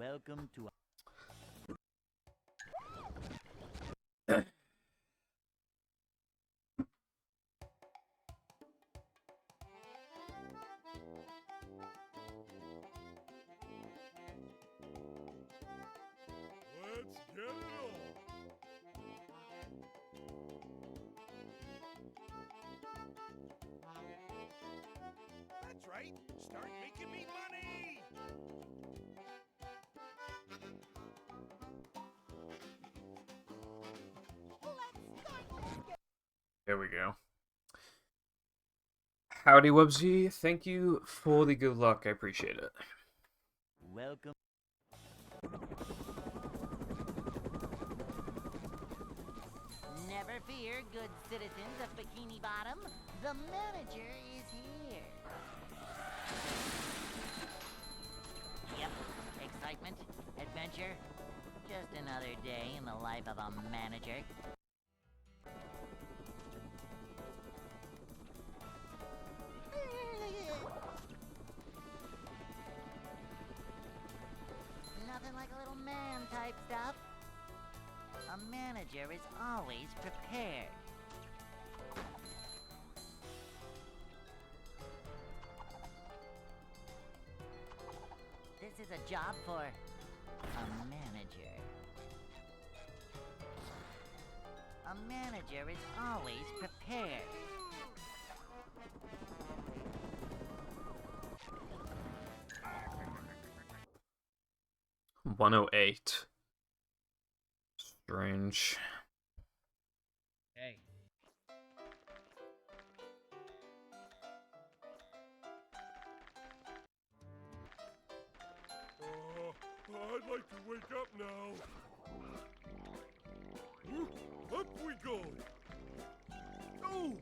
Welcome to. Let's get it on! That's right! Start making me money! There we go. Howdy, Wubsy. Thank you for the good luck. I appreciate it. Welcome. Never fear, good citizens of Bikini Bottom. The manager is here. Yep, excitement, adventure. Just another day in the life of a manager. Nothing like a little man type stuff. A manager is always prepared. This is a job for a manager. A manager is always prepared. $108. Strange. Hey. I'd like to wake up now. Up we go! Oh!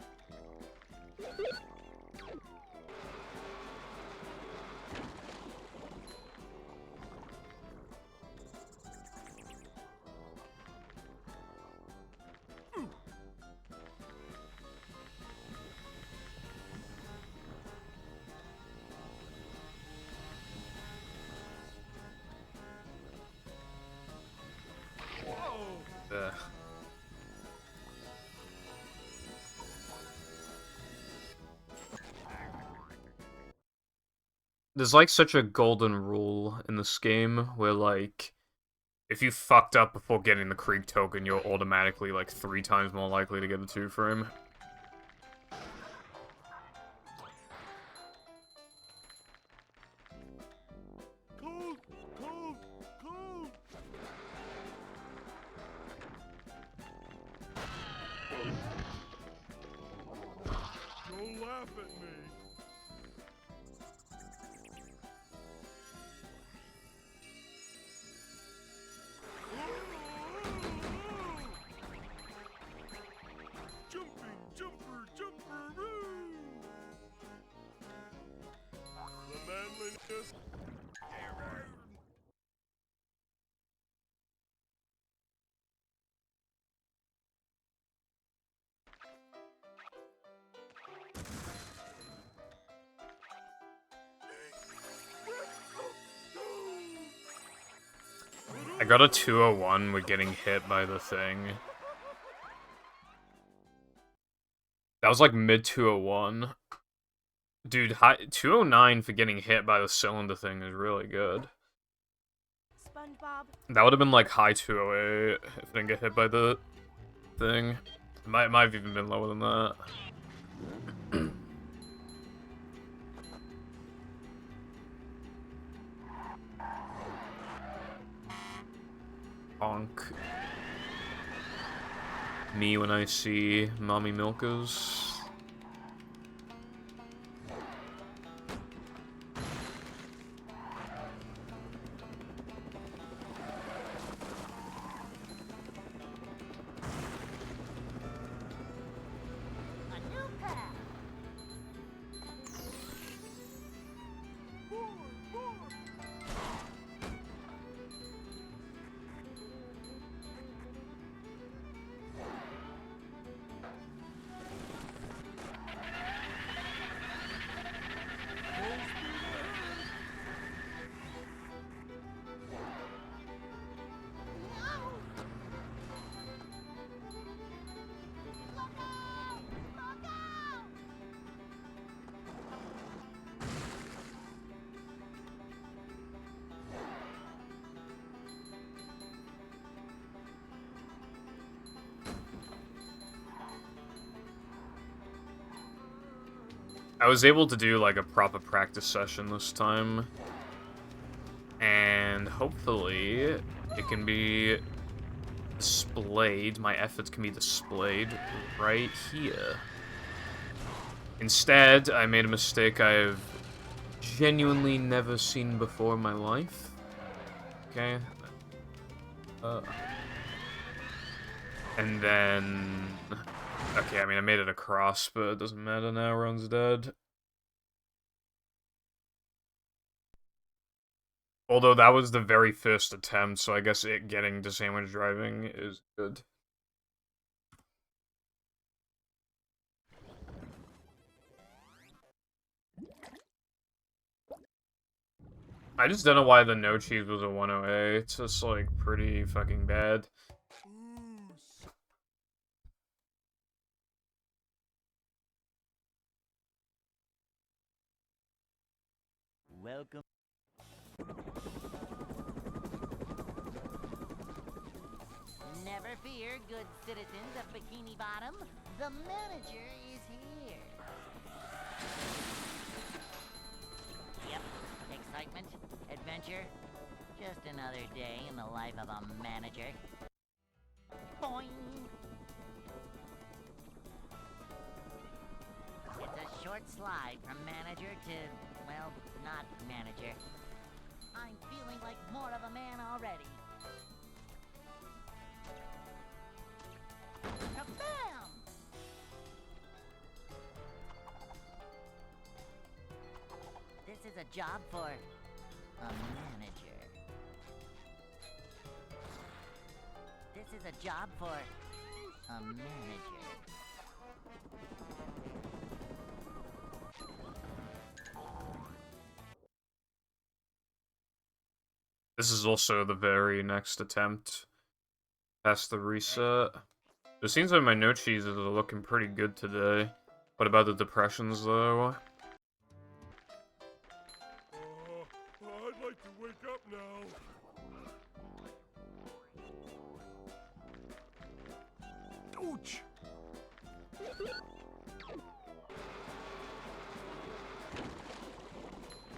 Ugh. There's like such a golden rule in this game where like if you fucked up before getting the creep token, you're automatically like 3 times more likely to get the 2-frame. Cold! Cold! Cold! Don't laugh at me! Jumping jumper jumperoo! The manliness. I got a 201 with getting hit by the thing. That was like mid 201. Dude, high 209 for getting hit by the cylinder thing is really good. SpongeBob. That would have been like high 208 if I didn't get hit by the thing. Might have even been lower than that. Honk. Me when I see mommy milkers. A new path. I was able to do like a proper practice session this time, and hopefully it can be displayed, my efforts can be displayed right here. Instead, I made a mistake I've genuinely never seen before in my life. Okay. And then... Okay, I mean, I made it across, but it doesn't matter now, Ron's dead. Although that was the very first attempt, so I guess it getting to sandwich driving is good. I just don't know why the no cheese was a 108. It's just, like, pretty fucking bad. Welcome. Never fear, good citizens of Bikini Bottom. The manager is here. Yep, excitement, adventure. Just another day in the life of a manager. Boing! It's a short slide from manager to, well, not manager. I'm feeling like more of a man already. Kabam! This is a job for a manager. This is a job for a manager. This is also the very next attempt past the reset. It seems like my no cheeses are looking pretty good today. What about the depressions, though? I'd like to wake up now. Ouch!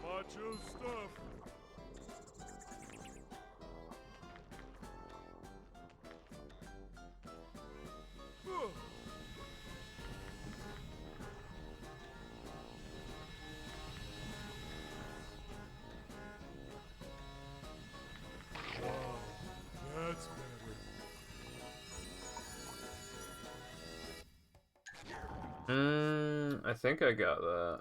Macho stuff. That's better. I think I got that.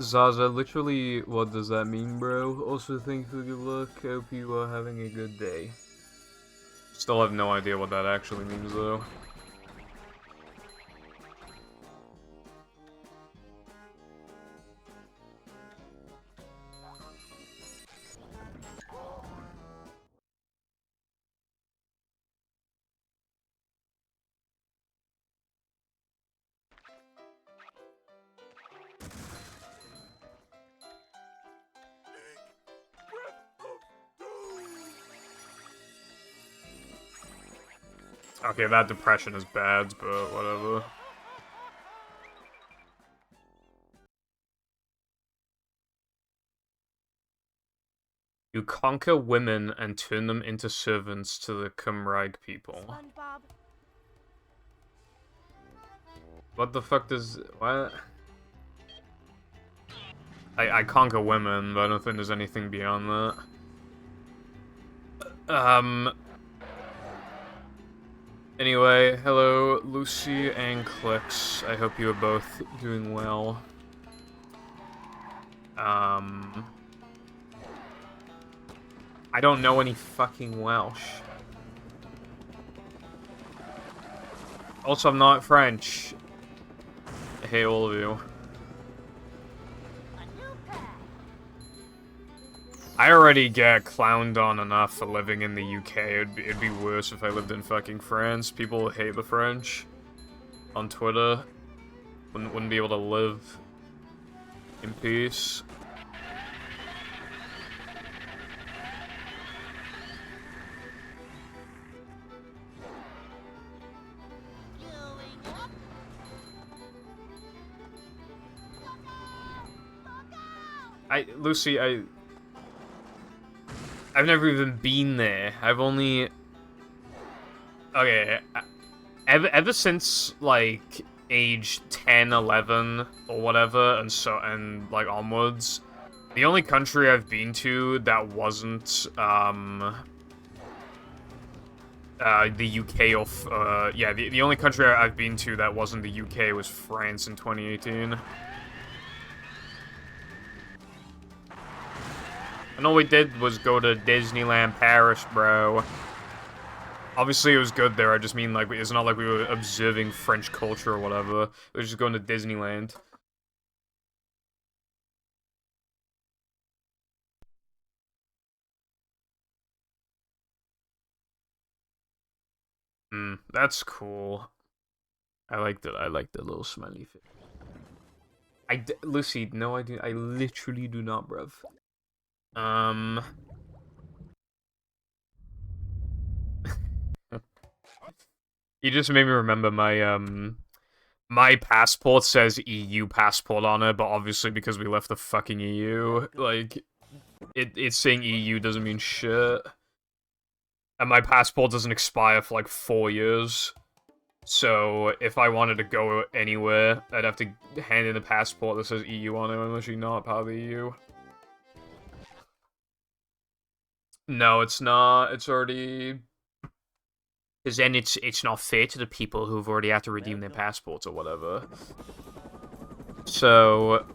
Zaza, literally, what does that mean, bro? Also, thanks for good luck. Hope you are having a good day. Still have no idea what that actually means, though. Okay, that depression is bad, but whatever. You conquer women and turn them into servants to the Kumraig people. SpongeBob. What the fuck does... what? I conquer women, but I don't think there's anything beyond that. Anyway, hello, Lucy and Clicks. I hope you are both doing well. I don't know any fucking Welsh. Also, I'm not French. I hate all of you. A new path. I already get clowned on enough for living in the UK. It'd be worse if I lived in fucking France. People hate the French on Twitter. Wouldn't be able to live in peace. Lucy, I've never even been there. I've only... Okay, ever since, like, age 10, 11, or whatever, and like, onwards, the only country I've been to that wasn't, the UK or, yeah, the only country I've been to that wasn't the UK was France in 2018. And all we did was go to Disneyland Paris, bro. Obviously, it was good there. I just mean, like, it's not like we were observing French culture or whatever. We were just going to Disneyland. That's cool. I like that. I like the little smiley face. Lucy, no, I do. I literally do not, bruv. You just made me remember my, my passport says EU passport on it, but obviously because we left the fucking EU, like, it's saying EU doesn't mean shit. And my passport doesn't expire for, like, 4 years. So, if I wanted to go anywhere, I'd have to hand in a passport that says EU on it, unless you're not part of the EU. No, it's not. It's already... Because then it's not fair to the people who've already had to redeem their passports or whatever. So,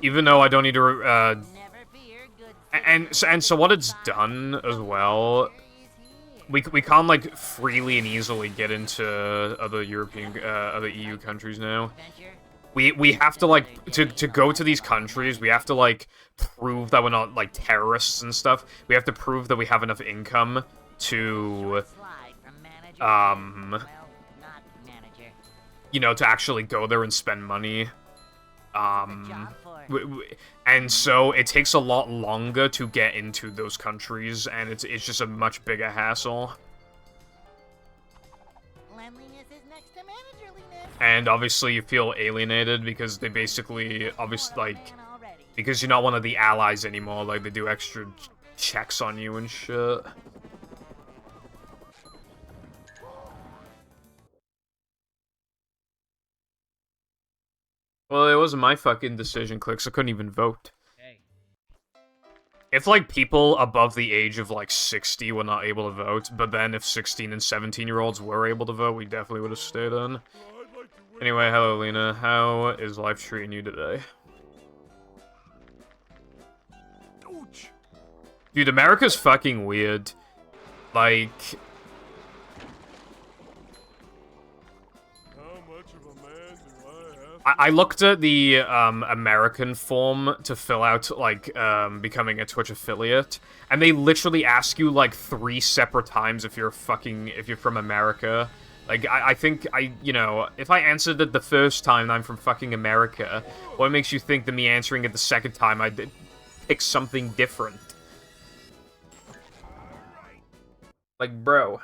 even though I don't need to, and so what it's done as well, we can't, like, freely and easily get into other European, other EU countries now. We have to, like, to go to these countries, we have to, like, prove that we're not, like, terrorists and stuff. We have to prove that we have enough income to, you know, to actually go there and spend money. And so it takes a lot longer to get into those countries, and it's just a much bigger hassle. And obviously you feel alienated because they basically, like, because you're not one of the allies anymore, like, they do extra checks on you and shit. Well, it wasn't my fucking decision, Clicks. I couldn't even vote. If, like, people above the age of, like, 60 were not able to vote, but then if 16 and 17-year-olds were able to vote, we definitely would have stayed in. Anyway, hello, Lena. How is life treating you today? Dude, America's fucking weird. Like... I looked at the, American form to fill out, like, becoming a Twitch affiliate, and they literally ask you, like, 3 separate times if you're from America. Like, I think, you know, if I answered it the first time I'm from fucking America, what makes you think that me answering it the second time I'd pick something different? Like, bro.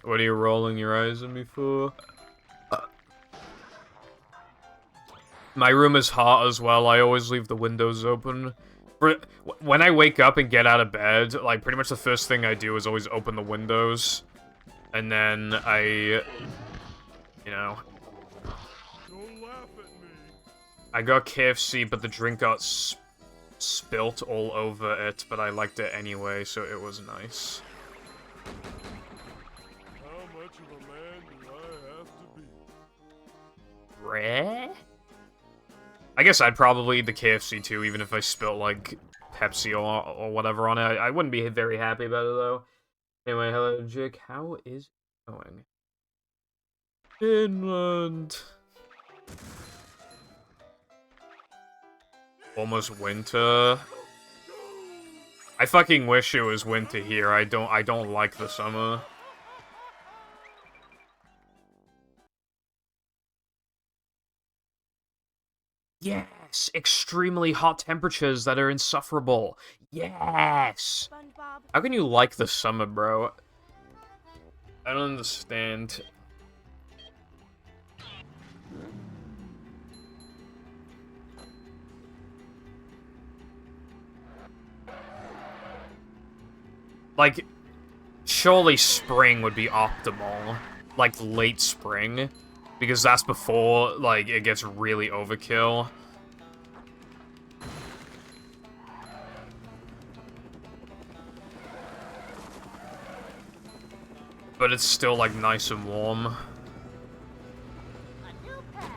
What are you rolling your eyes at me for? My room is hot as well. I always leave the windows open. When I wake up and get out of bed, like, pretty much the first thing I do is always open the windows. And then you know... Don't laugh at me. I got KFC, but the drink got spilt all over it, but I liked it anyway, so it was nice. How much of a man do I have to be? Rare? I guess I'd probably eat the KFC too, even if I spilt, like, Pepsi or whatever on it. I wouldn't be very happy about it, though. Anyway, hello, Jake. How is it going? Finland. Almost winter. I fucking wish it was winter here. I don't like the summer. Yes, extremely hot temperatures that are insufferable. Yes. SpongeBob. How can you like the summer, bro? I don't understand. Like, surely spring would be optimal. Like, late spring. Because that's before, like, it gets really overkill. But it's still, like, nice and warm. A new path.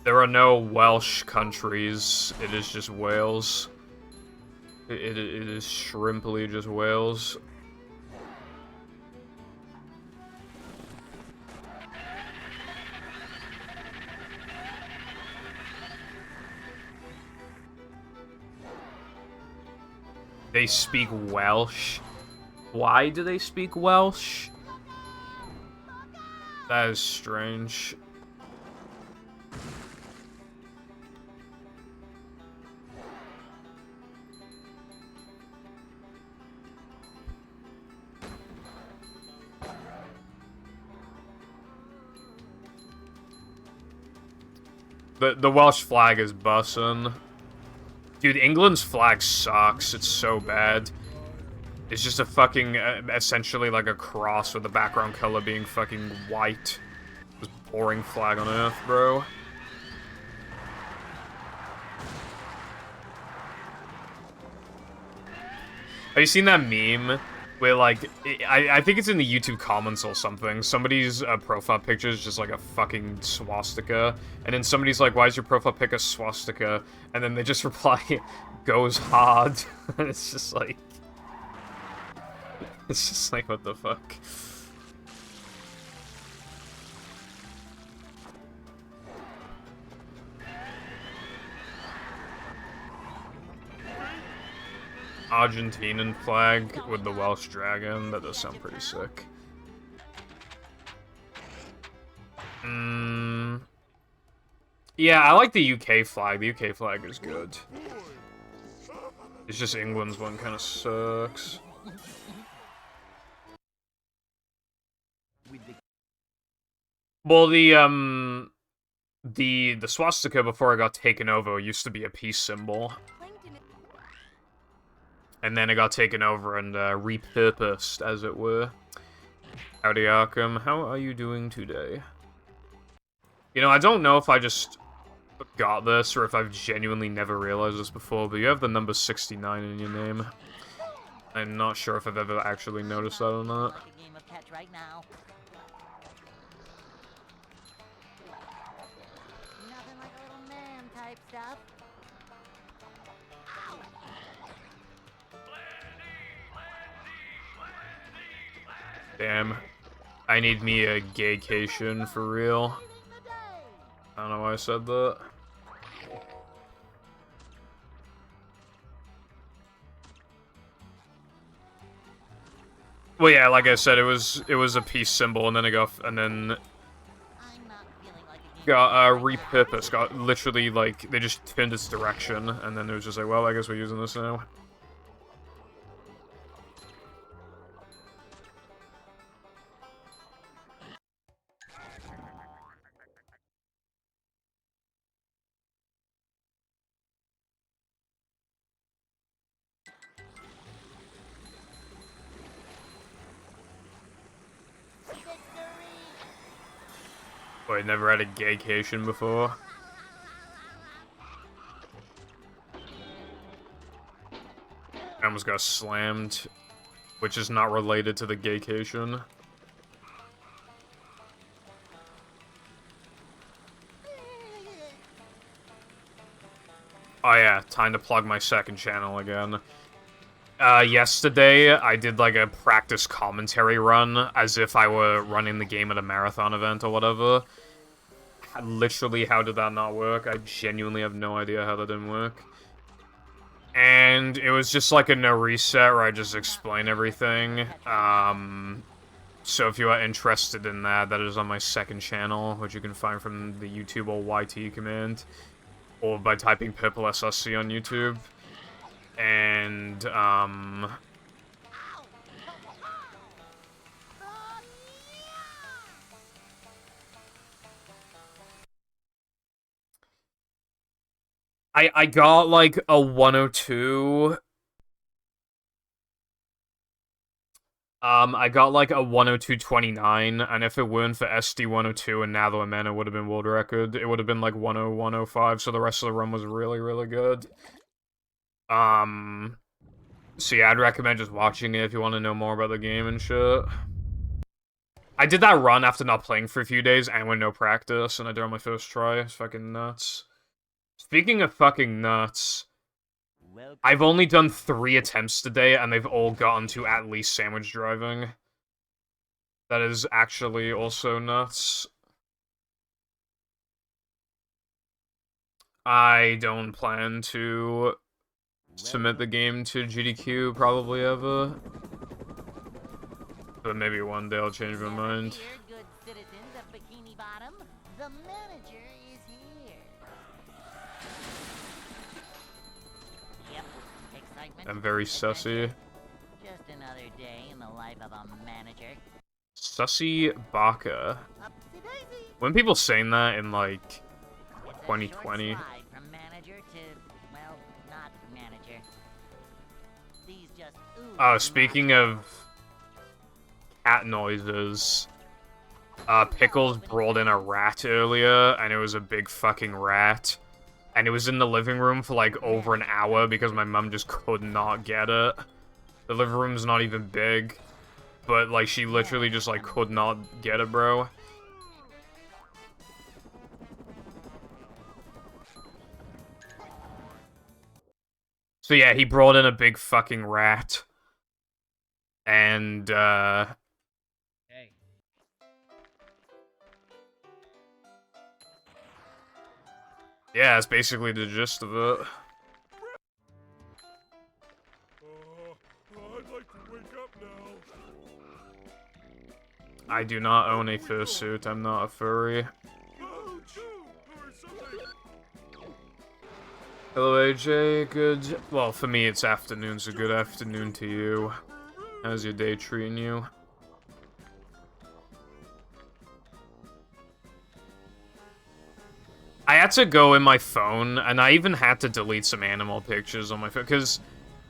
There are no Welsh countries. It is just Wales. It is shrimply just Wales. They speak Welsh. Why do they speak Welsh? That is strange. The Welsh flag is bussin'. Dude, England's flag sucks. It's so bad. It's just a fucking, essentially like a cross with the background color being fucking white. Most boring flag on earth, bro. Have you seen that meme? Where, like, I think it's in the YouTube comments or something. Somebody's profile picture is just like a fucking swastika. And then somebody's like, why is your profile pic a swastika? And then they just reply, goes hard. And it's just like... It's just like, what the fuck? Argentinian flag with the Welsh dragon. That does sound pretty sick. Yeah, I like the UK flag. The UK flag is good. It's just England's one kind of sucks. Well, the swastika before it got taken over used to be a peace symbol. And then it got taken over and repurposed, as it were. Howdy, Arkham. How are you doing today? You know, I don't know if I just got this or if I've genuinely never realized this before, but you have the number 69 in your name. I'm not sure if I've ever actually noticed that or not. Like a game of catch right now. Nothing like a little man type stuff. Damn. I need me a gaycation for real. I don't know why I said that. Well, yeah, like I said, it was a peace symbol, and then it got repurposed. Got literally like they just turned its direction, and then it was just like, well, I guess we're using this now. Wait, never had a gaycation before. I almost got slammed, which is not related to the gaycation. Oh yeah, time to plug my second channel again. Yesterday, I did, like, a practice commentary run, as if I were running the game at a marathon event or whatever. Literally, how did that not work? I genuinely have no idea how that didn't work. And it was just, like, a no reset where I just explain everything. So if you are interested in that, that is on my second channel, which you can find from the YouTube or YT command, or by typing purple SSC on YouTube. And, I got, like, a 102... I got, like, a 102.29, and if it weren't for SD 102 and Nather Man, it would have been world record. It would have been, like, 101.05, so the rest of the run was really, really good. So yeah, I'd recommend just watching it if you want to know more about the game and shit. I did that run after not playing for a few days and with no practice, and I did it on my first try. It's fucking nuts. Speaking of fucking nuts... Welcome. I've only done 3 attempts today, and they've all gotten to at least sandwich driving. That is actually also nuts. I don't plan to submit the game to GDQ probably ever. But maybe one day I'll change my mind. Here, good citizens of Bikini Bottom. The manager is here. Yep, excitement. I'm very adventure. sussy. Just another day in the life of a manager. Sussy Baka. Upsy daisy. When people saying that in, like, It's a 2020. short slide from manager to, well, not manager. These just ooze Oh, speaking of cat noises, Pickles brought in a rat earlier, and it was a big fucking rat. And it was in the living room for, like, over an hour because my mum just could not get it. The living room's not even big, but, like, she literally just, like, could not get it, bro. So yeah, he brought in a big fucking rat. And, Hey. yeah, that's basically the gist of it. I'd like to wake up now. I do not own a fursuit, I'm not a furry. Oh, or something. Hello AJ, good... Well, for me it's afternoon, so good afternoon to you. How's your day treating you? I had to go in my phone, and I even had to delete some animal pictures on my phone, because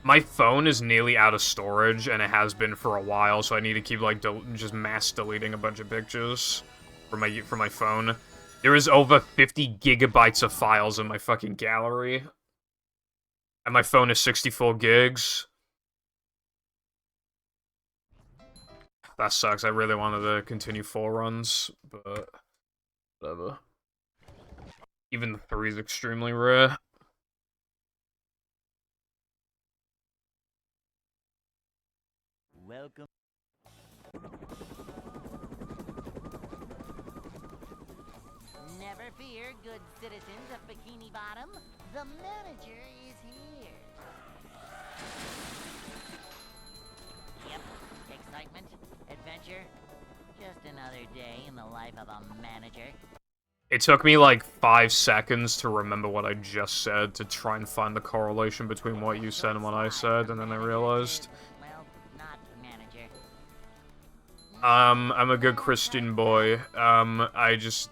my phone is nearly out of storage, and it has been for a while, so I need to keep, like, just mass deleting a bunch of pictures from my phone. There is over 50 gigabytes of files in my fucking gallery. And my phone is 64 gigs. That sucks. I really wanted to continue 4 runs, but whatever. Even the 3 is extremely rare. Welcome. Never fear, good citizens of Bikini Bottom. The manager is here. Yep, excitement, adventure. Just another day in the life of a manager. It took me like 5 seconds to remember what I just said to try and find the correlation between what you said and what I said, and then I realized. Well, not manager. I'm a good Christian boy. I just...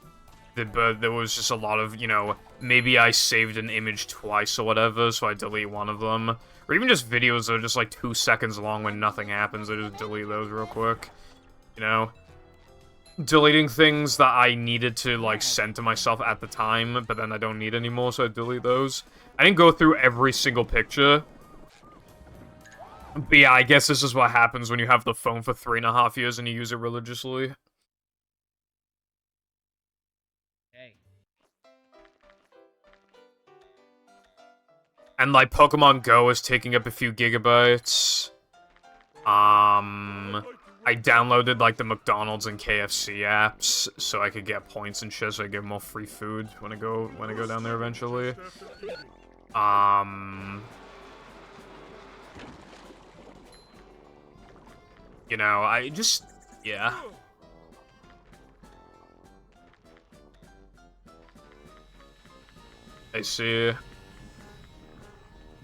But there was just a lot of, you know, maybe I saved an image twice or whatever, so I delete one of them. Or even just videos that are just like 2 seconds long when nothing happens, I just delete those real quick. You know? Deleting things that I needed to, like, send to myself at the time, but then I don't need anymore, so I delete those. I didn't go through every single picture. But yeah, I guess this is what happens when you have the phone for 3.5 years and you use it religiously. Hey. And, like, Pokemon Go is taking up a few gigabytes. I downloaded, like, the McDonald's and KFC apps so I could get points and shit, so I get more free food when I go down there eventually. You know, I just... yeah. I see.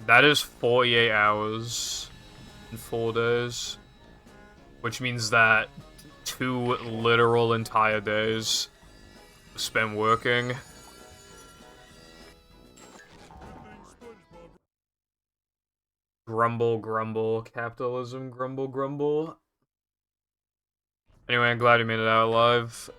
That is 48 hours in 4 days. Which means that 2 literal entire days spent working. Grumble, grumble, capitalism, grumble, grumble. Anyway, I'm glad you made it out alive.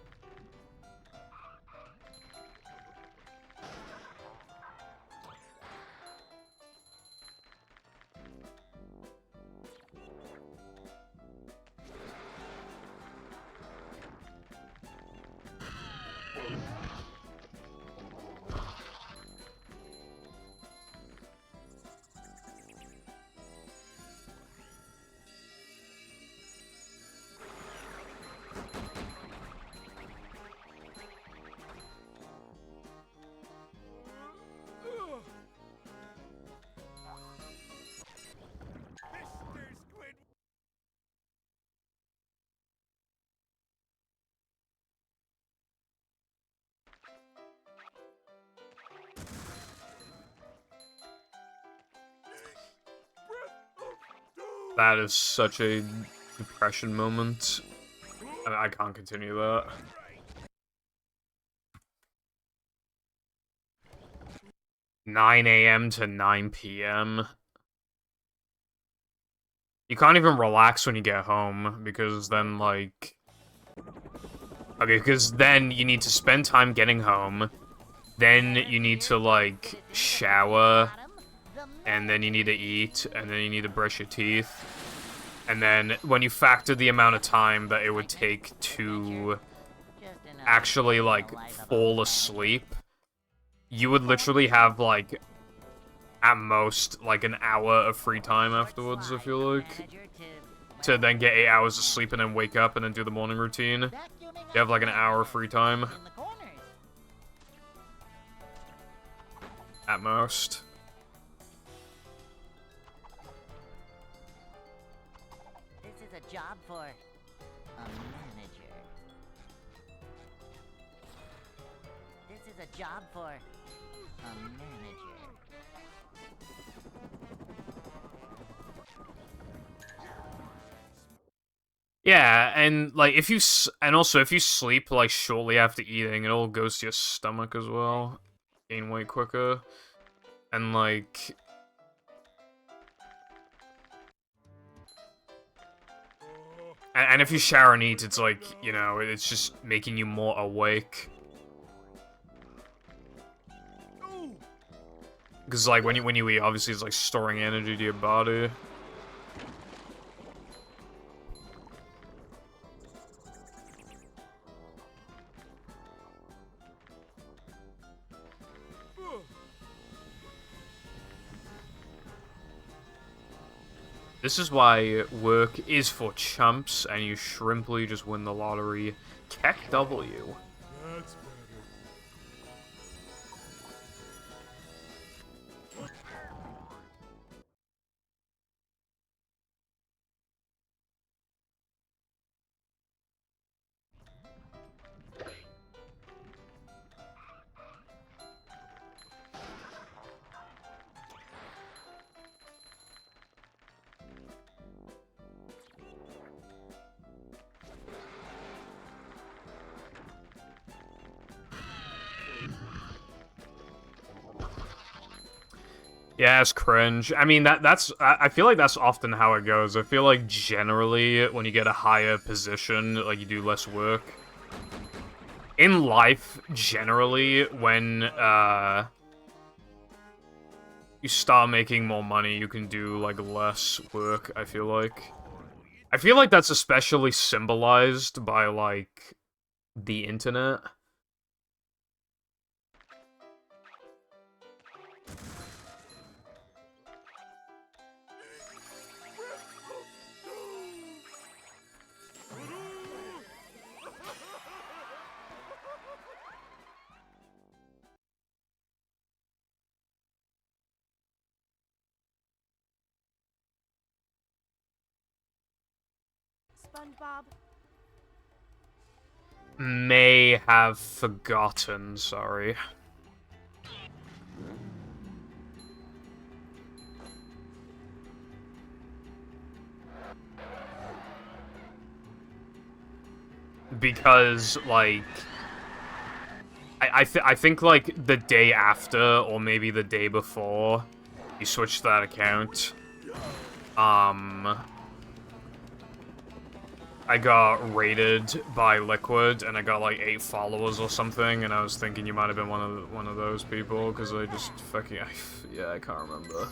That is such a depression moment. I can't continue that. "9 a.m. to 9 p.m. You can't even relax when you get home, because then, like... Okay, because then you need to spend time getting home, then you need to, like, shower, and then you need to eat, and then you need to brush your teeth. And then, when you factor the amount of time that it would take to actually, like, fall asleep, you would literally have, like, at most, like, an hour of free time afterwards, I feel like. To then get 8 hours of sleep and then wake up and then do the morning routine. You have, like, an hour of free time. At most. This is a job for a manager. This is a job for a manager. Yeah, and, like, if you and also, if you sleep, like, shortly after eating, it all goes to your stomach as well. Gain weight quicker. And, like... And if you shower and eat, it's like, you know, it's just making you more awake. Because, like, when you eat, obviously, it's, like, storing energy to your body. This is why work is for chumps, and you shrimply just win the lottery. Keck W. That's better. Yeah, it's cringe. I mean, I feel like that's often how it goes. I feel like generally, when you get a higher position, like, you do less work. In life, generally, when, you start making more money, you can do, like, less work, I feel like. I feel like that's especially symbolized by, like, the internet. SpongeBob? May have forgotten, sorry. Because, like... I think, like, the day after, or maybe the day before, you switched that account. I got raided by Liquid, and I got like 8 followers or something, and I was thinking you might have been one of those people, because I just fucking... yeah, I can't remember.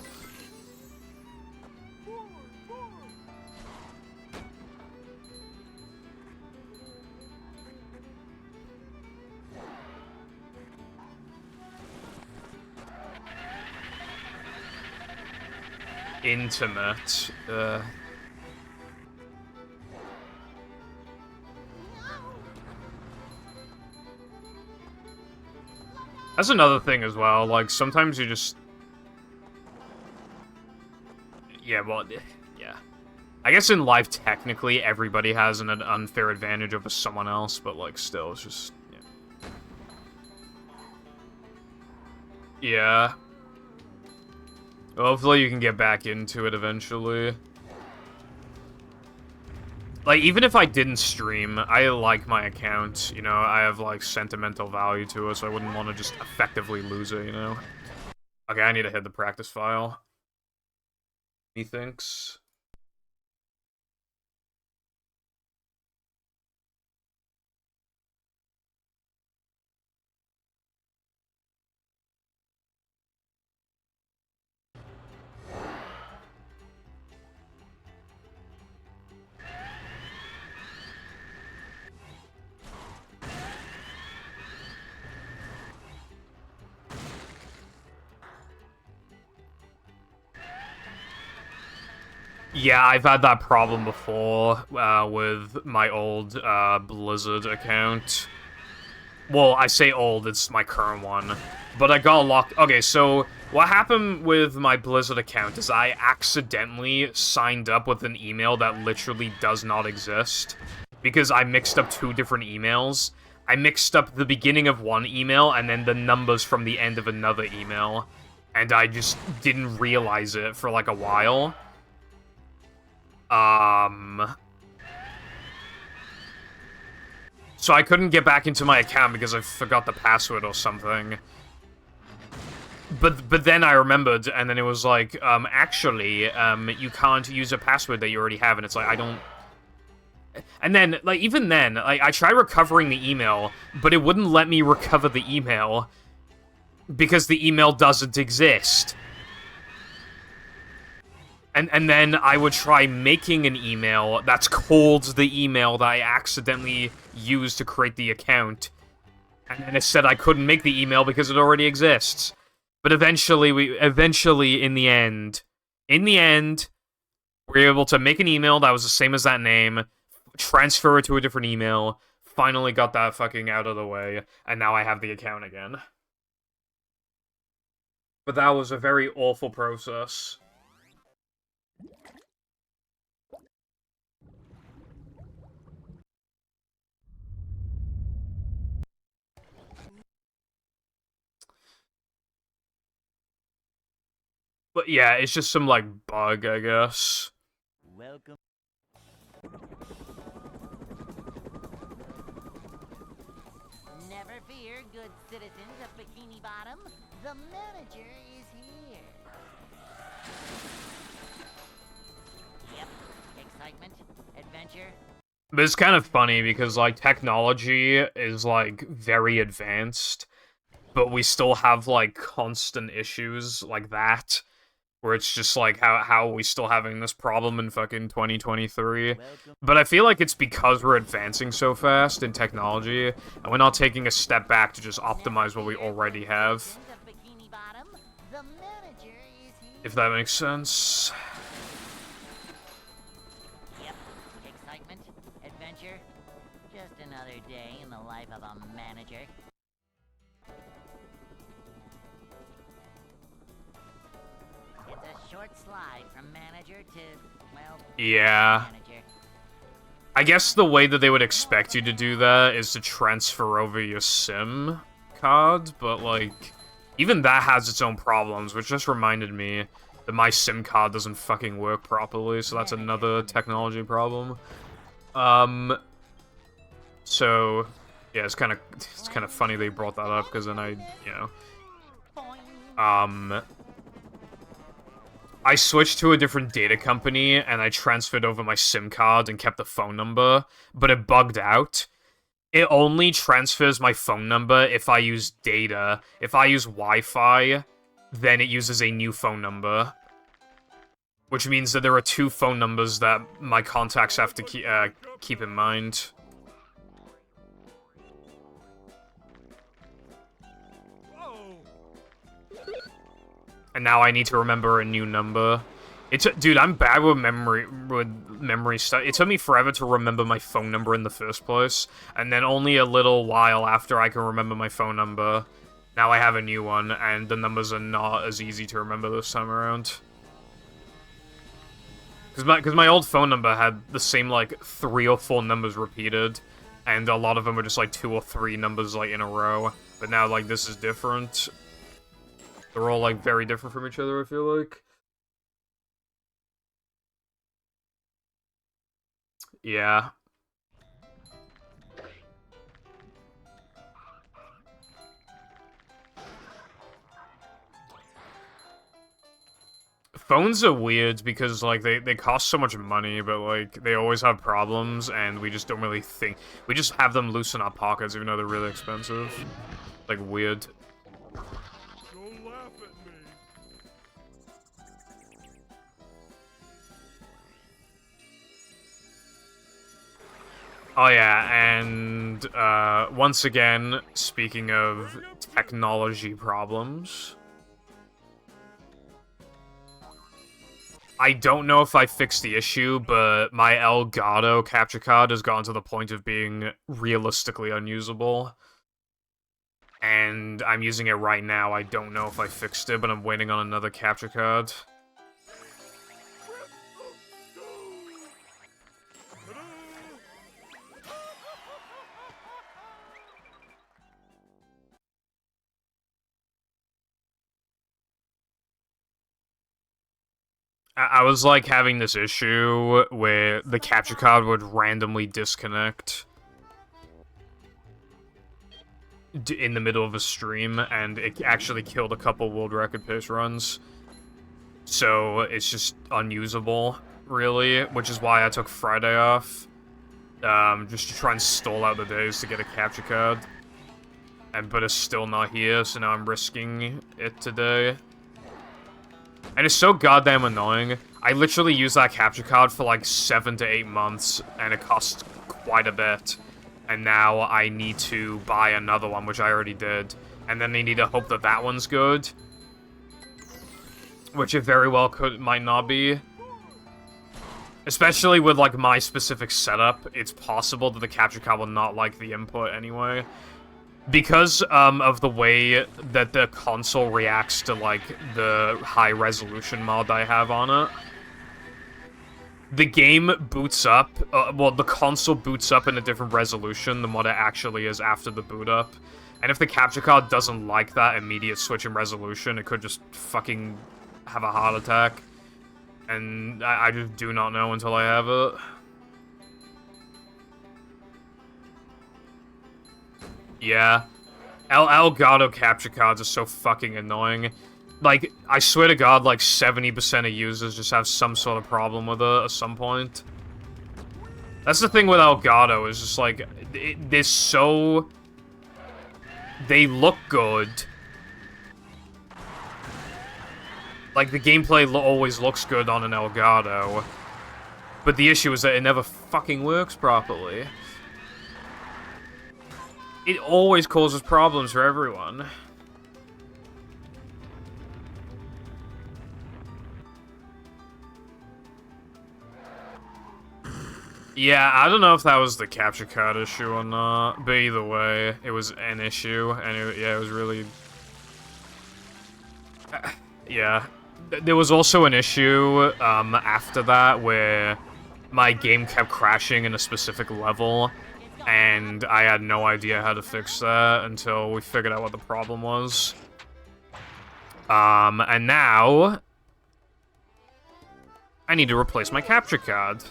Intimate, That's another thing as well, like, sometimes you just... Yeah, well, yeah. I guess in life, technically, everybody has an unfair advantage over someone else, but, like, still, it's just... Yeah. Hopefully you can get back into it eventually. Like, even if I didn't stream, I like my account, you know, I have, like, sentimental value to it, so I wouldn't want to just effectively lose it, you know? Okay, I need to hit the practice file. Methinks. Yeah, I've had that problem before, with my old, Blizzard account. Well, I say old, it's my current one. But I got locked... Okay, so, what happened with my Blizzard account is I accidentally signed up with an email that literally does not exist. Because I mixed up 2 different emails. I mixed up the beginning of one email, and then the numbers from the end of another email. And I just didn't realize it for, like, a while. So I couldn't get back into my account because I forgot the password or something. But then I remembered, and then it was like, actually, you can't use a password that you already have, and it's like, I don't... And then, like, even then, like, I tried recovering the email, but it wouldn't let me recover the email because the email doesn't exist. And then I would try making an email that's called the email that I accidentally used to create the account. And then it said I couldn't make the email because it already exists. But eventually, in the end, we were able to make an email that was the same as that name, transfer it to a different email, finally got that fucking out of the way, and now I have the account again. But that was a very awful process. But yeah, it's just some, like, bug, I guess. Welcome. Never fear, good citizens of Bikini Bottom. The manager is here. Yep, excitement, adventure. But it's kind of funny because, like, technology is, like, very advanced, but we still have, like, constant issues like that, where it's just like, how are we still having this problem in fucking 2023? But I feel like it's because we're advancing so fast in technology, and we're not taking a step back to just optimize what we already have. If that makes sense. Yep, excitement, adventure, just another day in the life of a manager. It's a short slide from manager to, well, Yeah. manager. I guess the way that they would expect you to do that is to transfer over your SIM card, but, like, even that has its own problems, which just reminded me that my SIM card doesn't fucking work properly, so that's another technology problem. So, yeah, it's kind of funny they brought that up, because then I switched to a different data company, and I transferred over my SIM card and kept the phone number, but it bugged out. It only transfers my phone number if I use data. If I use Wi-Fi, then it uses a new phone number. Which means that there are 2 phone numbers that my contacts have to keep in mind. And now I need to remember a new number. Dude, I'm bad with memory stuff. It took me forever to remember my phone number in the first place, and then only a little while after I can remember my phone number. Now I have a new one, and the numbers are not as easy to remember this time around. Because my old phone number had the same, like, 3 or 4 numbers repeated, and a lot of them were just, like, 2 or 3 numbers, like, in a row. But now, like, this is different. They're all, like, very different from each other, I feel like. Yeah. Phones are weird because, like, they cost so much money, but, like, they always have problems, and we just don't really think... We just have them loose in our pockets, even though they're really expensive. Like, weird. Don't laugh at me. Oh yeah, and, once again, speaking of technology problems... I don't know if I fixed the issue, but my Elgato capture card has gotten to the point of being realistically unusable. And I'm using it right now. I don't know if I fixed it, but I'm waiting on another capture card. I was, like, having this issue where the capture card would randomly disconnect in the middle of a stream, and it actually killed a couple world record pace runs. So, it's just unusable, really, which is why I took Friday off. Just to try and stall out the days to get a capture card. But it's still not here, so now I'm risking it today. And it's so goddamn annoying. I literally used that capture card for like 7 to 8 months, and it cost quite a bit. And now I need to buy another one, which I already did. And then I need to hope that that one's good. Which it very well might not be. Especially with, like, my specific setup, it's possible that the capture card will not like the input anyway. Because, of the way that the console reacts to, like, the high-resolution mod I have on it. The game boots up, well, the console boots up in a different resolution than what it actually is after the boot up. And if the capture card doesn't like that immediate switch in resolution, it could just fucking have a heart attack. And I just do not know until I have it. Yeah. Elgato capture cards are so fucking annoying. Like, I swear to God, like, 70% of users just have some sort of problem with it at some point. That's the thing with Elgato, is just, like, they're so... They look good. Like, the gameplay always looks good on an Elgato. But the issue is that it never fucking works properly. It always causes problems for everyone. Yeah, I don't know if that was the capture card issue or not, but either way, it was an issue, and it was really... yeah. There was also an issue, after that, where my game kept crashing in a specific level, and I had no idea how to fix that until we figured out what the problem was. And now I need to replace my capture card.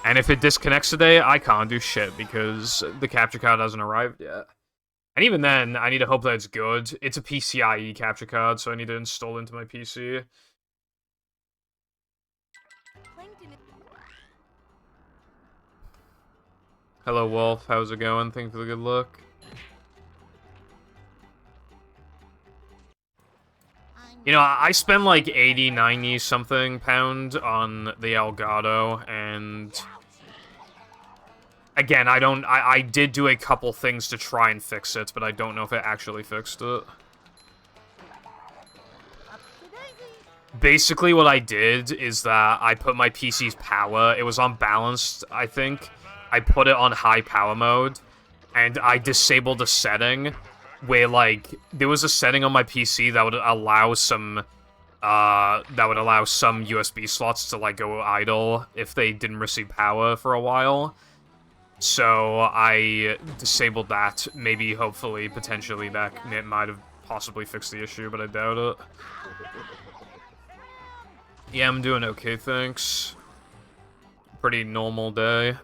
And if it disconnects today, I can't do shit because the capture card hasn't arrived yet. And even then, I need to hope that it's good. It's a PCIe capture card, so I need to install it into my PC. Hello, Wolf. How's it going? Thanks for the good look. You know, I spent like 80, 90 something pound on the Elgato, and again, I did do a couple things to try and fix it, but I don't know if it actually fixed it. Basically, what I did is that I put my PC's power, it was unbalanced, I think. I put it on high power mode, and I disabled a setting where, like, there was a setting on my PC that would allow some USB slots to, like, go idle if they didn't receive power for a while. So I disabled that. Maybe, hopefully, potentially, that it might have possibly fixed the issue, but I doubt it. Yeah, I'm doing okay, thanks. Pretty normal day.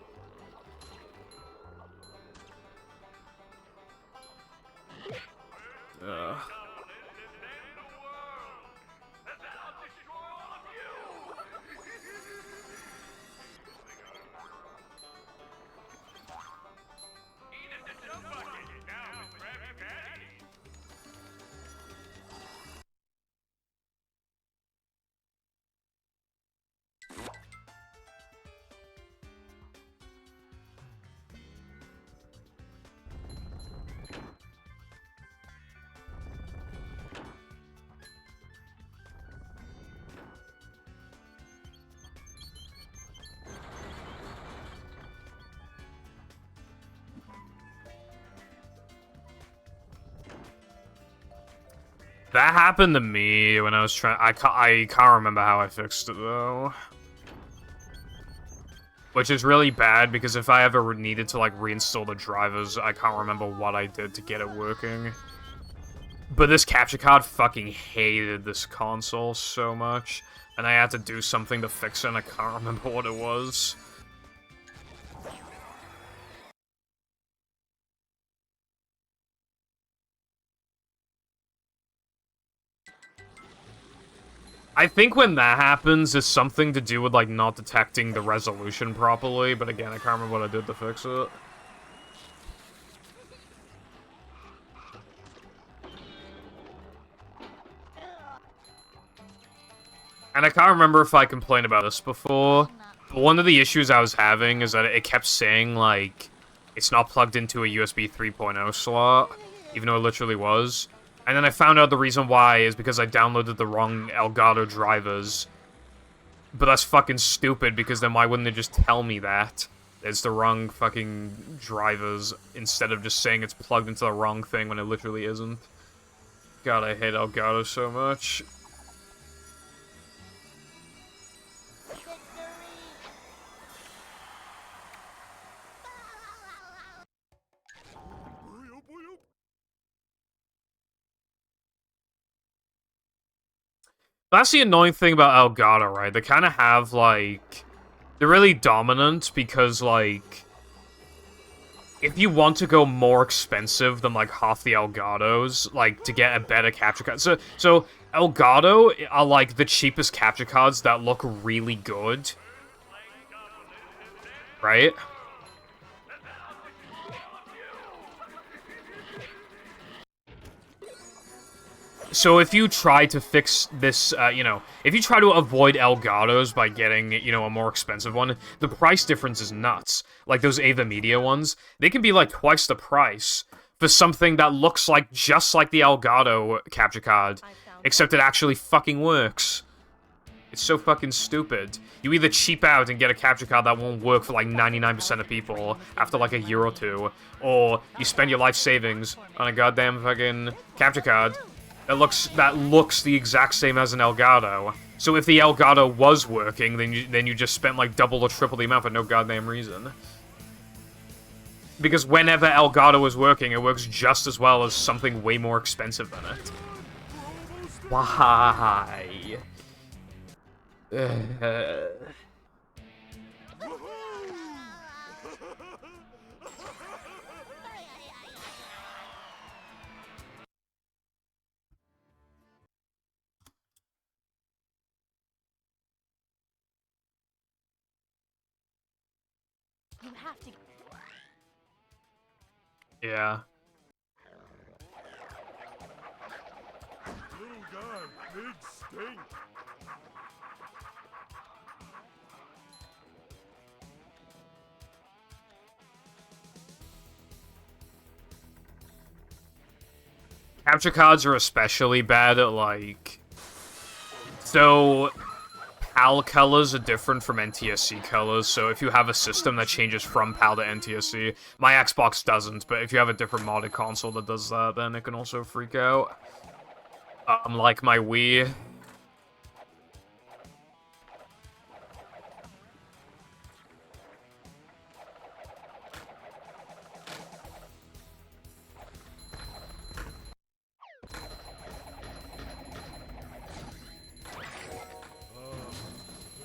That happened to me when I was trying. I can't remember how I fixed it though, which is really bad because if I ever needed to like reinstall the drivers, I can't remember what I did to get it working. But this capture card fucking hated this console so much, and I had to do something to fix it, and I can't remember what it was. I think when that happens, it's something to do with, like, not detecting the resolution properly, but again, I can't remember what I did to fix it. And I can't remember if I complained about this before, but one of the issues I was having is that it kept saying, like, it's not plugged into a USB 3.0 slot, even though it literally was. And then I found out the reason why is because I downloaded the wrong Elgato drivers. But that's fucking stupid, because then why wouldn't they just tell me that? It's the wrong fucking drivers, instead of just saying it's plugged into the wrong thing when it literally isn't. God, I hate Elgato so much. That's the annoying thing about Elgato, right? They kind of have, like... They're really dominant because, like... If you want to go more expensive than, like, half the Elgatos, like, to get a better capture card... So Elgato are, like, the cheapest capture cards that look really good. Right? So if you try to fix this, you know, if you try to avoid Elgatos by getting, you know, a more expensive one, the price difference is nuts. Like those Ava Media ones, they can be like twice the price for something that looks like just like the Elgato capture card, except it actually fucking works. It's so fucking stupid. You either cheap out and get a capture card that won't work for like 99% of people after like a year or two, or you spend your life savings on a goddamn fucking capture card that looks the exact same as an Elgato. So if the Elgato was working, then you just spent like double or triple the amount for no goddamn reason. Because whenever Elgato is working, it works just as well as something way more expensive than it. Why? You have to. Yeah. Little guy, big stink. Capture cards are especially bad at, like... So, PAL colors are different from NTSC colors, so if you have a system that changes from PAL to NTSC, my Xbox doesn't, but if you have a different modded console that does that, then it can also freak out. Like my Wii.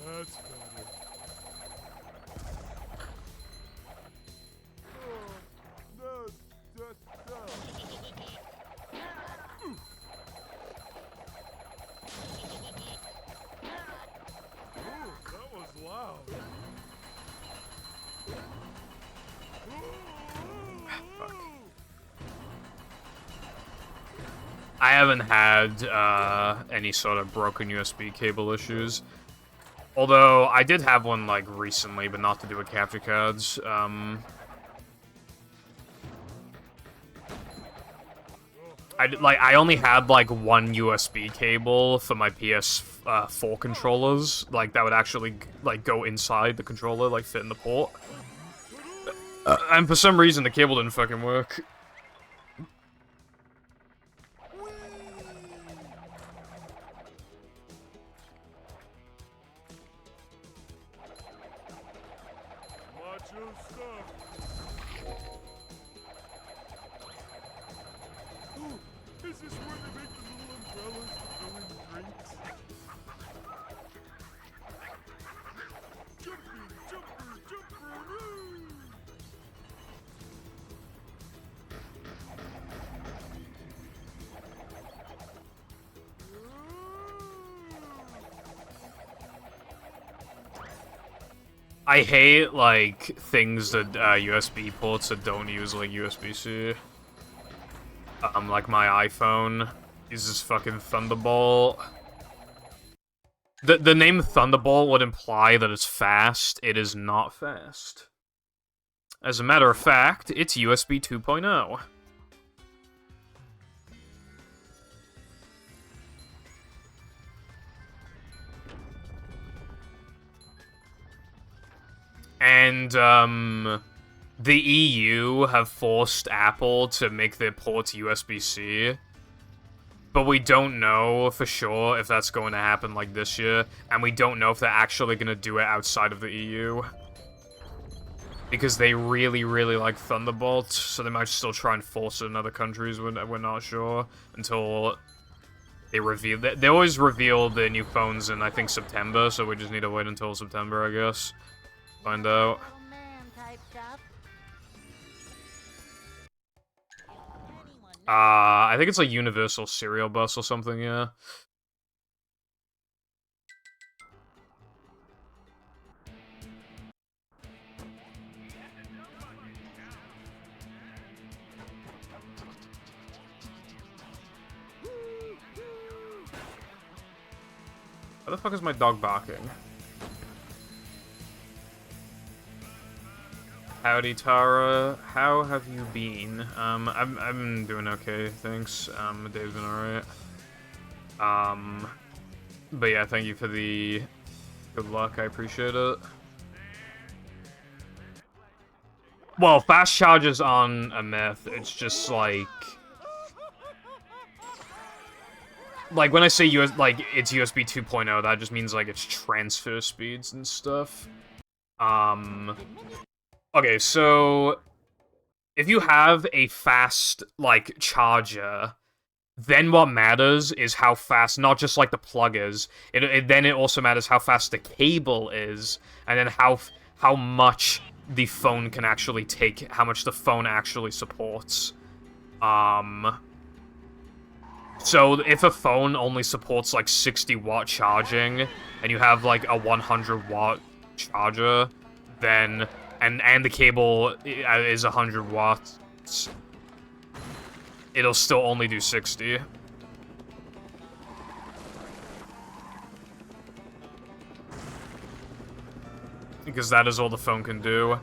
That's better. No, that was loud. I haven't had any sort of broken USB cable issues. Although, I did have one, like, recently, but not to do with capture cards. I only had, like, one USB cable for my PS4 controllers. Like, that would actually, like, go inside the controller, like, fit in the port. And for some reason, the cable didn't fucking work. Macho stuff. Ooh, is this where they make the little umbrellas for filling drinks? Jumper! I hate, like, things that, USB ports that don't use, like, USB-C. Like my iPhone uses fucking Thunderbolt. The name Thunderbolt would imply that it's fast. It is not fast. As a matter of fact, it's USB 2.0. And, the EU have forced Apple to make their ports USB-C. But we don't know for sure if that's going to happen, like, this year. And we don't know if they're actually going to do it outside of the EU. Because they really, really like Thunderbolt, so they might still try and force it in other countries, we're not sure. Until they reveal... They always reveal their new phones in, I think, September, so we just need to wait until September, I guess. Find out. Little man type stuff. I think it's like Universal Serial Bus or something, yeah. Why the fuck is my dog barking? Howdy, Tara. How have you been? I'm doing okay, thanks. Dave's been alright. But yeah, thank you for the good luck, I appreciate it. Well, fast charges on a myth, it's just like... like, when I say it's USB 2.0, that just means, like, it's transfer speeds and stuff. Okay, so if you have a fast, like, charger, then what matters is how fast, not just, like, the plug is, then it also matters how fast the cable is, and then how much the phone can actually take, how much the phone actually supports. So if a phone only supports, like, 60-watt charging, and you have, like, a 100-watt charger, then, and the cable is 100 watts, it'll still only do 60. Because that is all the phone can do.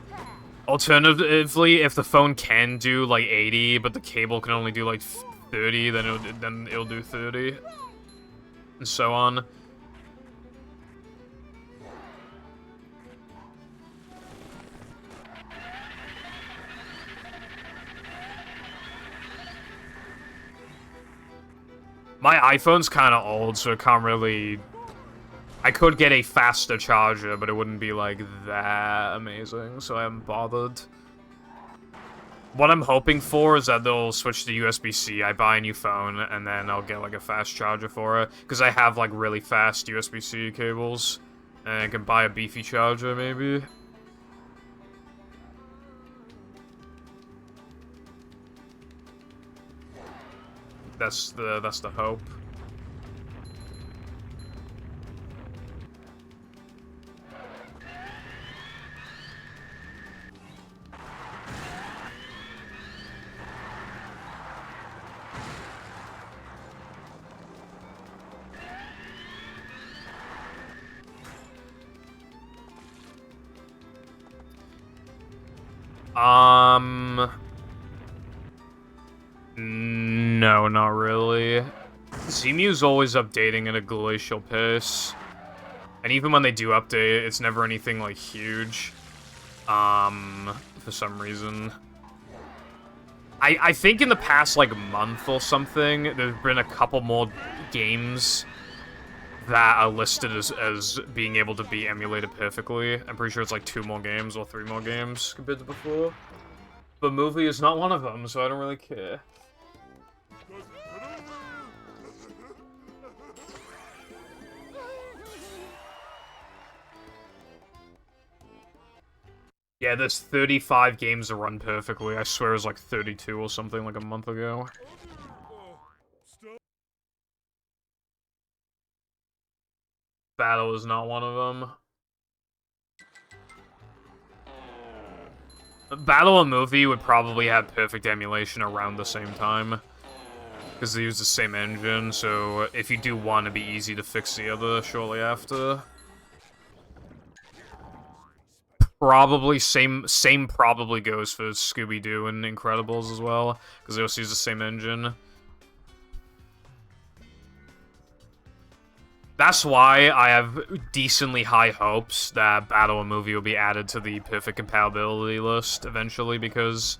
Alternatively, if the phone can do, like, 80, but the cable can only do, like, 30, then it'll do 30. And so on. My iPhone's kind of old, so it can't really... I could get a faster charger, but it wouldn't be, like, that amazing, so I haven't bothered. What I'm hoping for is that they'll switch to USB-C, I buy a new phone, and then I'll get, like, a fast charger for it. Because I have, like, really fast USB-C cables, and I can buy a beefy charger, maybe. That's the hope. No, not really. Zemu's always updating at a glacial pace. And even when they do update, it's never anything, like, huge. For some reason. I think in the past, like, month or something, there's been a couple more games that are listed as being able to be emulated perfectly. I'm pretty sure it's, like, 2 more games or 3 more games compared to before. But Movie is not one of them, so I don't really care. Yeah, there's 35 games to run perfectly. I swear it was like 32 or something like a month ago. Battle is not one of them. Battle and Movie would probably have perfect emulation around the same time. Because they use the same engine, so if you do one, it'd be easy to fix the other shortly after. Probably same probably goes for Scooby-Doo and Incredibles as well, because they also use the same engine. That's why I have decently high hopes that Battle and Movie will be added to the perfect compatibility list eventually, because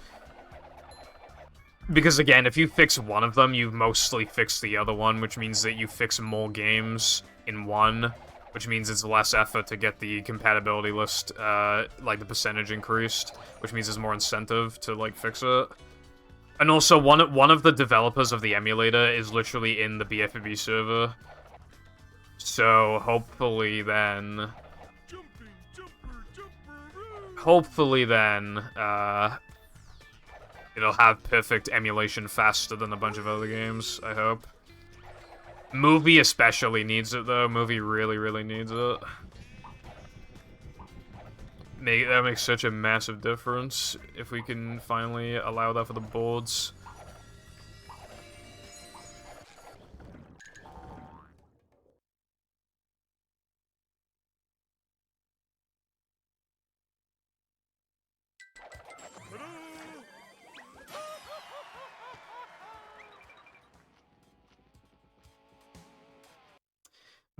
again, if you fix one of them, you've mostly fixed the other one, which means that you fix more games in one, which means it's less effort to get the compatibility list, like, the percentage increased, which means there's more incentive to, like, fix it. And also, one of the developers of the emulator is literally in the BFB server. So, hopefully then... it'll have perfect emulation faster than a bunch of other games, I hope. Movie especially needs it, though. Movie really, really needs it. That makes such a massive difference if we can finally allow that for the boards.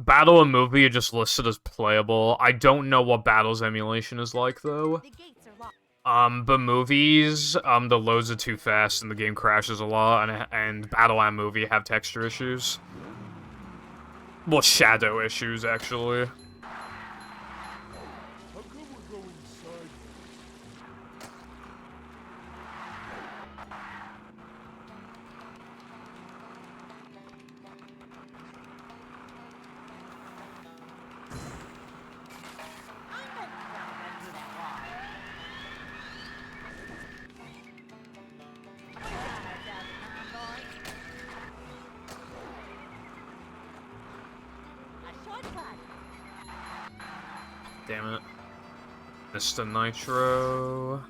Battle and Movie are just listed as playable. I don't know what Battle's emulation is like, though. The gates are locked. But Movies, the loads are too fast and the game crashes a lot, and Battle and Movie have texture issues. Well, shadow issues, actually. How come we're going sideways? Damn it. Mr. Nitro.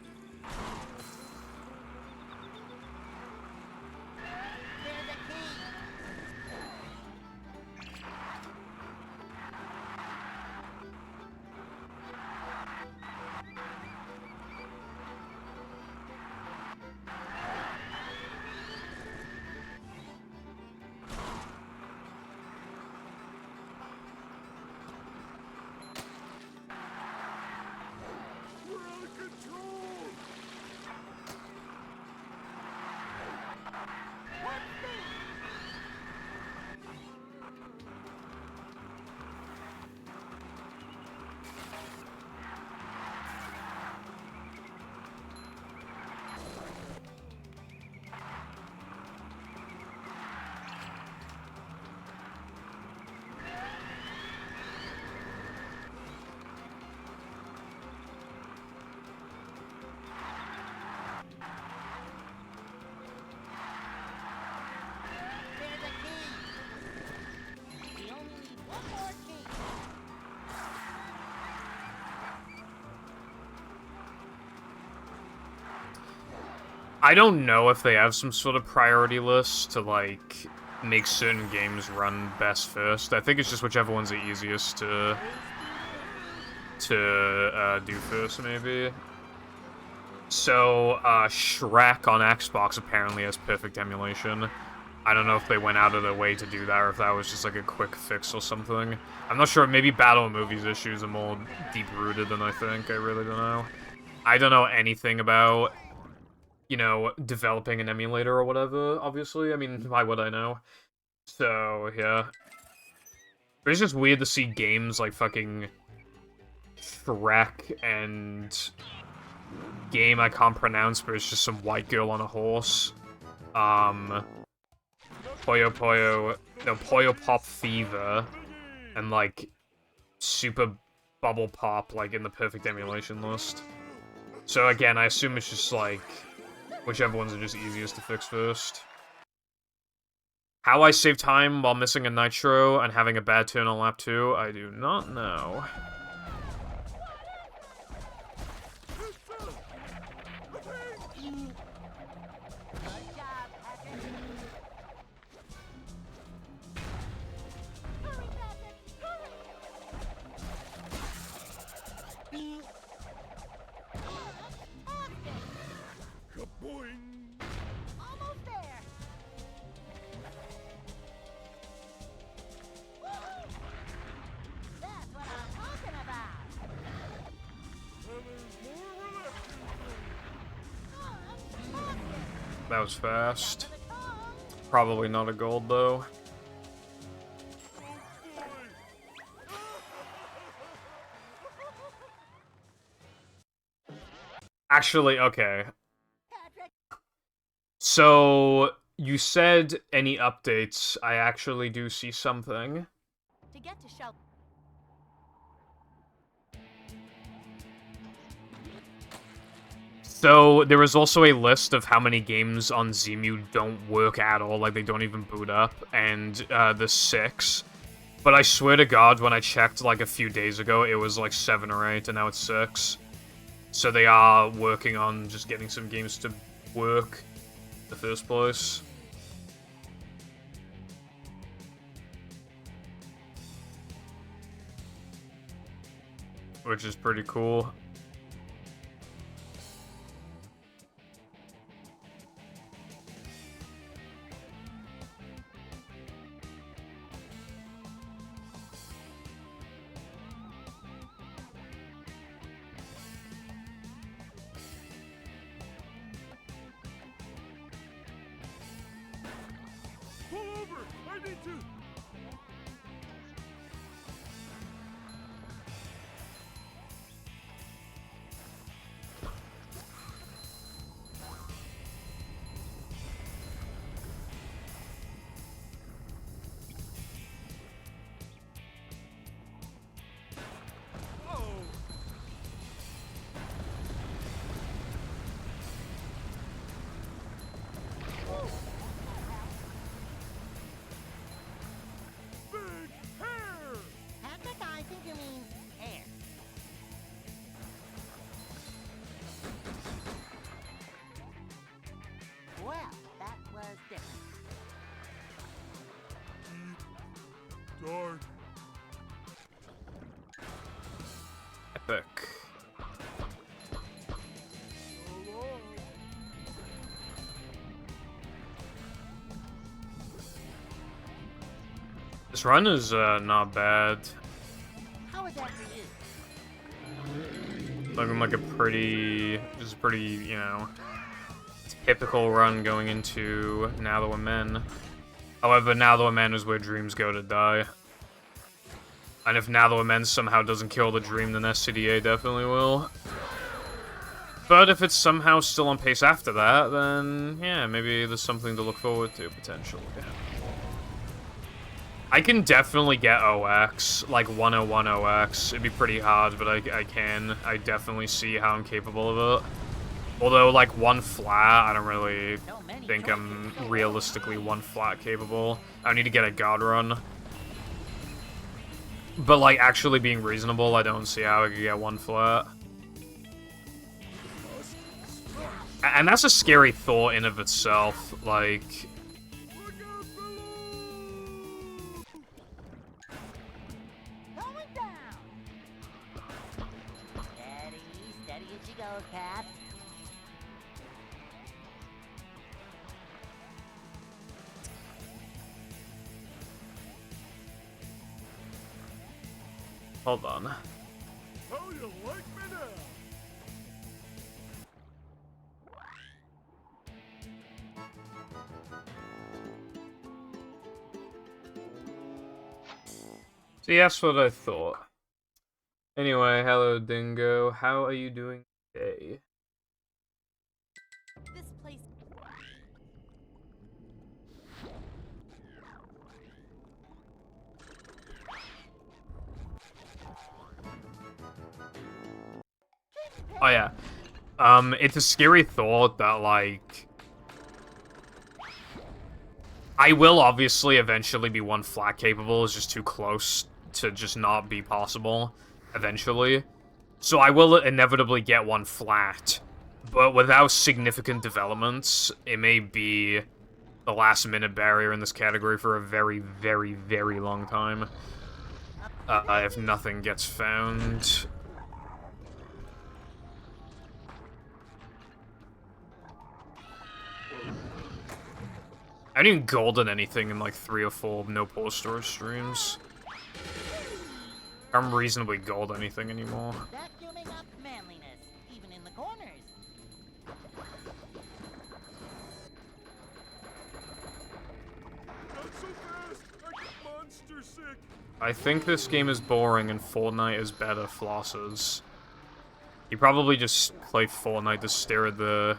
We're out of control! There's a key. We only need one more key. I don't know if they have some sort of priority list to, like, make certain games run best first. I think it's just whichever one's the easiest to do first, maybe. So, Shrek on Xbox apparently has perfect emulation. I don't know if they went out of their way to do that, or if that was just, like, a quick fix or something. I'm not sure. Maybe Battle Movies issues are more deep-rooted than I think. I really don't know. I don't know anything about, you know, developing an emulator or whatever, obviously. I mean, why would I know? So, yeah. But it's just weird to see games like fucking Shrek and game I can't pronounce, but it's just some white girl on a horse. Puyo Pop Fever, and like Super Bubble Pop, like in the perfect emulation list. So again, I assume it's just like whichever ones are just easiest to fix first. How I save time while missing a nitro and having a bad turn on lap 2, I do not know. Good job, Patrick. Hurry, Patrick, hurry! Fantastic! Kaboing! Almost there. Woo-hoo! That's what I'm talking about. Now there's more where that came from. Fantastic! That was fast. Here it comes. Probably not a gold, though. Actually, okay. Patrick, So, you said any updates. I actually do see something. To get to shelter. So, there was also a list of how many games on Zemu don't work at all, like they don't even boot up, and there's 6. But I swear to God, when I checked like a few days ago, it was like 7 or 8, and now it's 6. So they are working on just getting some games to work in the first place. Which is pretty cool. Pull over! I need to... This run is not bad. How is that for you? Looking like a pretty, you know, typical run going into Now That We're Men. However, Now That We're Men is where dreams go to die. And if Now That We're Men somehow doesn't kill the dream, then SCDA definitely will. But if it's somehow still on pace after that, then yeah, maybe there's something to look forward to, potentially. Yeah. I can definitely get OX, like 101 OX. It'd be pretty hard, but I can. I definitely see how I'm capable of it. Although, like, 1 flat, I don't really think I'm realistically 1 flat capable. I need to get a God run. But, like, actually being reasonable, I don't see how I could get 1 flat. And that's a scary thought in of itself, like... Steady as you go, Cap. Hold on. How you like me now? See, that's what I thought. Anyway, hello Dingo. How are you doing today? This place. Oh yeah. It's a scary thought that, like... I will obviously eventually be 1 flat capable. It's just too close to just not be possible. Eventually. So I will inevitably get 1 flat. But without significant developments, it may be the last minute barrier in this category for a very, very, very long time. If nothing gets found. I didn't even golden anything in like 3 or 4 no pause storage streams. I'm reasonably gold anything anymore. Vacuuming up manliness, even in the corners. Not so fast! I get monster sick! I think this game is boring and Fortnite is better, Flosses. You probably just play Fortnite to stare at the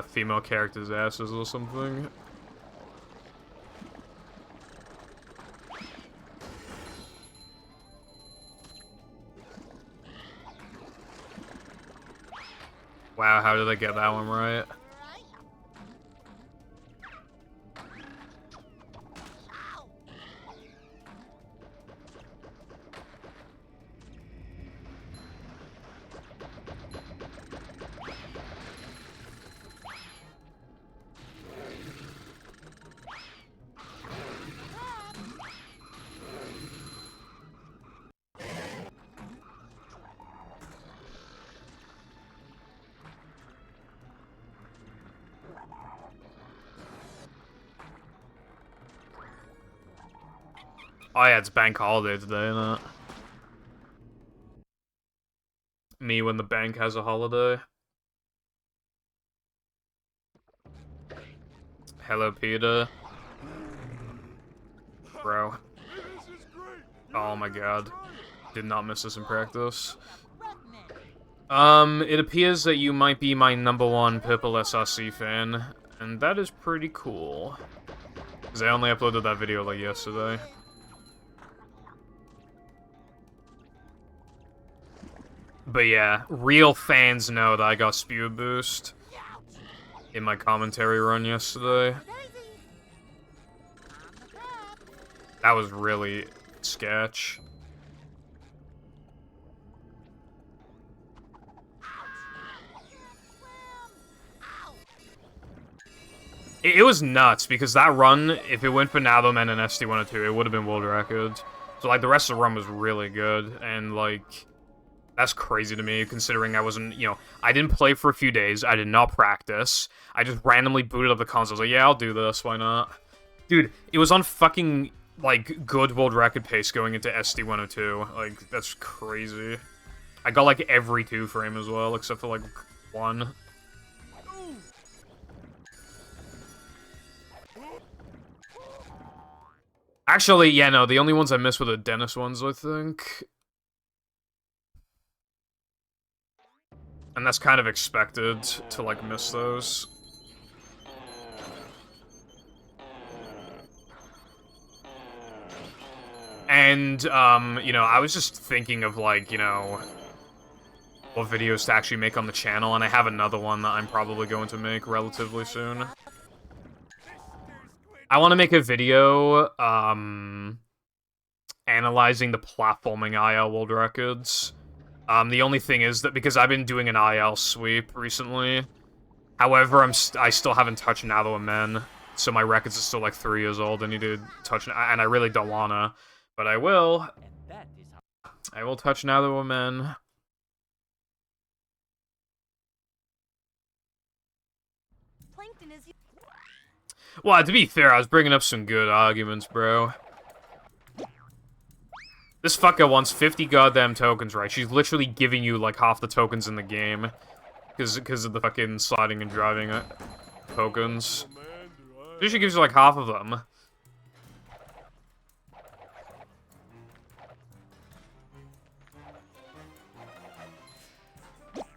female characters' asses or something. Wow, how did I get that one right? Oh yeah, it's bank holiday today, isn't it? Me when the bank has a holiday. Hello, Peter. Bro. This is great! Oh my god. Try it. Did not miss this in practice. Roughness. It appears that you might be my #1 Purple SRC fan, and that is pretty cool. Because I only uploaded that video like yesterday. But yeah, real fans know that I got Spew Boost in my commentary run yesterday. That was really sketch. It was nuts, because that run, if it went for Naboman and SD102, it would have been world record. So, like, the rest of the run was really good, and, like... That's crazy to me, considering I wasn't, you know, I didn't play for a few days, I did not practice, I just randomly booted up the console, I was like, yeah, I'll do this, why not? Dude, it was on fucking like, good world record pace going into SD102. Like, that's crazy. I got, like, every 2-frame as well, except for, like, 1. Actually, yeah, no, the only ones I missed were the Dennis ones, I think. And that's kind of expected to, like, miss those. And, you know, I was just thinking of, like, you know, what videos to actually make on the channel, and I have another one that I'm probably going to make relatively soon. I want to make a video, analyzing the platforming IL world records. The only thing is that because I've been doing an IL sweep recently, however, I still haven't touched Natho and Men, so my records are still like 3 years old. I need to touch, and I really don't wanna, but I will. And that is how. I will touch Natho and Men. Plankton is. Well, to be fair, I was bringing up some good arguments, bro. This fucker wants 50 goddamn tokens, right? She's literally giving you, like, half the tokens in the game. Because of the fucking sliding and driving tokens. She gives you, like, half of them.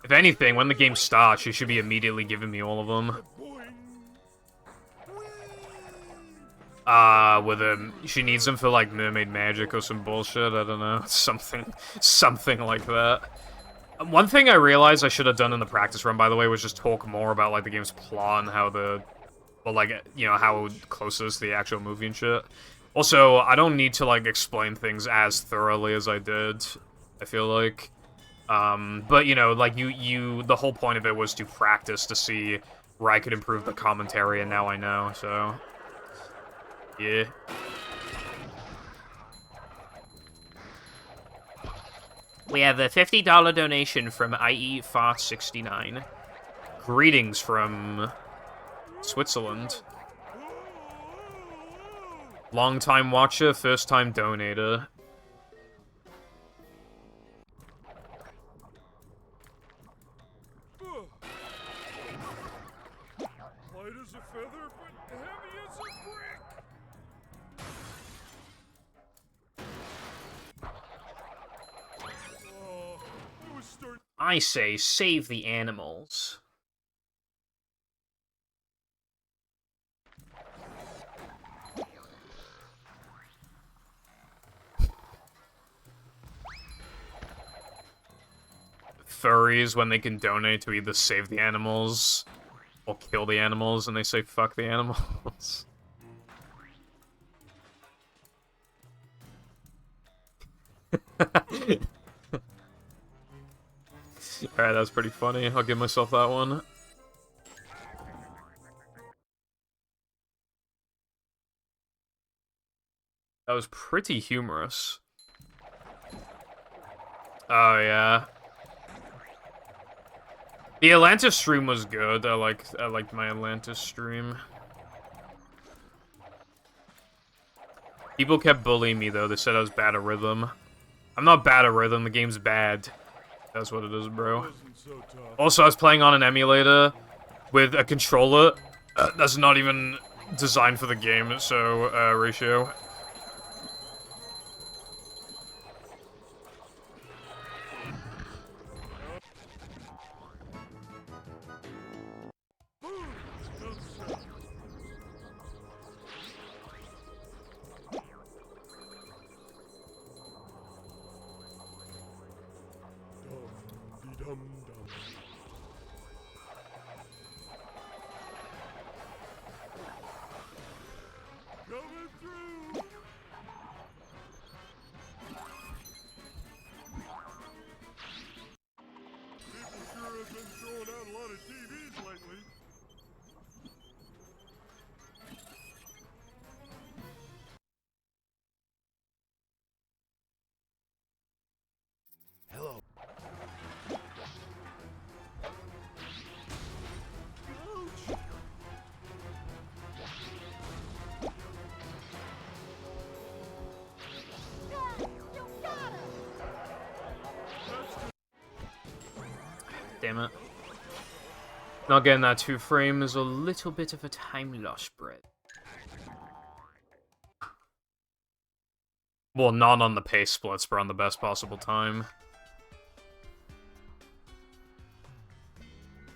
If anything, when the game starts, she should be immediately giving me all of them. With she needs them for, like, mermaid magic or some bullshit, I don't know, something like that. One thing I realized I should have done in the practice run, by the way, was just talk more about, like, the game's plot and how well, like, you know, how close it is to the actual movie and shit. Also, I don't need to, like, explain things as thoroughly as I did, I feel like. But, you know, like, the whole point of it was to practice to see where I could improve the commentary, and now I know, so... yeah. We have a $50 donation from IE-Far69. Greetings from Switzerland. Long-time watcher, first-time donator. Light as a feather, but heavy as a brick. I was starting. I say, save the animals. Furries, when they can donate to either save the animals or kill the animals, and they say fuck the animals. Alright, that's pretty funny. I'll give myself that one. That was pretty humorous. Oh, yeah. The Atlantis stream was good. I liked my Atlantis stream. People kept bullying me, though. They said I was bad at rhythm. I'm not bad at rhythm. The game's bad. That's what it is, bro. Also, I was playing on an emulator with a controller that's not even designed for the game, so, ratio. Dum-de-dum-dum. Coming through! People sure have been throwing out a lot of TVs lately. Hello. Damn it. Not getting that 2 frame is a little bit of a time loss, Brett. Well, not on the pace splits, but on the best possible time.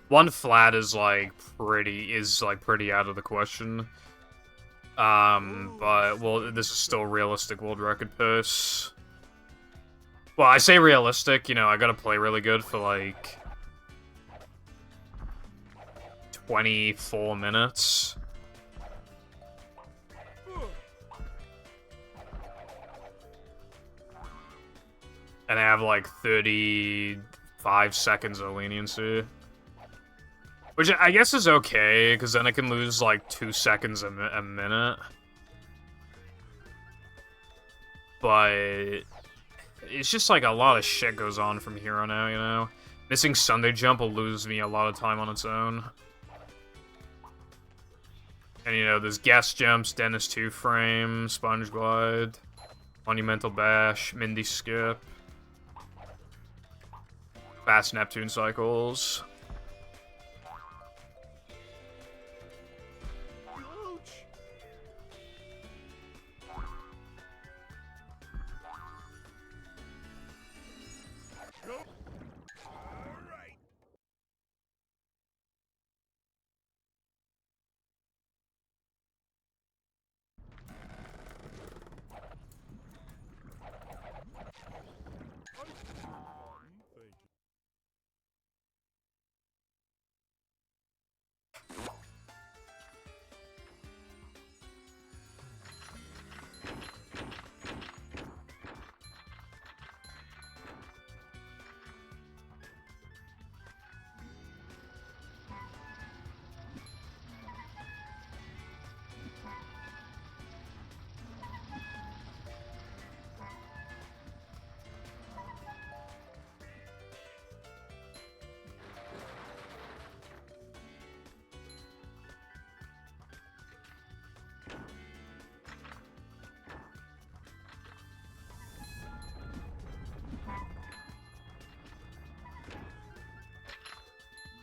1 flat is pretty out of the question. But well, this is still realistic world record pace. Well, I say realistic, you know, I gotta play really good for like 24 minutes. And I have like 35 seconds of leniency. Which I guess is okay, because then I can lose like 2 seconds a minute. But it's just like a lot of shit goes on from here on out, you know? Missing Sunday Jump will lose me a lot of time on its own. And you know, there's Guest Jumps, Dennis 2 Frame, Sponge Glide, Monumental Bash, Mindy Skip, Fast Neptune Cycles.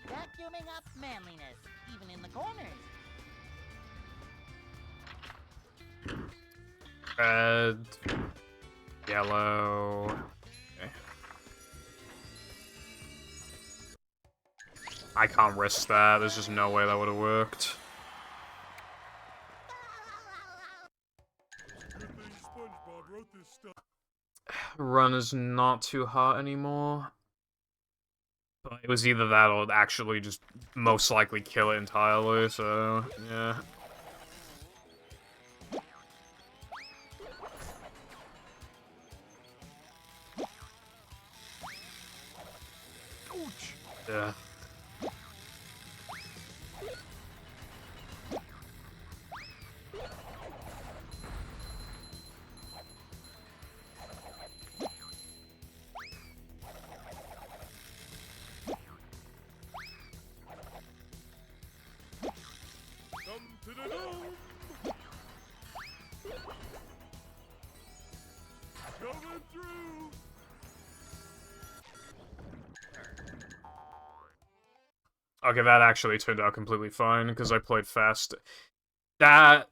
Vacuuming up manliness, even in the corners. Red. Yellow. Okay. I can't risk that. There's just no way that would have worked. Good thing SpongeBob wrote this stuff. Run is not too hot anymore. But it was either that or actually just most likely kill it entirely, so yeah. Ouch! Yeah. Come to the dome! Coming through! Okay, that actually turned out completely fine, because I played fast. That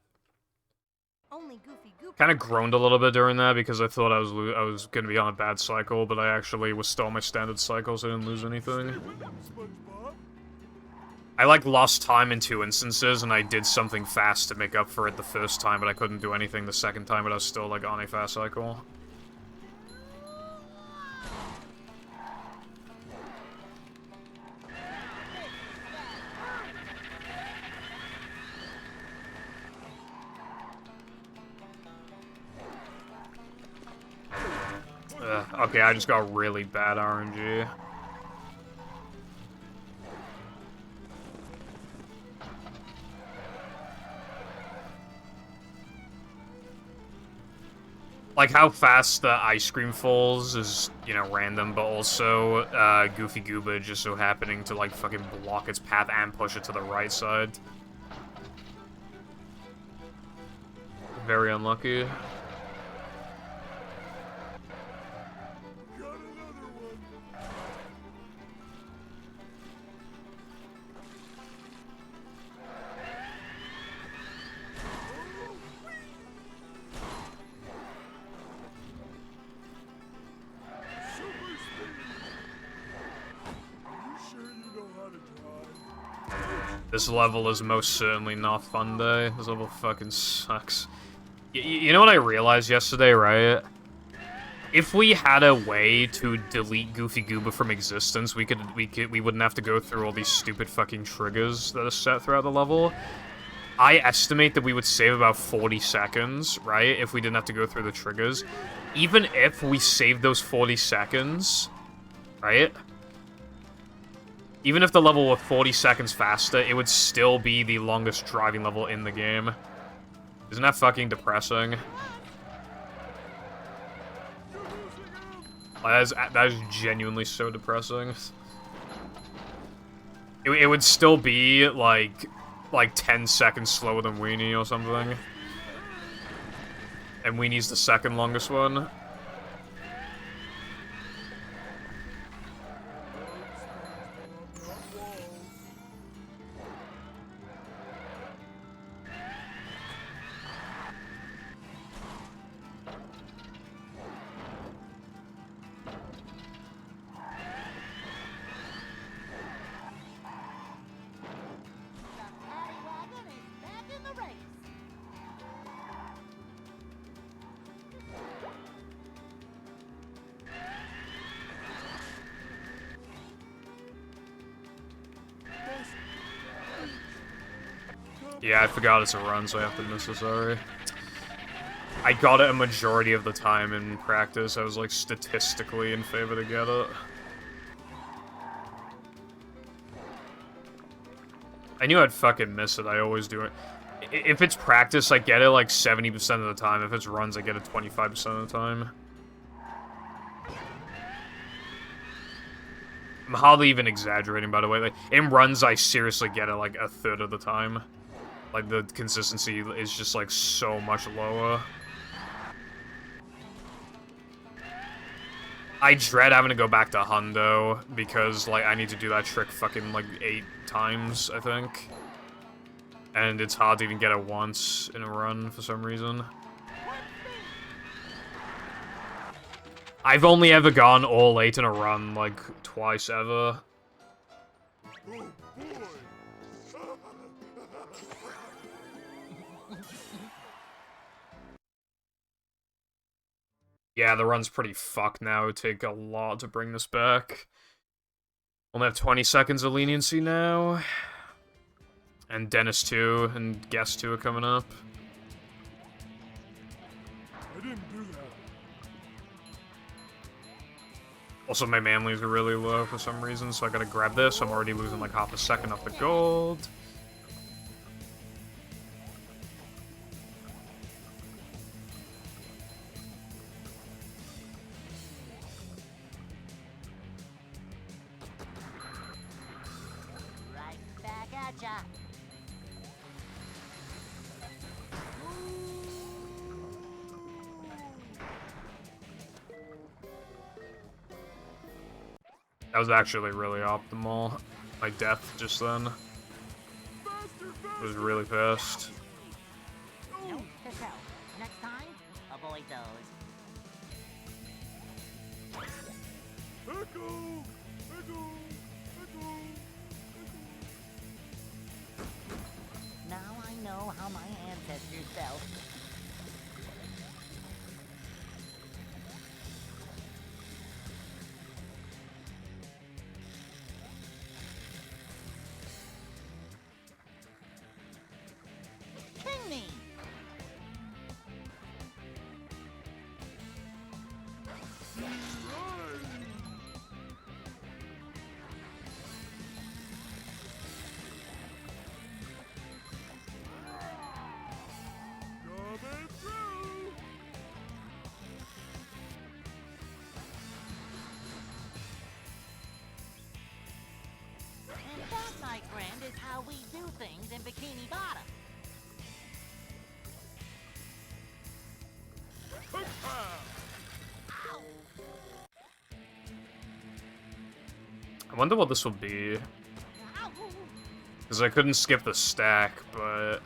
Only Goofy Goop. kind of groaned a little bit during that, because I thought I was going to be on a bad cycle, but I actually was still on my standard cycle, so I didn't lose anything. Stay with them, SpongeBob. I, like, lost time in 2 instances, and I did something fast to make up for it the first time, but I couldn't do anything the second time, but I was still, like, on a fast cycle. Okay, I just got really bad RNG. Like, how fast the ice cream falls is, you know, random, but also, Goofy Gooba just so happening to, like, fucking block its path and push it to the right side. Very unlucky. Got another one. gotta try. This level is most certainly not fun day. This level fucking sucks. You know what I realized yesterday, right? If we had a way to delete Goofy Goober from existence, we wouldn't have to go through all these stupid fucking triggers that are set throughout the level. I estimate that we would save about 40 seconds, right? If we didn't have to go through the triggers. Even if we saved those 40 seconds, right? Even if the level were 40 seconds faster, it would still be the longest driving level in the game. Isn't that fucking depressing? That is genuinely so depressing. It would still be, like 10 seconds slower than Weenie or something. And Weenie's the second longest one. Yeah, I forgot it's a run, so I have to miss it, sorry. I got it a majority of the time in practice. I was, like, statistically in favor to get it. I knew I'd fucking miss it. I always do it. If it's practice, I get it, like, 70% of the time. If it's runs, I get it 25% of the time. I'm hardly even exaggerating, by the way. Like, in runs, I seriously get it, like, a third of the time. Like, the consistency is just, like, so much lower. I dread having to go back to Hundo, because, like, I need to do that trick fucking, like, 8 times, I think. And it's hard to even get it once in a run, for some reason. I've only ever gone all 8 in a run, like, twice ever. Yeah, the run's pretty fucked now. It would take a lot to bring this back. Only have 20 seconds of leniency now. And Dennis 2 and Guest 2 are coming up. I didn't do that. Also, my manlies are really low for some reason, so I gotta grab this. I'm already losing like half a second off the gold. Right back at ya. That was actually really optimal. My death just then was really fast. Note to self. Next time, avoid those. Echo! Echo! Echo! Now I know how my ancestors felt. King me! Coming through! And that, my friend, is how we do things in Bikini Bottom. Ow! I wonder what this will be. Ow! Because I couldn't skip the stack, but...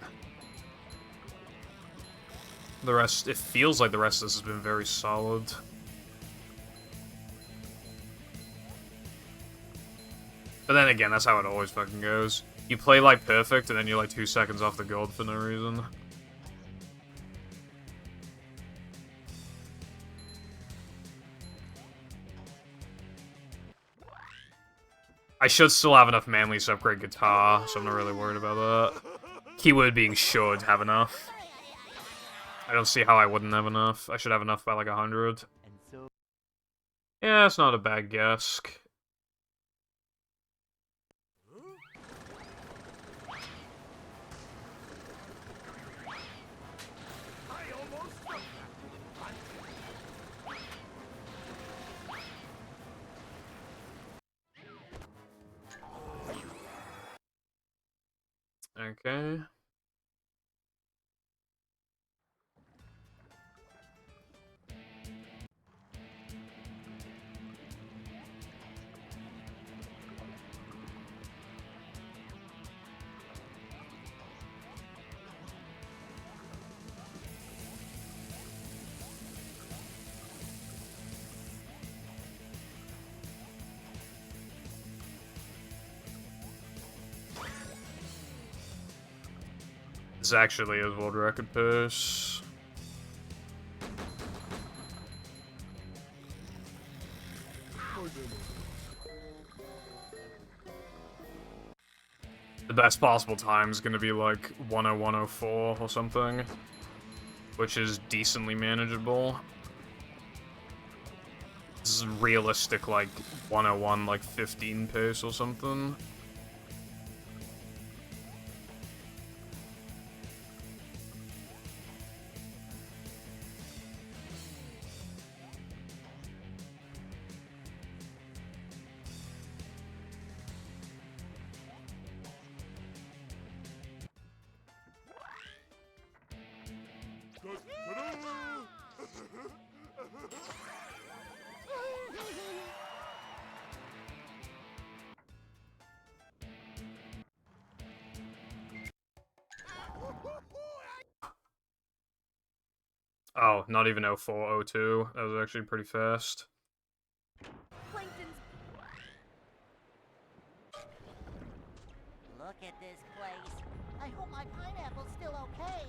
the rest, it feels like the rest of this has been very solid. But then again, that's how it always fucking goes. You play like perfect, and then you're like 2 seconds off the gold for no reason. I should still have enough manlies to upgrade guitar, so I'm not really worried about that. Keyword being should have enough. I don't see how I wouldn't have enough. I should have enough by like 100. And so Yeah, it's not a bad guess. I almost took Okay. This actually is world record purse. The best possible time is gonna be like 10104 or something, which is decently manageable. This is realistic, like 101, like 15 pace or something. Oh, not even 0402. That was actually pretty fast. Plankton's Look at this place. I hope my pineapple's still okay.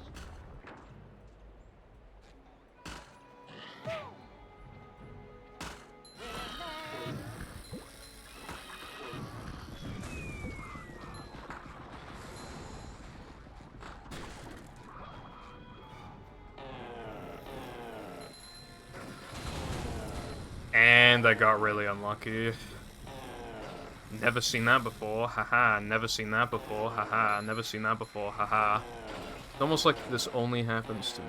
And I got really unlucky. Never seen that before, haha, never seen that before, haha, never seen that before, haha. It's almost like this only happens to me.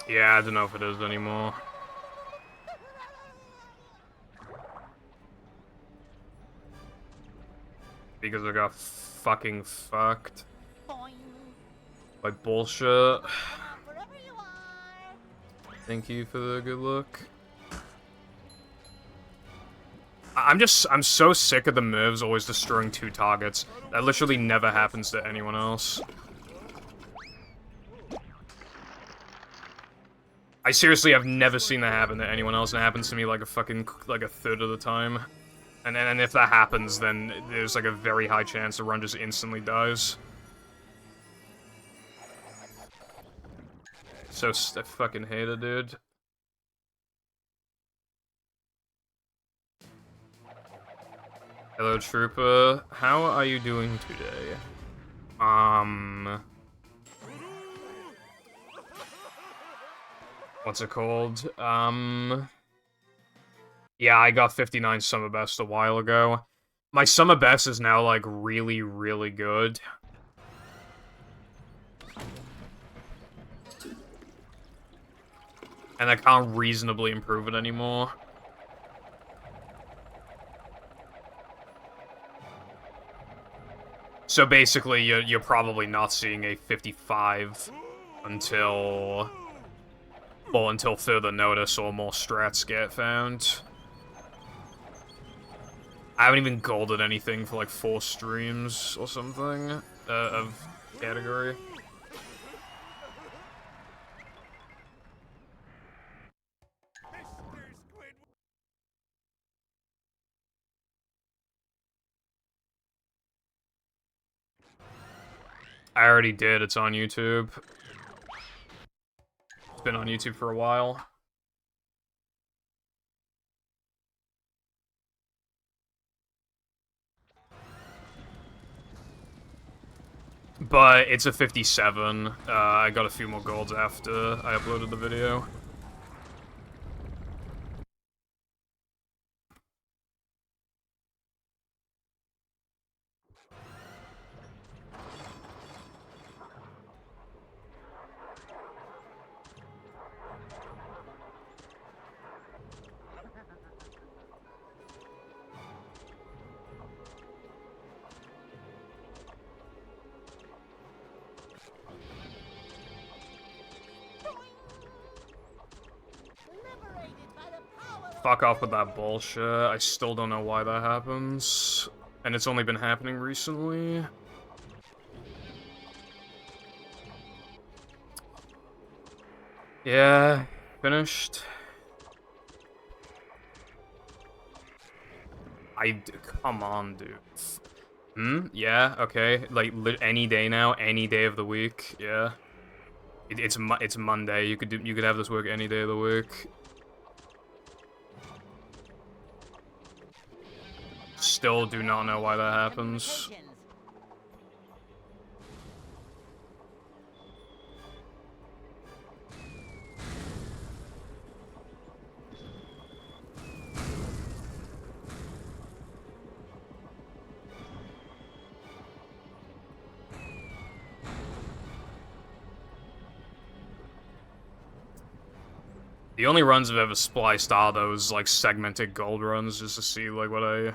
Yeah, I don't know if it is anymore. Because I got fucking fucked Boing. by bullshit. Come on, wherever you are. Thank you for the good look. I'm so sick of the Mervs always destroying 2 targets. That literally never happens to anyone else. I seriously have never seen that happen to anyone else, and it happens to me like a fucking, like a third of the time. And if that happens, then there's like a very high chance the run just instantly dies. So, I fucking hate it, dude. Hello, Trooper. How are you doing today? What's it called? Yeah, I got 59 Summer Best a while ago. My Summer Best is now, like, really, really good. And I can't reasonably improve it anymore. So basically, you're probably not seeing a 55 until... well, until further notice or more strats get found. I haven't even golded anything for like 4 streams or something of category. I already did, it's on YouTube. It's been on YouTube for a while. But it's a 57. I got a few more golds after I uploaded the video. Fuck off with that bullshit. I still don't know why that happens. And it's only been happening recently. Yeah, finished. Come on, dude. Yeah, okay. Like, any day now, any day of the week, yeah. It's Monday, you could have this work any day of the week. Still do not know why that happens. The only runs I've ever spliced are those, like, segmented gold runs, just to see, like, what I'm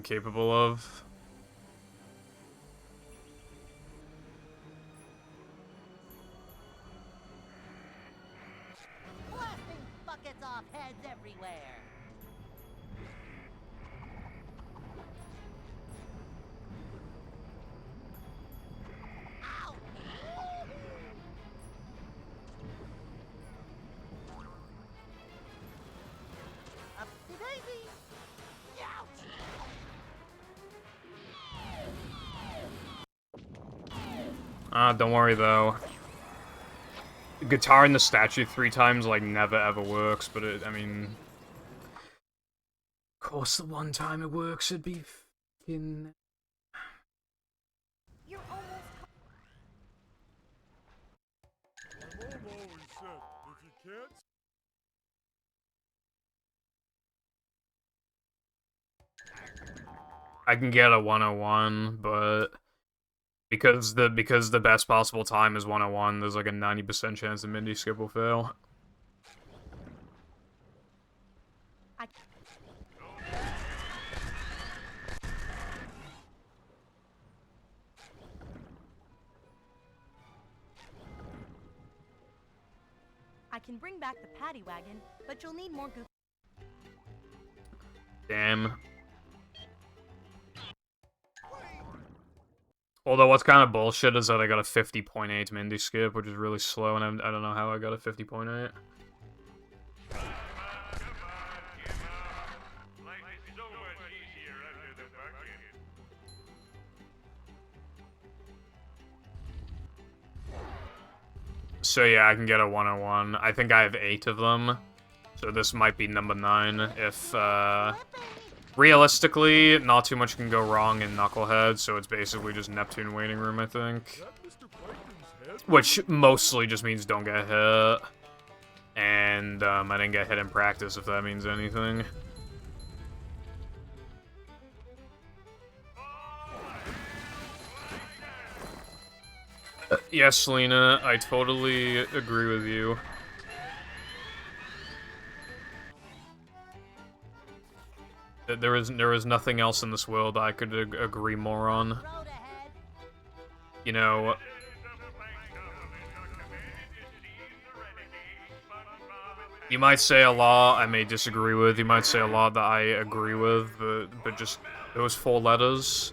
capable of. Blasting buckets off heads everywhere. Ow! Upsy daisy! Ouch! Don't worry, though. Guitar in the statue 3 times, like, never ever works, but I mean... Of course the one time it works would be fucking... You're almost My mom always said, if you can't I can get a 101, but... Because the best possible time is 101, there's like a 90% chance the Mindy skip will fail. I can bring back the paddy wagon, but you'll need more goop. Damn. Although what's kind of bullshit is that I got a 50.8 Mindy skip, which is really slow, and I don't know how I got a 50.8. So yeah, I can get a 101. I think I have 8 of them. So this might be number 9 if, realistically, not too much can go wrong in Knucklehead, so it's basically just Neptune waiting room, I think. Which mostly just means don't get hit. And, I didn't get hit in practice, if that means anything. Yes, Lena, I totally agree with you. There is nothing else in this world I could agree more on. You know... You might say a lot I may disagree with. You might say a lot that I agree with, but just those 4 letters.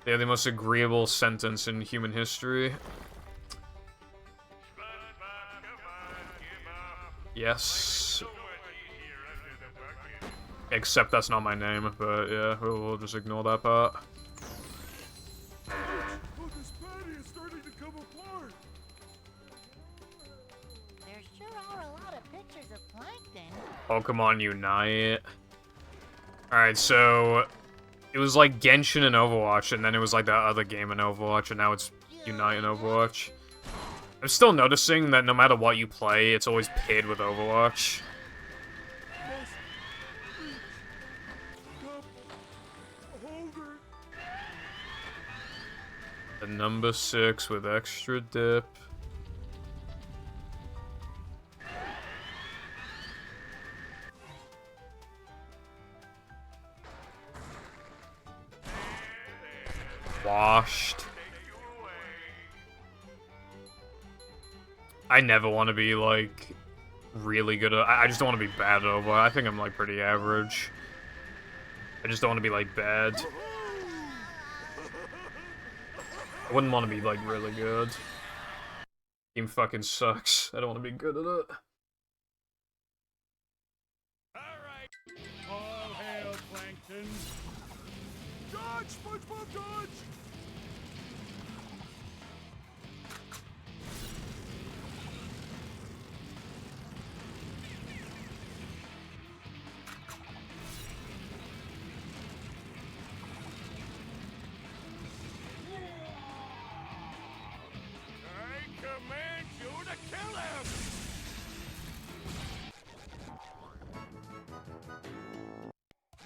They're the most agreeable sentence in human history. Yes. Except that's not my name, but yeah, we'll just ignore that part. Oh, this patty is starting to come apart. There sure are a lot of pictures of plankton. Pokemon Unite. Alright, so it was like Genshin and Overwatch, and then it was like that other game in Overwatch, and now it's Unite and Overwatch. I'm still noticing that no matter what you play, it's always paired with Overwatch. Must reach cup holder. The number 6 with extra dip. Washed. I never want to be, like, really good at... I just don't want to be bad at Overwatch. I think I'm, like, pretty average. I just don't want to be, like, bad. I wouldn't want to be, like, really good. Game fucking sucks. I don't want to be good at it. All hail, Plankton. Dodge, SpongeBob, dodge! I command you to kill him!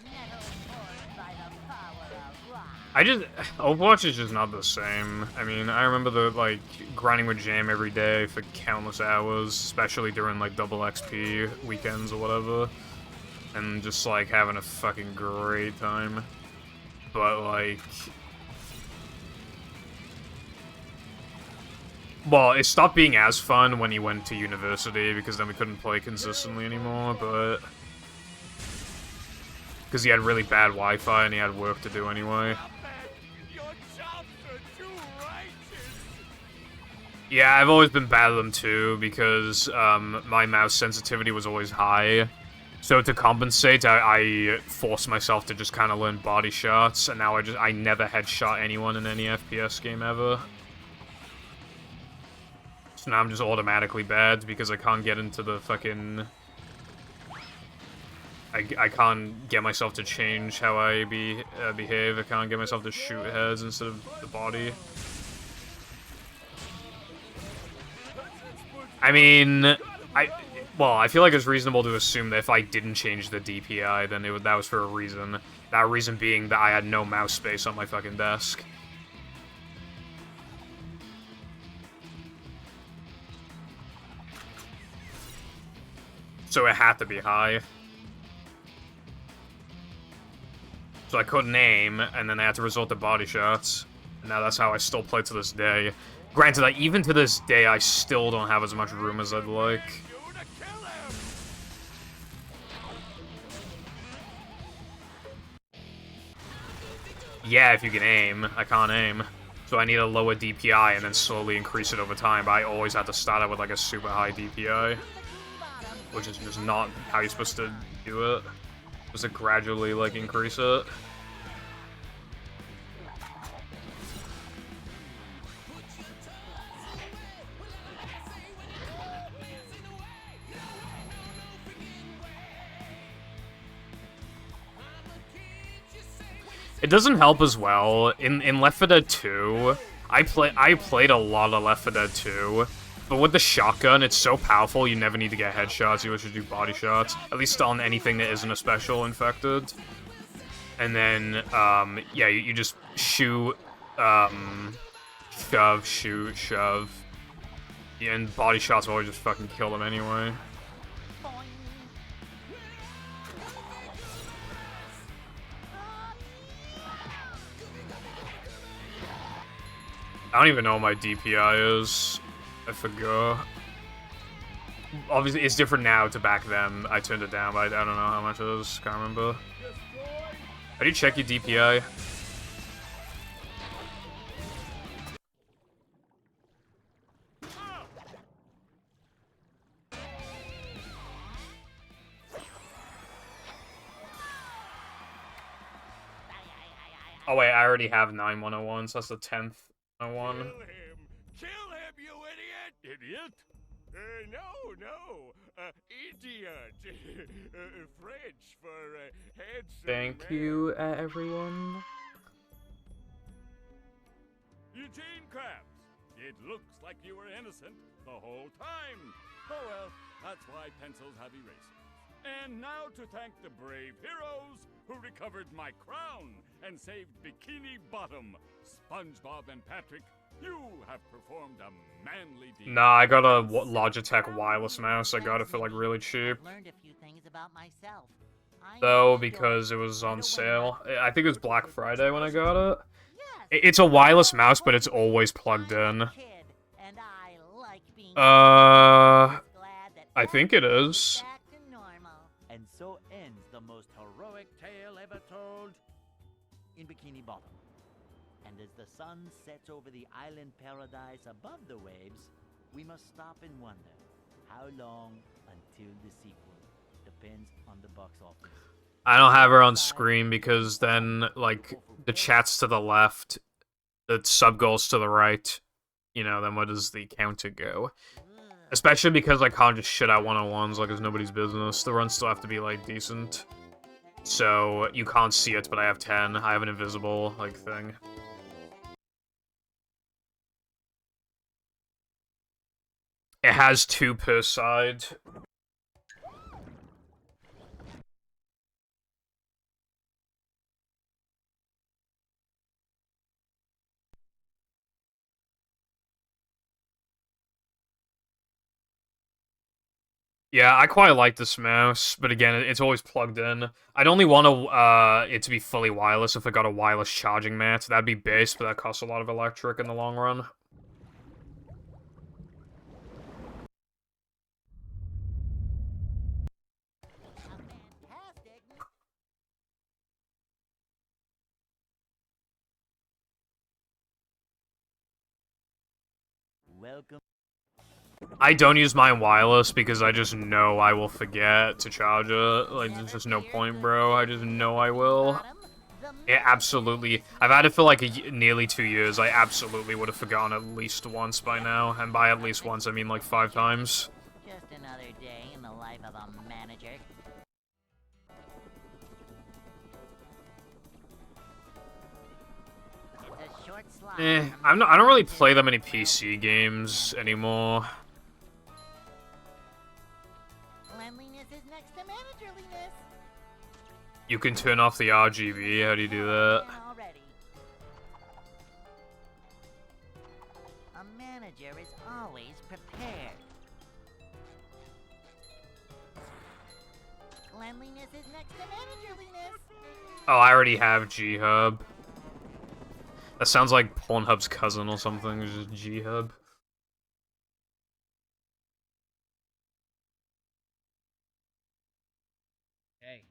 Metal forged by the power of rock. Overwatch is just not the same. I mean, I remember like, grinding with Jam every day for countless hours, especially during, like, double XP weekends or whatever. And just, like, having a fucking great time. But, like... Well, it stopped being as fun when he went to university, because then we couldn't play consistently anymore, but... Because he had really bad Wi-Fi and he had work to do anyway. Your chops are too righteous! Yeah, I've always been bad at them too, because my mouse sensitivity was always high. So to compensate, I forced myself to just kind of learn body shots, and now I never headshot anyone in any FPS game ever. So now I'm just automatically bad because I can't get into the fucking... I can't get myself to change how I behave. I can't get myself to shoot heads instead of the body. I mean, well, I feel like it's reasonable to assume that if I didn't change the DPI, then that was for a reason. That reason being that I had no mouse space on my fucking desk. So it had to be high. So I couldn't aim, and then I had to resort to body shots. And now that's how I still play to this day. Granted, even to this day, I still don't have as much room as I'd like. Yeah, if you can aim. I can't aim. So I need a lower DPI and then slowly increase it over time. But I always have to start out with like a super high DPI. Which is just not how you're supposed to do it. Just to gradually, like, increase it. It doesn't help as well. In Left 4 Dead 2, I played a lot of Left 4 Dead 2, but with the shotgun, it's so powerful you never need to get headshots, you should do body shots. At least on anything that isn't a special infected. And then, yeah, you just shoot, shove, shoot, shove. Yeah, and body shots will always just fucking kill them anyway. I don't even know what my DPI is. I forgot. obviously it's different now to back then. I turned it down, but I don't know how much it is. Can't remember. How do you check your DPI? Oh wait, I already have 9101, so that's the 10th 101. Kill him! Kill him, you idiot! Idiot? No. Idiot. French for handsome Thank man. you, everyone. Eugene Krabs, it looks like you were innocent the whole time. Oh well, that's why pencils have erasers. And now to thank the brave heroes who recovered my crown and saved Bikini Bottom, SpongeBob and Patrick, you have performed a manly deed. Nah, I got a Logitech wireless mouse. I got it for like really cheap. I've learned a few things about myself. I Though, know because it was on stories. sale. I think it was Black Friday when I got it. Yes, It's a wireless mouse, but it's always plugged I'm in. a kid, and I like being Uh, glad that I think it everything is. back to normal. And so ends the most heroic tale ever told in Bikini Bottom. And as the sun sets over the island paradise above the waves, we must stop and wonder how long until the sequel. Depends on the box office. I don't have her on screen because then, like, the chat's to the left, the sub goals to the right. You know, then where does the counter go? Especially because I can't just shit out 101s like it's nobody's business. The runs still have to be, like, decent. So, you can't see it, but I have 10. I have an invisible, like, thing. It has 2 per side. Yeah, I quite like this mouse, but again, it's always plugged in. I'd only want it to be fully wireless if I got a wireless charging mat. That'd be base, but that costs a lot of electric in the long run. Fantastic. Welcome. I don't use mine wireless because I just know I will forget to charge it. Like, there's just no point, bro. I just know I will. Yeah, absolutely. I've had it for like nearly 2 years. I absolutely would have forgotten at least once by now. And by at least once, I mean like 5 times. Just another day in the life of a manager. It's a short slide. I don't really play that many PC games anymore. Cleanliness is next to managerliness. You can turn off the RGB. How do you do that? Already. A manager is always prepared. Cleanliness is next to managerliness. Oh, I already have G-Hub. That sounds like Pornhub's cousin or something. It's just G-Hub. Hey.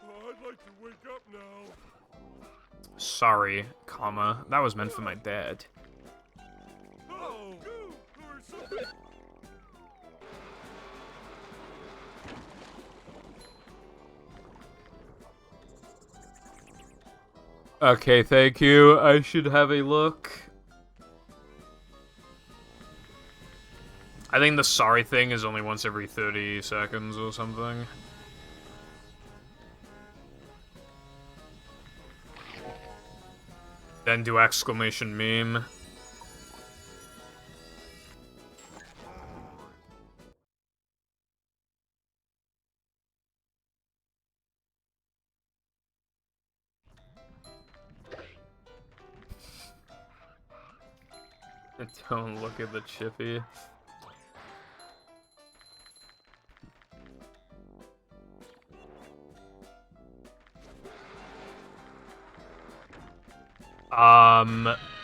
I'd like to wake up now. Sorry, comma. That was meant for my dad. Oh, or something. Okay, thank you. I should have a look. I think the sorry thing is only once every 30 seconds or something. Then do exclamation meme. Don't look at the chippy.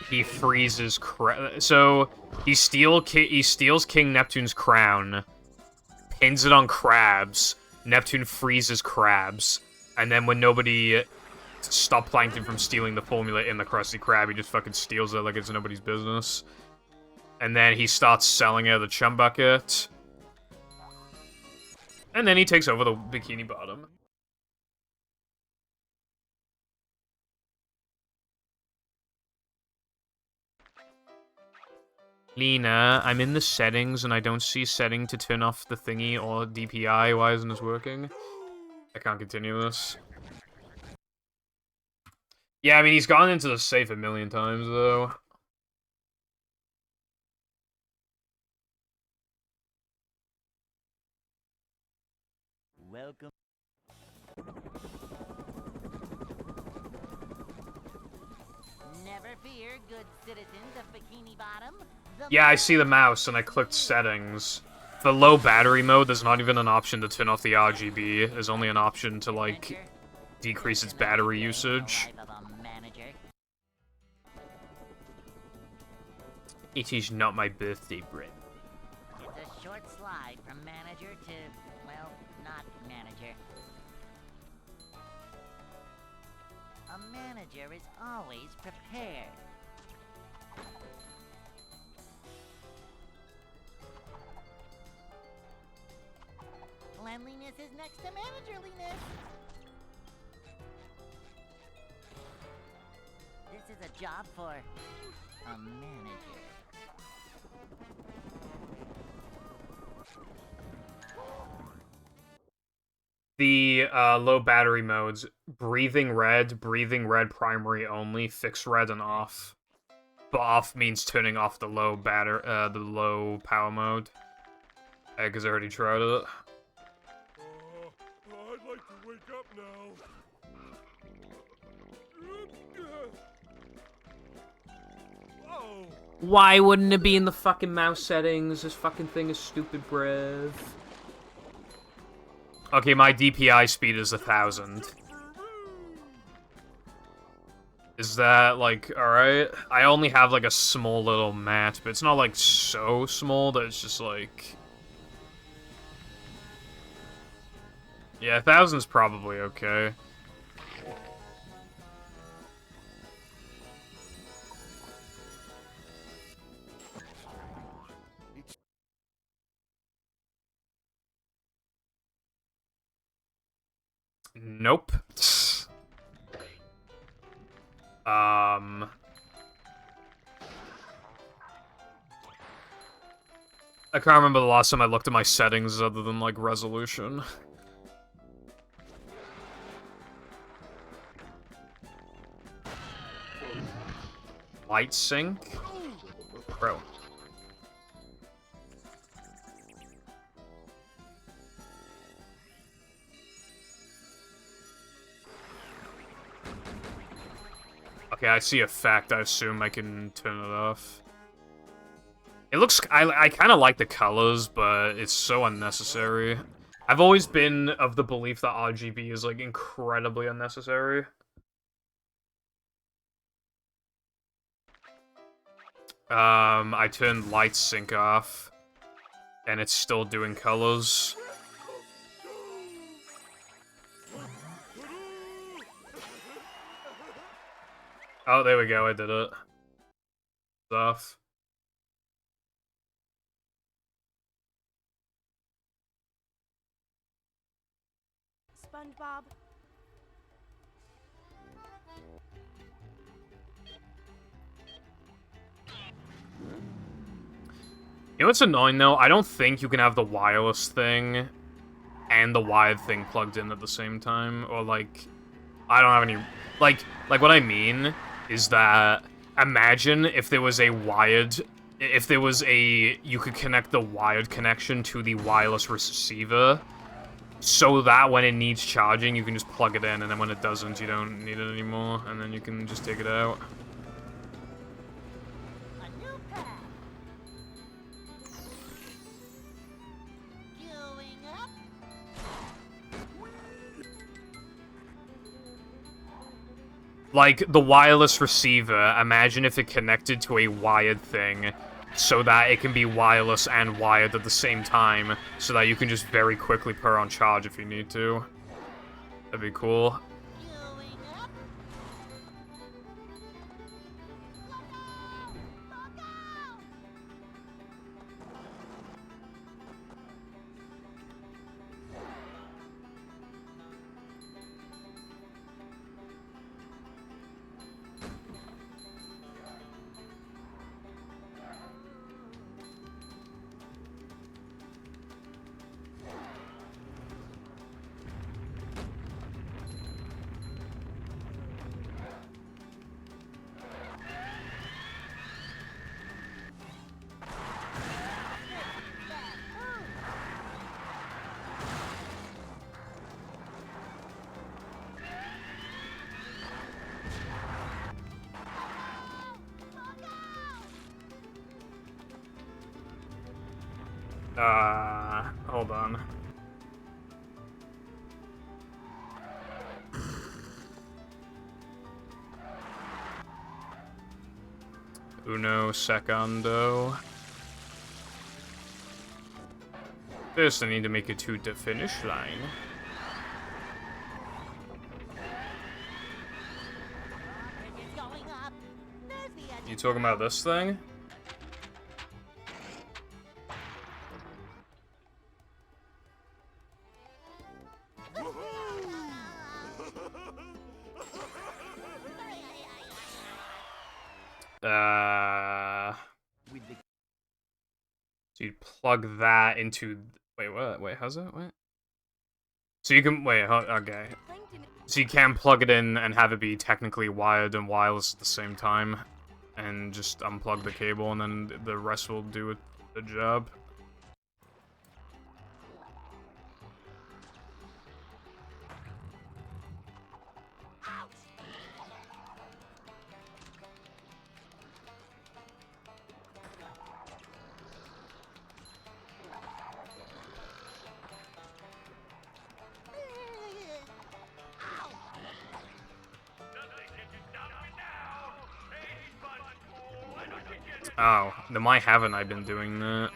he freezes so he steals King Neptune's crown, pins it on crabs. Neptune freezes crabs, and then when nobody stopped Plankton from stealing the formula in the Krusty Krab, he just fucking steals it like it's nobody's business. And then he starts selling it at the Chum Bucket. And then he takes over the Bikini Bottom. Lena, I'm in the settings and I don't see setting to turn off the thingy or DPI. Why isn't this working? I can't continue this. Yeah, I mean, he's gone into the safe a million times, though. Welcome. Never fear, good citizens of Bikini Bottom. Yeah, I see the mouse and I clicked settings. For low battery mode, there's not even an option to turn off the RGB. There's only an option to, like, decrease its battery usage. It is not my birthday, Brent. It's a short slide from manager to, well, not manager. A manager is always prepared. Cleanliness is next to managerliness. This is a job for a manager. The low battery modes, breathing red primary only, fixed red and off. But off means turning off the low power mode. Because I already tried it. I'd like to wake up now. Oh. Why wouldn't it be in the fucking mouse settings? This fucking thing is stupid, bruv. Okay, my DPI speed is 1,000. Is that, like, alright? I only have, like, a small little mat, but it's not, like, so small that it's just, like... Yeah, 1,000's probably okay. Nope. I can't remember the last time I looked at my settings other than, like, resolution. Light sync? Bro. Okay, I see effect. I assume I can turn it off. It looks... I kind of like the colors, but it's so unnecessary. I've always been of the belief that RGB is, like, incredibly unnecessary. I turned light sync off, and it's still doing colors. Oh, there we go, I did it. It's off. SpongeBob. You know what's annoying, though? I don't think you can have the wireless thing and the wired thing plugged in at the same time. Or, like, I don't have any... Like what I mean is that... Imagine if there was a wired... If there was a... You could connect the wired connection to the wireless receiver, so that when it needs charging, you can just plug it in, and then when it doesn't, you don't need it anymore, and then you can just take it out. Like, the wireless receiver, imagine if it connected to a wired thing, so that it can be wireless and wired at the same time, so that you can just very quickly put it on charge if you need to. That'd be cool. Going up. Hold on. Uno secondo. First, I need to make it to the finish line. It's going up. There's the edge. You talking about this thing? With the So you plug that into... Wait, what? Wait, how's that? Wait. So you can... Wait, okay. So you can plug it in and have it be technically wired and wireless at the same time. And just unplug the cable and then the rest will do the job. Oh, then why haven't I been doing that?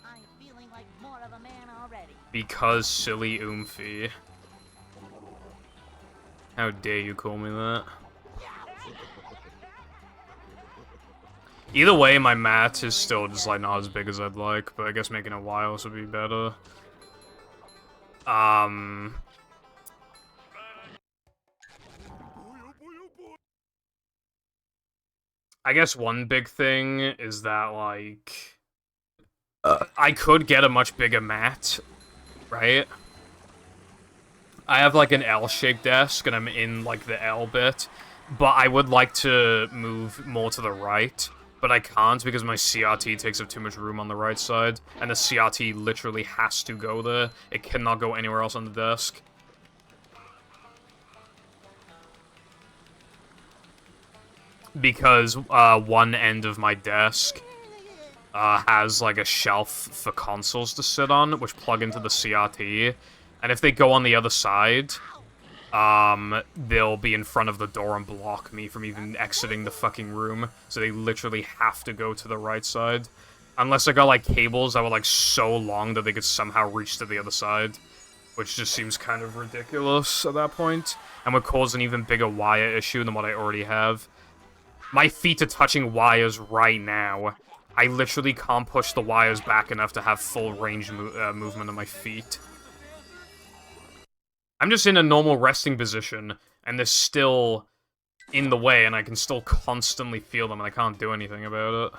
I'm feeling like more of a man already. Because silly Oomphy. How dare you call me that? Either way, my mat is still just like not as big as I'd like, but I guess making it wireless would be better. I guess one big thing is that, like, I could get a much bigger mat, right? I have, like, an L-shaped desk, and I'm in, like, the L bit, but I would like to move more to the right, but I can't because my CRT takes up too much room on the right side, and the CRT literally has to go there. It cannot go anywhere else on the desk. Because one end of my desk has like a shelf for consoles to sit on, which plug into the CRT, and if they go on the other side, they'll be in front of the door and block me from even exiting the fucking room, so they literally have to go to the right side. Unless I got like cables that were like so long that they could somehow reach to the other side, which just seems kind of ridiculous at that point, and would cause an even bigger wire issue than what I already have. My feet are touching wires right now. I literally can't push the wires back enough to have full range movement of my feet. I'm just in a normal resting position, and they're still in the way, and I can still constantly feel them, and I can't do anything about it.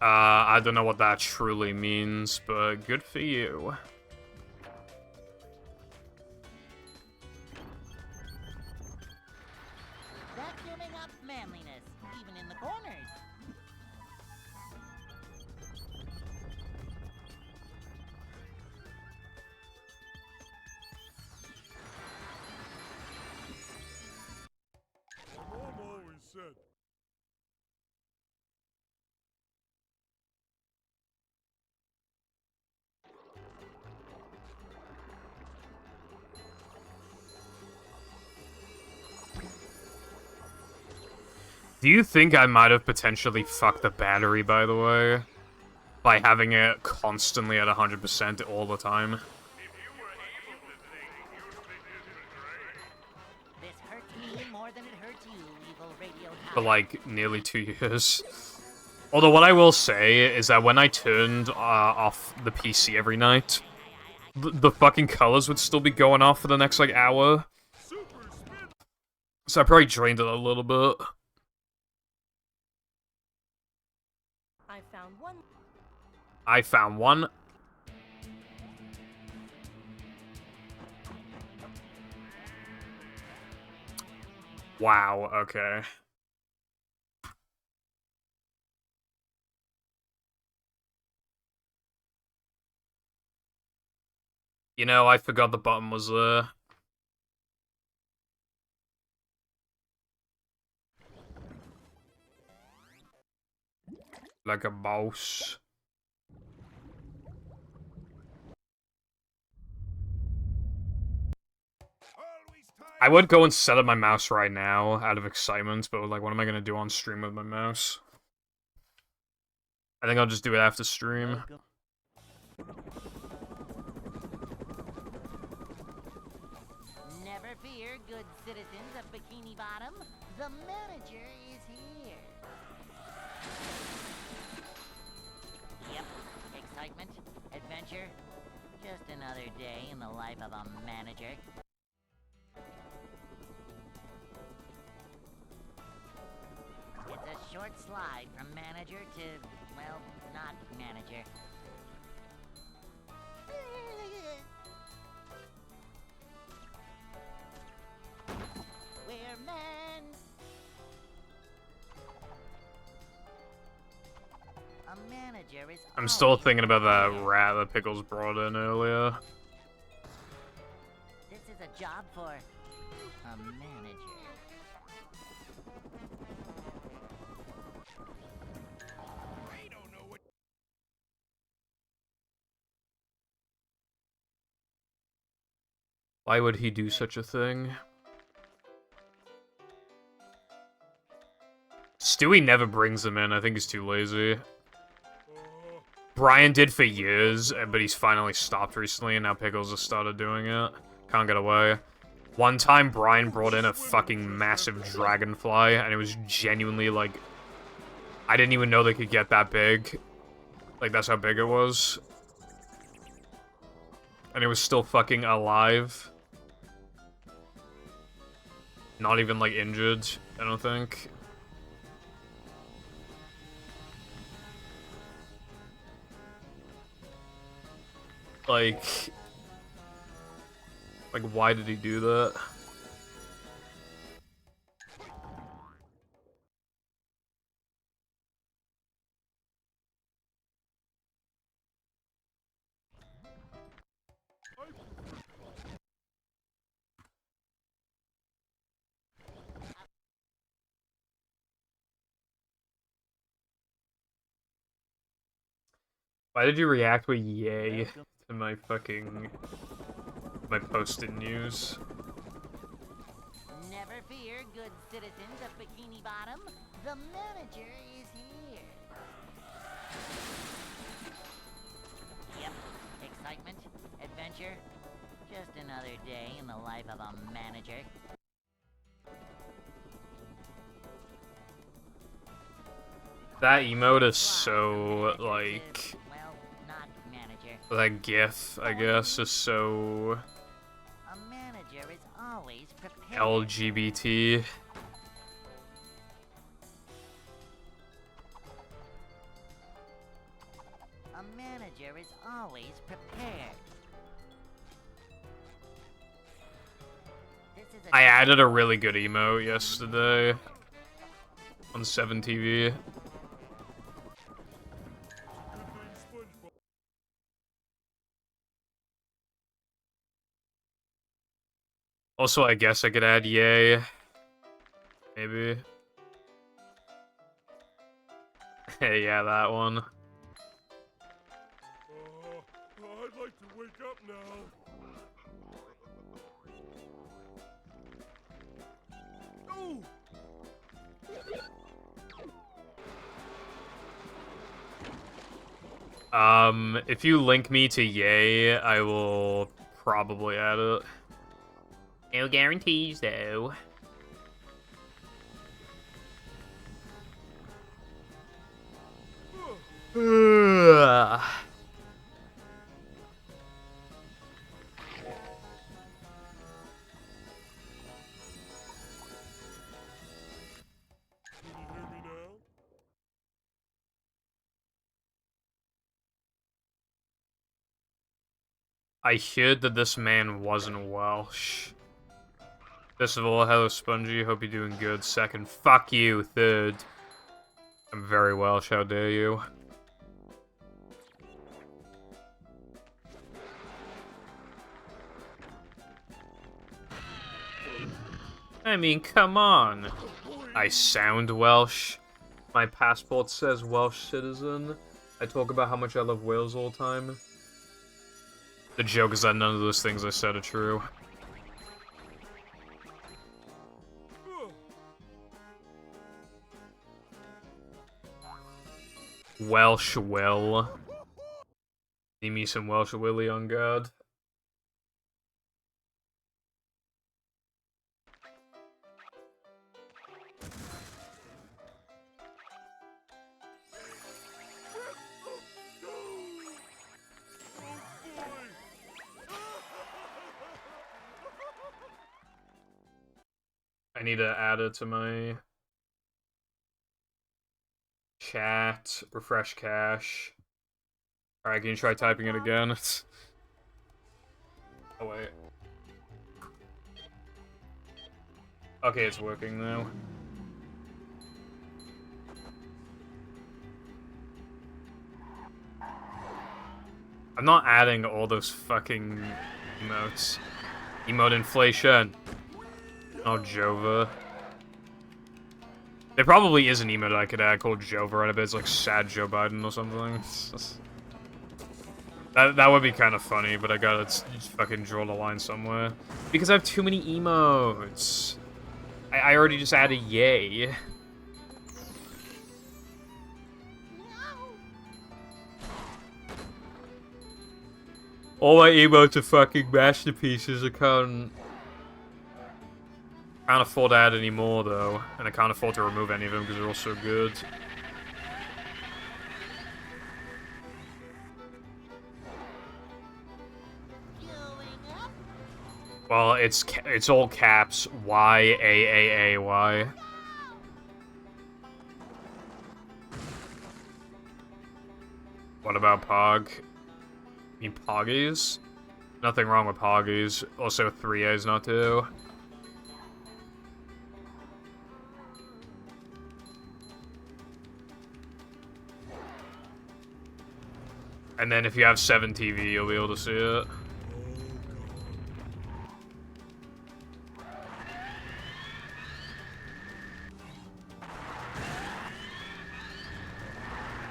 I don't know what that truly means, but good for you. Vacuuming up manliness, even in the corners. Do you think I might have potentially fucked the battery, by the way? By having it constantly at 100% all the time? This hurts me more than it hurts you, evil radio For tower. like nearly 2 years. Although what I will say is that when I turned off the PC every night, the fucking colors would still be going off for the next like hour. So I probably drained it a little bit. I found one. I found one. Wow, okay. You know, I forgot the button was there. Like a mouse. I would go and set up my mouse right now out of excitement, but like, what am I gonna do on stream with my mouse? I think I'll just do it after stream. Never fear, good citizens of Bikini Bottom. The manager is here. Yep, excitement, adventure. Just another day in the life of a manager. It's a short slide from manager to, well, not manager. We're men. A manager is. I'm still always thinking about that prepared. rat that Pickles brought in earlier. This is a job for a manager. Why would he do such a thing? Stewie never brings them in. I think he's too lazy. Brian did for years, but he's finally stopped recently, and now Pickles has started doing it. Can't get away. One time, Brian brought in a fucking massive dragonfly, and it was genuinely, like... I didn't even know they could get that big. Like, that's how big it was. And it was still fucking alive. Not even, like, injured, I don't think. Like, why did he do that? Why did you react with yay to my fucking... my posted news? Never fear, good citizens of Bikini Bottom. The manager is here. Yep, excitement, adventure. Just another day in the life of a manager. That emote is so, like... Well, not manager. that gif, I guess, is so... A manager is always prepared. LGBT. A manager is always prepared. This is a I added a really good emote yesterday on 7TV. Also, I guess I could add yay. Maybe. Hey, yeah, that one. I'd like to wake up now. Oh! If you link me to Yay, I will probably add it. No guarantees, though. Can you hear me now? I heard that this man wasn't Welsh. First of all, hello Spongy, hope you're doing good. Second, fuck you. Third, I'm very Welsh, how dare you. I mean, come on. I sound Welsh. My passport says Welsh citizen. I talk about how much I love Wales all the time. The joke is that none of those things I said are true. Welsh Will. Need me some Welsh Willy on guard. I need to add it to my chat. Refresh cache. Alright, can you try typing it again? Oh, wait. Okay, it's working now. I'm not adding all those fucking emotes. Emote inflation. Oh, Jova. There probably is an emote I could add called Jova, and I bet it's like sad Joe Biden or something. That would be kind of funny, but I gotta just fucking draw the line somewhere. Because I have too many emotes. I already just added yay. All my emotes are fucking masterpieces. I can't afford to add any more, though. And I can't afford to remove any of them because they're all so good. Well, it's all caps. Y-A-A-A-Y. What about Pog? You mean Poggies? Nothing wrong with Poggies. Also 3A's not too. And then if you have 7 TV, you'll be able to see it.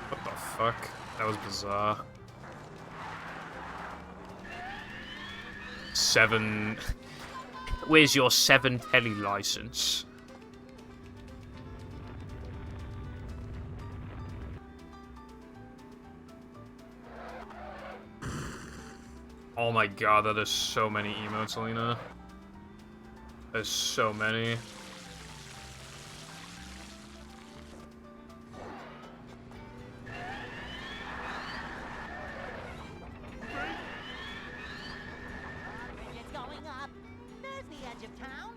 What the fuck? That was bizarre. 7... Where's your 7 telly license? Oh my god, that is so many emotes, Lena. There's so many. It's going up. There's the edge of town.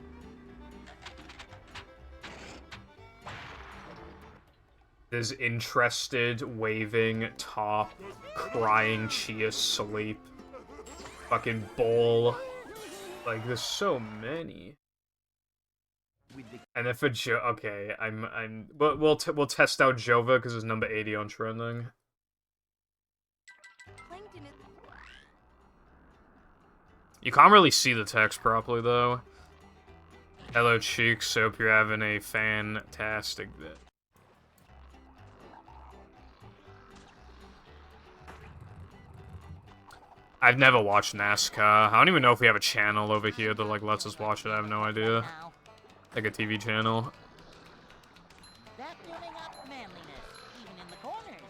There's interested, waving, top, crying, cheer, sleep. Fucking bowl. Like, there's so many. And then for okay, we'll test out Jova because it's number 80 on trending. Plankton is... You can't really see the text properly though. Hello, Cheeks. Hope you're having a fantastic day. I've never watched NASCAR. I don't even know if we have a channel over here that like lets us watch it. I have no idea. Like a TV channel. That building up manliness, even in the corners.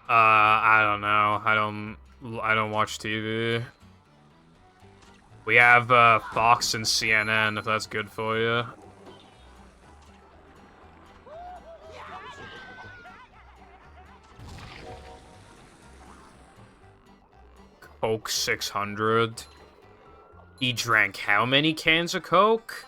I don't know. I don't watch TV. We have Fox and CNN, if that's good for you. Coke 600. He drank how many cans of Coke?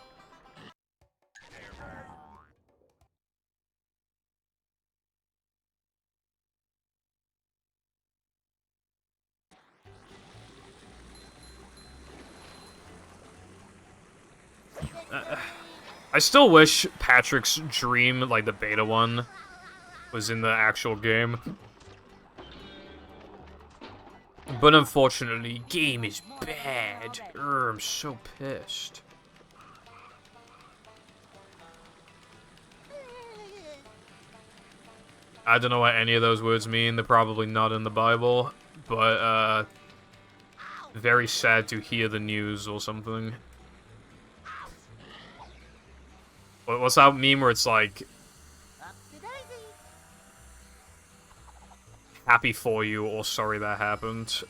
I still wish Patrick's dream, like the beta one, was in the actual game. But unfortunately, game is bad. I'm so pissed. I don't know what any of those words mean. They're probably not in the Bible. But, very sad to hear the news or something. What's that meme where it's like, happy for you or sorry that happened?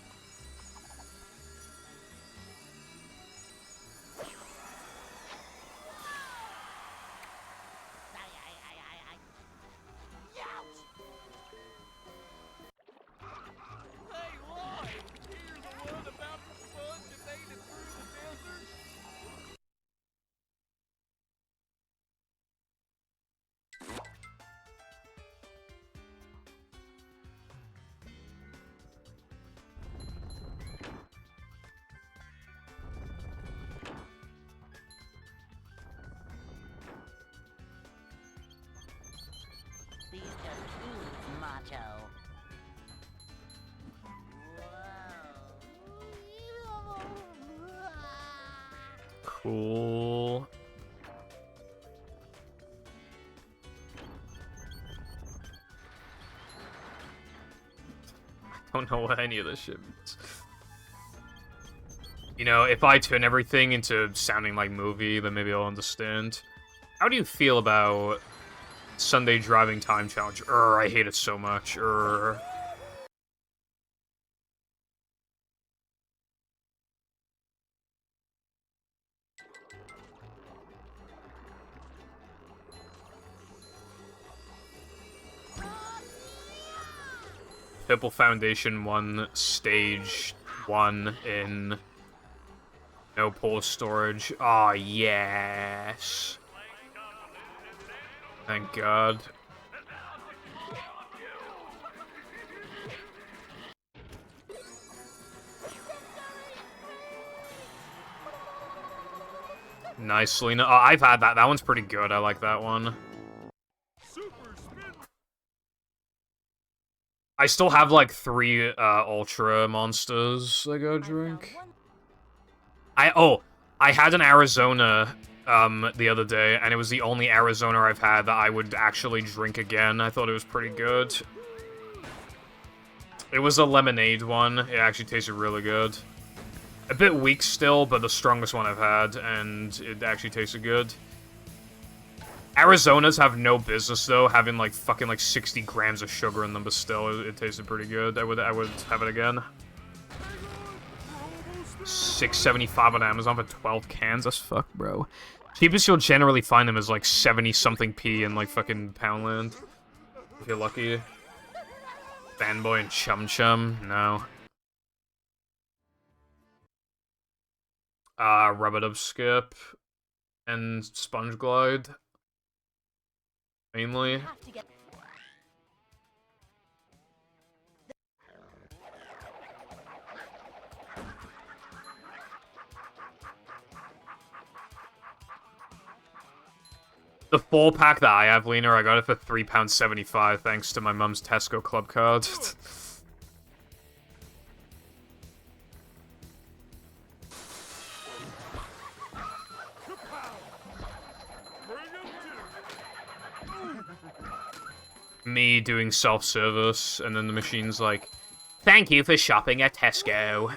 These just too macho. Cool. I don't know what any of this shit means. You know, if I turn everything into sounding like movie, then maybe I'll understand. How do you feel about Sunday driving time challenge? I hate it so much. Purple Foundation 1, Stage 1 in no pole storage. Aw, yes. Thank God. Nice, Lena. Oh, I've had that. That one's pretty good. I like that one. I still have like 3 Ultra Monsters I go drink. I had an Arizona the other day, and it was the only Arizona I've had that I would actually drink again. I thought it was pretty good. It was a lemonade one. It actually tasted really good. A bit weak still, but the strongest one I've had, and it actually tasted good. Arizonas have no business, though, having, like, fucking, like, 60 grams of sugar in them, but still, it tasted pretty good. I would have it again. $6.75 on Amazon for 12 cans? That's fuck, bro. Cheapest you'll generally find them is, like, 70-something P in, like, fucking Poundland. If you're lucky. Fanboy and Chum Chum? No. Rub-a-dub Skip. And Sponge Glide. Mainly. The 4-pack that I have, Lena, I got it for £3.75 thanks to my mum's Tesco Club card. Me doing self-service, and then the machine's like, thank you for shopping at Tesco.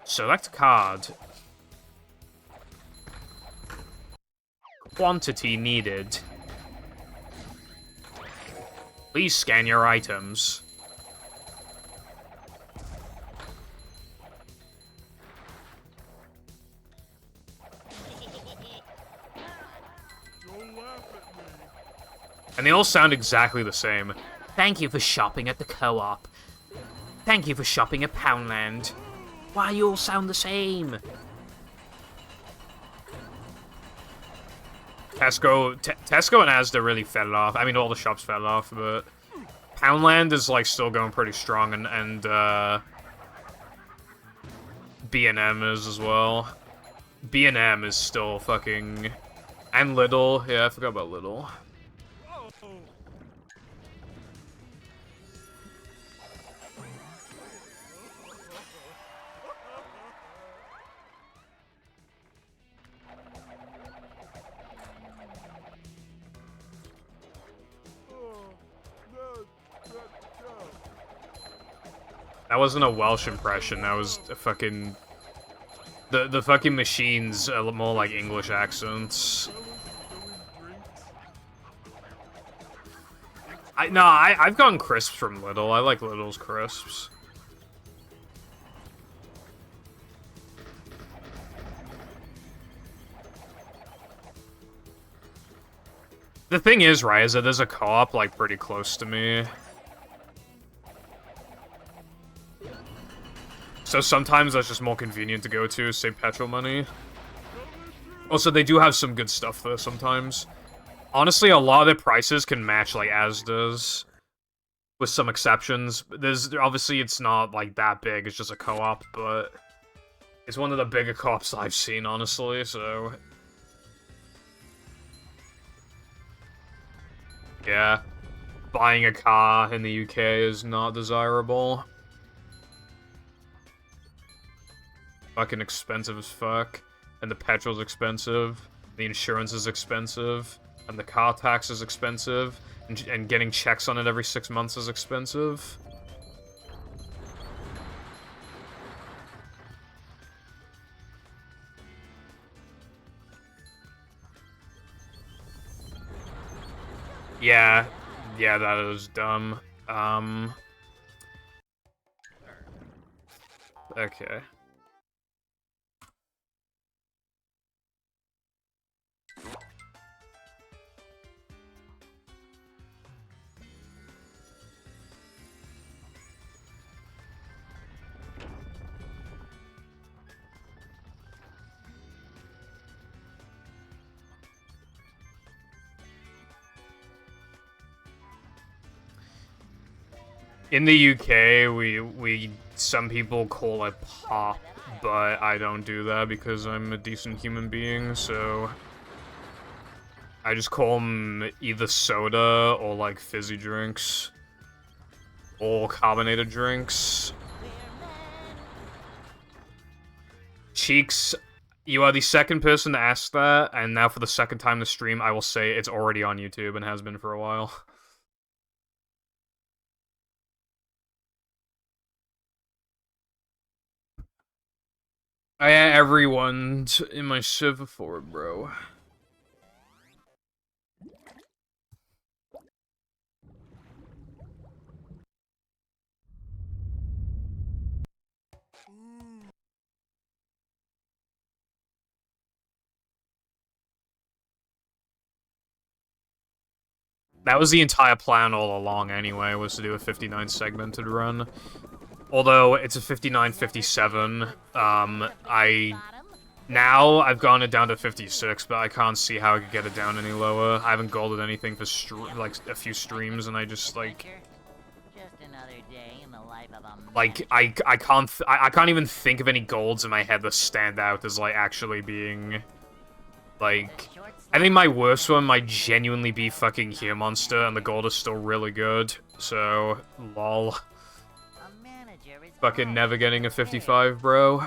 Select card. Quantity needed. Please scan your items. And they all sound exactly the same. Thank you for shopping at the co-op. Thank you for shopping at Poundland. Why you all sound the same? Tesco and Asda really fell off. I mean, all the shops fell off, but Poundland is like still going pretty strong, and B&M is as well. B&M is still fucking, and Lidl. Yeah, I forgot about Lidl. That wasn't a Welsh impression, that was a fucking... The fucking machines are more like English accents. I've gotten crisps from Lidl. I like Lidl's crisps. The thing is, right, is that there's a co-op, like, pretty close to me. So sometimes that's just more convenient to go to, save petrol money. Also, they do have some good stuff there sometimes. Honestly, a lot of their prices can match, like, Asda's. With some exceptions. Obviously, it's not, like, that big, it's just a co-op, but... It's one of the bigger co-ops I've seen, honestly, so... Yeah. Buying a car in the UK is not desirable. Fucking expensive as fuck, and the petrol's expensive, the insurance is expensive, and the car tax is expensive, and getting checks on it every 6 months is expensive. Yeah, that is dumb. Okay. In the UK, some people call it pop, but I don't do that because I'm a decent human being, so... I just call them either soda or, like, fizzy drinks. Or carbonated drinks. Cheeks, you are the second person to ask that, and now for the second time this stream, I will say it's already on YouTube and has been for a while. I had everyone in my server for it, bro. That was the entire plan all along anyway, was to do a 59 segmented run. Although, it's a 59-57, now, I've gone it down to 56, but I can't see how I could get it down any lower. I haven't golded anything for, like, a few streams, and I just, like... Like, I can't even think of any golds in my head that stand out as, like, actually being... Like... I think my worst one might genuinely be fucking Here Monster, and the gold is still really good, so... lol. Fucking never getting a 55, bro.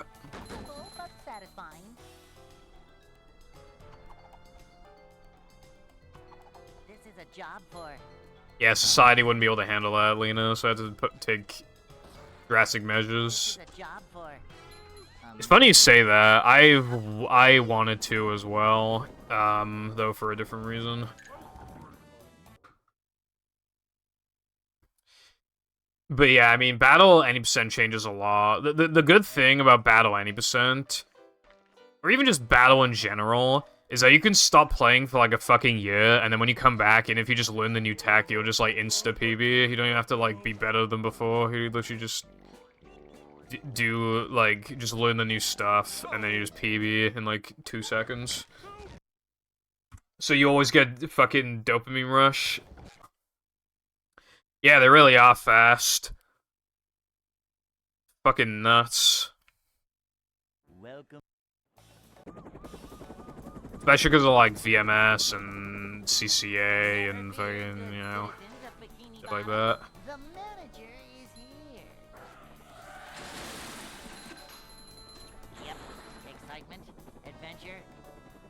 Yeah, society wouldn't be able to handle that, Lena, so I had to take drastic measures. It's funny you say that. I wanted to as well. though for a different reason. But yeah, I mean, battle any percent changes a lot. The good thing about battle any percent, or even just battle in general, is that you can stop playing for like a fucking year, and then when you come back, and if you just learn the new tech, you'll just like insta PB. You don't even have to like be better than before. You literally just do like just learn the new stuff, and then you just PB in like 2 seconds. So you always get fucking dopamine rush. Yeah, they really are fast. Fucking nuts. Welcome. Especially because of like VMS and CCA and fucking, you know, shit like that. The manager is here. Yep, excitement, adventure,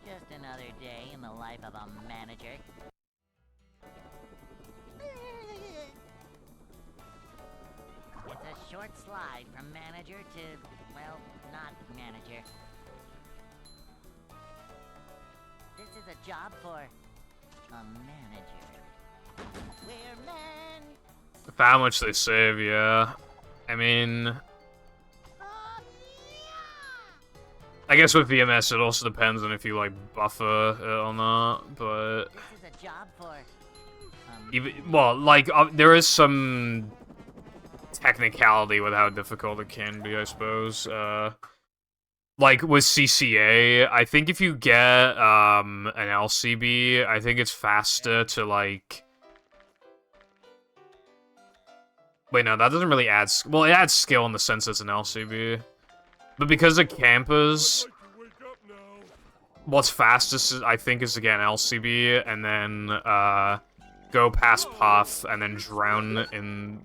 just another day in the life of a manager. It's a short slide from manager to, well, not manager. This is a job for a manager. We're men. For how much they save, yeah. I mean, I guess with VMS it also depends on if you like buffer it or not, but This is a job for even, well, like there is some technicality with how difficult it can be, I suppose. Like with CCA, I think if you get an LCB, I think it's faster to like. Wait, no, that doesn't really add. Well, it adds skill in the sense it's an LCB, but because of campers, what's fastest I think is again LCB, and then go past Puff, and then drown in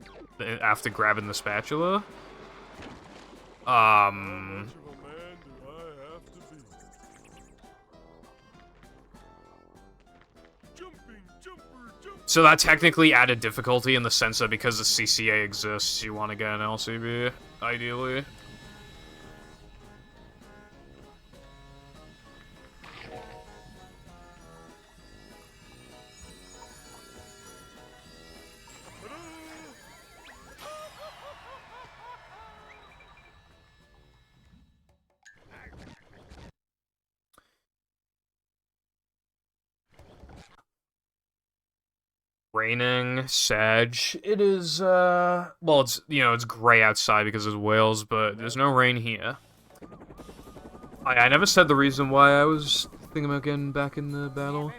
after grabbing the spatula. So that technically added difficulty in the sense that because the CCA exists, you want to get an LCB, ideally. Raining, Sag. It is, well, it's, you know, it's gray outside because there's whales, but there's no rain here. I never said the reason why I was thinking about getting back in the battle.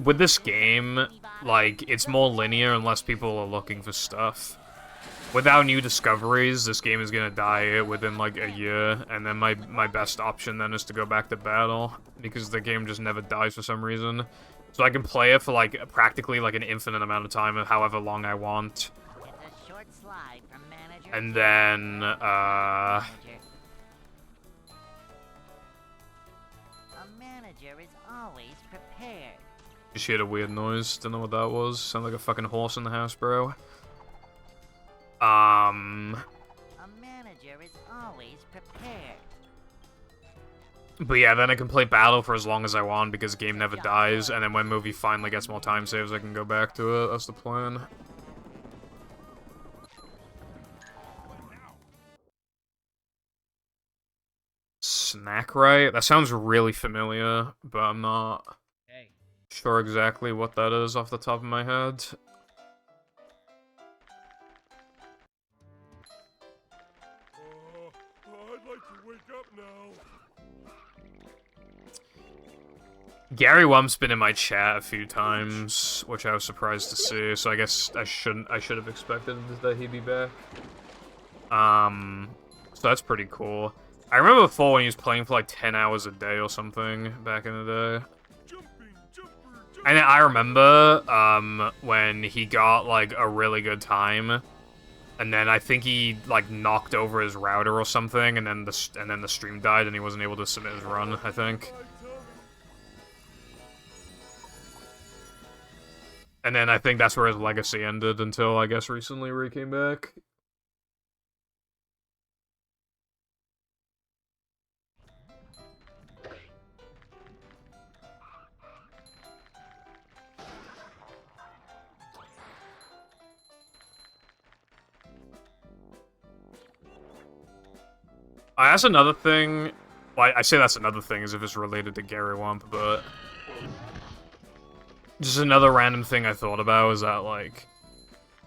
With this game, like, it's more linear unless people are looking for stuff. Without new discoveries, this game is gonna die within, like, a year, and then my best option then is to go back to battle, because the game just never dies for some reason. So I can play it for, like, practically, like, an infinite amount of time, however long I want. It's a short slide from manager. And then, A manager is always prepared. Just heard a weird noise. Don't know what that was. Sound like a fucking horse in the house, bro. A manager is always prepared. But yeah, then I can play battle for as long as I want because the game never dies, and then when movie finally gets more time saves, I can go back to it. That's the plan. Snack right? That sounds really familiar, but I'm not sure exactly what that is off the top of my head. I'd like to wake up now. Gary Wump's been in my chat a few times, which I was surprised to see, so I guess I should have expected that he'd be back. So that's pretty cool. I remember before when he was playing for like 10 hours a day or something back in the day. And I remember when he got like a really good time, and then I think he like knocked over his router or something, and then the stream died and he wasn't able to submit his run, I think. And then I think that's where his legacy ended until, I guess, recently where he came back. That's another thing. Well, I say that's another thing as if it's related to Gary Wump, but just another random thing I thought about is that, like,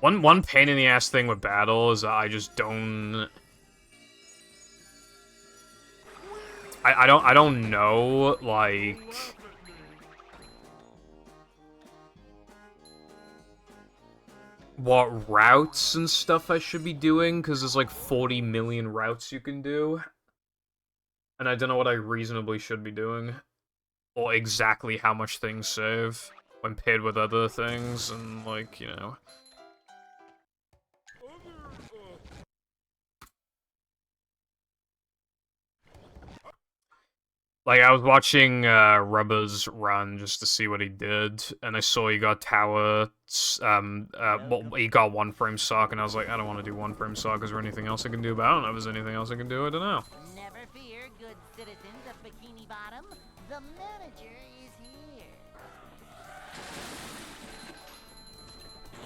one pain in the ass thing with battle is that I just don't. I don't know, like, what routes and stuff I should be doing, because there's like 40 million routes you can do. And I don't know what I reasonably should be doing. Or exactly how much things save when paired with other things, and, like, you know. Like, I was watching Rubber's run just to see what he did, and I saw he got tower, well, he got one frame sock, and I was like, I don't want to do one frame sock. Is there anything else I can do? But I don't know if there's anything else I can do. I don't know. Never fear, good citizens of Bikini Bottom. The manager is here.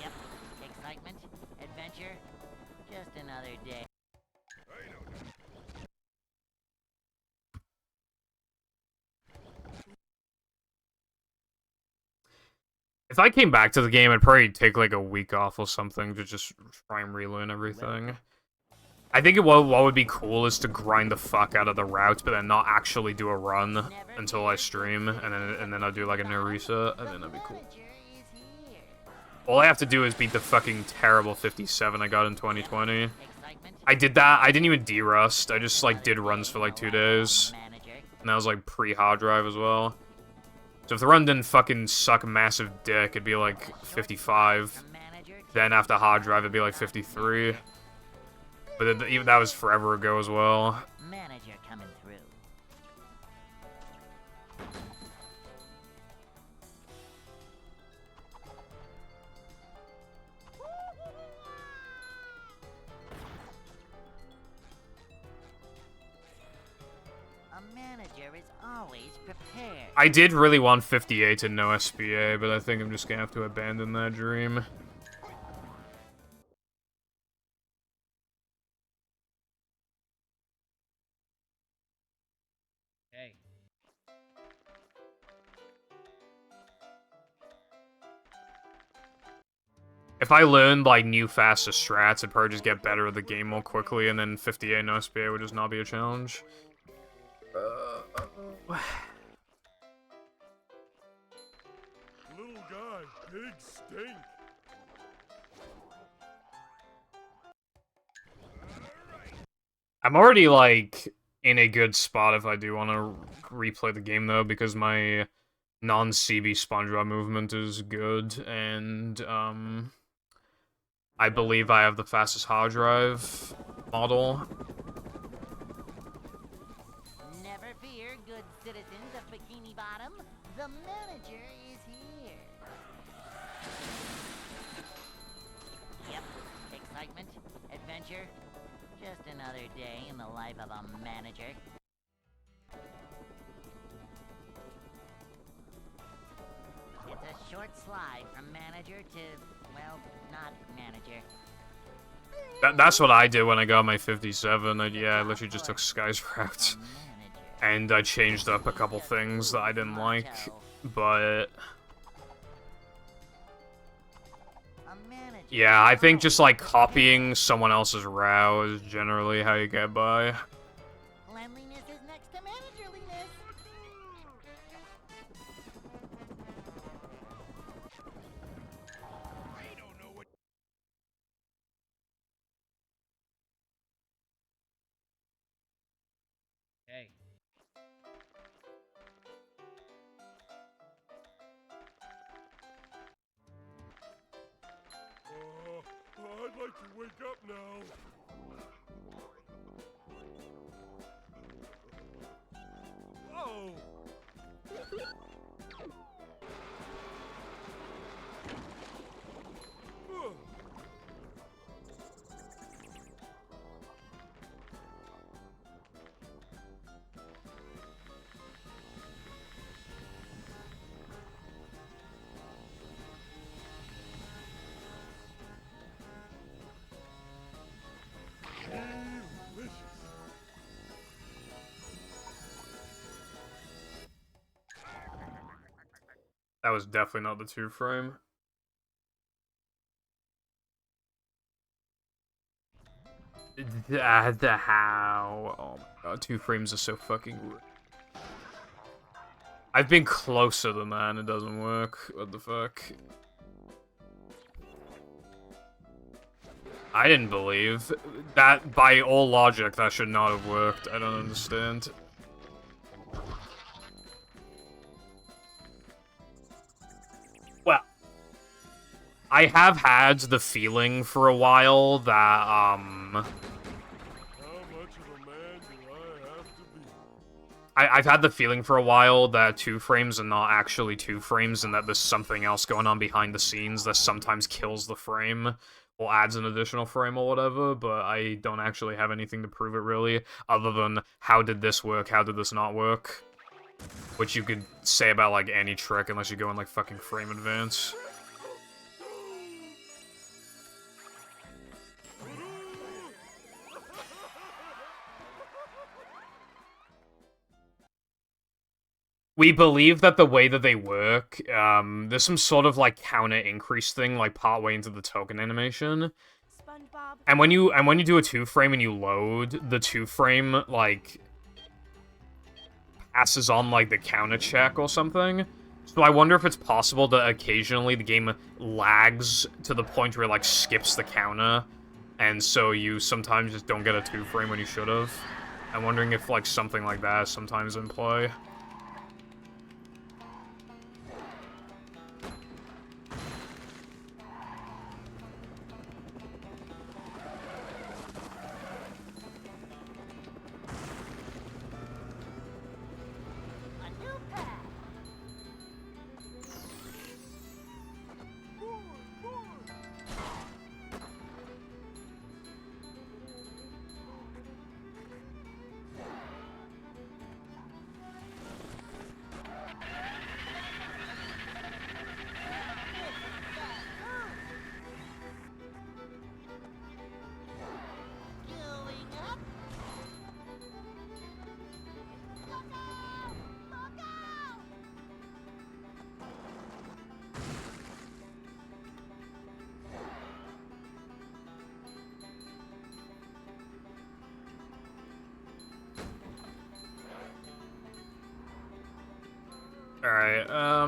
Yep, excitement, adventure, just another day. If I came back to the game, I'd probably take like a week off or something to just try and relearn everything. I think what would be cool is to grind the fuck out of the routes, but then not actually do a run until I stream, and then I'll do like a new reset. I think that'd be cool. All I have to do is beat the fucking terrible 57 I got in 2020. I did that. I didn't even derust. I just like did runs for like 2 days, and that was like pre-hard drive as well. So if the run didn't fucking suck massive dick, it'd be like 55. Then after hard drive, it'd be like 53. But even that was forever ago as well. Manager coming through. A manager is always prepared. I did really want 58 and no SBA, but I think I'm just gonna have to abandon that dream. Hey. If I learned, like, new faster strats, I'd probably just get better at the game more quickly, and then 58 no SBA would just not be a challenge. Little guy, big stink. I'm already, like, in a good spot if I do want to replay the game, though, because my non-CB SpongeBob movement is good, and, I believe I have the fastest hard drive model. Never fear, good citizens of Bikini Bottom. The manager is here. Yep, excitement, adventure, just another day in the life of a manager. It's a short slide from manager to, well, not manager. That's what I did when I got my 57. Yeah, I literally just took Sky's route. And I changed up a couple things that I didn't like, but... yeah, I think just, like, copying someone else's route is generally how you get by. Cleanliness is next to managerliness. Hey. I'd like to wake up now. Oh! Delicious. That was definitely not the 2-frame. How? Oh my god, 2 frames are so fucking... I've been closer than that and it doesn't work. What the fuck? I didn't believe. That, by all logic, that should not have worked. I don't understand. Well, I have had the feeling for a while that, How much of a man do I have to be? I've had the feeling for a while that 2 frames are not actually 2 frames and that there's something else going on behind the scenes that sometimes kills the frame or adds an additional frame or whatever, but I don't actually have anything to prove it really, other than how did this work, how did this not work? Which you could say about, like, any trick unless you go in, like, fucking frame advance. We believe that the way that they work, there's some sort of, like, counter increase thing, like, partway into the token animation. SpongeBob. And when you do a 2-frame and you load, the 2-frame, like, passes on, like, the counter check or something. So I wonder if it's possible that occasionally the game lags to the point where it, like, skips the counter, and so you sometimes just don't get a 2-frame when you should have. I'm wondering if, like, something like that is sometimes in play. A new path. Going up. Look out! Look out! Alright, I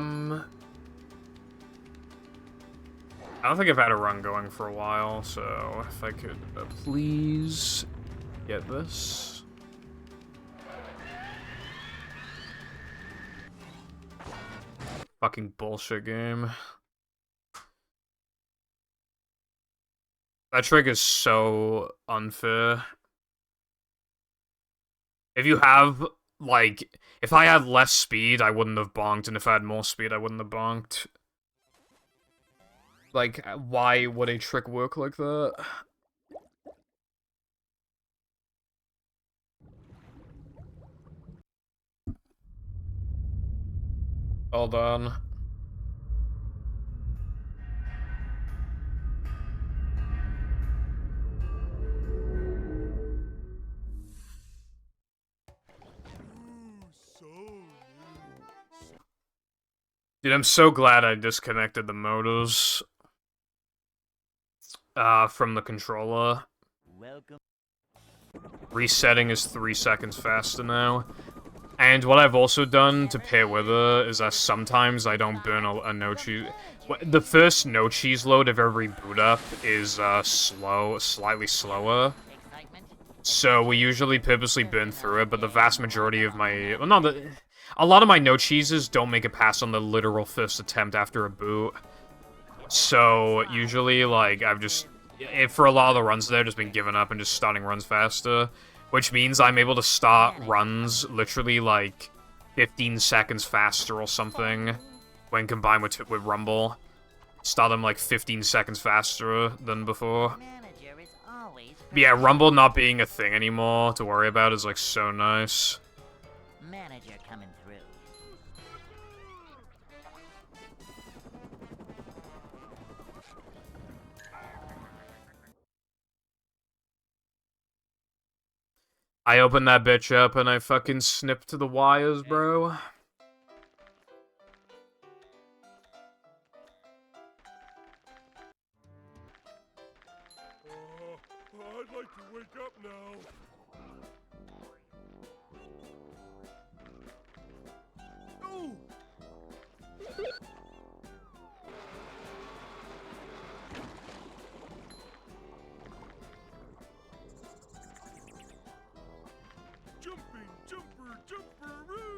don't think I've had a run going for a while, so if I could please get this. Fucking bullshit game. That trick is so unfair. If you have, like, if I had less speed, I wouldn't have bonked, and if I had more speed, I wouldn't have bonked. Like, why would a trick work like that? Hold on. Dude, I'm so glad I disconnected the motors from the controller. Welcome. Resetting is 3 seconds faster now. And what I've also done to pair with it is that sometimes I don't burn a no cheese. The first no cheese load of every boot up is slightly slower. Excitement. So we usually purposely burn through it, but the vast majority of my... Well, no, a lot of my no cheeses don't make it past on the literal first attempt after a boot. So usually, like, I've just... For a lot of the runs there, I've just been giving up and just starting runs faster. Which means I'm able to start runs literally, like, 15 seconds faster or something when combined with Rumble. Start them, like, 15 seconds faster than before. Manager is always But yeah, Rumble not being a thing anymore to worry about is, like, so nice. Manager coming through. I opened that bitch up and I fucking snipped the wires, bro. I'd like to wake up now. Oh! Jumping, jumper, jumperoo!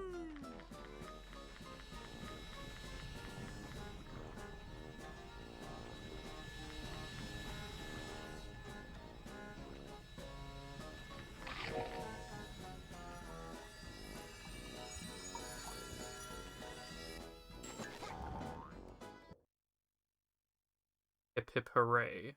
Hip hip hooray.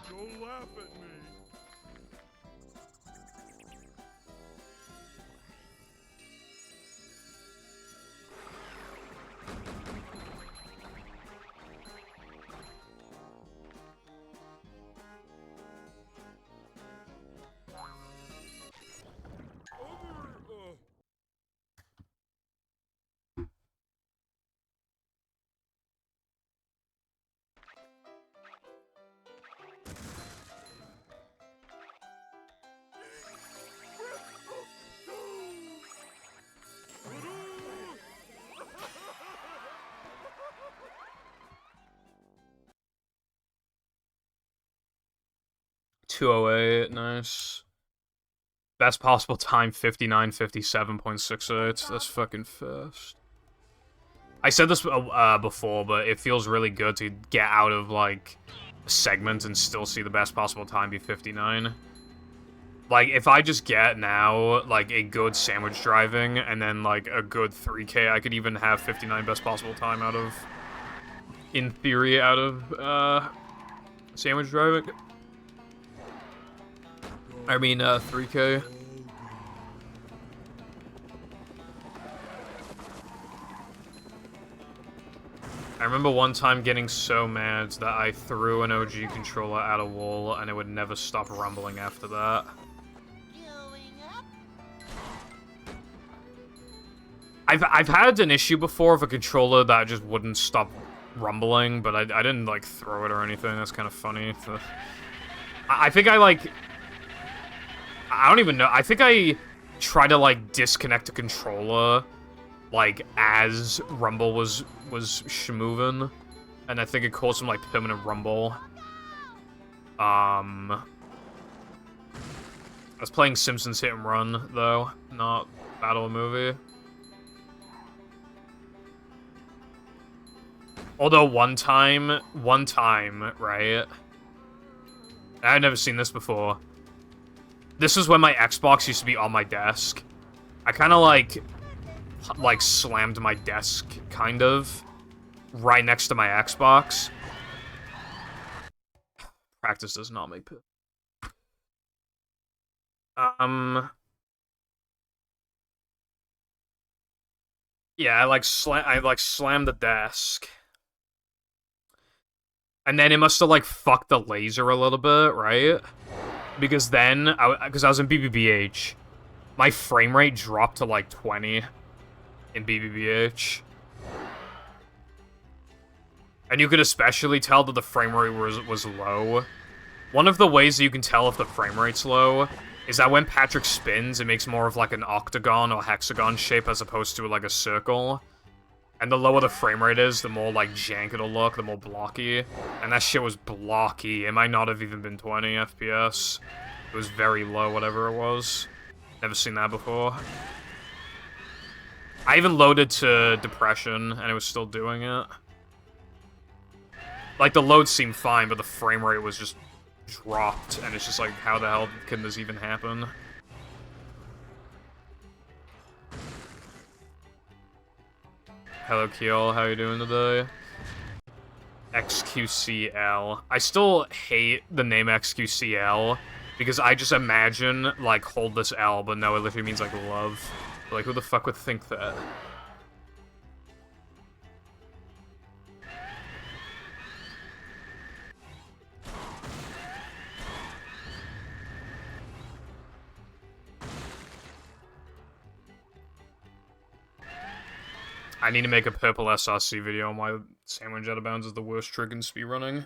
Don't laugh at me. Over, 208, nice. Best possible time, 59:57.68. That's fucking fast. I said this before, but it feels really good to get out of, like, a segment and still see the best possible time be 59. Like, if I just get now, like, a good sandwich driving, and then, like, a good 3K, I could even have 59 best possible time out of, in theory, out of, sandwich driving. I mean, 3K. I remember one time getting so mad that I threw an OG controller at a wall and it would never stop rumbling after that. I've had an issue before of a controller that just wouldn't stop rumbling, but I didn't, like, throw it or anything. That's kind of funny. I think I, like... I don't even know. I think I tried to, like, disconnect the controller, like, as rumble was shmovin', and I think it caused some, like, permanent rumble. I was playing Simpsons Hit and Run, though, not Battle Movie. Although one time, right? I've never seen this before. This is when my Xbox used to be on my desk. I kind of, like, slammed my desk, kind of, right next to my Xbox. Practice does not make yeah, I slammed the desk. And then it must have, like, fucked the laser a little bit, right? Because then, because I was in BBBH, my frame rate dropped to, like, 20 in BBBH. And you could especially tell that the frame rate was low. One of the ways that you can tell if the frame rate's low is that when Patrick spins, it makes more of, like, an octagon or hexagon shape as opposed to, like, a circle. And the lower the frame rate is, the more, like, jank it'll look, the more blocky. And that shit was blocky. It might not have even been 20 FPS. It was very low, whatever it was. Never seen that before. I even loaded to depression, and it was still doing it. Like, the load seemed fine, but the frame rate was just dropped. And it's just like, how the hell can this even happen? Hello, Kiel. How you doing today? XQCL. I still hate the name XQCL, because I just imagine, like, hold this L, but no, it literally means, like, love. Like, who the fuck would think that? I need to make a purple SRC video on why Sandwich Out of Bounds is the worst trick in speedrunning.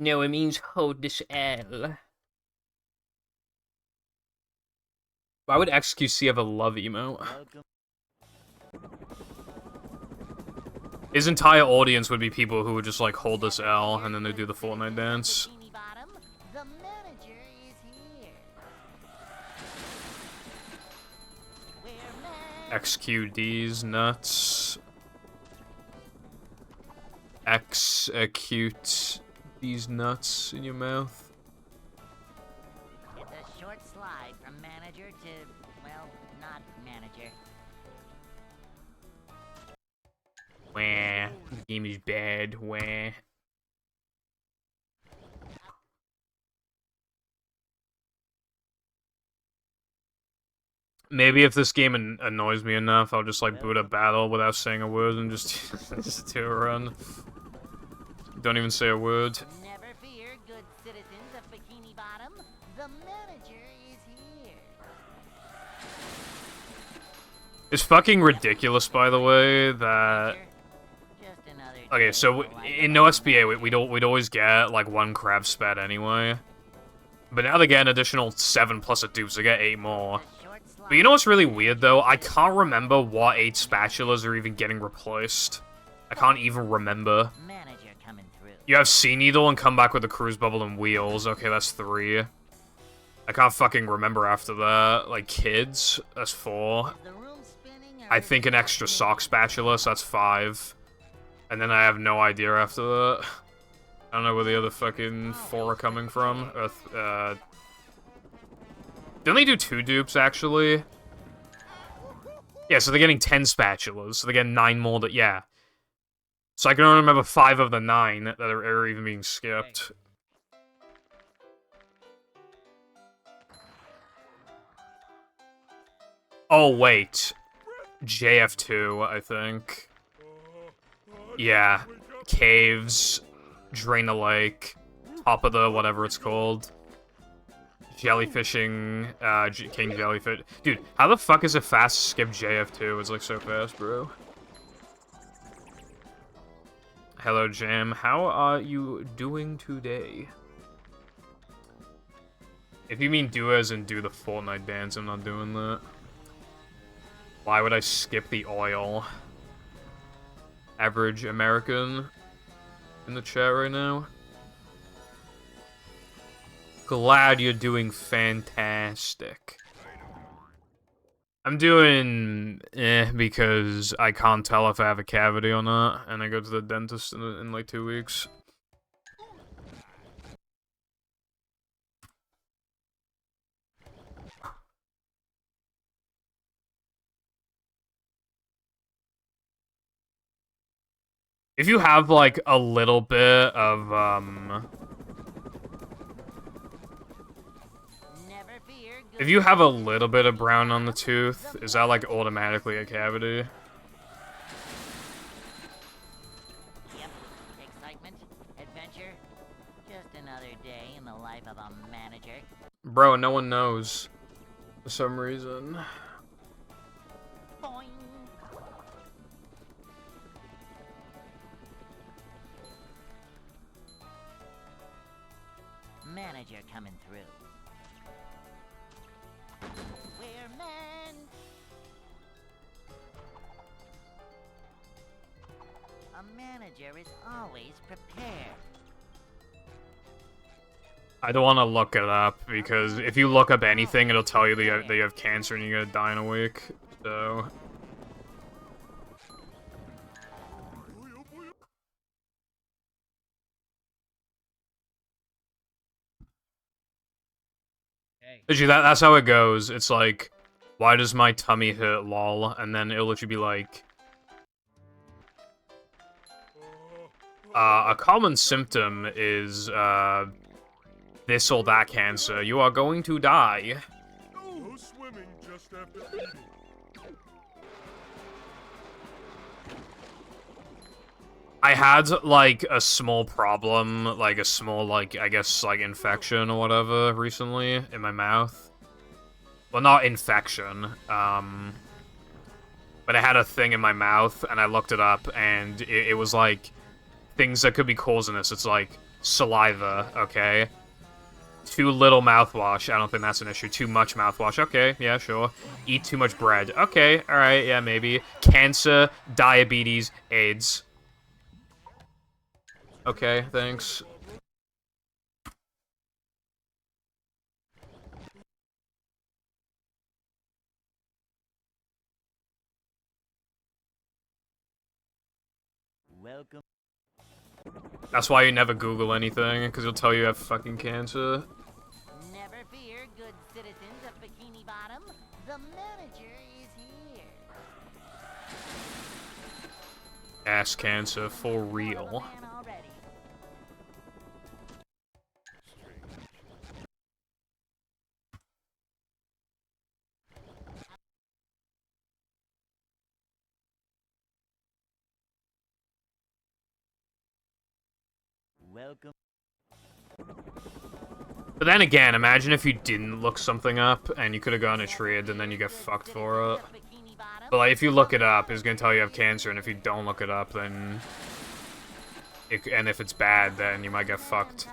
No, it means hold this L. Why would XQC have a love emote? Welcome. His entire audience would be people who would just like hold this L and then they do the Fortnite dance. Bikini Bottom, the manager is here. We're mad. XQD's nuts. Execute these nuts in your mouth. It's a short slide from manager to, well, not manager. Wah. The game is bad. Wah. Maybe if this game annoys me enough, I'll just like boot up battle without saying a word and just, just do a run. Don't even say a word. Never fear, good citizens of Bikini Bottom. The manager is here. It's fucking ridiculous, by the way, that... Just another Okay, day so in the life in of no a SPA, we'd always get like 1 crab spat anyway. But now they get an additional 7 plus a dupe, so they get 8 more. a short slide. But you know what's really weird though? I can't remember what 8 spatulas are even getting replaced. I can't even remember. Manager coming through. You have Sea Needle and come back with the cruise bubble and wheels. Okay, that's 3. I can't fucking remember after that. Like kids, that's 4. Is the room spinning, or I is think it an extra just sock spatula, so that's 5. And then I have no idea after that. I don't know where the other fucking 4 are coming from. Didn't they do 2 dupes, actually? Yeah, so they're getting 10 spatulas, so they get 9 more that, yeah. So I can only remember 5 of the 9 that are even being skipped. Oh, wait. JF2, I think. Yeah. Caves. Drain a lake. Top of the whatever it's called. Jellyfishing. King Jellyfish. Dude, how the fuck is it fast to skip JF2? It's like so fast, bro. Hello, Jam. How are you doing today? If you mean do as in do the Fortnite dance, I'm not doing that. Why would I skip the oil? Average American in the chat right now. Glad you're doing fantastic. I'm doing because I can't tell if I have a cavity or not, and I go to the dentist in like 2 weeks. If you have like a little bit of Never fear, good if you have a little bit of brown on the tooth, is that like automatically a cavity? Yep. Excitement, adventure. Just another day in the life of a manager. Bro, no one knows. For some reason. Boing. Manager coming through. We're men. A manager is always prepared. I don't want to look it up, because if you look up anything, it'll tell you that you have cancer and you're gonna die in a week, so... Actually, that's how it goes. It's like, why does my tummy hurt, lol? And then it'll literally be like, A common symptom is, this or that cancer. You are going to die. No swimming just after eating. I had, like, a small problem, like, a small, like, I guess, like, infection or whatever recently in my mouth. Well, not infection, but I had a thing in my mouth, and I looked it up, and it was, like, things that could be causing this. It's, like, saliva, okay? Too little mouthwash, I don't think that's an issue. Too much mouthwash, okay, yeah, sure. Eat too much bread, okay, alright, yeah, maybe. Cancer, diabetes, AIDS. Okay, thanks. Welcome. That's why you never Google anything, because it'll tell you have fucking cancer. Never fear, good citizens of Bikini Bottom. The manager is here. Ass cancer, for real. Man already. Welcome. But then again, imagine if you didn't look something up, and you could have gone a trade, and then you get fucked for it. But, like, if you look it up, it's gonna tell you have cancer, and if you don't look it up, then... and if it's bad, then you might get fucked.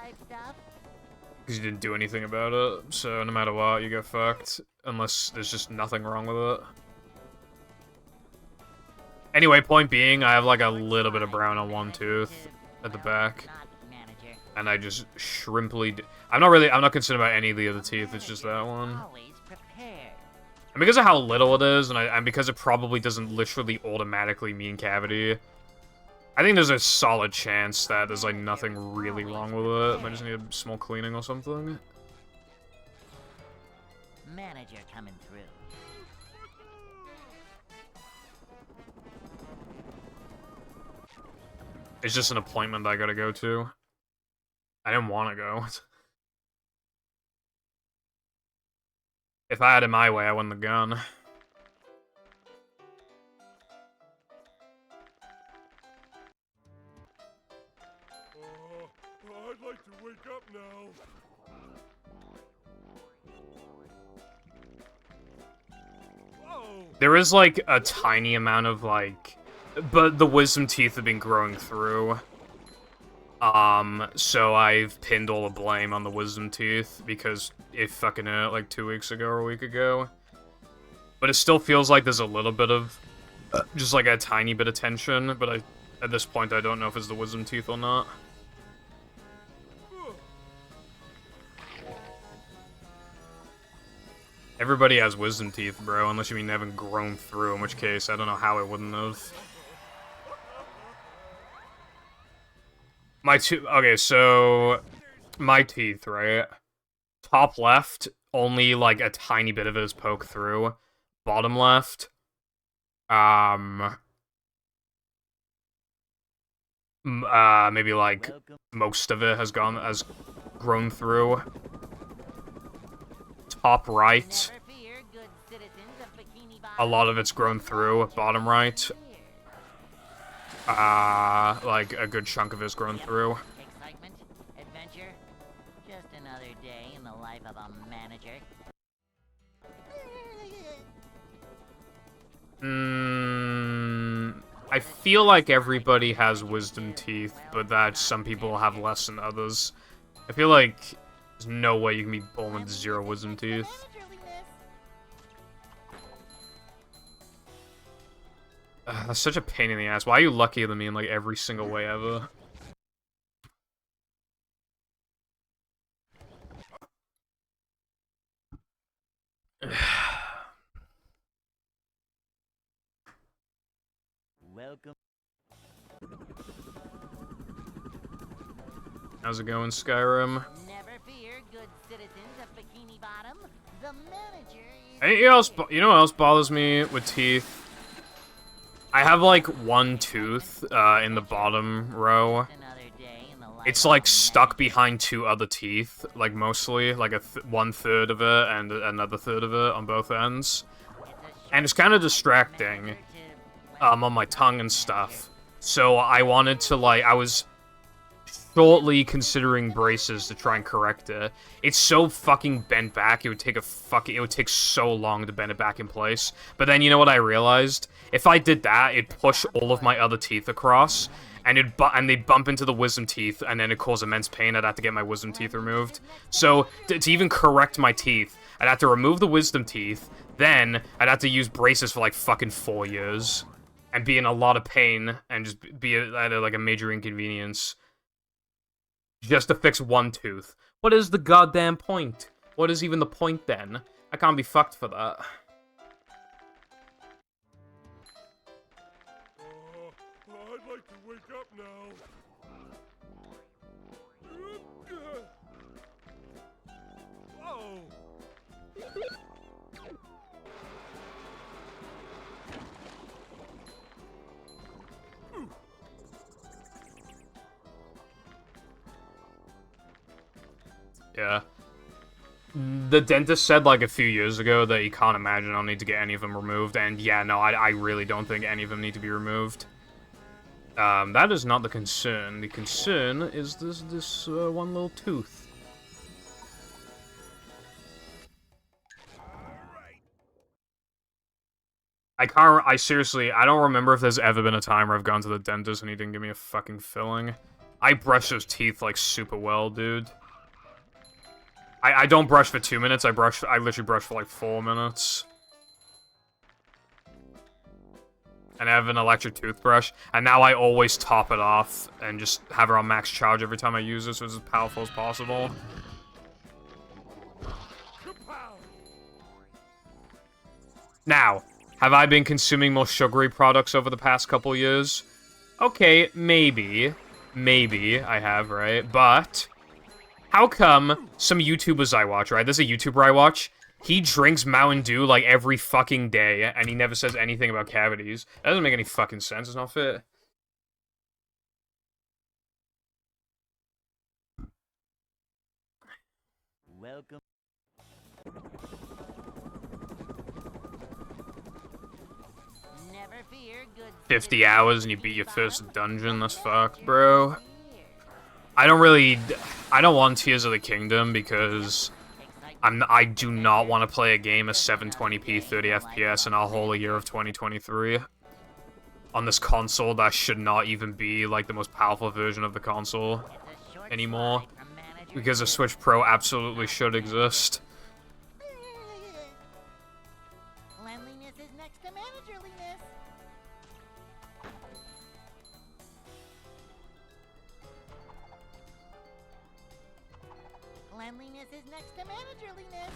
Because you didn't do anything about it, so no matter what, you get fucked. Unless there's just nothing wrong with it. Anyway, point being, I have, like, a little bit of brown on one tooth at the back. And I just shrimply... I'm not concerned about any of the other teeth, it's just that one. And because of how little it is, and because it probably doesn't literally automatically mean cavity, I think there's a solid chance that there's, like, nothing really wrong with it. Might just need a small cleaning or something. Manager coming through. It's just an appointment I gotta go to. I didn't want to go. If I had it my way, I wouldn't have gone. I'd like to wake up now. Oh. There is, like, a tiny amount of, like... But the wisdom teeth have been growing through. So I've pinned all the blame on the wisdom teeth, because it fucking hurt, like, 2 weeks ago or a week ago. But it still feels like there's a little bit of... just, like, a tiny bit of tension, but at this point, I don't know if it's the wisdom teeth or not. Everybody has wisdom teeth, bro, unless you mean they haven't grown through, in which case, I don't know how it wouldn't have. Okay, so... my teeth, right? Top left, only, like, a tiny bit of it is poked through. Bottom left, maybe, like, most of it has grown through. Top right, a lot of it's grown through. Bottom right, like, a good chunk of it's grown through. Excitement, adventure, just another day in the life of a manager. I feel like everybody has wisdom teeth, but that some people have less than others. I feel like there's no way you can be born with 0 wisdom teeth. That's such a pain in the ass. Why are you luckier than me in, like, every single way ever? Welcome. How's it going, Skyrim? Never fear, good citizens of Bikini Bottom. The manager is Anything else? You know what else bothers me with teeth? I have, like, one tooth in the bottom row, another It's like stuck behind two other teeth, like mostly, like one third of it and another third of it on both ends. And it's kind of distracting, on my tongue and stuff. So I wanted to, like, I was shortly considering braces to try and correct it. It's so fucking bent back, it would take so long to bend it back in place. But then, you know what I realized? If I did that, it'd push all of my other teeth across, and they'd bump into the wisdom teeth, and then it'd cause immense pain. I'd have to get my wisdom teeth removed. So, to even correct my teeth, I'd have to remove the wisdom teeth, then I'd have to use braces for like fucking 4 years, and be in a lot of pain, and just be at like a major inconvenience. Just to fix one tooth. What is the goddamn point? What is even the point then? I can't be fucked for that. I'd like to wake up now. Oh. Yeah. The dentist said, like, a few years ago that he can't imagine I'll need to get any of them removed, and yeah, no, I really don't think any of them need to be removed. That is not the concern. The concern is this one little tooth. I seriously, I don't remember if there's ever been a time where I've gone to the dentist and he didn't give me a fucking filling. I brush those teeth, like, super well, dude. I don't brush for 2 minutes, I literally brush for like 4 minutes. And I have an electric toothbrush, and now I always top it off and just have her on max charge every time I use it, so it's as powerful as possible. Now, have I been consuming more sugary products over the past couple years? Okay, maybe. Maybe I have, right? But how come some YouTubers I watch, right? There's a YouTuber I watch. He drinks Mountain Dew like every fucking day, and he never says anything about cavities. That doesn't make any fucking sense. It's not fit. Welcome. Never fear, good 50 hours and you beat your first dungeon. That's fucked, bro. I don't want Tears of the Kingdom because I do not want to play a game at 720p 30 FPS in a whole year of 2023 on this console that should not even be like the most powerful version of the console anymore, because a Switch Pro absolutely should exist. Cleanliness is next to managerliness. Cleanliness is next to managerliness.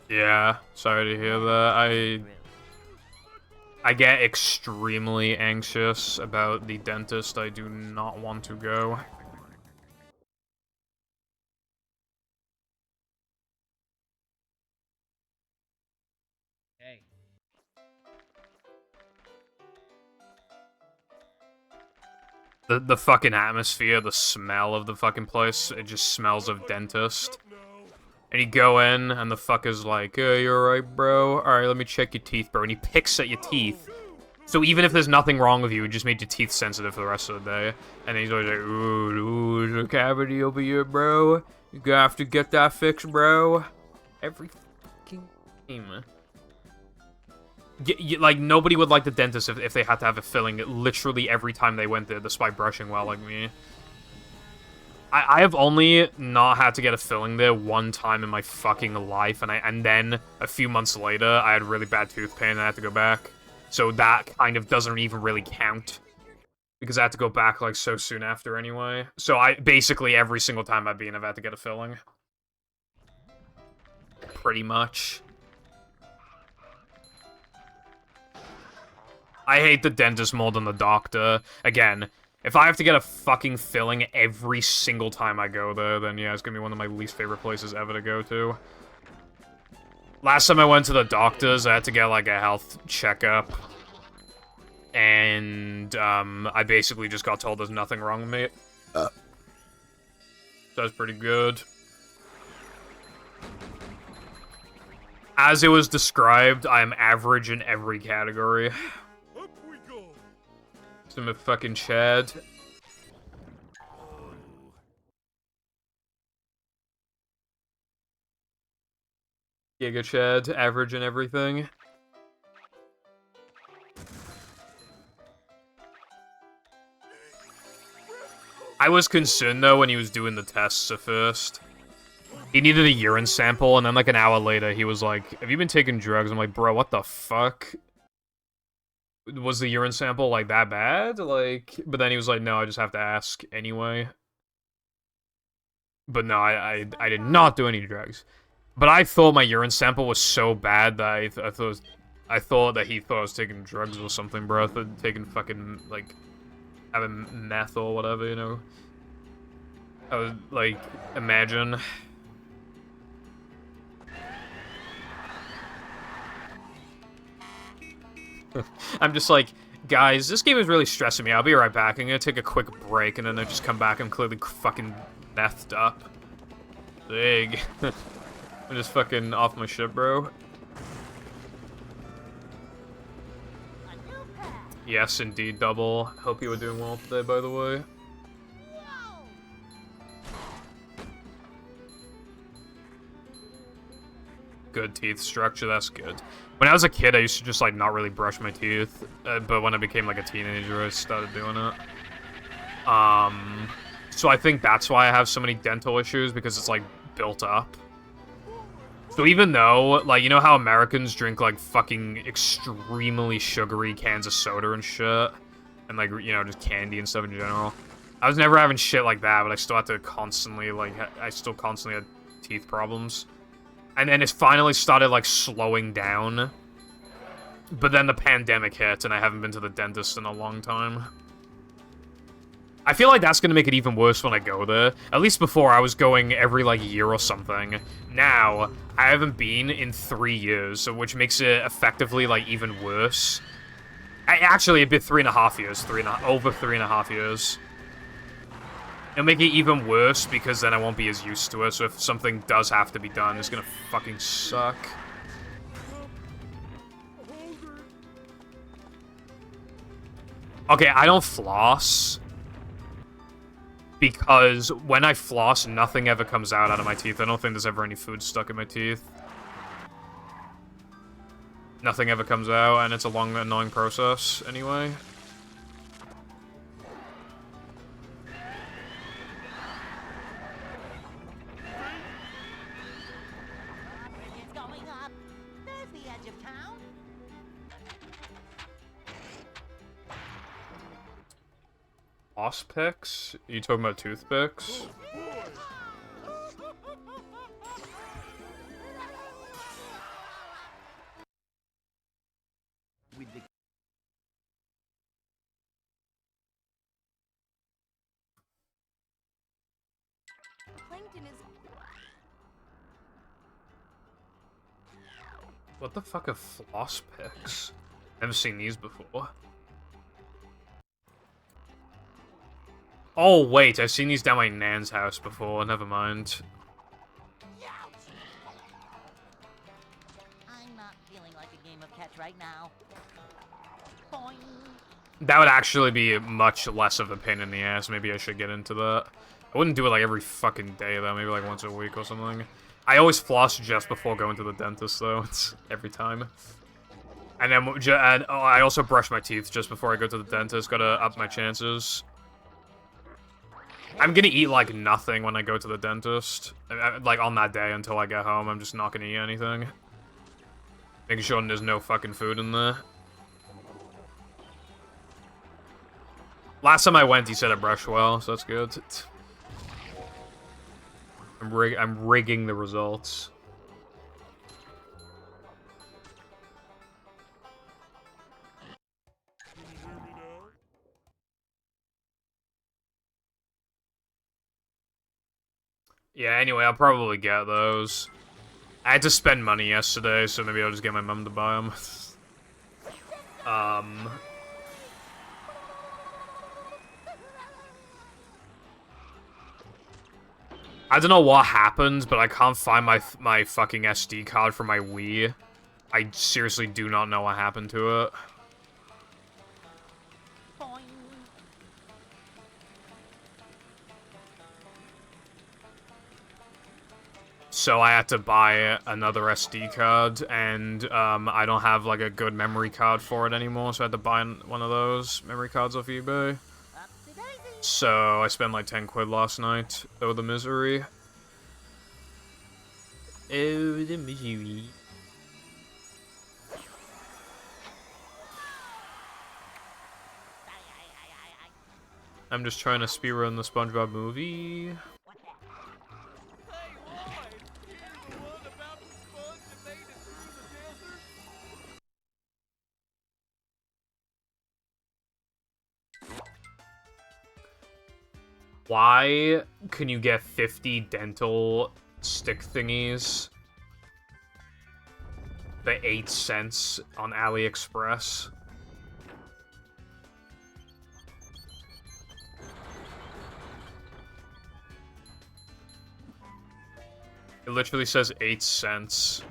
Yeah, sorry to hear that. I get extremely anxious about the dentist. I do not want to go. Hey. The fucking atmosphere, the smell of the fucking place, it just smells of dentist. And you go in, and the fucker's like, you alright, bro? Alright, let me check your teeth, bro. And he picks at your teeth. So even if there's nothing wrong with you, it just made your teeth sensitive for the rest of the day. And then he's always like, ooh, there's a cavity over here, bro. You gonna have to get that fixed, bro. Every fucking time. Like, nobody would like the dentist if they had to have a filling literally every time they went there, despite brushing well like me. I have only not had to get a filling there one time in my fucking life, and then a few months later, I had really bad tooth pain and I had to go back. So that kind of doesn't even really count, because I had to go back, like, so soon after anyway. So basically, every single time I've been, I've had to get a filling. Pretty much. I hate the dentist more than the doctor. Again, if I have to get a fucking filling every single time I go there, then yeah, it's gonna be one of my least favorite places ever to go to. Last time I went to the doctor's, I had to get, like, a health checkup. And, I basically just got told there's nothing wrong with me. So that's pretty good. As it was described, I am average in every category. Up we go. Some of fucking Chad. Giga Chad, average in everything. I was concerned though when he was doing the tests at first. He needed a urine sample, and then like an hour later, he was like, "Have you been taking drugs?" I'm like, "Bro, what the fuck? Was the urine sample like that bad?" Like, but then he was like, "No, I just have to ask anyway." But no, I did not do any drugs. But I thought my urine sample was so bad that I thought that he thought I was taking drugs or something, bro. I thought taking fucking like having meth or whatever, you know. I was like, imagine. I'm just like, guys, this game is really stressing me. I'll be right back. I'm gonna take a quick break, and then I just come back. I'm clearly fucking methed up. Big. I'm just fucking off my shit, bro. Yes, indeed, Double. Hope you were doing well today, by the way. Good teeth structure, that's good. When I was a kid, I used to just, like, not really brush my teeth. But when I became, like, a teenager, I started doing it. So I think that's why I have so many dental issues, because it's, like, built up. So even though, like, you know how Americans drink, like, fucking extremely sugary cans of soda and shit? And, like, you know, just candy and stuff in general? I was never having shit like that, but I still had to constantly, like, I still constantly had teeth problems. And then it finally started, like, slowing down. But then the pandemic hit, and I haven't been to the dentist in a long time. I feel like that's gonna make it even worse when I go there. At least before, I was going every, like, year or something. Now, I haven't been in 3 years, so which makes it effectively, like, even worse. Actually, it'd be 3.5 years. Over 3.5 years. It'll make it even worse, because then I won't be as used to it, so if something does have to be done, it's gonna fucking suck. Okay, I don't floss. Because when I floss, nothing ever comes out of my teeth. I don't think there's ever any food stuck in my teeth. Nothing ever comes out, and it's a long, annoying process, anyway. It's going up. There's the edge of town. Floss picks? Are you talking about toothpicks? With the Plankton is... What the fuck are floss picks? Never seen these before. Oh, wait, I've seen these down my nan's house before, never mind. I'm not feeling like a game of catch right now. Boing. That would actually be much less of a pain in the ass. Maybe I should get into that. I wouldn't do it like every fucking day, though. Maybe like once a week or something. I always floss just before going to the dentist, though. It's every time. And then I also brush my teeth just before I go to the dentist. Gotta up my chances. I'm gonna eat, like, nothing when I go to the dentist. Like, on that day until I get home. I'm just not gonna eat anything. Making sure there's no fucking food in there. Last time I went, he said I brushed well, so that's good. I'm rigging the results. Can you hear me now? Yeah, anyway, I'll probably get those. I had to spend money yesterday, so maybe I'll just get my mom to buy them. I don't know what happened, but I can't find my fucking SD card for my Wii. I seriously do not know what happened to it. Boing. So I had to buy another SD card, and I don't have like a good memory card for it anymore, so I had to buy one of those memory cards off eBay. Up-to-daisy. So I spent like 10 quid last night. Oh, the misery. Oh, the misery. I'm just trying to speedrun the SpongeBob movie. What the? Hey, Lloyd! Here's the one about the sponge that made it through the desert. Why can you get 50 dental stick thingies for 8 cents on AliExpress? It literally says 8 cents.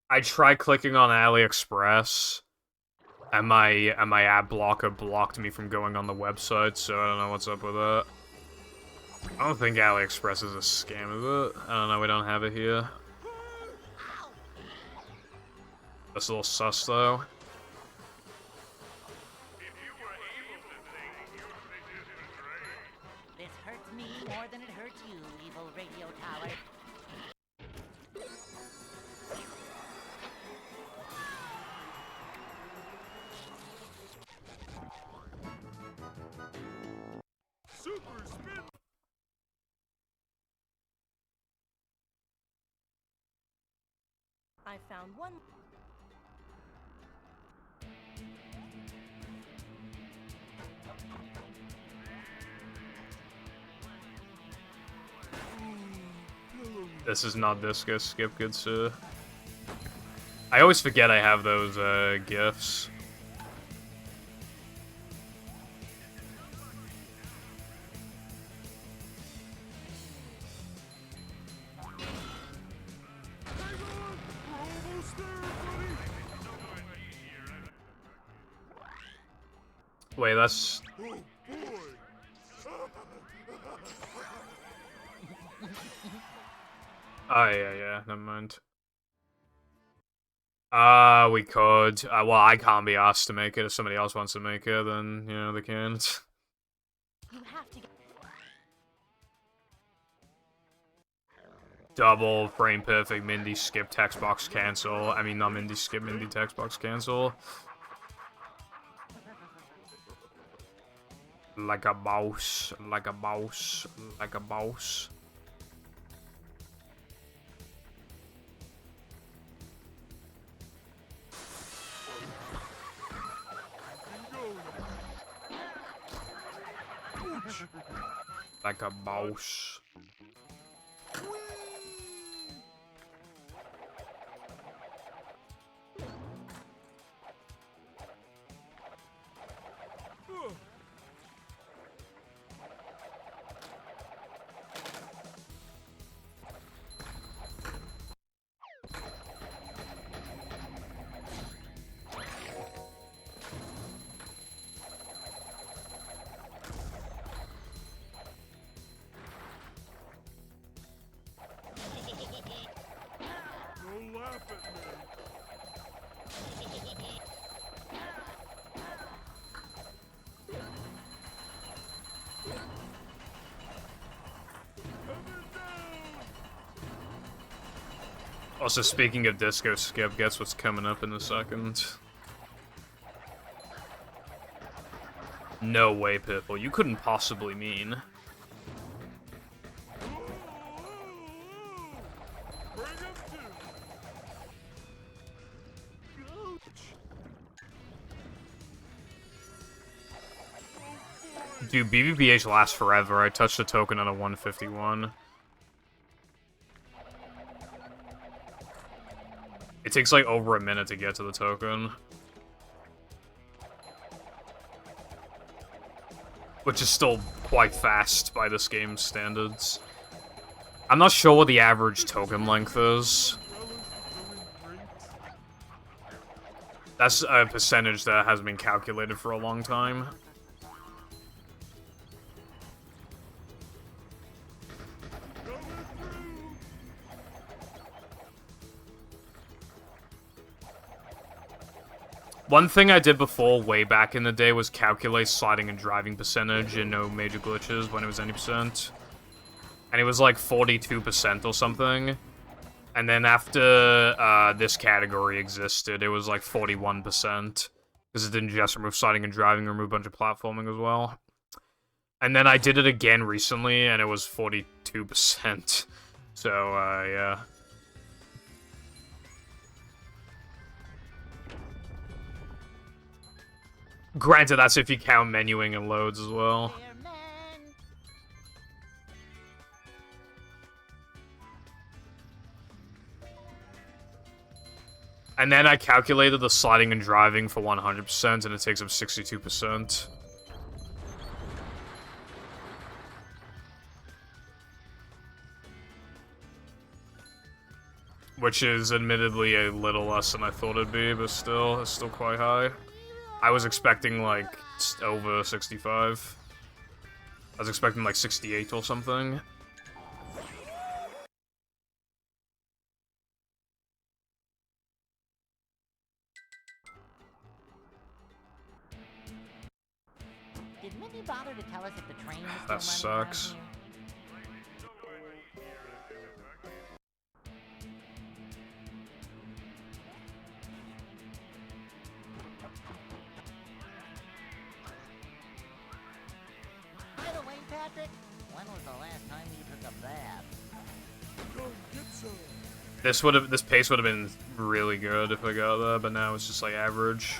I tried clicking on AliExpress, and my ad blocker blocked me from going on the website, so I don't know what's up with that. I don't think AliExpress is a scam, is it? I don't know, we don't have it here. That's a little sus, though. This hurts me more than it hurts you, evil radio tower. Super spin! I found one. This is not Disco Skip, good sir. I always forget I have those, gifts. Hang on! We're almost there, buddy! Wait, that's... Oh, boy! Oh, yeah, never mind. We could. Well, I can't be asked to make it. If somebody else wants to make it, then, you know, they can. You have to get. Double, frame perfect, Mindy, skip, text box, cancel. I mean, not Mindy, skip, Mindy, text box, cancel. Like a mouse, like a mouse, like a mouse. Like a mouse. Don't laugh at me! Coming down! Also, speaking of Disco Skip, guess what's coming up in a second? No way, Pipple. You couldn't possibly mean. Dude, BBBH lasts forever. I touched the token on a 151. It takes like over a minute to get to the token. Which is still quite fast by this game's standards. I'm not sure what the average token length is. That's a percentage that has been calculated for a long time. One thing I did before, way back in the day, was calculate sliding and driving percentage and no major glitches when it was any percent. And it was like 42% or something. And then after this category existed, it was like 41%. Because it didn't just remove sliding and driving, it removed a bunch of platforming as well. And then I did it again recently, and it was 42%. So, yeah. Granted, that's if you count menuing and loads as well. And then I calculated the sliding and driving for 100%, and it takes up 62%. Which is admittedly a little less than I thought it'd be, but still, it's still quite high. I was expecting, like, over 65. I was expecting, like, 68 or something. Did Mindy bother to tell us if the train was That still running around sucks. here? By the way, Patrick, when was the last time you took a bath? This pace would have been really good if I got that, but now it's just like average.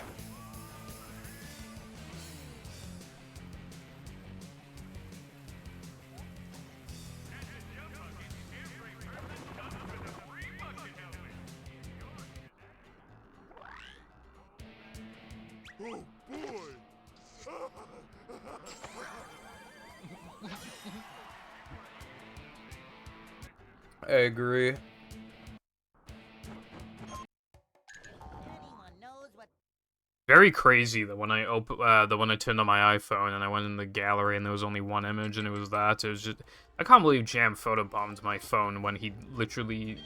Oh boy! I agree. Anyone knows what Very crazy that when I turned on my iPhone and I went in the gallery and there was only one image and it was that. It was just, I can't believe Jam photobombed my phone when he literally,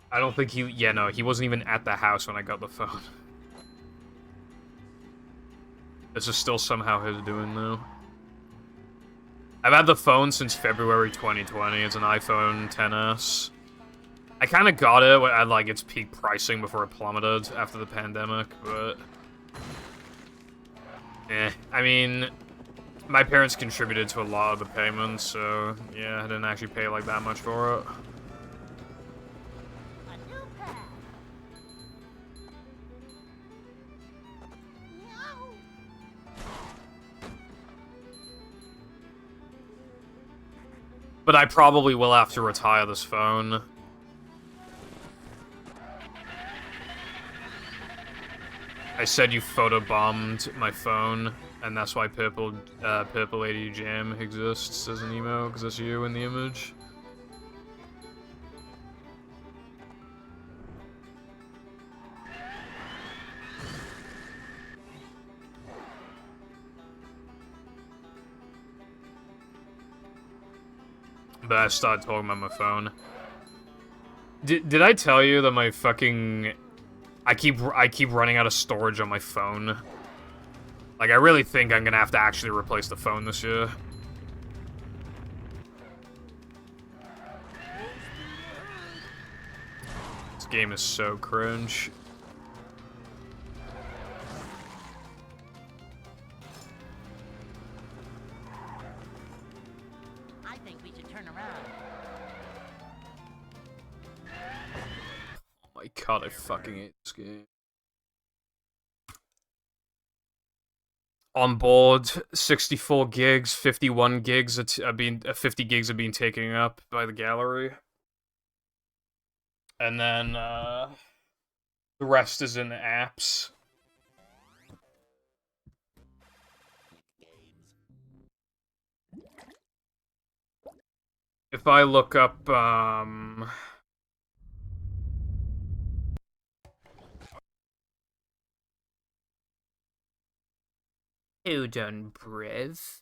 I don't think he, yeah, no, he wasn't even at the house when I got the phone. This is still somehow his doing though. I've had the phone since February 2020. It's an iPhone XS. I kind of got it at like its peak pricing before it plummeted after the pandemic, but I mean, my parents contributed to a lot of the payments, so yeah, I didn't actually pay like that much for it. a new path. No. But I probably will have to retire this phone. I said you photobombed my phone, and that's why Purple 80 Jam exists as an emo, because that's you in the image. But I started talking about my phone. Did I tell you that my fucking... I keep running out of storage on my phone. Like, I really think I'm gonna have to actually replace the phone this year. This game is so cringe. I think we should turn around. Oh my god, I fucking hate this game. On board, 64 gigs, 51 gigs are being 50 gigs are being taken up by the gallery. And then the rest is in apps. If I look up hold on, Brev.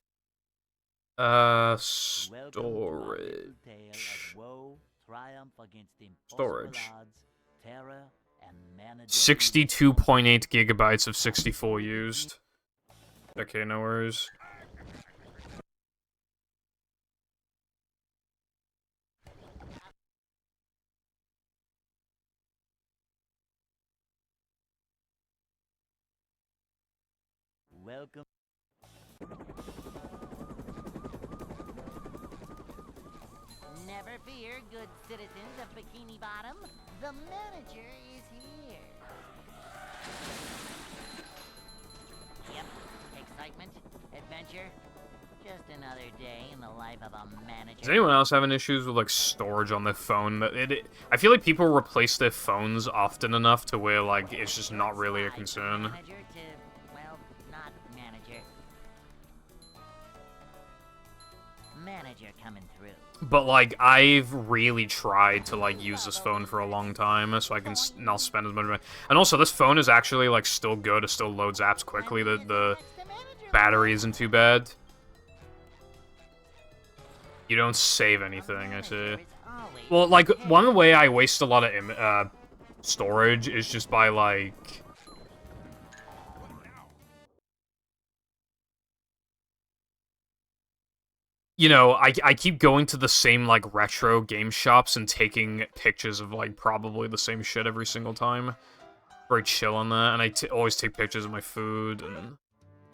Welcome to our little tale of woe, triumph against impossible Storage. odds, terror, and manager. 62.8 gigabytes of 64 used. Okay, no worries. Welcome. Never fear, good citizens of Bikini Bottom. The manager is here. Yep, excitement, adventure. Just another day in the life of a manager. Does anyone else having issues with like storage on their phone? I feel like people replace their phones often enough to where like it's just not really a concern. Manager to, well, not manager. Manager coming through. But like I've really tried to like use this phone for a long time, so I can not spend as much money. And also, this phone is actually like still good. It still loads apps quickly. The battery isn't too bad. You don't save anything, I see. Well, like, one way I waste a lot of storage is just by, like... You know, I keep going to the same, like, retro game shops and taking pictures of, like, probably the same shit every single time. Very chill on that, and I always take pictures of my food, and...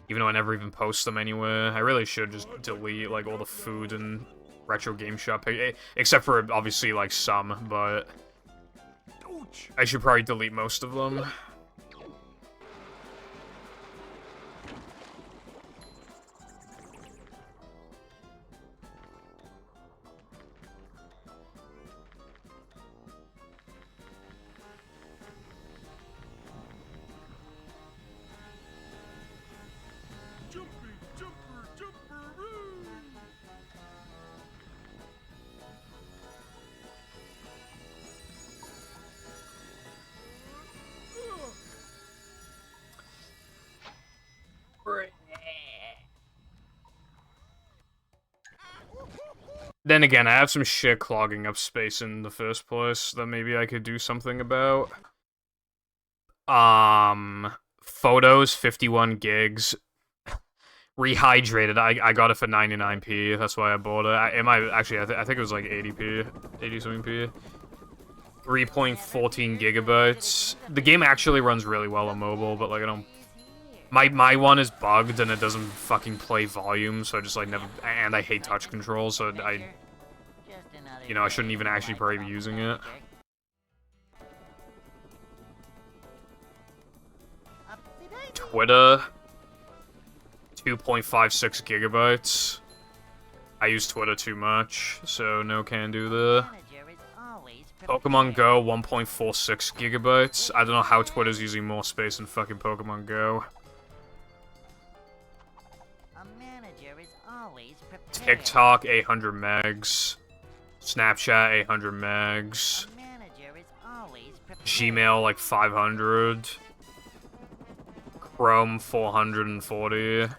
Even though I never even post them anywhere, I really should just delete, like, all the food and... retro game shop, except for obviously like some, but I should probably delete most of them. Jumpy, jumper, jumperoo! Then again, I have some shit clogging up space in the first place that maybe I could do something about. Photos, 51 gigs. Rehydrated, I got it for 99p, that's why I bought it. I think it was like 80p, 80-something p. 3.14 gigabytes. The game actually runs really well on mobile, but like I don't... My one is bugged and it doesn't fucking play volume, so I just like never... And I hate touch controls, so you know, I shouldn't even actually probably be using it. Twitter... 2.56 gigabytes. I use Twitter too much, so no can do there. Pokemon Go, 1.46 gigabytes. I don't know how Twitter's using more space than fucking Pokemon Go. TikTok, 800 megs. Snapchat, 800 megs. Gmail, like 500. Chrome, 440.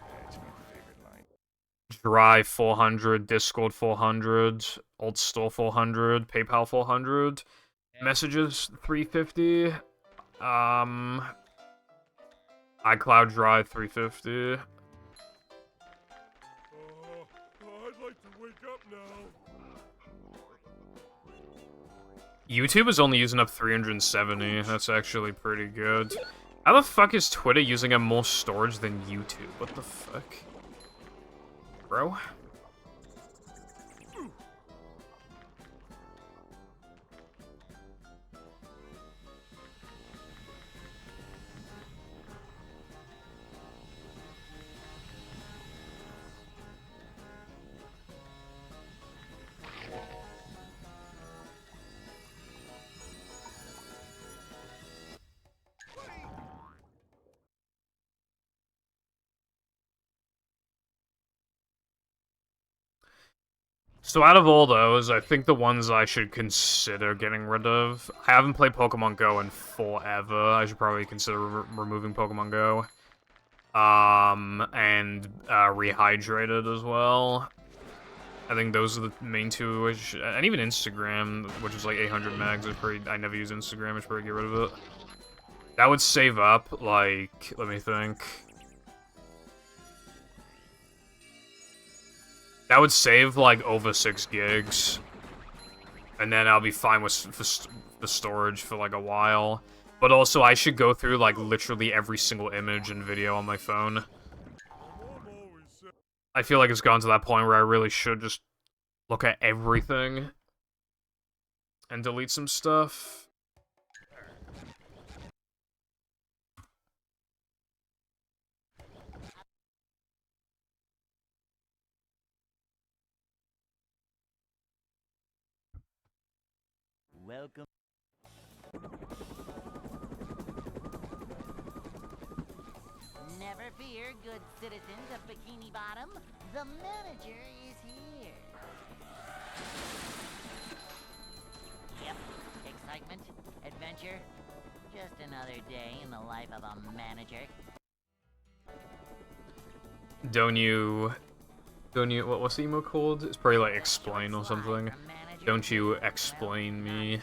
Drive, 400. Discord, 400. Alt Store, 400. PayPal, 400. Messages, 350. iCloud Drive, 350. I'd like to wake up now. YouTube is only using up 370. That's actually pretty good. How the fuck is Twitter using up more storage than YouTube? What the fuck? Bro? So out of all those, I think the ones I should consider getting rid of... I haven't played Pokemon Go in forever. I should probably consider removing Pokemon Go. And Rehydrated as well. I think those are the main two, which... And even Instagram, which is like 800 megs, is pretty... I never use Instagram, I should probably get rid of it. That would save up, like... Let me think... That would save, like, over 6 gigs. And then I'll be fine with the storage for, like, a while. But also, I should go through, like, literally every single image and video on my phone. I feel like it's gone to that point where I really should just look at everything. And delete some stuff. Welcome. Never fear, good citizens of Bikini Bottom. The manager is here. Yep, excitement, adventure. Just another day in the life of a manager. Don't you, what's the emo called? It's probably like explain or something. Don't you explain me.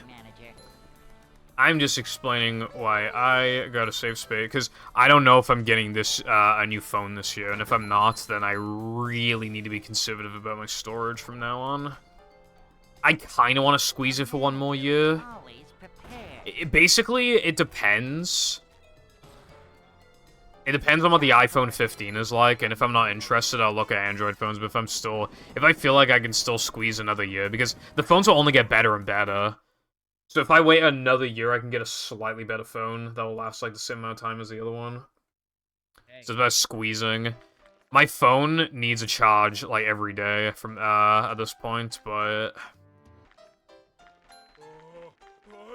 I'm just explaining why I got a safe space, because I don't know if I'm getting this, a new phone this year, and if I'm not, then I really need to be conservative about my storage from now on. I kinda want to squeeze it for one more year. Basically, it depends. It depends on what the iPhone 15 is like, and if I'm not interested, I'll look at Android phones, but if I feel like I can still squeeze another year, because the phones will only get better and better. So if I wait another year, I can get a slightly better phone that will last, like, the same amount of time as the other one. Hey. So it's about squeezing. My phone needs a charge, like, every day from, at this point, but...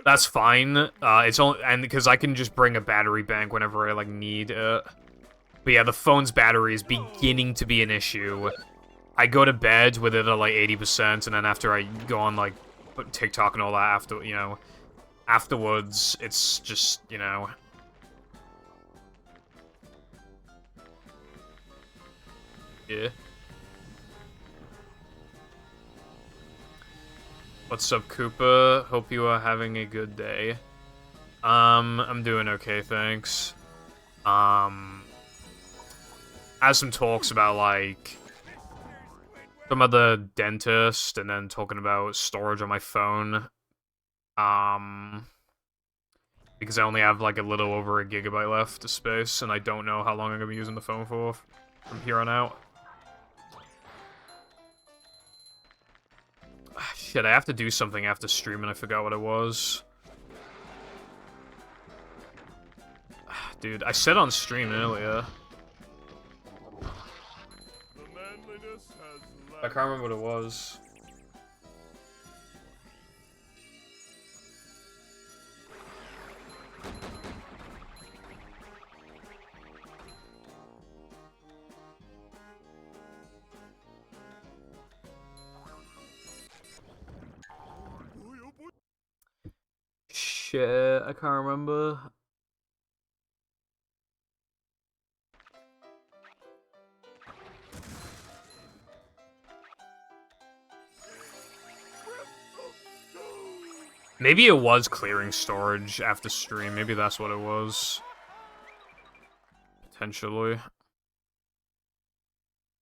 That's fine. It's only, and because I can just bring a battery bank whenever I, like, need it. But yeah, the phone's battery is beginning to be an issue. I go to bed with it at, like, 80%, and then after I go on, like, TikTok and all that after, you know, afterwards, it's just, you know. Yeah. What's up, Koopa? Hope you are having a good day. I'm doing okay, thanks. Had some talks about, like, some of the dentist, and then talking about storage on my phone. Because I only have, like, a little over 1 gigabyte left of space, and I don't know how long I'm gonna be using the phone for from here on out. Shit, I have to do something after stream, and I forgot what it was. Dude, I said on stream earlier. I can't remember what it was. Shit, I can't remember. Maybe it was clearing storage after stream. Maybe that's what it was. Potentially.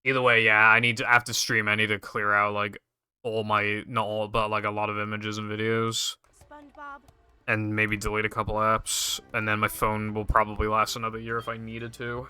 Either way, yeah, I need to, after stream, I need to clear out, like, all my, not all, but, like, a lot of images and videos. SpongeBob. And maybe delete a couple apps. And then my phone will probably last another year if I needed to.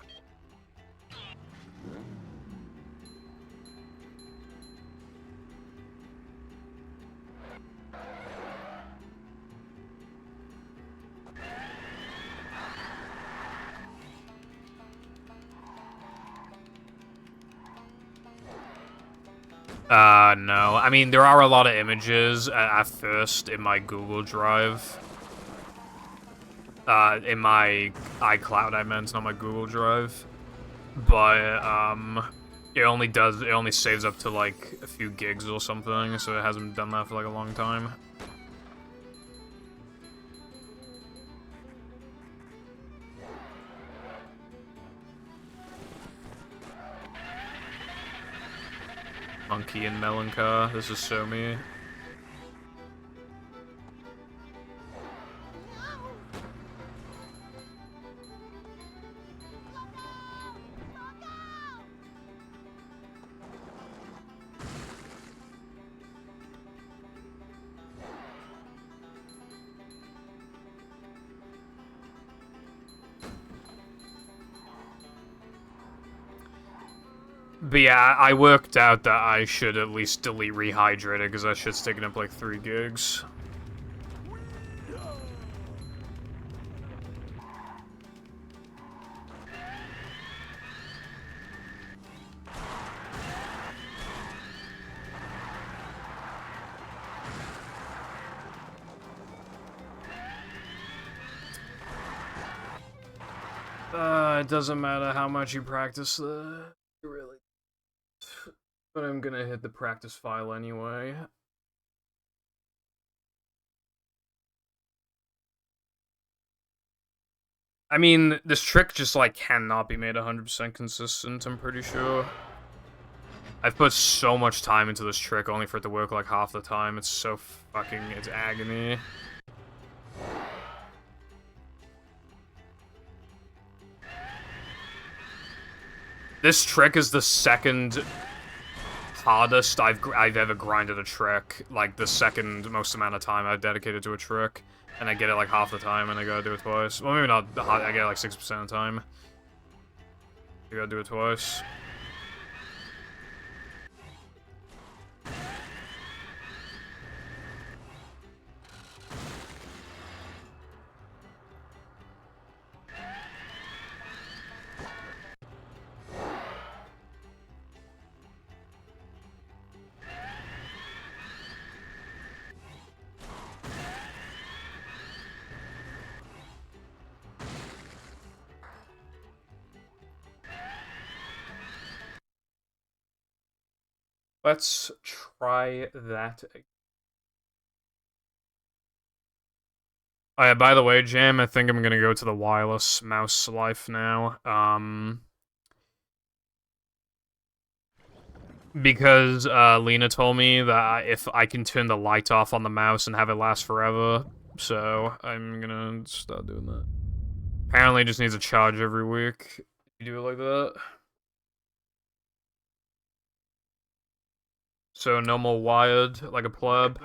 No. I mean, there are a lot of images at first in my Google Drive. In my iCloud, I meant, not my Google Drive. But, It only saves up to like a few gigs or something, so it hasn't done that for like a long time. Monkey and Melancar, this is so me. But yeah, I worked out that I should at least delete Rehydrated, because that shit's taking up like 3 gigs. It doesn't matter how much you practice really. But I'm gonna hit the practice file anyway. I mean, this trick just, like, cannot be made 100% consistent, I'm pretty sure. I've put so much time into this trick only for it to work, like, half the time. It's so fucking... it's agony. This trick is the second hardest I've ever grinded a trick. Like, the second most amount of time I've dedicated to a trick. And I get it, like, half the time, and I gotta do it twice. Well, maybe not, I get it, like, 60% of the time. You gotta do it twice. Let's try that again. Oh yeah, by the way, Jam, I think I'm gonna go to the wireless mouse life now. Because Lena told me that if I can turn the light off on the mouse and have it last forever, so I'm gonna start doing that. Apparently it just needs a charge every week. You do it like that. So no more wired, like a pleb.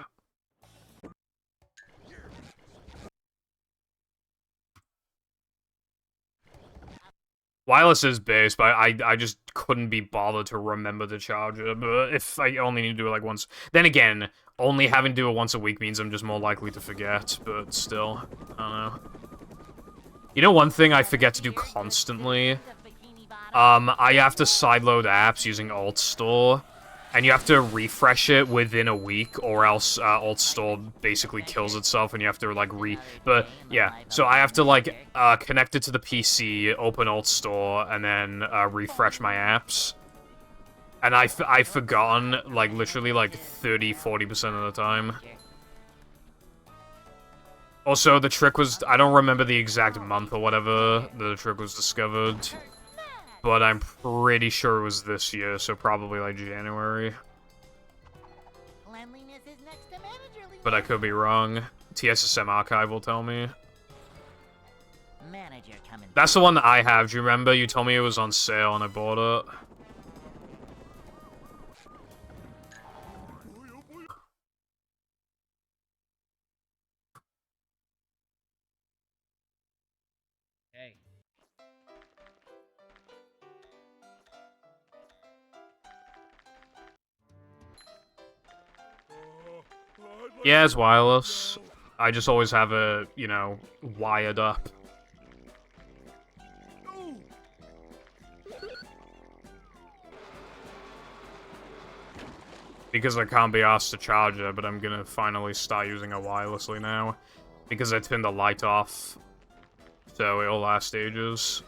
Wireless is base, but I just couldn't be bothered to remember the charger. But if I only need to do it like once... Then again, only having to do it once a week means I'm just more likely to forget, but still, I don't know. You know one thing I forget to do constantly? I have to sideload apps using Alt Store, and you have to refresh it within a week, or else Alt Store basically kills itself, and you have to, like, But, yeah, so I have to, like, connect it to the PC, open Alt Store, and then refresh my apps. And I've forgotten, like, literally, like, 30-40% of the time. Also, the trick was... I don't remember the exact month or whatever the trick was discovered. But I'm pretty sure it was this year, so probably like January. But I could be wrong. TSSM Archive will tell me. That's the one that I have. Do you remember? You told me it was on sale and I bought it. Yeah, it's wireless. I just always have it, you know, wired up. Because I can't be asked to charge it, but I'm gonna finally start using it wirelessly now. Because I turned the light off, so it'll last ages.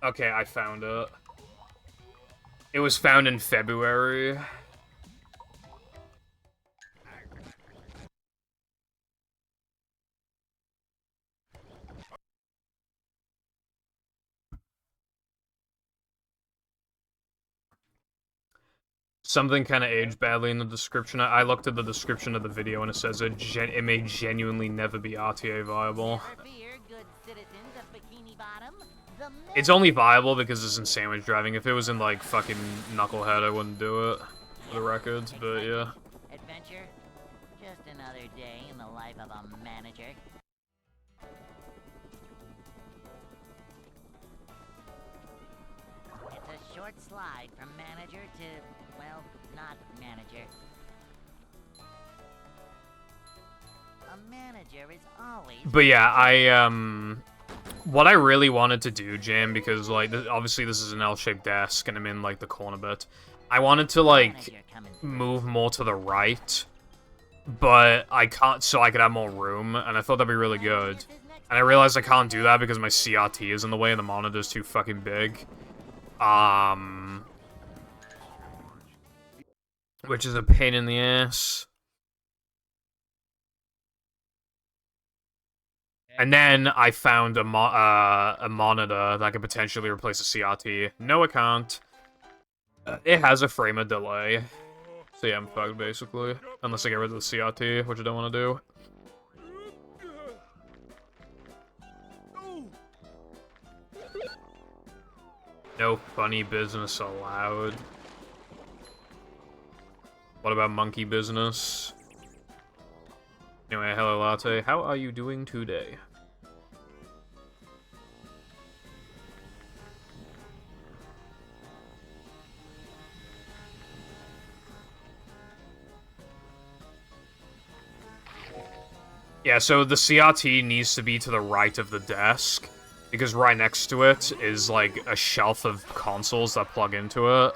Okay, I found it. It was found in February. Something kind of aged badly in the description. I looked at the description of the video and it says it may genuinely never be RTA viable. Never fear, good citizens of Bikini Bottom. The It's only viable because it's in sandwich driving. If it was in, like, fucking Knucklehead, I wouldn't do it. For the records, but yeah. Adventure, just another day in the life of a manager. It's a short slide from manager to, well, not manager. A manager is always... But yeah, what I really wanted to do, Jam, because, like, obviously this is an L-shaped desk, and I'm in, like, the corner bit. I wanted to, like, move more to the right, but I can't, so I could have more room, and I thought that'd be really good. And I realized I can't do that because my CRT is in the way and the monitor's too fucking big. Which is a pain in the ass. And then I found a monitor that could potentially replace a CRT. No, it can't. It has a frame of delay. So yeah, I'm fucked, basically. Unless I get rid of the CRT, which I don't want to do. No funny business allowed. What about monkey business? Anyway, hello Latte. How are you doing today? Yeah, so the CRT needs to be to the right of the desk, because right next to it is, like, a shelf of consoles that plug into it.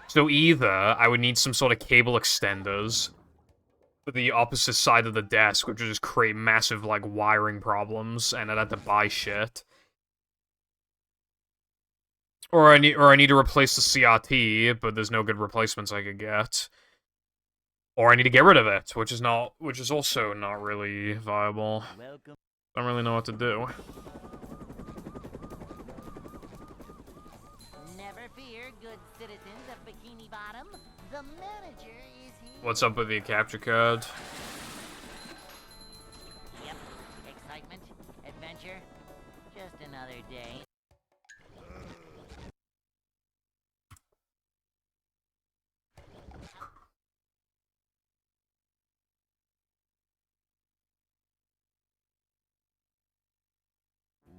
So either I would need some sort of cable extenders for the opposite side of the desk, which would just create massive, like, wiring problems, and I'd have to buy shit. Or I need to replace the CRT, but there's no good replacements I could get. Or I need to get rid of it, which is also not really viable. Welcome. Don't really know what to do. Never fear, good citizens of Bikini Bottom. The manager is here. What's up with the capture card? Yep. Excitement, adventure, just another day.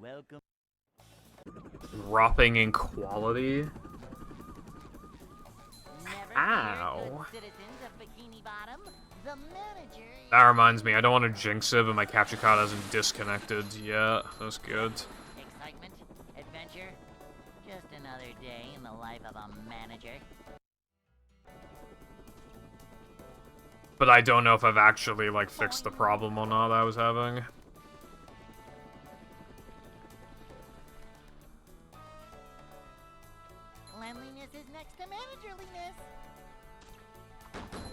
Welcome. Dropping in quality? Never Ow. fear, good citizens of Bikini Bottom. The manager is... That reminds me, I don't want to jinx it, but my capture card hasn't disconnected yet. That's good. Excitement, adventure, just another day in the life of a manager. But I don't know if I've actually, like, fixed the problem or not that I was having. Cleanliness is next to managerliness.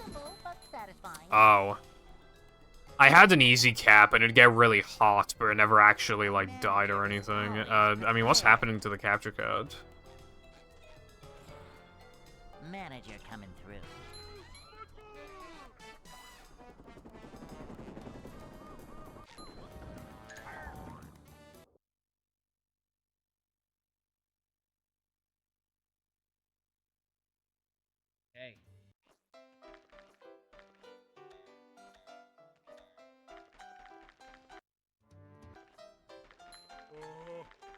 Simple but satisfying. Oh. I had an easy cap, and it'd get really hot, but it never actually, like, died or anything. I mean, what's happening to the capture card? Manager coming through. Hey.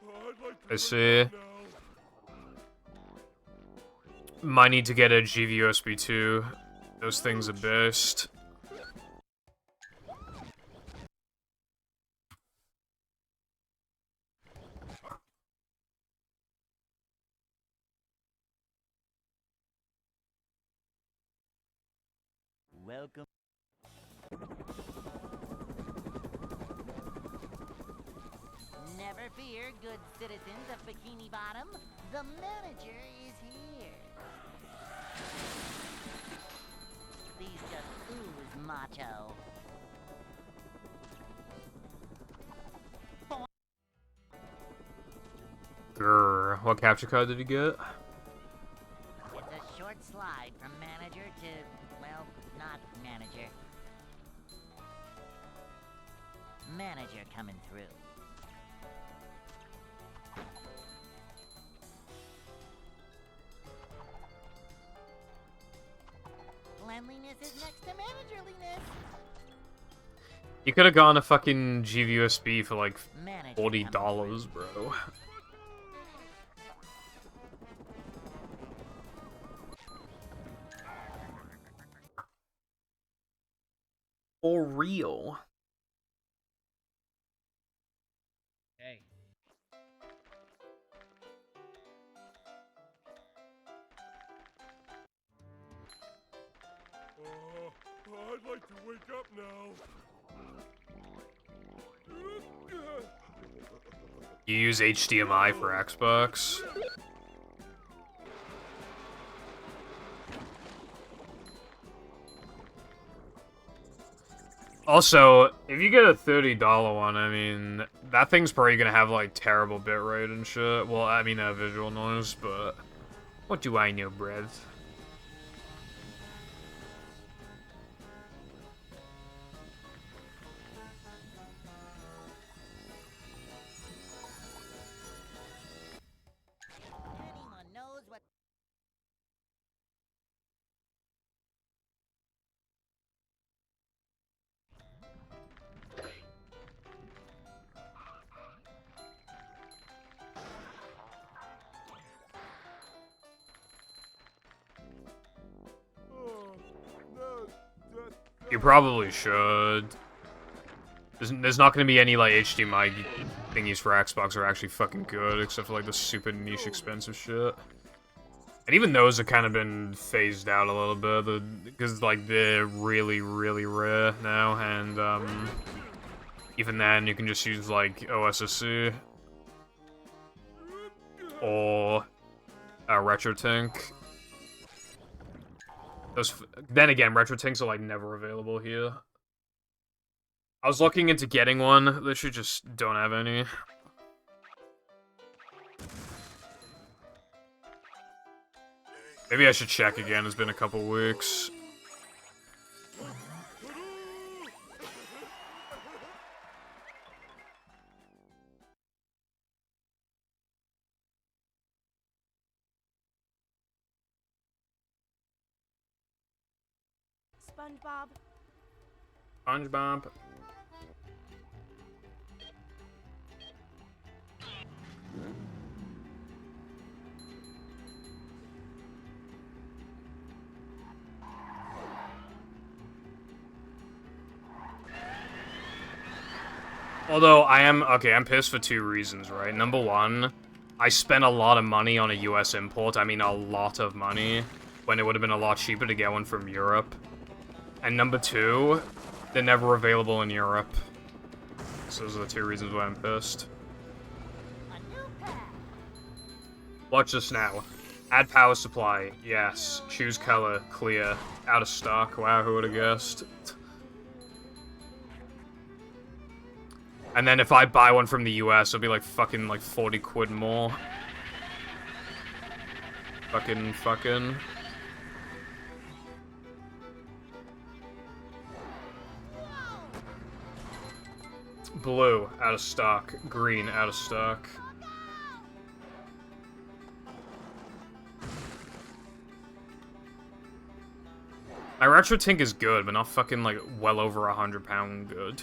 I'd like to I wake see. up now. Might need to get a GV-USB 2. Those things are best. Welcome. Never Never fear, good citizens of Bikini Bottom. The manager is here. These just ooze macho. Grr. What capture card did you get? It's a short slide from manager to, well, not manager. Manager coming through. Cleanliness is next to managerliness. You could have gone a fucking GVUSB for like Manager $40, coming through. bro. For real. Hey. I'd like to wake up now. You use HDMI for Xbox? Also, if you get a $30 one, I mean, that thing's probably gonna have, like, terrible bitrate and shit. Well, I mean, visual noise, but what do I know, bruv? Anyone knows what... You probably should. There's not gonna be any, like, HDMI thingies for Xbox are actually fucking good, except for, like, the super niche expensive shit. And even those have kind of been phased out a little bit, because, like, they're really, really rare now, and, even then, you can just use, like, OSSC. Or RetroTink. Then again, RetroTinks are, like, never available here. I was looking into getting one, they should just don't have any. Maybe I should check again, it's been a couple weeks. SpongeBob. SpongeBob. Although, I'm pissed for two reasons, right? Number one, I spent a lot of money on a US import, I mean a lot of money, when it would have been a lot cheaper to get one from Europe. And number two, they're never available in Europe. So those are the two reasons why I'm pissed. A new pack. Watch this now. Add power supply, yes. Choose color, clear. Out of stock, wow, who would have guessed? And then if I buy one from the US, it'll be like fucking like 40 quid more. Fucking. Blue, out of stock. Green, out of stock. My RetroTink is good, but not fucking like well over £100 good.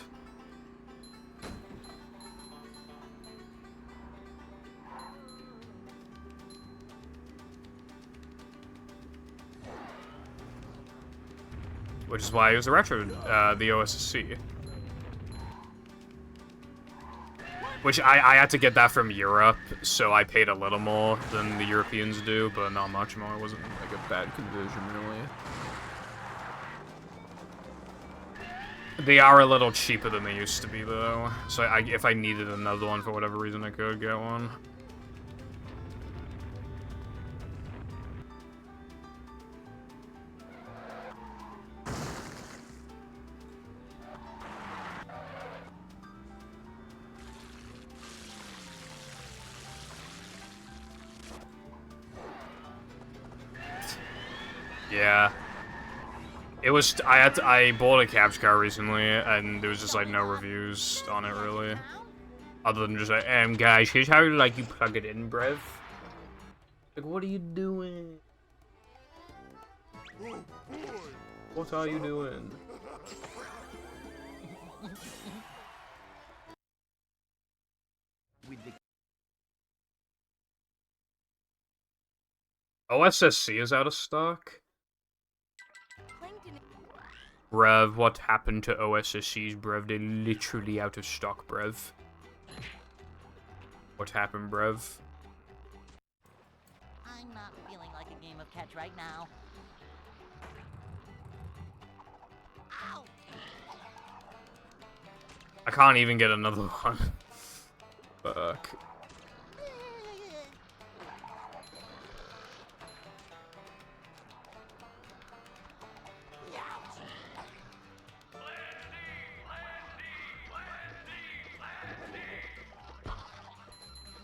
Which is why I use the the OSSC. Which I had to get that from Europe, so I paid a little more than the Europeans do, but not much more. It wasn't like a bad conversion, really. They are a little cheaper than they used to be, though. So if I needed another one for whatever reason, I could get one. Yeah. It was, I bought a capture car recently, and there was just, like, no reviews on it, really. Other than just like, guys, here's how, like, you plug it in, bruv. Like, what are you doing? What are you doing? OSSC is out of stock? Brev, what happened to OSSCs, brev? They're literally out of stock, brev. What happened, brev? I'm not feeling like a game of catch right now. Ow! I can't even get another one. Fuck.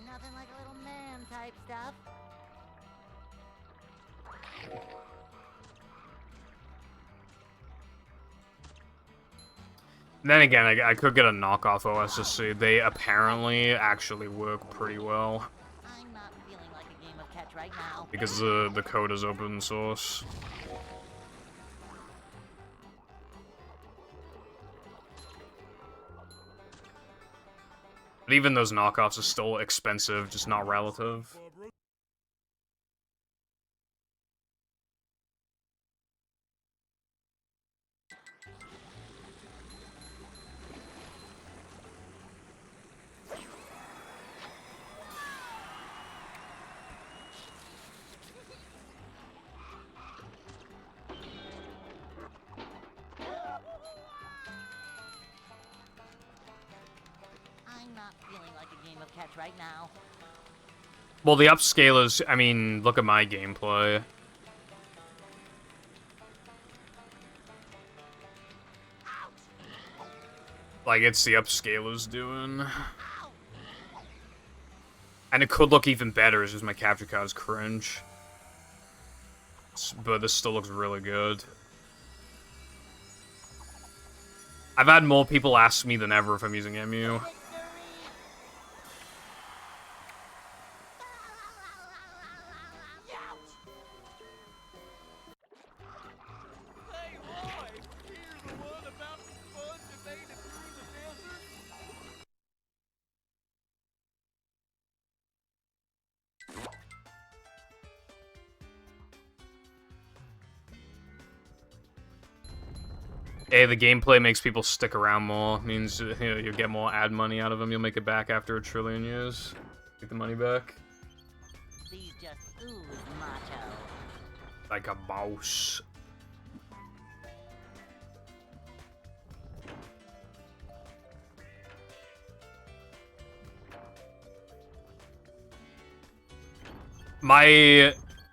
Nothing like a little man type stuff. Then again, I could get a knockoff OSSC. They apparently actually work pretty well. I'm not feeling like a game of catch right now. Because the code is open source. But even those knockoffs are still expensive, just not relative. I'm not feeling like a game of catch right now. Well, the upscalers, I mean, look at my gameplay. Like, it's the upscalers doing. And it could look even better, it's just my capture card is cringe. But this still looks really good. I've had more people ask me than ever if I'm using EMU. Hey, Roy! Here's the one about the sponge that made it through the desert. Hey, the gameplay makes people stick around more. Means you'll get more ad money out of them. You'll make it back after 1 trillion years. Get the money back. These just ooze macho. Like a mouse.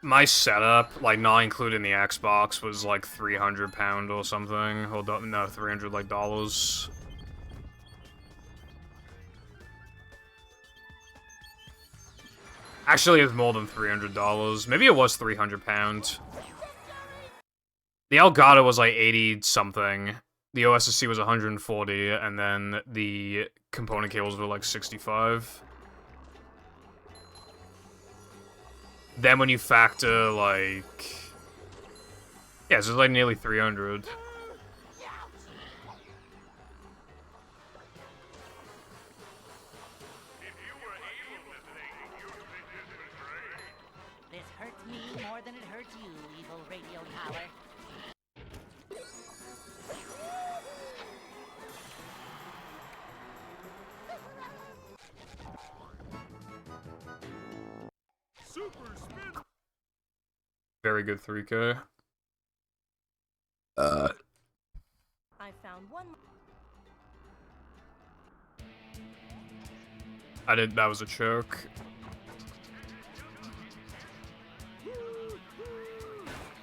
My setup, like not including the Xbox, was like £300 or something. Hold up, no, $300 like dollars. Actually, it was more than $300. Maybe it was £300. The Elgato was like 80 something. The OSSC was 140, and then the component cables were like 65. Then when you factor, like... Yeah, so it's like nearly 300. This hurts me more than it hurts you, evil radio tower. Super spin. Very good 3K. I found one. I did. That was a choke.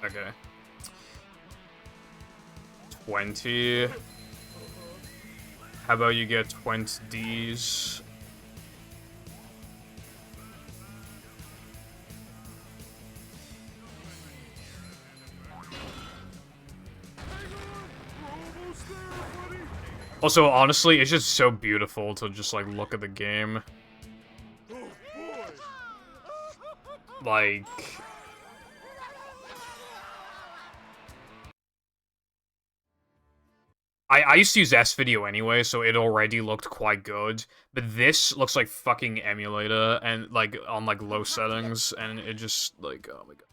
Okay. 20. How about you get 20 Ds? Also, honestly, it's just so beautiful to just, like, look at the game. Like... I used to use S-Video anyway, so it already looked quite good. But this looks like fucking emulator, and, like, on, like, low settings, and it just, like, oh my god.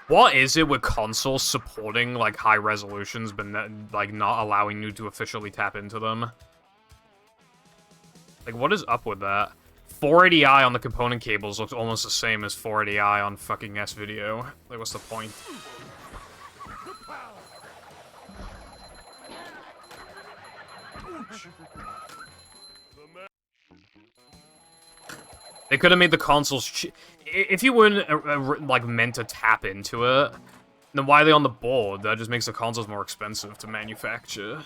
What is it with consoles supporting, like, high resolutions, but, like, not allowing you to officially tap into them? Like, what is up with that? 480i on the component cables looks almost the same as 480i on fucking S-Video. Like, what's the point? They could have made the consoles if you weren't, like, meant to tap into it, then why are they on the board? That just makes the consoles more expensive to manufacture.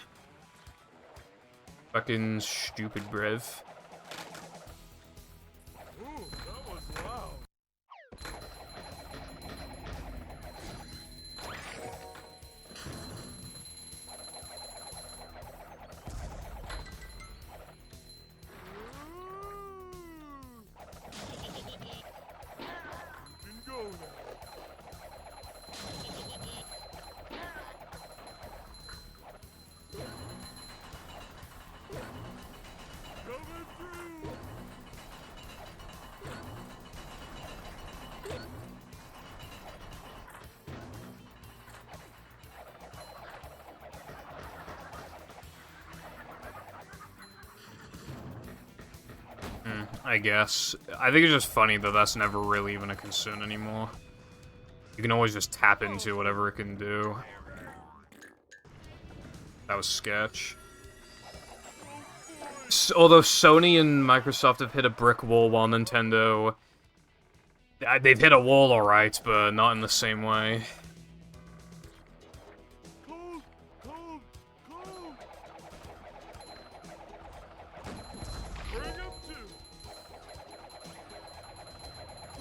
Fucking stupid brev. Ooh, that was loud. Can go now. Coming through. I guess. I think it's just funny that that's never really even a concern anymore. You can always just tap into whatever it can do. That was sketch. Although Sony and Microsoft have hit a brick wall while Nintendo... They've hit a wall alright, but not in the same way. Cold, cold, cold. Bring up two.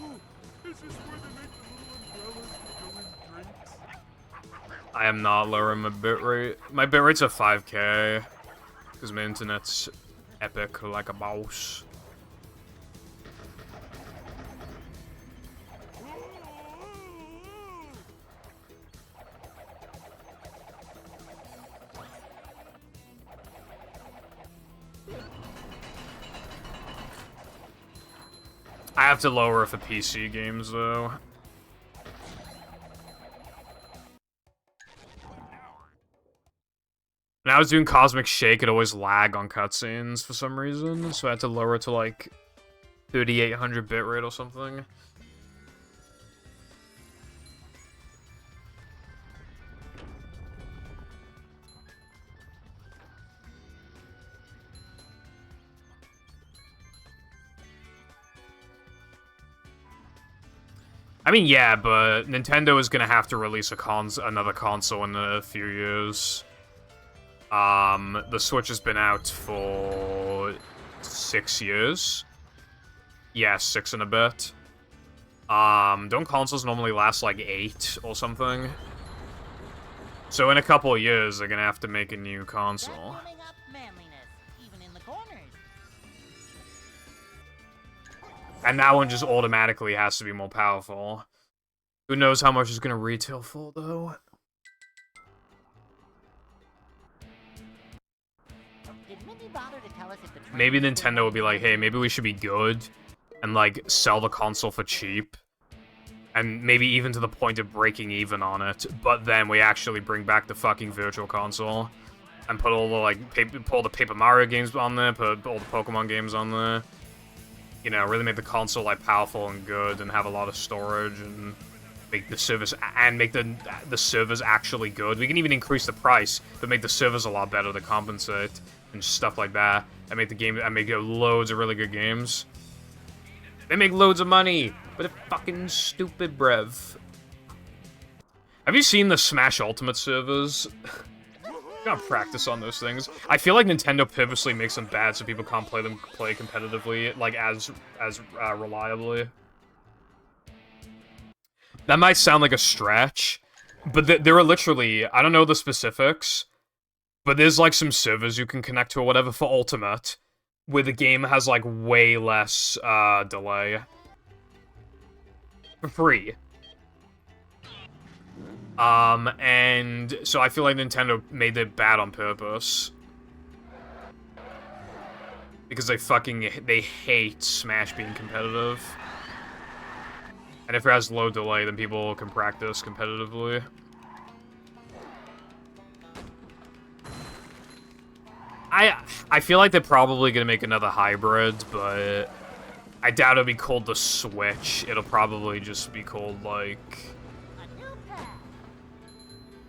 Ooh, is this where they make the little umbrellas that go in drinks? I am not lowering my bitrate. My bitrate's a 5K. Because my internet's epic like a mouse. I have to lower it for PC games, though. When I was doing Cosmic Shake, it always lag on cutscenes for some reason, so I had to lower it to, like, 3800 bitrate or something. I mean, yeah, but Nintendo is gonna have to release another console in a few years. The Switch has been out for 6 years. Yeah, 6 and a bit. Don't consoles normally last like 8 or something? So in a couple of years, they're gonna have to make a new console. Building up manliness, even in the corners. And that one just automatically has to be more powerful. Who knows how much it's gonna retail for, though? Did Mindy bother to tell us if the Maybe train was Nintendo would be like, hey, maybe we should be good and, like, sell the console for cheap. And maybe even to the point of breaking even on it. But then we actually bring back the fucking Virtual Console. And put all the, like, put all the Paper Mario games on there, put all the Pokemon games on there. You know, really make the console, like, powerful and good and have a lot of storage and make the service and make the servers actually good. We can even increase the price, but make the servers a lot better to compensate and stuff like that. And make the game and make loads of really good games. They make loads of money, but it's fucking stupid, brev. Have you seen the Smash Ultimate servers? Gotta practice on those things. I feel like Nintendo purposely makes them bad so people can't play competitively, like as reliably. That might sound like a stretch, but there are literally, I don't know the specifics, but there's like some servers you can connect to or whatever for Ultimate, where the game has like way less delay. For free. And so I feel like Nintendo made it bad on purpose. Because they hate Smash being competitive. And if it has low delay, then people can practice competitively. I feel like they're probably gonna make another hybrid, but I doubt it'll be called the Switch. It'll probably just be called, like...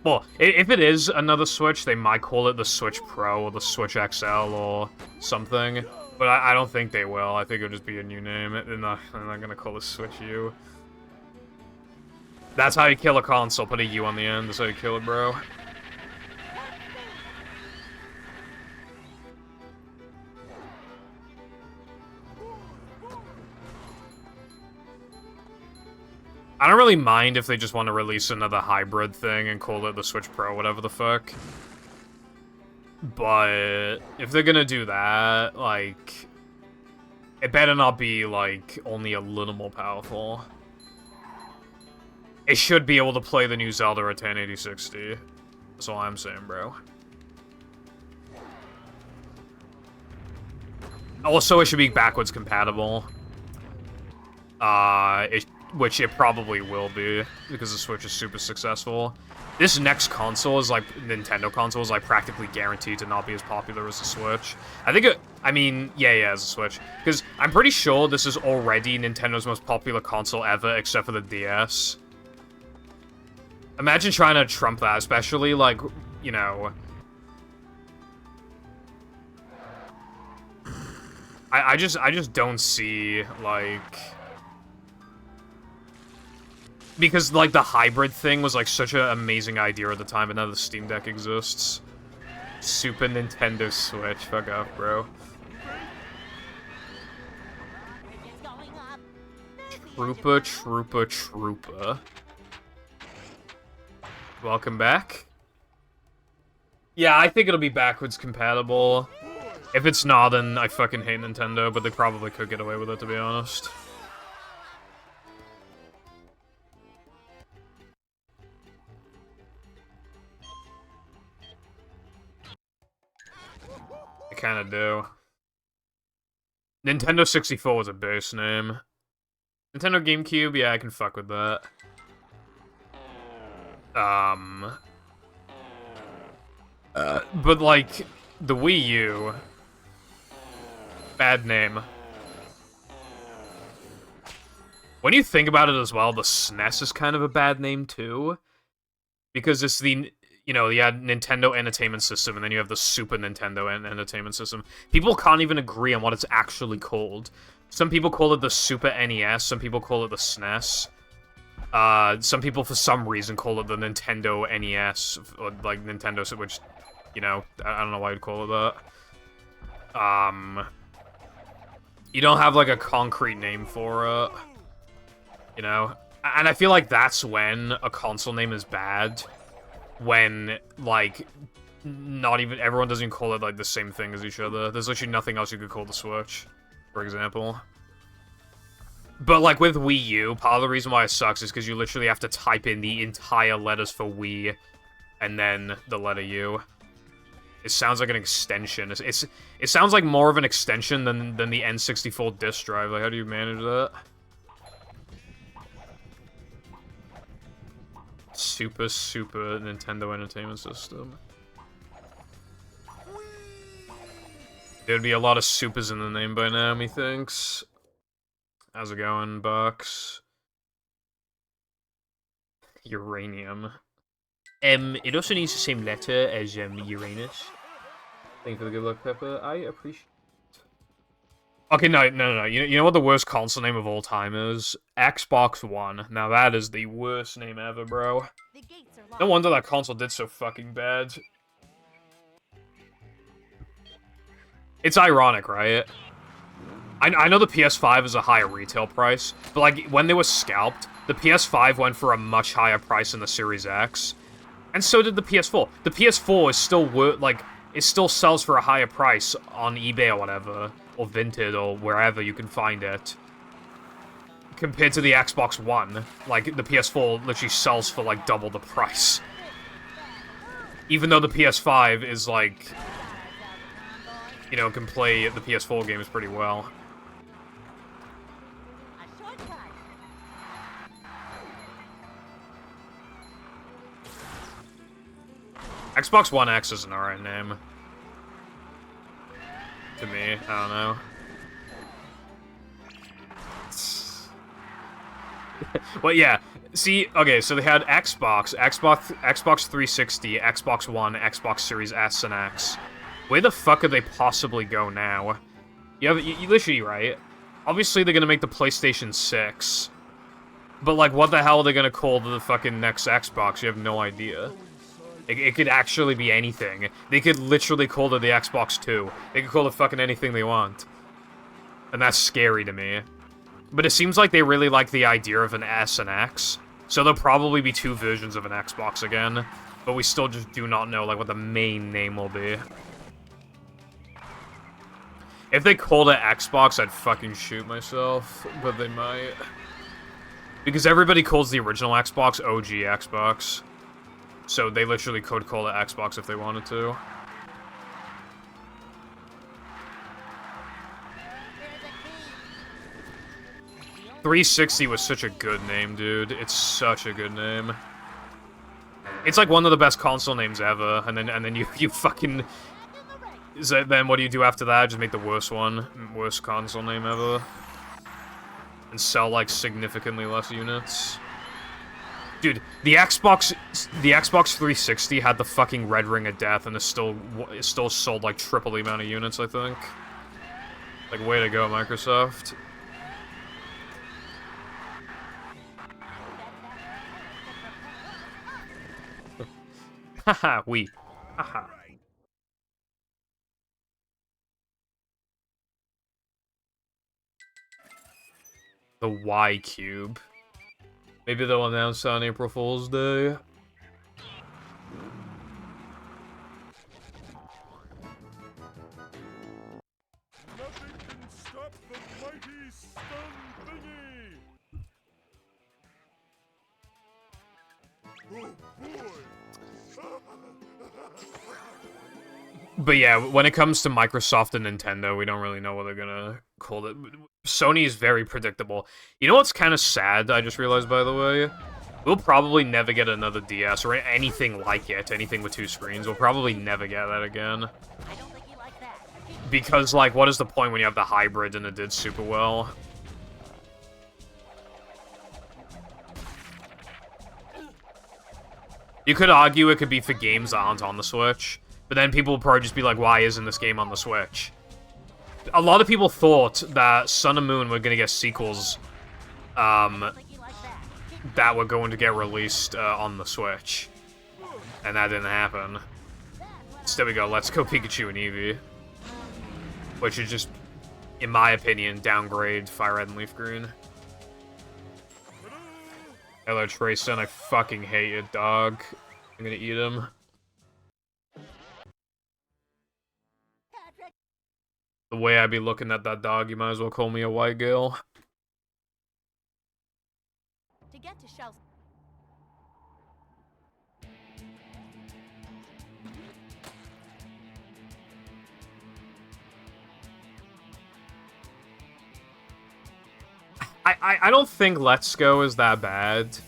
Well, if it is another Switch, they might call it the Switch Pro or the Switch XL or something. But I don't think they will. I think it'll just be a new name. They're not gonna call it Switch U. That's how you kill a console. Put a U on the end. That's how you kill it, bro. I don't really mind if they just want to release another hybrid thing and call it the Switch Pro, whatever the fuck. But if they're gonna do that, like, it better not be, like, only a little more powerful. It should be able to play the new Zelda at 1080-60. That's all I'm saying, bro. Also, it should be backwards compatible. Which it probably will be, because the Switch is super successful. This next console is, like, Nintendo console is, like, practically guaranteed to not be as popular as the Switch. I think yeah, as a Switch. Because I'm pretty sure this is already Nintendo's most popular console ever, except for the DS. Imagine trying to trump that, especially, like, you know... I just don't see, like... Because, like, the hybrid thing was, like, such an amazing idea at the time, but now the Steam Deck exists. Super Nintendo Switch. Fuck off, bro. Troopa. Welcome back. Yeah, I think it'll be backwards compatible. If it's not, then I fucking hate Nintendo, but they probably could get away with it, to be honest. I kinda do. Nintendo 64 was a base name. Nintendo GameCube, yeah, I can fuck with that. But, like, the Wii U... Bad name. When you think about it as well, the SNES is kind of a bad name, too. Because it's the... You know, you had Nintendo Entertainment System, and then you have the Super Nintendo Entertainment System. People can't even agree on what it's actually called. Some people call it the Super NES, some people call it the SNES. Some people, for some reason, call it the Nintendo NES, or, like, Nintendo, which, you know, I don't know why you'd call it that. You don't have, like, a concrete name for it. You know? And I feel like that's when a console name is bad. When, like, not even... Everyone doesn't even call it, like, the same thing as each other. There's literally nothing else you could call the Switch, for example. But, like, with Wii U, part of the reason why it sucks is because you literally have to type in the entire letters for Wii, and then the letter U. It sounds like an extension. It sounds like more of an extension than the N64 disk drive. Like, how do you manage that? Super Nintendo Entertainment System. There'd be a lot of supers in the name by now, methinks. How's it going, Bucks? Uranium. It also needs the same letter as Uranus. Thank you for the good luck, Pepper. I appreciate. Okay, no. You know what the worst console name of all time is? Xbox One. Now that is the worst name ever, bro. The gates are locked. No wonder that console did so fucking bad. It's ironic, right? I know the PS5 is a higher retail price, but like when they were scalped, the PS5 went for a much higher price than the Series X, and so did the PS4. The PS4 is still it still sells for a higher price on eBay or whatever, or Vinted or wherever you can find it, compared to the Xbox One. Like the PS4 literally sells for like double the price, even though the PS5 is like, you know, can play the PS4 games pretty well. A shortcut. Xbox One X is an alright name. To me, I don't know. Well, yeah. See, okay, so they had Xbox 360, Xbox One, Xbox Series S and X. Where the fuck could they possibly go now? You literally, right? Obviously, they're gonna make the PlayStation 6. But, like, what the hell are they gonna call the fucking next Xbox? You have no idea. It could actually be anything. They could literally call it the Xbox 2. They could call it fucking anything they want. And that's scary to me. But it seems like they really like the idea of an S and X. So there'll probably be two versions of an Xbox again. But we still just do not know, like, what the main name will be. If they called it Xbox, I'd fucking shoot myself. But they might. Because everybody calls the original Xbox OG Xbox. So they literally could call it Xbox if they wanted to. There's a key. 360 was such a good name, dude. It's such a good name. It's like one of the best console names ever, and then you fucking. So then what do you do after that? Just make the worst console name ever, and sell like significantly less units. Dude, the Xbox 360 had the fucking red ring of death, and it still sold like triple the amount of units, I think. Like, way to go, Microsoft. Haha, we. Haha. The Y cube. Maybe they'll announce on April Fool's Day. Nothing can stop the mighty stun thingy! Oh boy! But yeah, when it comes to Microsoft and Nintendo, we don't really know what they're gonna call it. Sony is very predictable. You know what's kind of sad, I just realized, by the way? We'll probably never get another DS or anything like it, anything with two screens. We'll probably never get that again. I don't think you like that. Because, like, what is the point when you have the hybrid and it did super well? You could argue it could be for games that aren't on the Switch, but then people will probably just be like, why isn't this game on the Switch? A lot of people thought that Sun and Moon were going to get sequels that were going to get released on the Switch. And that didn't happen. So there we go, Let's Go Pikachu and Eevee. Which is just, in my opinion, downgrade Fire Red and Leaf Green. Hello, Trayson, I fucking hate you, dog. I'm gonna eat him. The way I be looking at that dog, you might as well call me a white girl. To get to Shell's. I don't think Let's Go is that bad.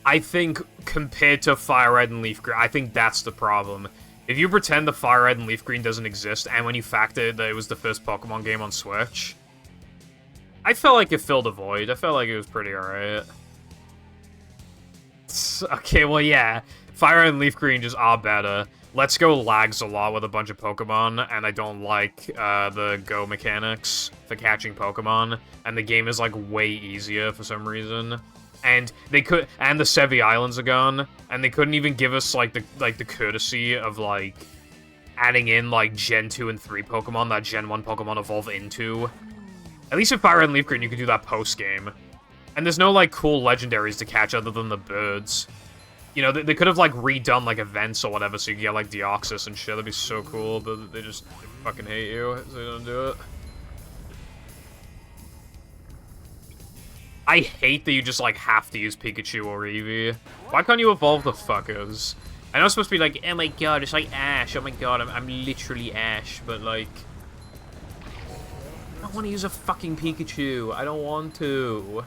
I think compared to Fire Red and Leaf Green, I think that's the problem. If you pretend the Fire Red and Leaf Green doesn't exist, and when you factor that it was the first Pokemon game on Switch, I felt like it filled a void. I felt like it was pretty alright. Okay, well, yeah. Fire and Leaf Green just are better. Let's Go lags a lot with a bunch of Pokemon, and I don't like the Go mechanics for catching Pokemon, and the game is, like, way easier for some reason. And the Sevi Islands are gone, and they couldn't even give us, like, the courtesy of, like, adding in, like, Gen 2 and 3 Pokemon that Gen 1 Pokemon evolve into. At least with Fire and Leaf Green, you can do that post-game. And there's no, like, cool legendaries to catch other than the birds. You know, they could have, like, redone, like, events or whatever so you could get, like, Deoxys and shit. That'd be so cool, but they fucking hate you, so they don't do it. I hate that you just, like, have to use Pikachu or Eevee. Why can't you evolve the fuckers? I know it's supposed to be like, oh my god, it's like Ash. Oh my god, I'm literally Ash, but, like... I don't want to use a fucking Pikachu. I don't want to.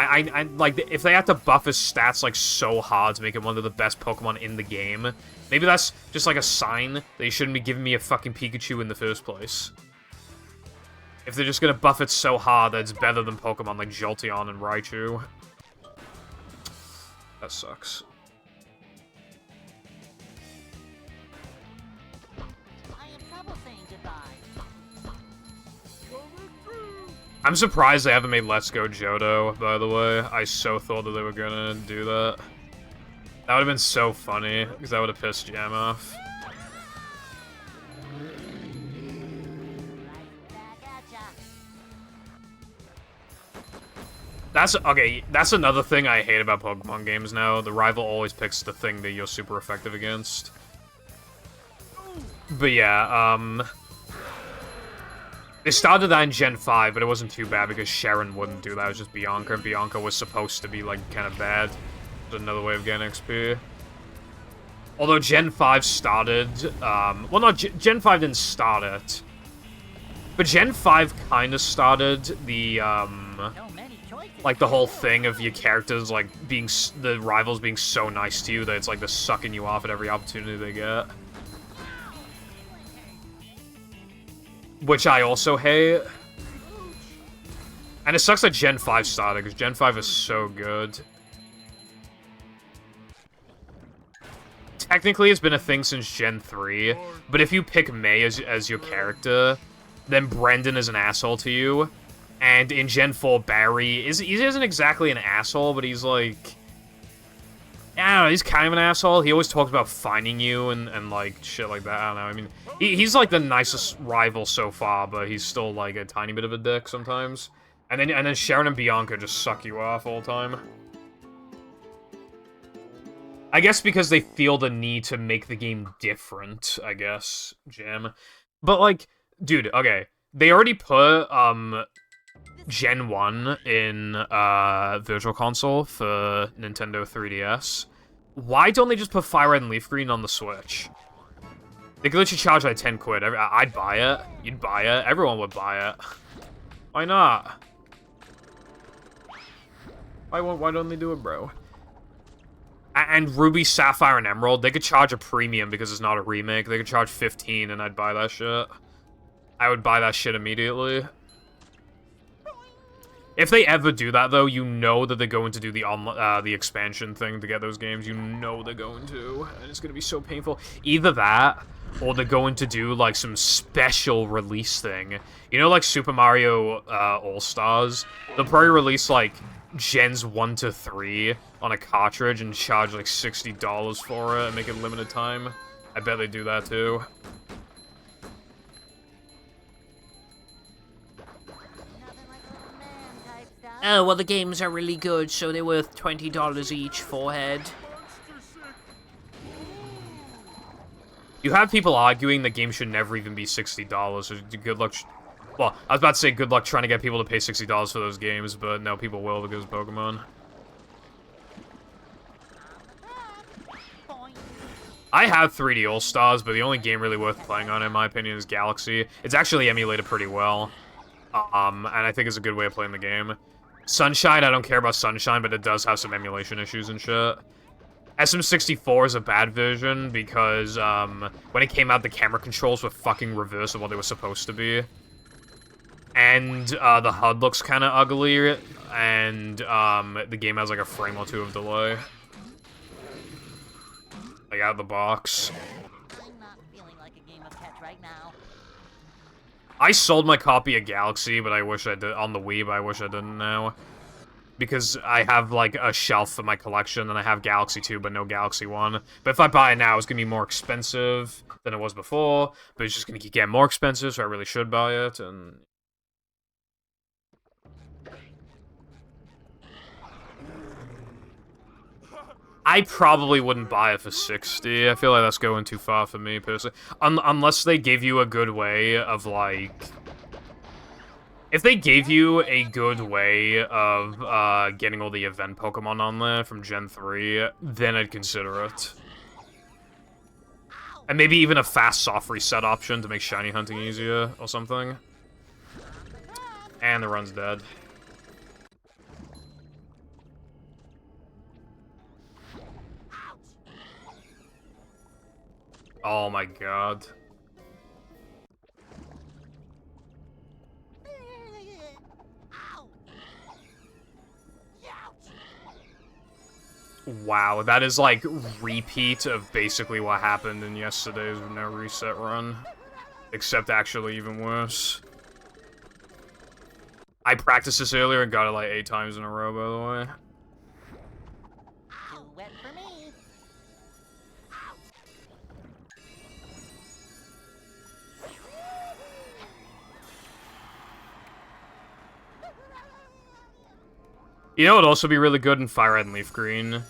I like, if they had to buff his stats, like, so hard to make him one of the best Pokemon in the game, maybe that's just, like, a sign that you shouldn't be giving me a fucking Pikachu in the first place. If they're just gonna buff it so hard that it's better than Pokemon like Jolteon and Raichu. That sucks. I have trouble saying goodbye. I'm surprised they haven't made Let's Go Johto, by the way. I so thought that they were gonna do that. That would have been so funny, because that would have pissed Jam off. That's another thing I hate about Pokemon games now. The rival always picks the thing that you're super effective against. But yeah, they started that in Gen 5, but it wasn't too bad because Sharon wouldn't do that. It was just Bianca, and Bianca was supposed to be, like, kind of bad. There's another way of getting XP. Although Gen 5 started, well, no, Gen 5 didn't start it. But Gen 5 kind of started the, like, the whole thing of your characters, like, being, the rivals being so nice to you that it's, like, they're sucking you off at every opportunity they get. Which I also hate. And it sucks that Gen 5 started, because Gen 5 is so good. Technically, it's been a thing since Gen 3, but if you pick May as your character, then Brendan is an asshole to you. And in Gen 4, Barry he isn't exactly an asshole, but he's like... I don't know, he's kind of an asshole. He always talks about finding you and like, shit like that. I don't know, I mean... He's like the nicest rival so far, but he's still like a tiny bit of a dick sometimes. And then Sharon and Bianca just suck you off all the time. I guess because they feel the need to make the game different, I guess, Jim. But like, dude, okay. They already put, Gen 1 in, Virtual Console for Nintendo 3DS. Why don't they just put Fire Red and Leaf Green on the Switch? They could literally charge like 10 quid. I'd buy it. You'd buy it. Everyone would buy it. Why not? Why don't they do it, bro? And Ruby, Sapphire, and Emerald, they could charge a premium because it's not a remake. They could charge 15 and I'd buy that shit. I would buy that shit immediately. If they ever do that, though, you know that they're going to do the expansion thing to get those games. You know they're going to, and it's going to be so painful. Either that, or they're going to do, like, some special release thing. You know, like Super Mario All-Stars? They'll probably release, like, Gens 1 to 3 on a cartridge and charge, like, $60 for it and make it limited time. I bet they do that, too. Oh, well, the games are really good, so they're worth $20 each, forehead. You have people arguing that games should never even be $60, so good luck... Well, I was about to say good luck trying to get people to pay $60 for those games, but no, people will because of Pokemon. I have 3D All-Stars, but the only game really worth playing on, in my opinion, is Galaxy. It's actually emulated pretty well, and I think it's a good way of playing the game. Sunshine, I don't care about Sunshine, but it does have some emulation issues and shit. SM64 is a bad version because, when it came out, the camera controls were fucking reverse of what they were supposed to be. and the HUD looks kind of ugly, and the game has like a frame or two of delay. Like out of the box. I'm not feeling like a game of catch right now. I sold my copy of Galaxy, but I wish I did on the Wii, but I wish I didn't now. Because I have like a shelf for my collection, and I have Galaxy 2, but no Galaxy 1. But if I buy it now, it's gonna be more expensive than it was before, but it's just gonna keep getting more expensive, so I really should buy it, and... I probably wouldn't buy it for 60. I feel like that's going too far for me, personally. Unless they give you a good way of, like... If they gave you a good way of, getting all the event Pokemon on there from Gen 3, then I'd consider it. And maybe even a fast soft reset option to make shiny hunting easier, or something. And the run's dead. Oh my god. Wow, that is like repeat of basically what happened in yesterday's no reset run. Except actually even worse. I practiced this earlier and got it like 8 times in a row, by the way. Too wet for me. You know what would also be really good in Fire Red and Leaf Green?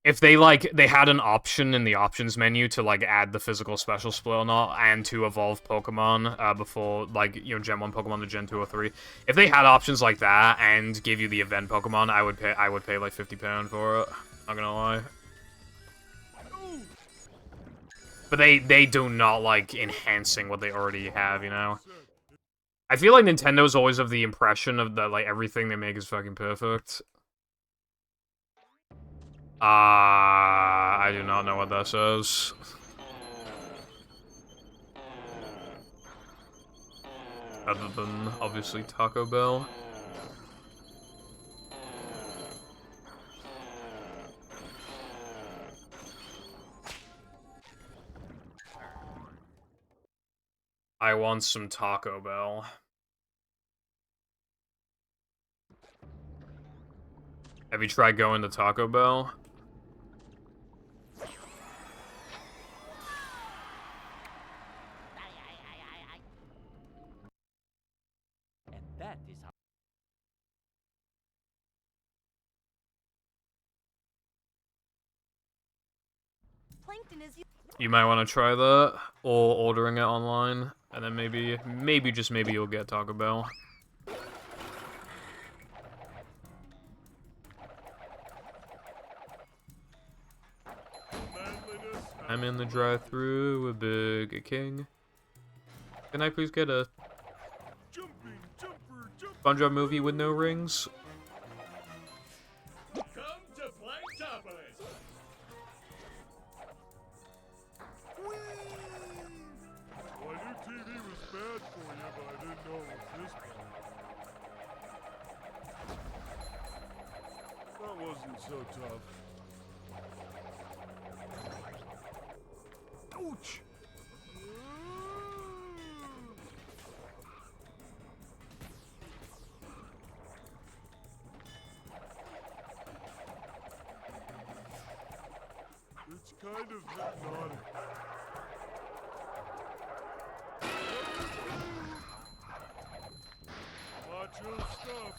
If they, like, they had an option in the options menu to, like, add the physical special split or not, and to evolve Pokemon, before, like, you know, Gen 1 Pokemon to Gen 2 or 3. If they had options like that, and give you the event Pokemon, I would pay like £50 for it. Not gonna lie. But they do not like enhancing what they already have, you know? I feel like Nintendo's always of the impression of that, like, everything they make is fucking perfect. I do not know what that says. Other than, obviously, Taco Bell. I want some Taco Bell. Have you tried going to Taco Bell? And that is how... Plankton is You might want to try that, or ordering it online, and then maybe, just maybe you'll get Taco Bell. I'm in the drive-thru with Burger King. Can I please get a SpongeBob movie with no rings? Come to Planktopolis! Well, I knew TV was bad for you, but I didn't know it was this bad. That wasn't so tough. Ouch! It's kind of hypnotic. Macho stuff.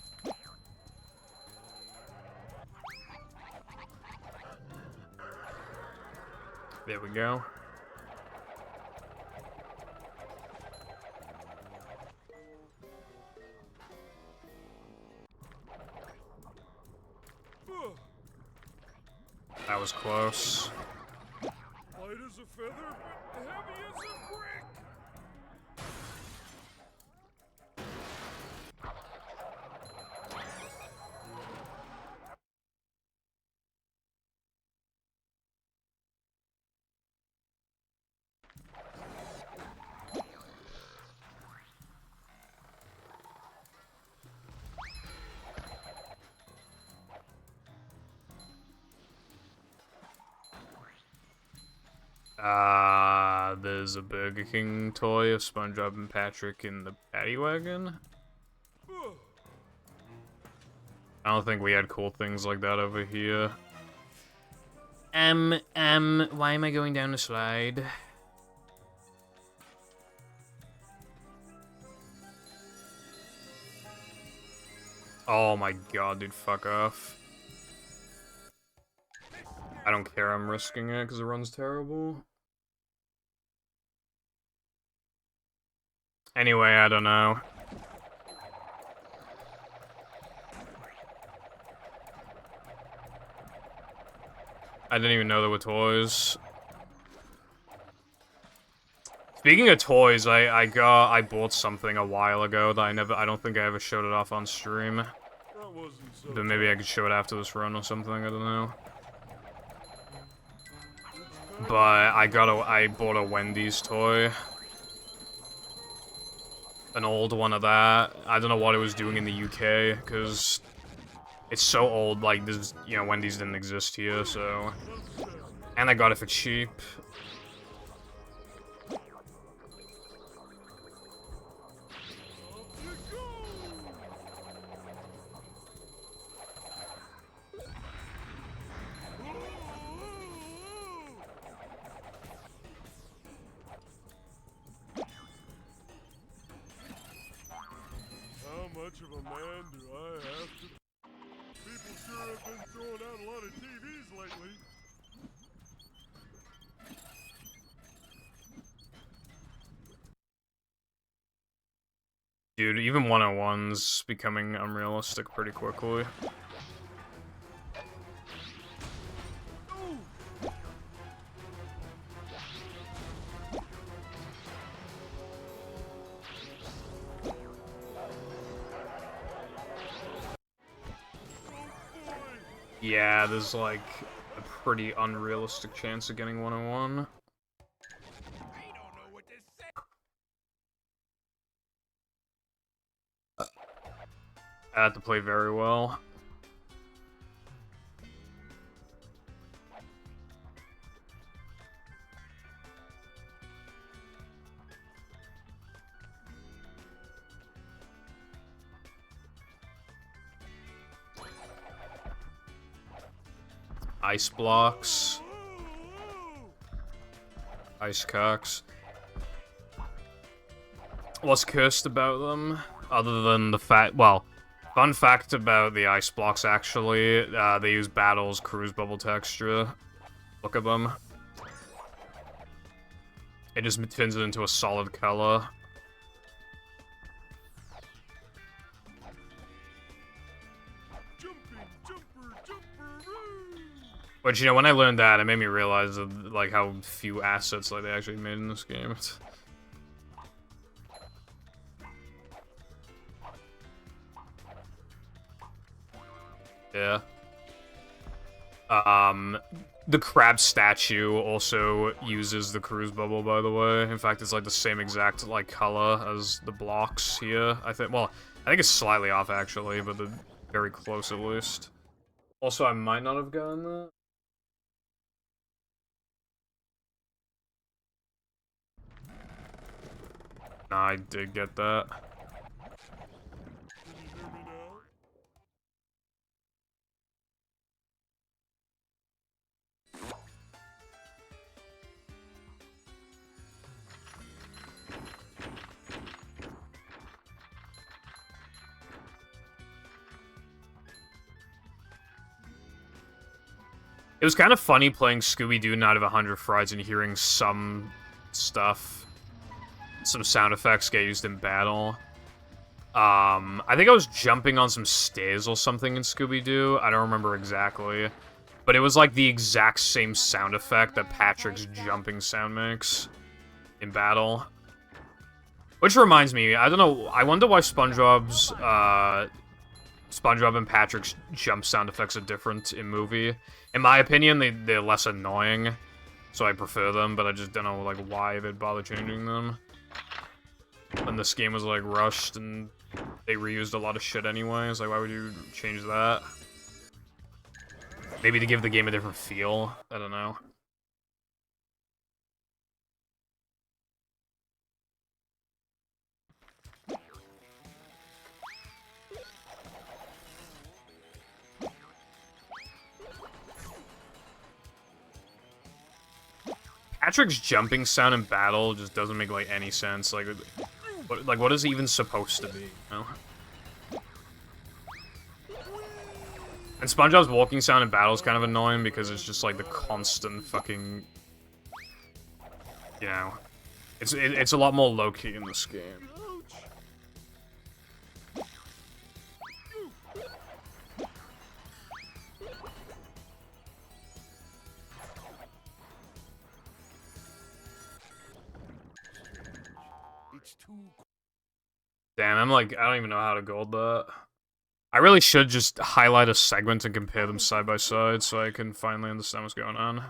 There we go. That was close. Light as a feather, but heavy as a brick. There's a Burger King toy of SpongeBob and Patrick in the paddy wagon. I don't think we had cool things like that over here. Why am I going down the slide? Oh my god, dude, fuck off. I don't care, I'm risking it because it runs terrible. Anyway, I don't know. I didn't even know there were toys. Speaking of toys, I bought something a while ago that I don't think I ever showed it off on stream. That wasn't so But maybe I could show it after this run or something, I don't know. But I bought a Wendy's toy. An old one of that. I don't know what it was doing in the UK, because it's so old, like, this, you know, Wendy's didn't exist here, so... And I got it for cheap. How much of a man do I have to... People sure have been throwing out a lot of TVs lately. Dude, even 101's becoming unrealistic pretty quickly. Yeah, there's like a pretty unrealistic chance of getting 101. I had to play very well. Ice blocks. Ice cocks. What's cursed about them? Other than the fact, well, fun fact about the ice blocks actually, they use Battle's cruise bubble texture. Look at them. It just turns it into a solid color. But you know, when I learned that, it made me realize like how few assets like they actually made in this game. Yeah. The crab statue also uses the cruise bubble, by the way. In fact, it's like the same exact like color as the blocks here. I think. Well, I think it's slightly off actually, but they're very close at least. Also, I might not have gotten that. Nah, I did get that. It was kind of funny playing Scooby-Doo Night of 100 Frights and hearing some stuff, some sound effects get used in battle. I think I was jumping on some stairs or something in Scooby-Doo. I don't remember exactly. But it was like the exact same sound effect that Patrick's jumping sound makes in battle. Which reminds me, I don't know, I wonder why SpongeBob and Patrick's jump sound effects are different in movie. In my opinion, they're less annoying, so I prefer them, but I just don't know, like, why they'd bother changing them. And this game was, like, rushed, and they reused a lot of shit anyway, so, like, why would you change that? Maybe to give the game a different feel? I don't know. Patrick's jumping sound in battle just doesn't make, like, any sense. Like, what is he even supposed to be, you know? And SpongeBob's walking sound in battle is kind of annoying because it's just, like, the constant fucking... You know... It's a lot more low-key in this game. Damn, I'm like, I don't even know how to gold that. I really should just highlight a segment and compare them side by side so I can finally understand what's going on.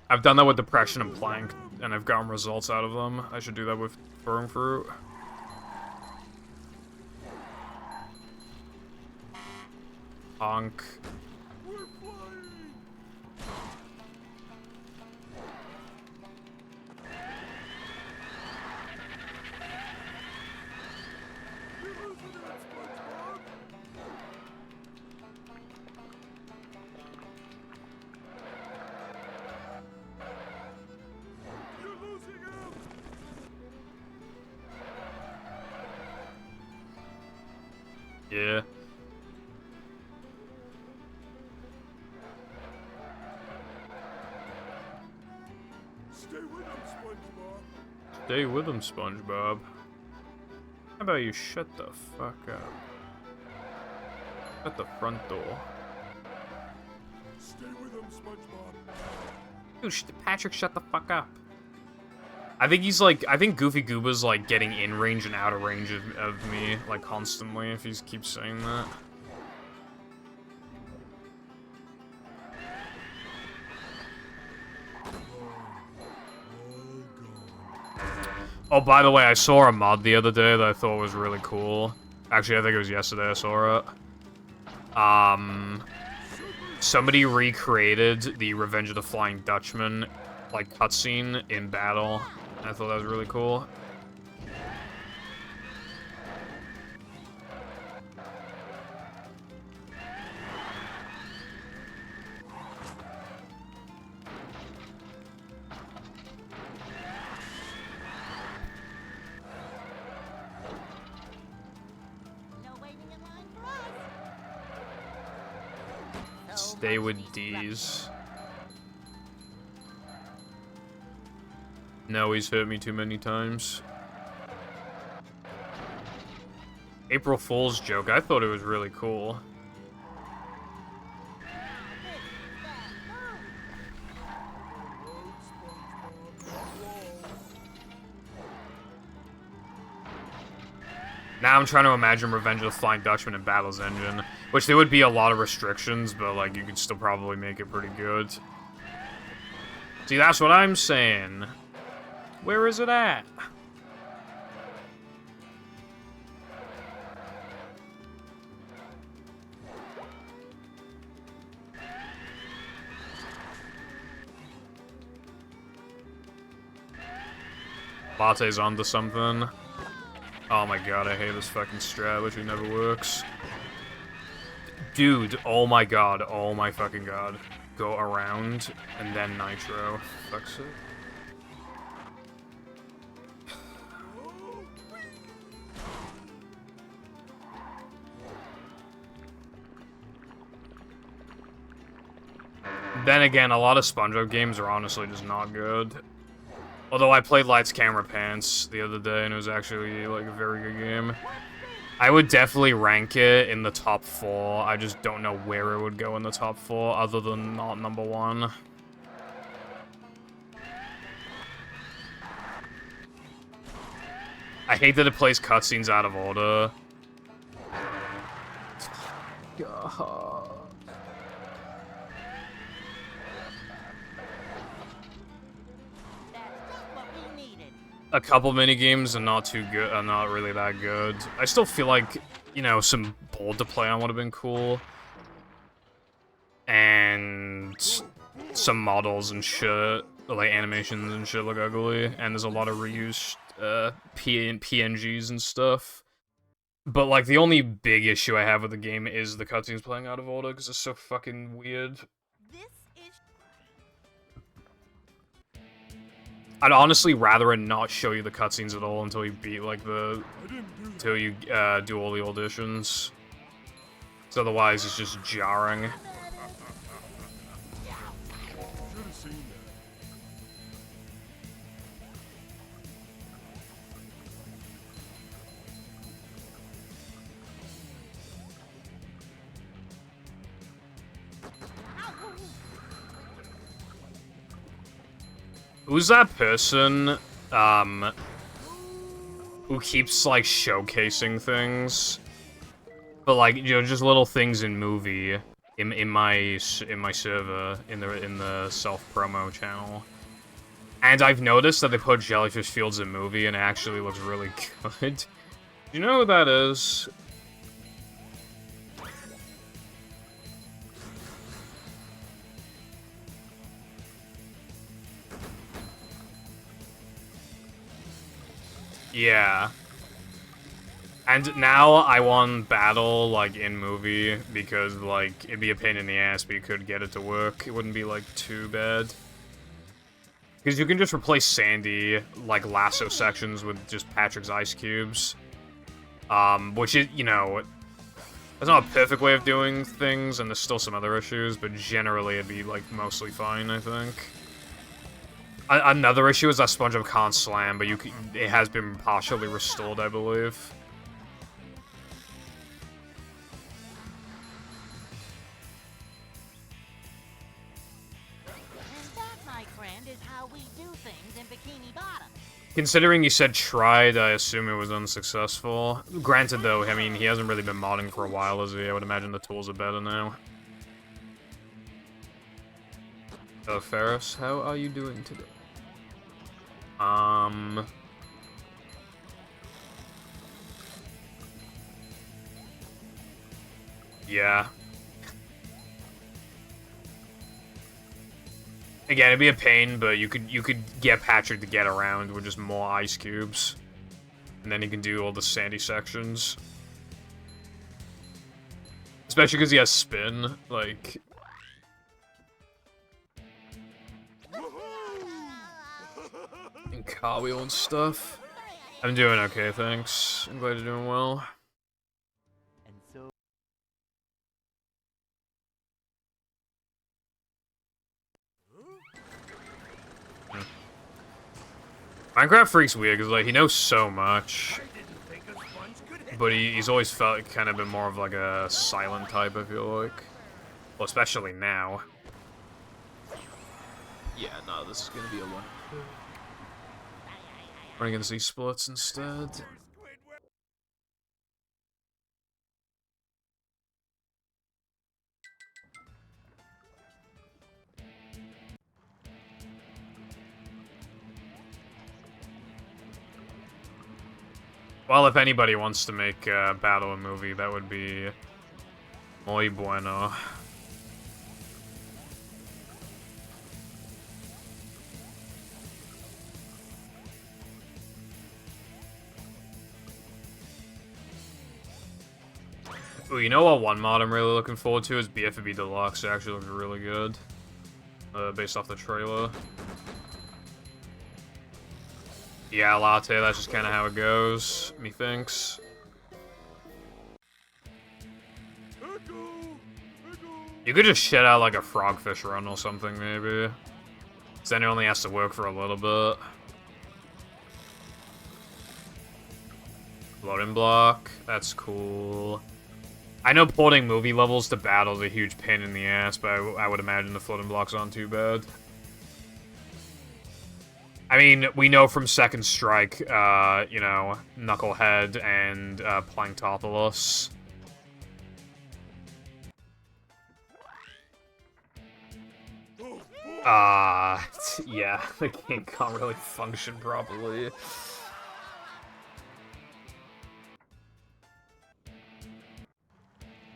I've done that with Depression and Plank, and I've gotten results out of them. I should do that with Burn Fruit. Honk. Yeah. Stay with him, SpongeBob. Stay with him, SpongeBob. How about you shut the fuck up? At the front door. Stay with him, SpongeBob. Dude, Patrick, shut the fuck up. I think he's like, I think Goofy Gooba's like getting in range and out of range of me, like constantly, if he keeps saying that. Oh, by the way, I saw a mod the other day that I thought was really cool. Actually, I think it was yesterday I saw it. Somebody recreated the Revenge of the Flying Dutchman, like, cutscene in battle. I thought that was really cool. Stay with D's. No, he's hurt me too many times. April Fool's joke. I thought it was really cool. Now I'm trying to imagine Revenge of the Flying Dutchman in Battle's Engine, which there would be a lot of restrictions, but like you could still probably make it pretty good. See, that's what I'm saying. Where is it at? Latte's onto something. Oh my god, I hate this fucking strat, which never works. Dude, oh my god, oh my fucking god. Go around, and then Nitro. Fuck's sake. Then again, a lot of SpongeBob games are honestly just not good. Although I played Lights, Camera, Pants the other day, and it was actually, like, a very good game. I would definitely rank it in the top 4. I just don't know where it would go in the top 4, other than not number 1. I hate that it plays cutscenes out of order. God. A couple minigames are not too good, are not really that good. I still feel like, you know, some board to play on would have been cool. And some models and shit, like animations and shit look ugly. And there's a lot of reused PNGs and stuff. But like the only big issue I have with the game is the cutscenes playing out of order because it's so fucking weird. This is I'd honestly rather it not show you the cutscenes at all until you beat, like, the... until you, do all the auditions. So otherwise, it's just jarring. Should have seen that. Who's that person, who keeps, like, showcasing things? But, like, you know, just little things in movie, in my server, in the self-promo channel. And I've noticed that they put Jellyfish Fields in movie, and it actually looks really good. Do you know who that is? Yeah. And now I want battle, like, in movie, because, like, it'd be a pain in the ass, but you could get it to work. It wouldn't be, like, too bad. Because you can just replace Sandy, like, lasso sections with just Patrick's ice cubes. Which is, you know, that's not a perfect way of doing things, and there's still some other issues, but generally it'd be, like, mostly fine, I think. Another issue is that SpongeBob can't slam, but it has been partially restored, I believe. And that, my friend, is how we do things in Bikini Bottom. Considering you said tried, I assume it was unsuccessful. Granted, though, I mean, he hasn't really been modding for a while, has he? I would imagine the tools are better now. Hello, Ferris. How are you doing today? Yeah. Again, it'd be a pain, but you could get Patrick to get around with just more ice cubes. And then he can do all the sandy sections. Especially because he has spin, like... and cartwheel and stuff. I'm doing okay, thanks. I'm glad you're doing well. And so Minecraft Freak's weird, because, like, he knows so much. But he's always felt kind of been more of, like, a silent type, I feel like. Well, especially now. Yeah, no, this is gonna be a one. Running against these splits instead. Well, if anybody wants to make Battle a movie, that would be muy bueno. Ooh, you know what one mod I'm really looking forward to is BFB Deluxe. It actually looks really good. Based off the trailer. Yeah, Latte, that's just kind of how it goes, methinks. You could just shit out like a frogfish run or something, maybe. Because then it only has to work for a little bit. Loading block, that's cool. I know porting movie levels to battle is a huge pain in the ass, but I would imagine the floating blocks aren't too bad. I mean, we know from Second Strike, you know, Knucklehead and Planktopoulos. Yeah, the game can't really function properly.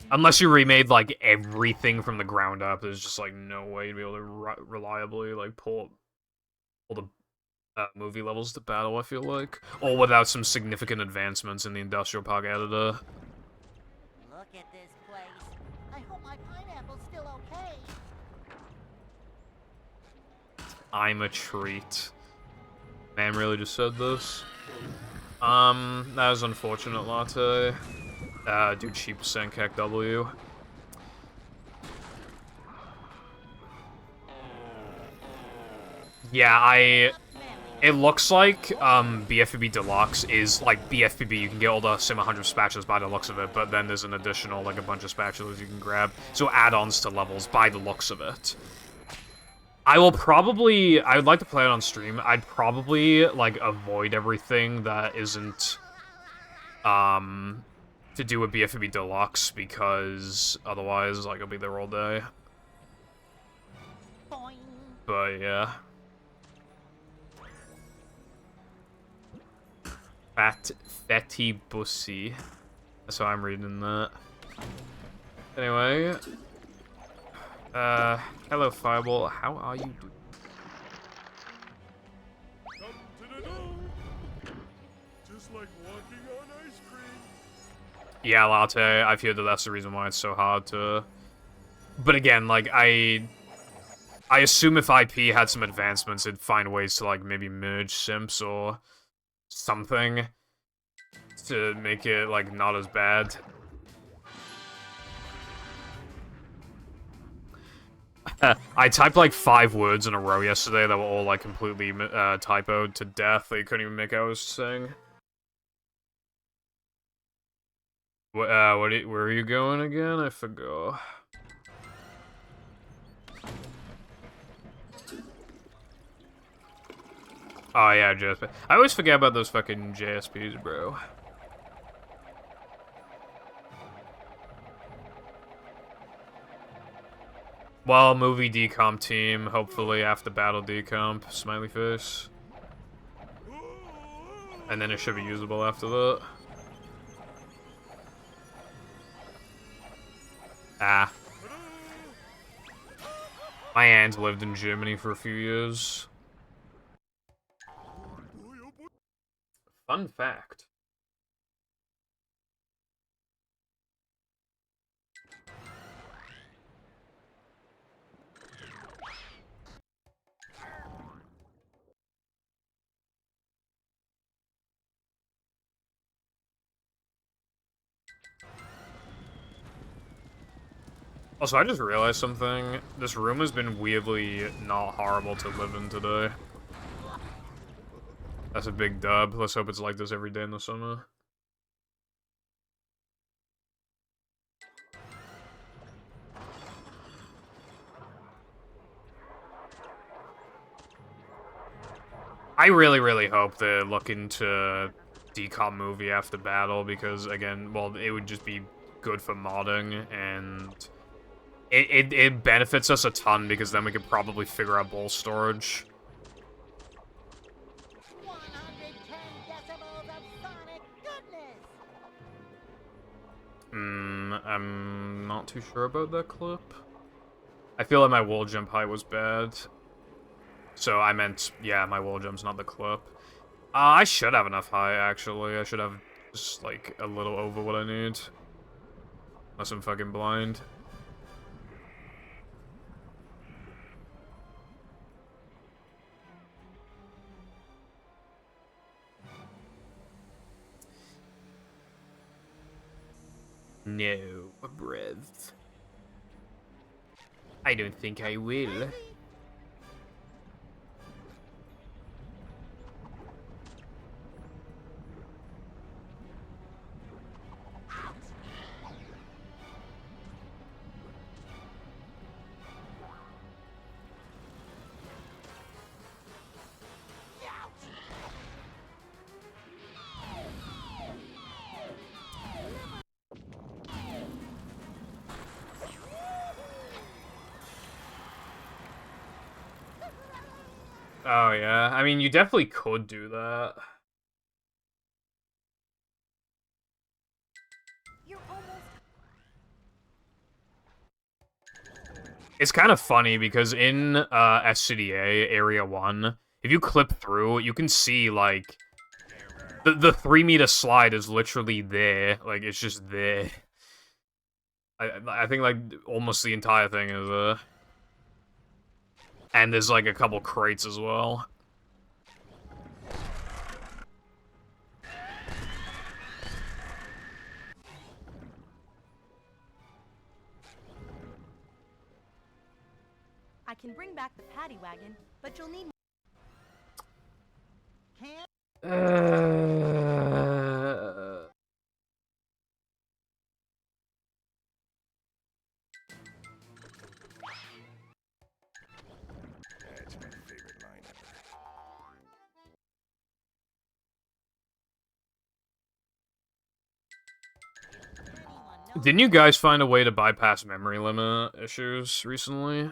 Unless you remade, like, everything from the ground up, there's just, like, no way to be able to reliably, like, pull all the movie levels to battle, I feel like. Or without some significant advancements in the Industrial Park editor. Look at this place. I hope my pineapple's still okay. I'm a treat. Man really just said this. That was unfortunate, Latte. Dude, cheap Senkek W. Yeah, it looks like, BFBB Deluxe is, like, BFBB, you can get all the Sim 100 spatulas by the looks of it, but then there's an additional, like, a bunch of spatulas you can grab. So add-ons to levels by the looks of it. I would like to play it on stream. I'd probably, like, avoid everything that isn't, to do with BFB Deluxe, because otherwise, like, I'll be there all day. Boing. But, yeah. Fetty Bussy. That's how I'm reading that. Anyway. Hello, Fireball. How are you doing? Come to the door. Just like walking on ice cream. Yeah, Latte. I feel that that's the reason why it's so hard to... But again, like, I assume if IP had some advancements, it'd find ways to, like, maybe merge simps or something to make it, like, not as bad. I typed, like, 5 words in a row yesterday that were all, like, completely typoed to death that you couldn't even make out what I was saying. Where are you going again? I forgot. Oh, yeah, JSP. I always forget about those fucking JSPs, bro. Well, movie decomp team, hopefully after battle decomp, smiley face. And then it should be usable after that. Ah. My aunt lived in Germany for a few years. Fun fact. Also, I just realized something. This room has been weirdly not horrible to live in today. That's a big dub. Let's hope it's like this every day in the summer. I really, really hope they look into decom movie after battle, because, again, well, it would just be good for modding, and it benefits us a ton, because then we could probably figure out bowl storage. 110 decibels of sonic goodness. I'm not too sure about that clip. I feel like my wall jump height was bad. So I meant, yeah, my wall jump's not the clip. I should have enough height, actually. I should have just, like, a little over what I need. Unless I'm fucking blind. No, breath. I don't think I will. Oh, yeah. I mean, you definitely could do that. It's kind of funny, because in, SCDA, Area 1, if you clip through, you can see, like, the 3-meter slide is literally there. Like, it's just there. I think, like, almost the entire thing is there. And there's, like, a couple crates as well. can bring back the paddy wagon, but you'll need... Can't That's my favorite line ever. anyone know? Didn't you guys find a way to bypass memory limit issues recently?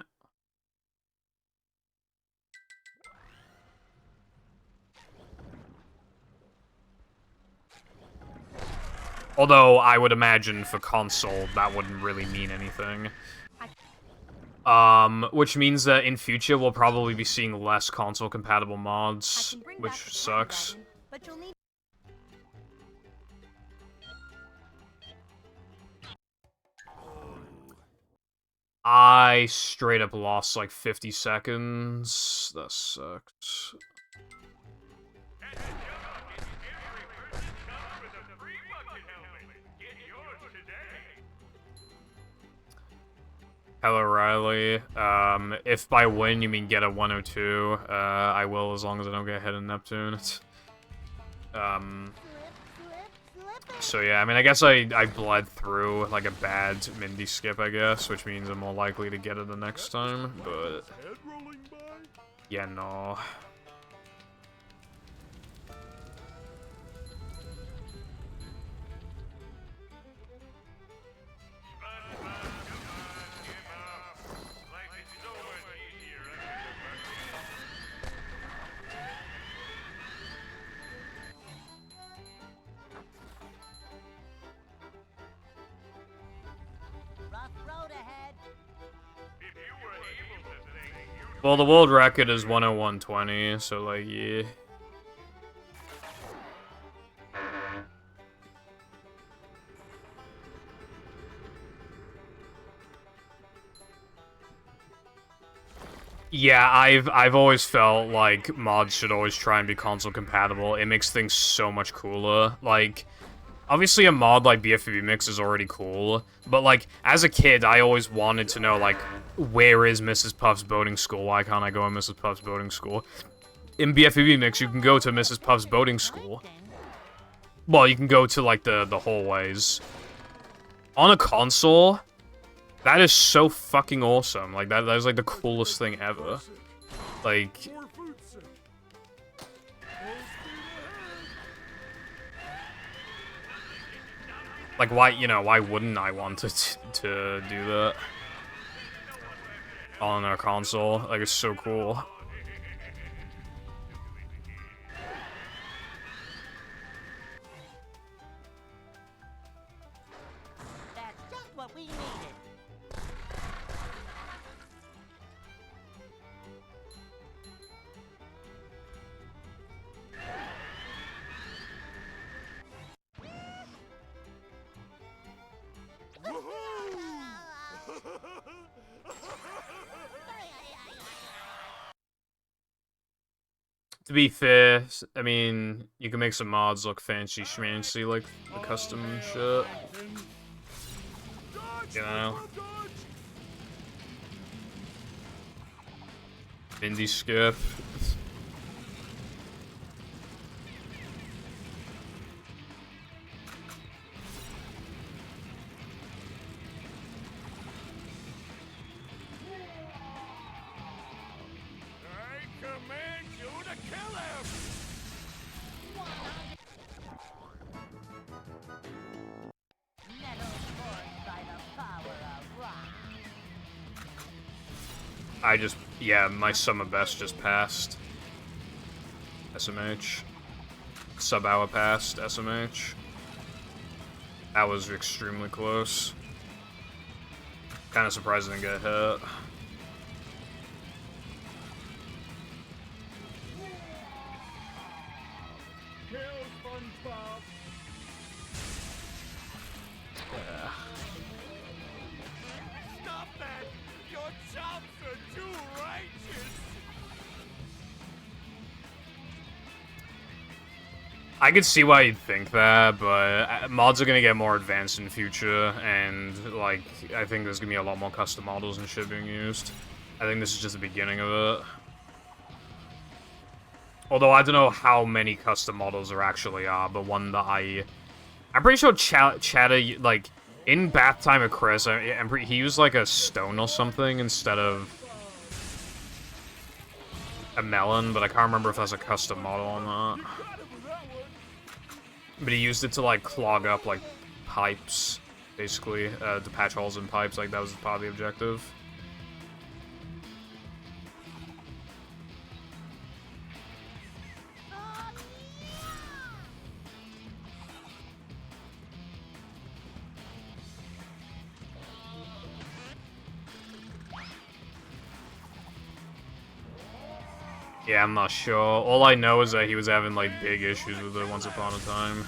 Although, I would imagine for console, that wouldn't really mean anything. Which means that in future, we'll probably be seeing less console-compatible I mods, can bring which back the paddy sucks. wagon, but you'll need... I straight up lost like 50 seconds. That sucked. Hello, Riley. If by win you mean get a 102, I will as long as I don't get hit in Neptune. So yeah, I mean, I guess I bled through like a bad Mindy skip, I guess, which means I'm more likely to get it the next time, but Head rolling by? yeah, no. Rough road ahead. Well, the world record is 101.20, so like, yeah. Yeah, I've always felt like mods should always try and be console compatible. It makes things so much cooler. Like, obviously a mod like BFB Mix is already cool, but like, as a kid, I always wanted to know, like, where is Mrs. Puff's boating school? Why can't I go in Mrs. Puff's boating school? In BFB Mix, you can go to Mrs. Puff's boating school. Well, you can go to, like, the hallways. On a console, that is so fucking awesome. Like, that is, like, the coolest thing ever. Like, For food's sake. Full speed like, why, you know, why wouldn't I want to do that? On a console. Like, it's so cool. That's just what we needed. To be fair, I mean, you can make some mods look fancy schmancy, like the custom shit. You know? Indie skip. I command you to kill him! Metal forged by the power of rock. I just, yeah, my summer best just passed. SMH. Sub-hour passed, SMH. That was extremely close. Kind of surprised I didn't get hit. Kill SpongeBob! Stop that! Your chops are too righteous! I could see why you'd think that, but mods are gonna get more advanced in the future, and, like, I think there's gonna be a lot more custom models and shit being used. I think this is just the beginning of it. Although I don't know how many custom models there actually are, but one that I'm pretty sure Chatter, like, in Bath Time of Chris, he used like a stone or something instead of a melon, but I can't remember if that's a custom model or not. But he used it to like clog up like pipes, basically, to patch holes in pipes. Like that was part of the objective. Yeah, I'm not sure. All I know is that he was having, like, big issues with it once upon a time.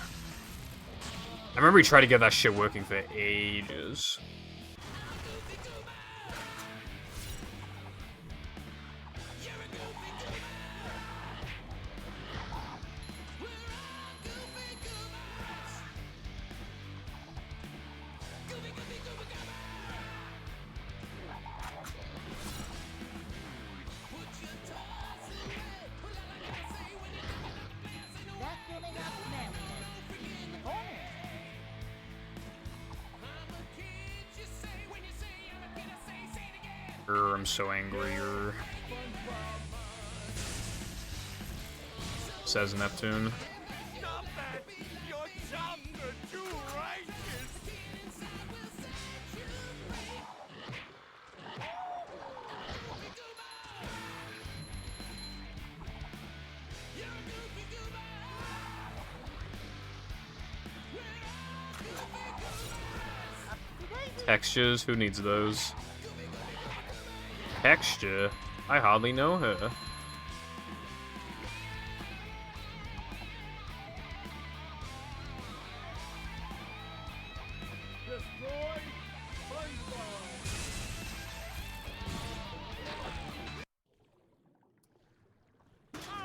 I remember he tried to get that shit working for ages. Vacuuming up manliness in the corner. I'm so angry. Says Neptune. Stop that! Your chums are too righteous! Textures? Who needs those? Texture? I hardly know her. Destroy SpongeBob!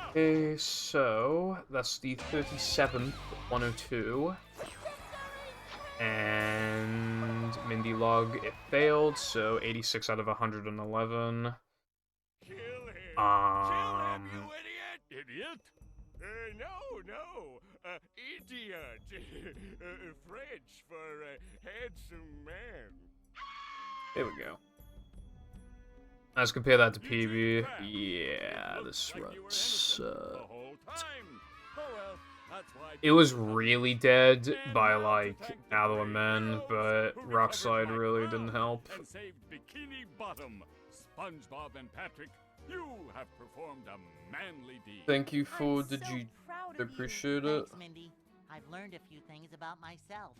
Okay, so that's the 37th 102. And Mindy log, it failed, so 86 out of 111. Kill him! Kill him, you idiot! Idiot? No. Idiot. French for handsome man. There we go. Let's compare that to PB. Yeah, this run sucked. It was really dead by, like, Now That We're Men, but Rockslide really didn't help. And saved Bikini Bottom. SpongeBob and Patrick, you have performed a manly deed. Thank you for I'm the so G. proud of you. Appreciate it. Thanks, Mindy. I've learned a few things about myself.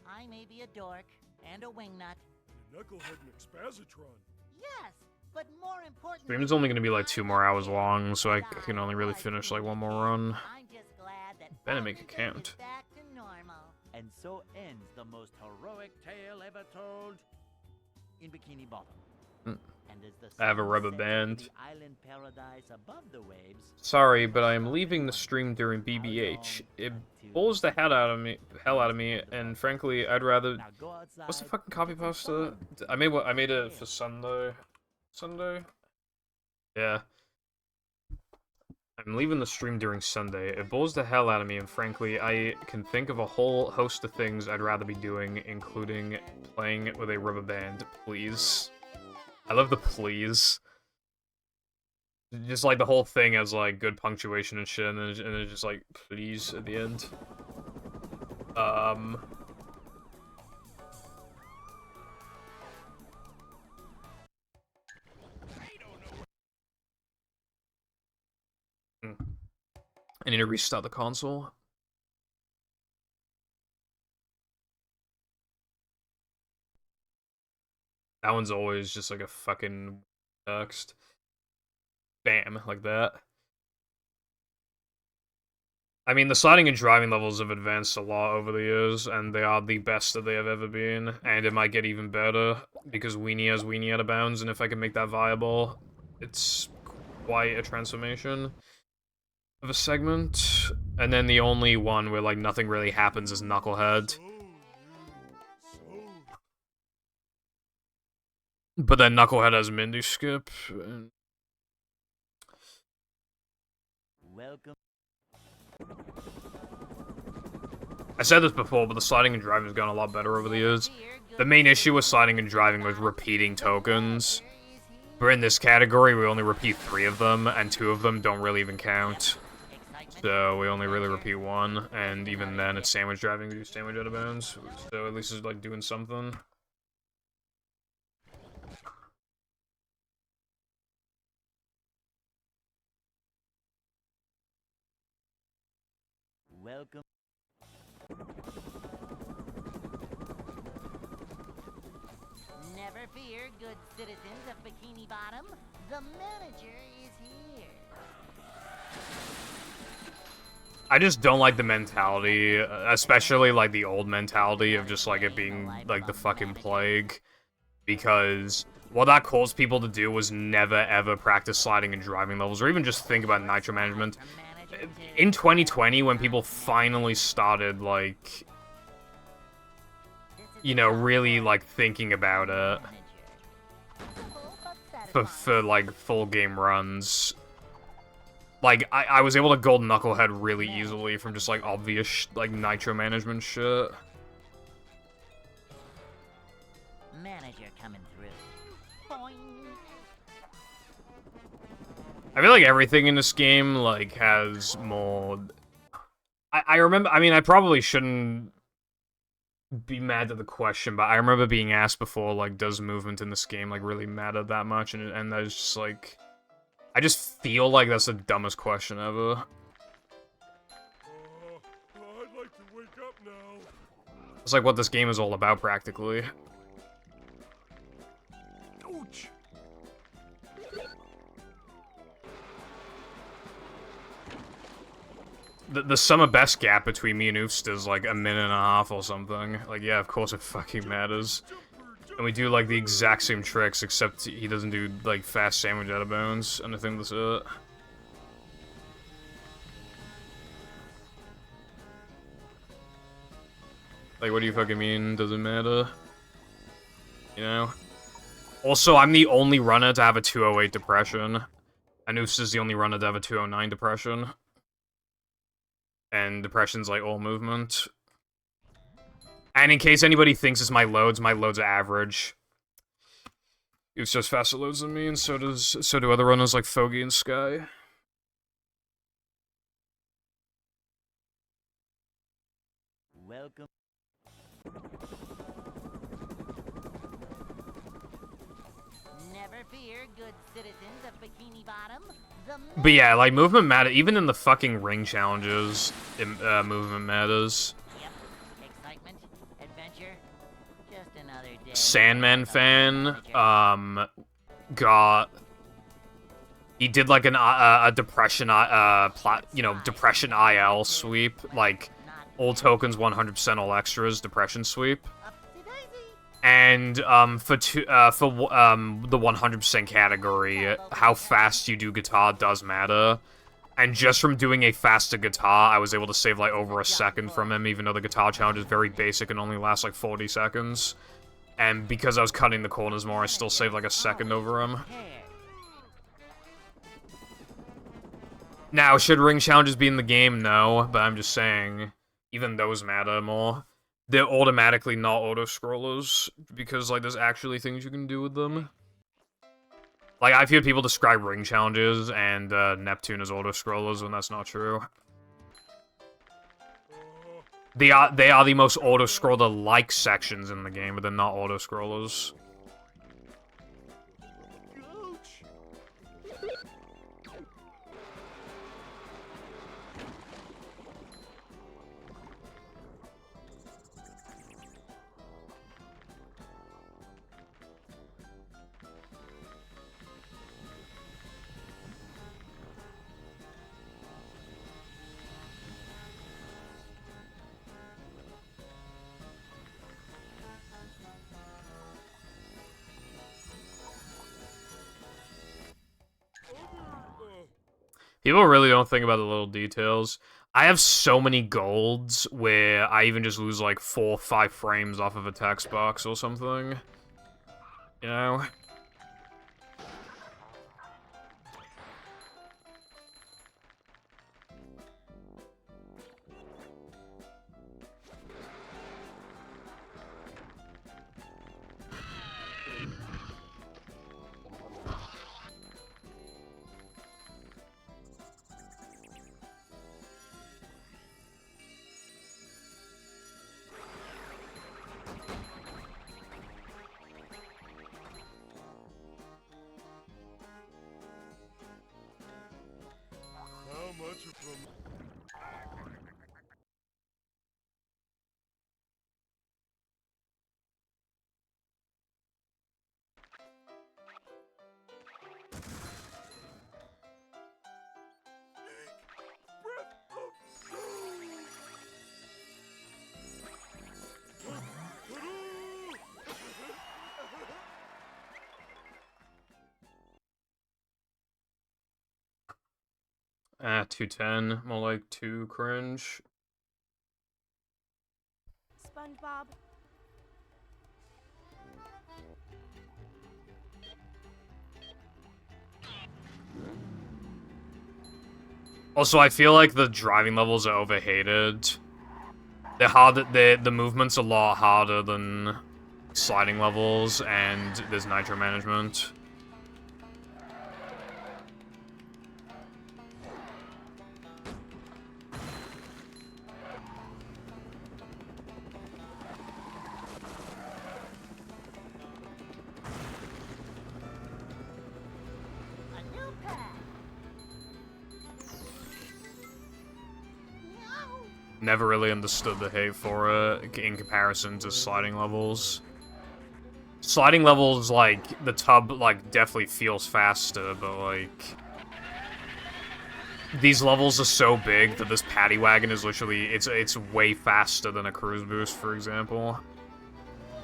I may be a dork and a wingnut. Knucklehead McSpazatron. Yes, but more important. Stream's only gonna be like 2 more hours long, so I can only really finish like one more run. I'm just glad that Better make it everything count. is back to normal. And so ends the most heroic tale ever told in Bikini Bottom. Mm. And as the I have a sun rubber sets over band. the island paradise above the waves, Sorry, but I am leaving the stream during BBH. It bores the hell out of me, and frankly, I'd rather. now go outside. What's the fucking copy get some poster? sun. I made it for Sunday. Sunday? Yeah. I'm leaving the stream during Sunday. It bores the hell out of me, and frankly, I can think of a whole host of things I'd rather be doing, including playing with a rubber band. Please. I love the please. Just like the whole thing has like good punctuation and shit, and it's just like please at the end. I need to restart the console. That one's always just like a fucking text. Bam, like that. I mean, the sliding and driving levels have advanced a lot over the years, and they are the best that they have ever been, and it might get even better, because Weenie has Weenie out of bounds, and if I can make that viable, it's quite a transformation of a segment. And then the only one where, like, nothing really happens is Knucklehead. But then Knucklehead has Mindy skip. Welcome. I said this before, but the sliding and driving has gotten a lot better over the years. The main issue with sliding and driving was repeating tokens. But in this category, we only repeat 3 of them, and 2 of them don't really even count. So we only really repeat 1, and even then it's sandwich driving, we do sandwich out of bounds. So at least it's like doing something. Welcome. Never fear, good citizens of Bikini Bottom. The manager is here. I just don't like the mentality, especially like the old mentality of just like it being like the fucking plague. Because what that caused people to do was never ever practice sliding and driving levels, or even just think about nitro management. In 2020, when people finally started, like, you know, really, like, thinking about it for like, full game runs, like, I was able to gold Knucklehead really easily from just, like, obvious, like, nitro management shit. Manager coming through. Boing. I feel like everything in this game, like, has more... I remember, I mean, I probably shouldn't be mad at the question, but I remember being asked before, like, does movement in this game, like, really matter that much? And I was just, like... I just feel like that's the dumbest question ever. I'd like to wake up now. It's like what this game is all about, practically. Ouch! The summer best gap between me and Oofst is like a minute and a half or something. Like, yeah, of course it fucking matters. And we do like the exact same tricks, except he doesn't do like fast sandwich out of bounds, and I think that's it. Like, what do you fucking mean? Doesn't matter? You know? Also, I'm the only runner to have a 208 depression. And Oofst is the only runner to have a 209 depression. And depression's like all movement. And in case anybody thinks it's my loads are average. Oofst just faster loads than me, and so do other runners like Foggy and Sky. Welcome. Never fear, good citizens of Bikini Bottom. The But yeah, like, movement matters. Even in the fucking ring challenges, movement matters. Yep. Excitement, adventure, just another day. Sandman fan, got... He did, like, a depression, depression IL sweep. Like, all tokens, 100% all extras, depression sweep. And, for the 100% category, how fast you do guitar does matter. And just from doing a faster guitar, I was able to save, like, over a second from him, even though the guitar challenge is very basic and only lasts, like, 40 seconds. And because I was cutting the corners more, I still saved, like, a second over him. Now, should ring challenges be in the game? No, but I'm just saying, even those matter more. They're automatically not auto-scrollers, because, like, there's actually things you can do with them. Like, I've heard people describe ring challenges and Neptune as auto-scrollers when that's not true. They are the most auto-scroller-like sections in the game, but they're not auto-scrollers. People really don't think about the little details. I have so many golds where I even just lose like 4 or 5 frames off of a text box or something. You know? much of a... Ah, 210. More like 2 cringe. SpongeBob. Also, I feel like the driving levels are overhated. They're hard. The movement's a lot harder than sliding levels, and there's nitro management. A new pad. Never really understood the hate for it in comparison to sliding levels. Sliding levels, like, the tub, like, definitely feels faster, but, like... These levels are so big that this paddy wagon is literally, it's way faster than a cruise boost, for example.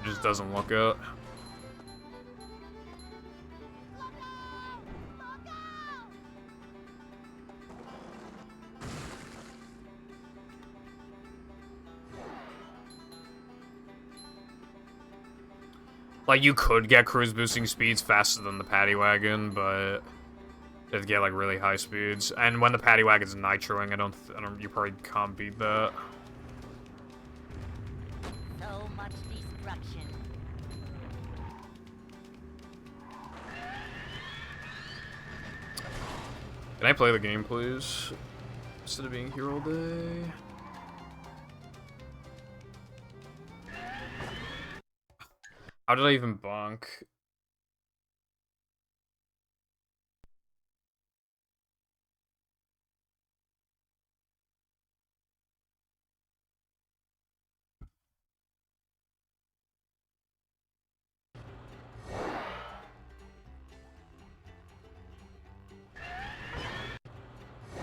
It just doesn't look it. Like, you could get cruise boosting speeds faster than the paddy wagon, but it'd get like really high speeds. And when the paddy wagon's nitroing, I don't, you probably can't beat that. So much destruction. Can I play the game, please? Instead of being here all day. How did I even bonk?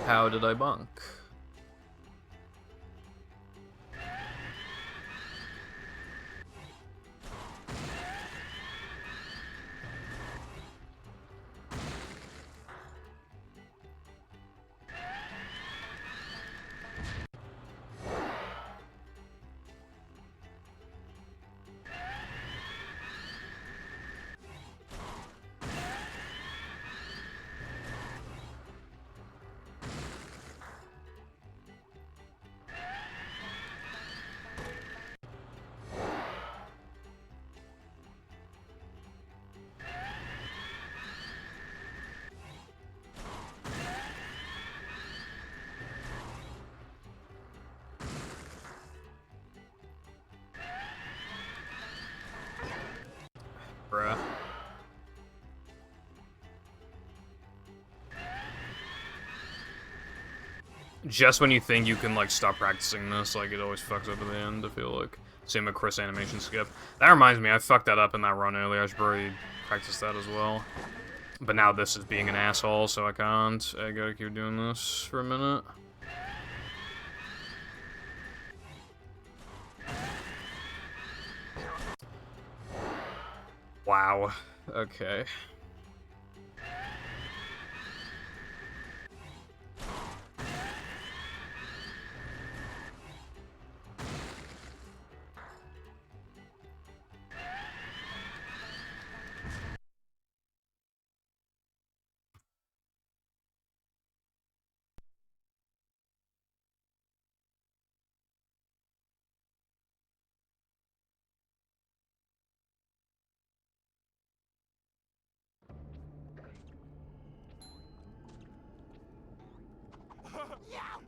How did I bonk? Bruh. Just when you think you can, like, stop practicing this, like, it always fucks up at the end, I feel like. Same with Chris animation skip. That reminds me, I fucked that up in that run earlier. I should probably practice that as well. But now this is being an asshole, so I can't. I gotta keep doing this for a minute. Wow. Okay.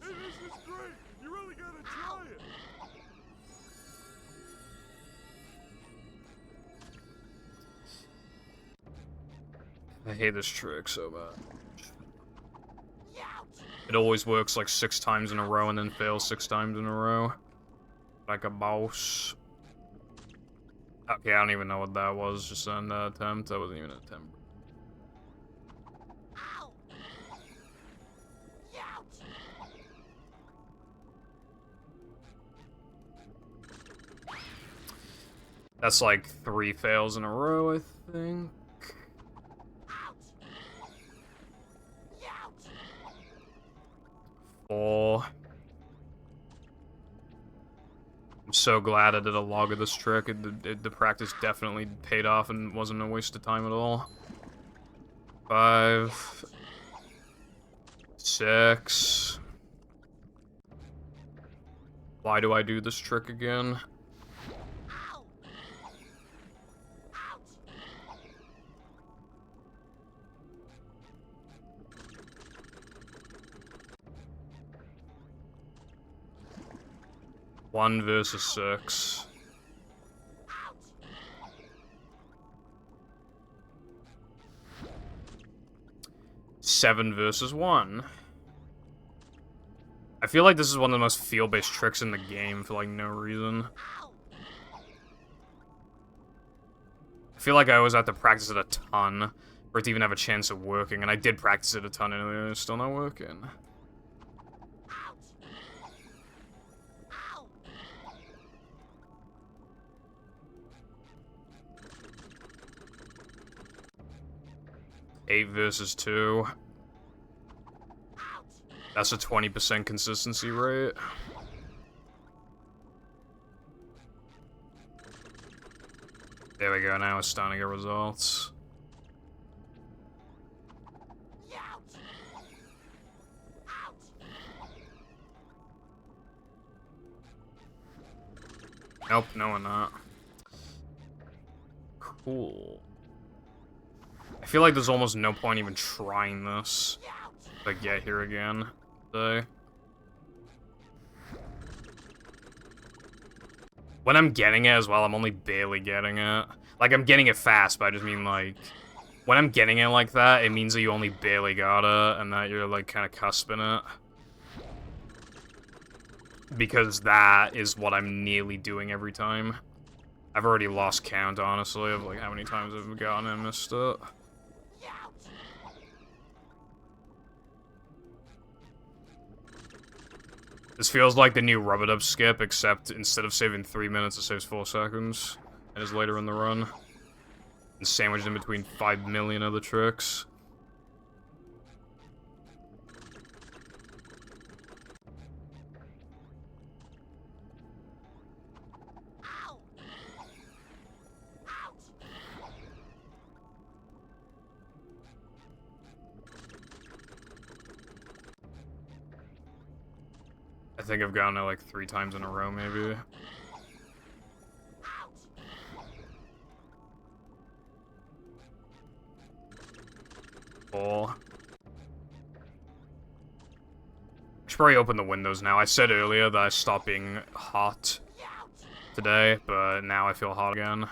Hey, this is great! You really gotta try it! I hate this trick so bad. It always works like 6 times in a row and then fails 6 times in a row. Like a boss. Okay, I don't even know what that was, just an attempt. That wasn't even an attempt. That's like 3 fails in a row, I think. 4. I'm so glad I did a log of this trick. The practice definitely paid off and wasn't a waste of time at all. 5. 6. Why do I do this trick again? One versus 6. Seven versus 1. I feel like this is one of the most feel-based tricks in the game for, like, no reason. I feel like I always have to practice it a ton for it to even have a chance of working, and I did practice it a ton and it's still not working. Eight versus 2. That's a 20% consistency rate. There we go, now it's starting to get results. Nope, no we're not. Cool. I feel like there's almost no point even trying this. If I get here again. When I'm getting it as well, I'm only barely getting it. Like, I'm getting it fast, but I just mean, like... When I'm getting it like that, it means that you only barely got it, and that you're, like, kind of cusping it. Because that is what I'm nearly doing every time. I've already lost count, honestly, of, like, how many times I've gotten and missed it. This feels like the new rub-a-dub skip, except instead of saving 3 minutes, it saves 4 seconds. And is later in the run. And sandwiched in between 5 million other tricks. I think I've gotten it like 3 times in a row, maybe. I should probably open the windows now. I said earlier that I stopped being hot today, but now I feel hot again.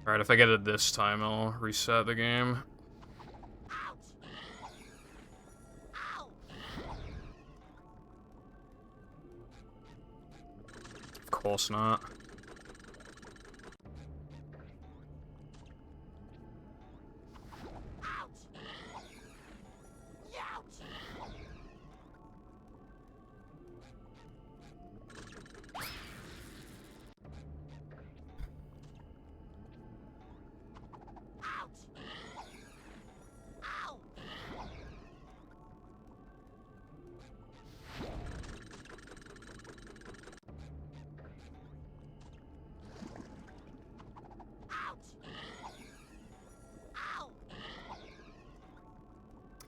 Alright, if I get it this time, I'll reset the game. Of course not.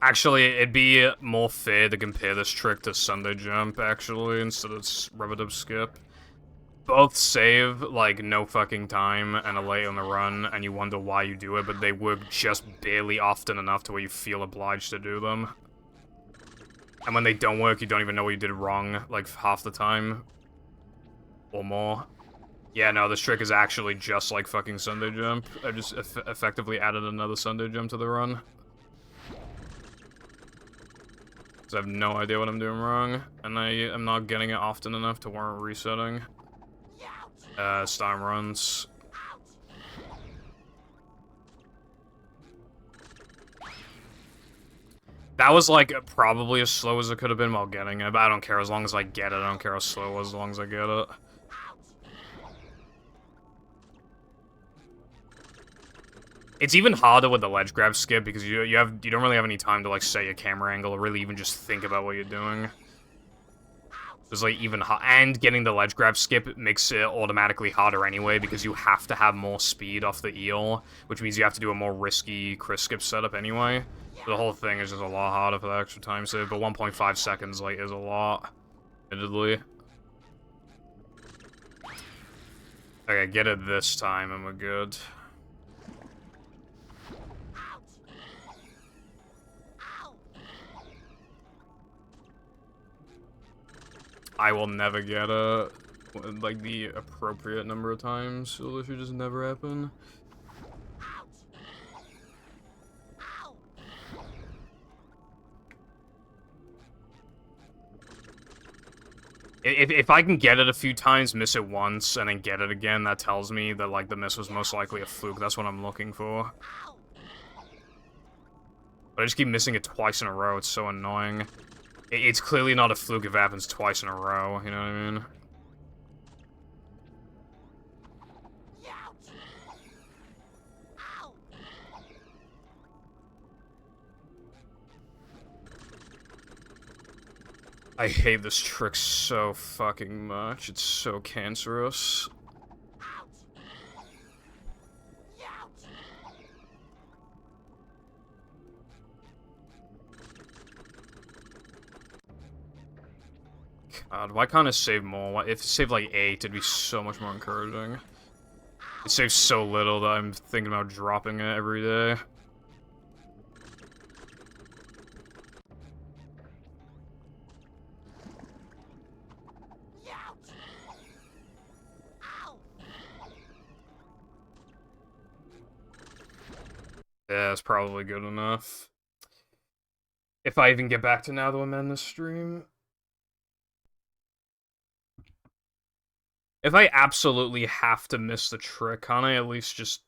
Actually, it'd be more fair to compare this trick to Sunday Jump, actually, instead of rub-a-dub skip. Both save, like, no fucking time and are late on the run, and you wonder why you do it, but they work just barely often enough to where you feel obliged to do them. And when they don't work, you don't even know what you did wrong, like, half the time. Or more. Yeah, no, this trick is actually just like fucking Sunday Jump. I just effectively added another Sunday Jump to the run. I have no idea what I'm doing wrong, and I am not getting it often enough to warrant resetting. Time runs. That was, like, probably as slow as it could have been while getting it, but I don't care as long as I get it. I don't care how slow it was as long as I get it. It's even harder with the ledge grab skip because you don't really have any time to like set your camera angle or really even just think about what you're doing. It's like even and getting the ledge grab skip makes it automatically harder anyway because you have to have more speed off the eel, which means you have to do a more risky Chris skip setup anyway. So the whole thing is just a lot harder for the extra time save, but 1.5 seconds like is a lot, admittedly. Okay, get it this time and we're good. I will never get it, like, the appropriate number of times, so this should just never happen. If I can get it a few times, miss it once, and then get it again, that tells me that, like, the miss was most likely a fluke. That's what I'm looking for. But I just keep missing it twice in a row. It's so annoying. It's clearly not a fluke if it happens twice in a row, you know what I mean? I hate this trick so fucking much. It's so cancerous. God, why can't it save more? If it saved like 8, it'd be so much more encouraging. It saves so little that I'm thinking about dropping it every day. Yeah, it's probably good enough. If I even get back to now to amend the stream. If I absolutely have to miss the trick, can't I at least just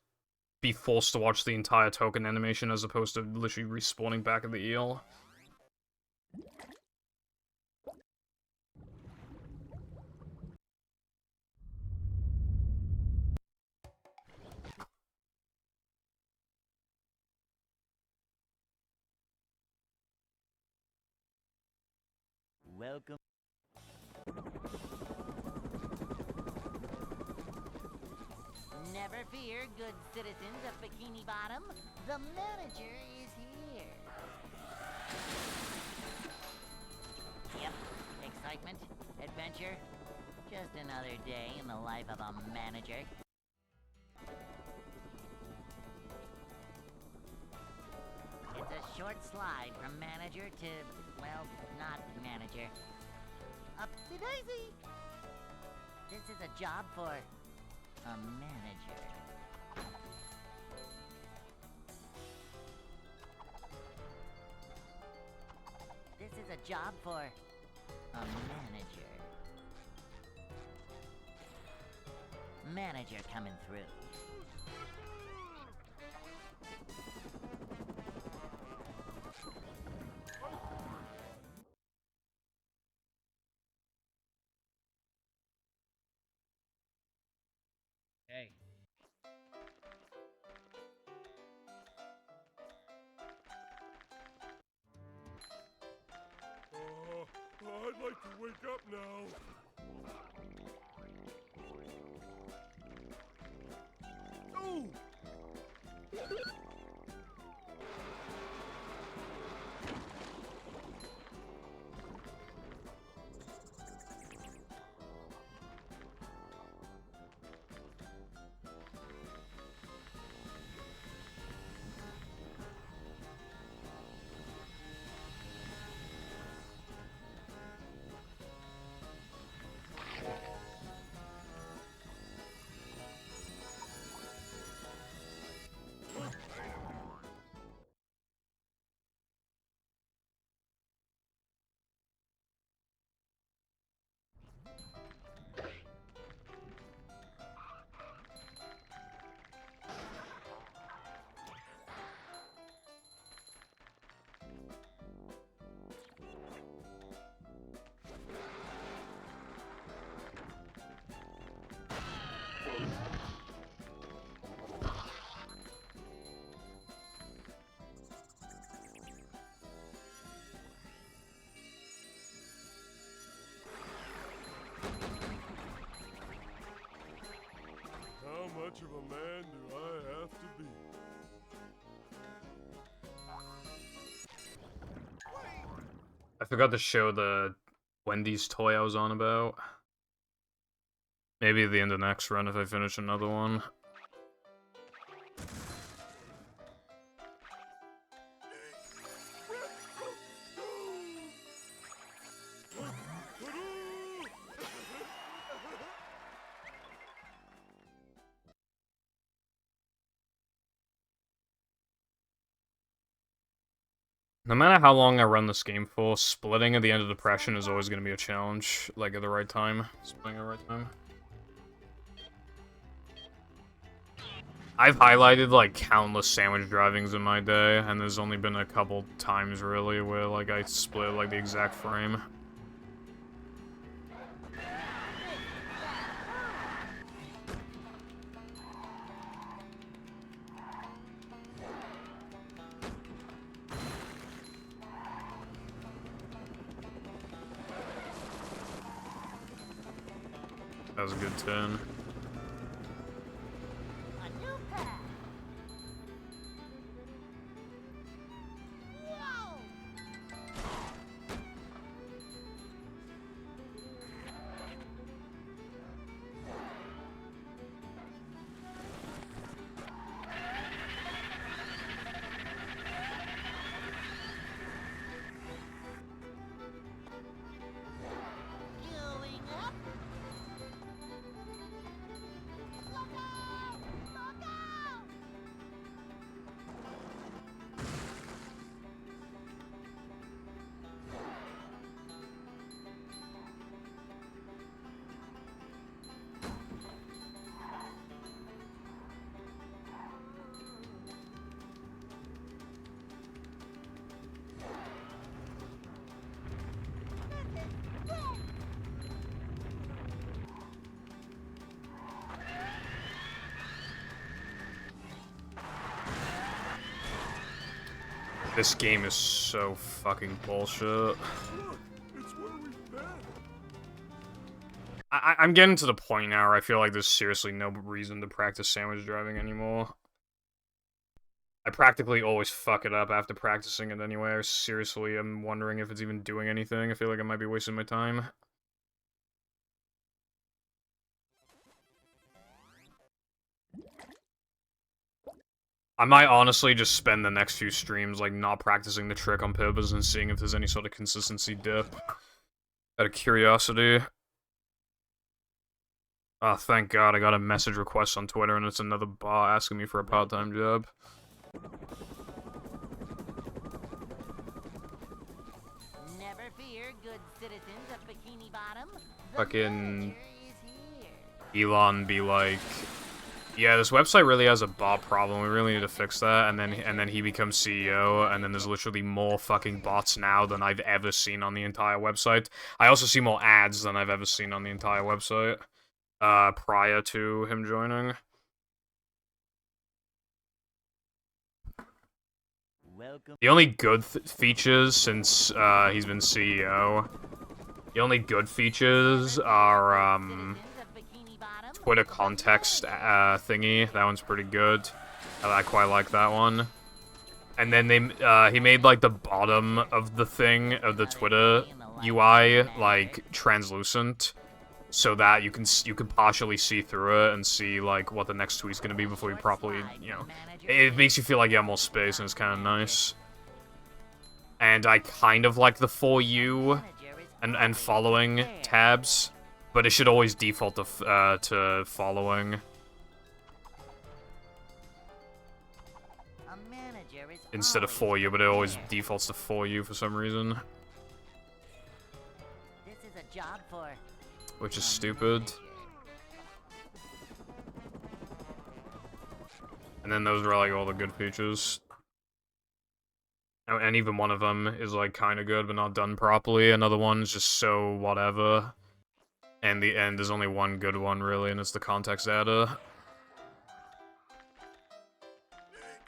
be forced to watch the entire token animation as opposed to literally respawning back at the eel? Welcome. Never fear, good citizens of Bikini Bottom. The manager is here. Yep, excitement, adventure. Just another day in the life of a manager. It's a short slide from manager to, well, not manager. Upsy daisy! This is a job for a manager. This is a job for a manager. Manager coming through. Hey. I'd like to wake up now. Oh! Forgot to show the Wendy's toy I was on about. Maybe at the end of next run if I finish another one. No matter how long I run this game for, splitting at the end of Depression is always going to be a challenge. Like, at the right time. Splitting at the right time. I've highlighted, like, countless sandwich drivings in my day, and there's only been a couple times, really, where, like, I split, like, the exact frame. That was a good turn. A new path. Whoa! Going up. Look out! Look out! This game is so fucking bullshit. Look, it's where we've been. I'm getting to the point now where I feel like there's seriously no reason to practice sandwich driving anymore. I practically always fuck it up after practicing it anyway. Seriously, I'm wondering if it's even doing anything. I feel like I might be wasting my time. I might honestly just spend the next few streams, like, not practicing the trick on purpose and seeing if there's any sort of consistency dip. Out of curiosity. Oh, thank God, I got a message request on Twitter and it's another bot asking me for a part-time job. Never fear, good citizens of Bikini Bottom. The Fucking manager is here. Elon be like, yeah, this website really has a bot problem. We really need to fix that. And then he becomes CEO, and then there's literally more fucking bots now than I've ever seen on the entire website. I also see more ads than I've ever seen on the entire website prior to him joining. Welcome. The only good features since he's been CEO, the only good features are Citizens of Bikini Bottom. Twitter context thingy. That one's pretty good. I quite like that one. And then he made like the bottom of the thing of the Twitter UI like translucent, so that you can partially see through it and see like what the next tweet's gonna be before you properly, you know. It makes you feel like you have more space and it's kind of nice. And I kind of like the For You and following tabs, but it should always default to following A manager is instead of always For You, but it always prepared. defaults to For You for some reason, This is a job for which is stupid. And then those are like all the good features. Oh, and even one of them is like kind of good, but not done properly. Another one's just so whatever. And there's only one good one really, and it's the context data.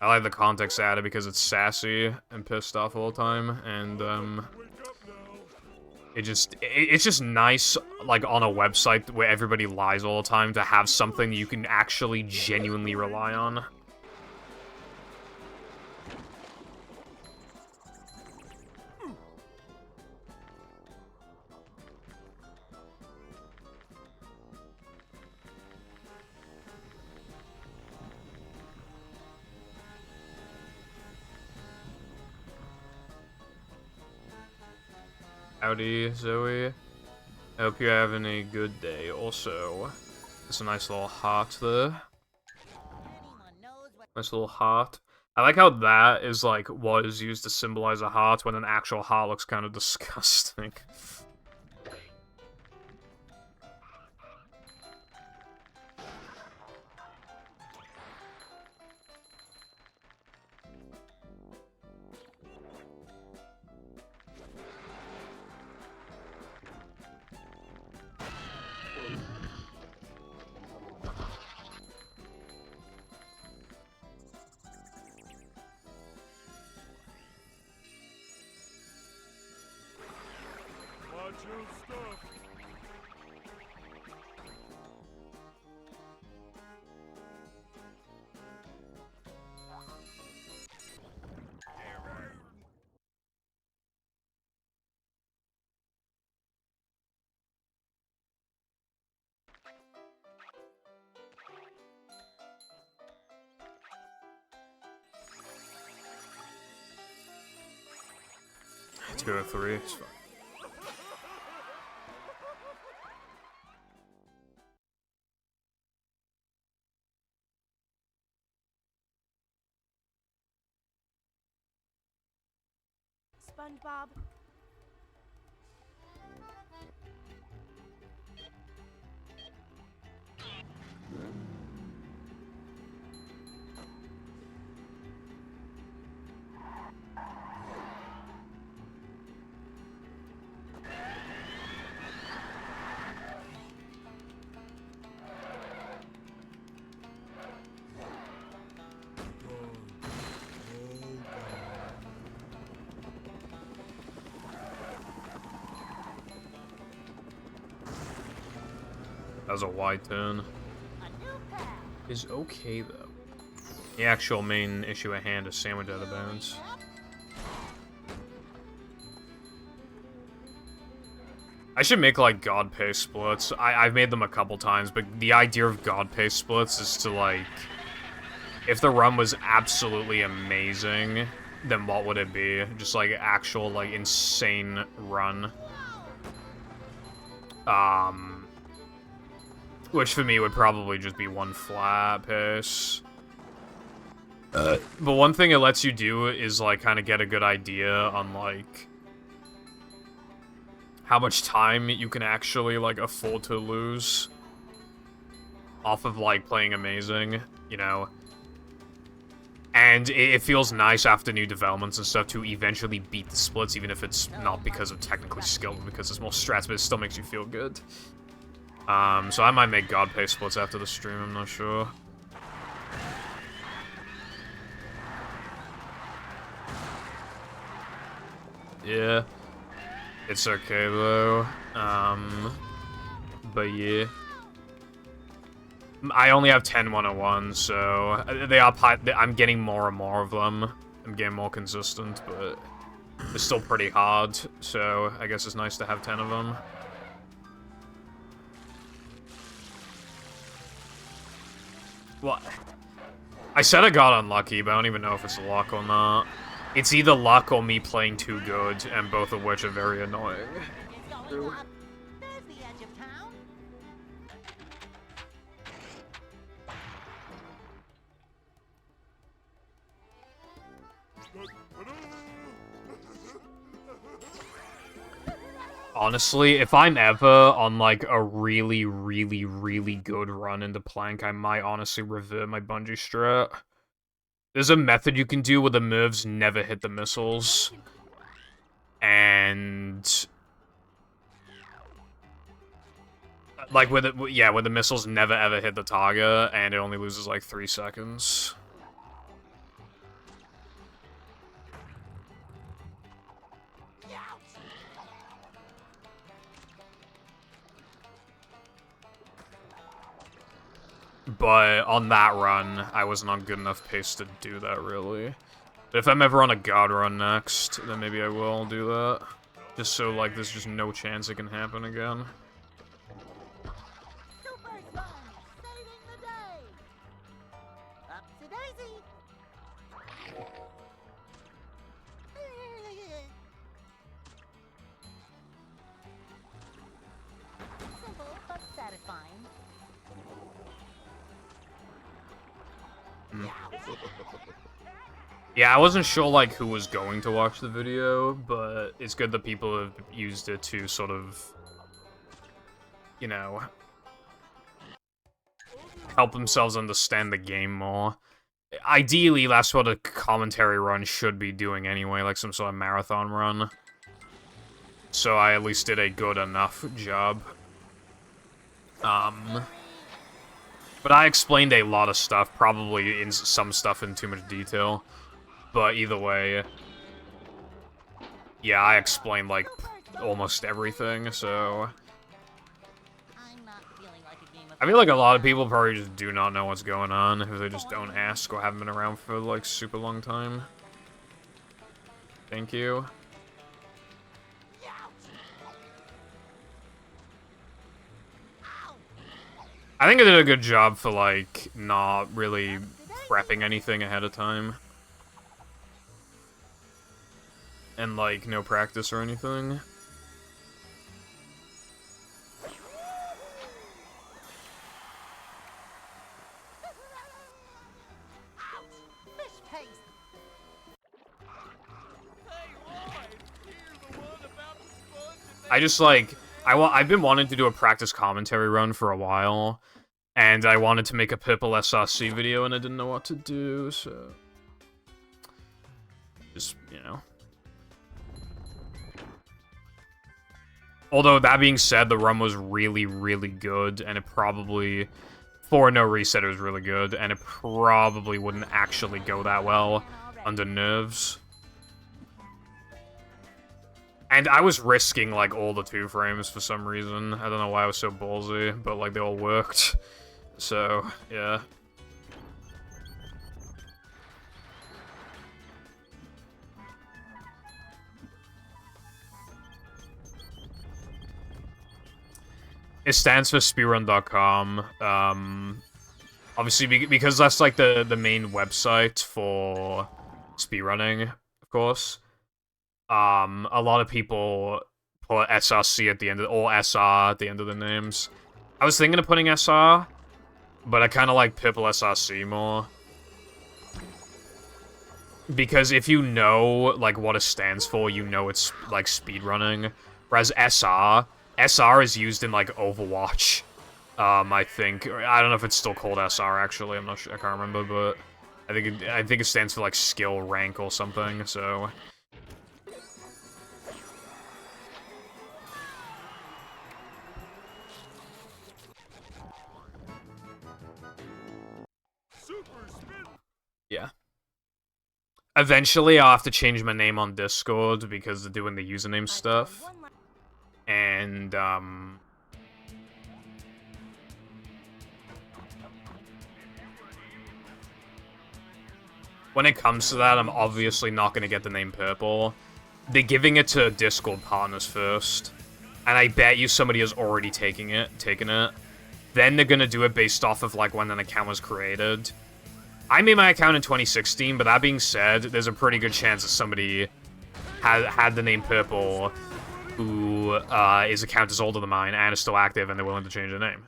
I like the context data because it's sassy and pissed off all the time, and it's just nice, like on a website where everybody lies all the time, to have something you can actually genuinely rely on. Howdy, Zoe. I hope you're having a good day. Also, there's a nice little heart there. Nice little heart. I like how that is like what is used to symbolize a heart when an actual heart looks kind of disgusting. Watch your stuff. Two or three. It's fine. SpongeBob. That was a wide turn. Is okay though. The actual main issue at hand is sandwich out of bounds. I should make like god pace splits. I've made them a couple times, but the idea of god pace splits is to like, if the run was absolutely amazing, then what would it be? Just like actual like insane run. Which for me would probably just be one flat pace. But one thing it lets you do is like kind of get a good idea on like how much time you can actually like afford to lose off of like playing amazing, you know. And it feels nice after new developments and stuff to eventually beat the splits, even if it's not because of technically skill, but because it's more strats, but it still makes you feel good. So I might make god pace splits after the stream, I'm not sure. Yeah. It's okay though. But yeah. I only have 10 101s, so they are I'm getting more and more of them. I'm getting more consistent, but it's still pretty hard, so I guess it's nice to have 10 of them. What? I said I got unlucky, but I don't even know if it's luck or not. It's either luck or me playing too good, and both of which are very annoying. There's the edge of town. Honestly, if I'm ever on, like, a really, really, really good run into Plank, I might honestly revert my bungee strat. There's a method you can do where the moves never hit the missiles. And... like, where the missiles never ever hit the target, and it only loses, like, 3 seconds. But on that run, I wasn't on good enough pace to do that, really. But if I'm ever on a god run next, then maybe I will do that. Just so, like, there's just no chance it can happen again. Super Sponge, saving the day. Upsy-daisy. Yeah, I wasn't sure, like, who was going to watch the video, but it's good that people have used it to sort of, you know, help themselves understand the game more. Ideally, that's what a commentary run should be doing anyway, like some sort of marathon run. So I at least did a good enough job. But I explained a lot of stuff, probably in some stuff in too much detail. But either way, yeah, I explained, like, almost everything, so... I'm not feeling like a game of I feel like a lot of people probably just do not know what's going on if they just don't ask or haven't been around for, like, super long time. Thank you. I think I did a good job for, like, not really prepping anything ahead of time. And, like, no practice or anything. fish paste. Hey, Lloyd! Here's the one about the sponge and I just, like, I've been wanting to do a practice commentary run for a while. And I wanted to make a Purple SRC video, and I didn't know what to do, so... Just, you know... Although, that being said, the run was really, really good, and it probably... For no reset, it was really good, and it probably wouldn't actually go that well under nerves. And I was risking, like, all the 2 frames for some reason. I don't know why I was so ballsy, but, like, they all worked. So, yeah. It stands for speedrun.com. Obviously, because that's, like, the main website for speedrunning, of course. A lot of people put SRC at the end of, or SR at the end of the names. I was thinking of putting SR, but I kind of like Purple SRC more. Because if you know, like, what it stands for, you know it's, like, speedrunning. Whereas SR is used in, like, Overwatch. I think. I don't know if it's still called SR, actually. I'm not sure. I can't remember, but I think it stands for, like, skill rank or something, so... Yeah. Eventually, I'll have to change my name on Discord because they're doing the username stuff. And, when it comes to that, I'm obviously not going to get the name Purple. They're giving it to Discord partners first. And I bet you somebody has already taken it. Then they're going to do it based off of, like, when an account was created. I made my account in 2016, but that being said, there's a pretty good chance that somebody had the name Purple who his account is older than mine and is still active and they're willing to change their name.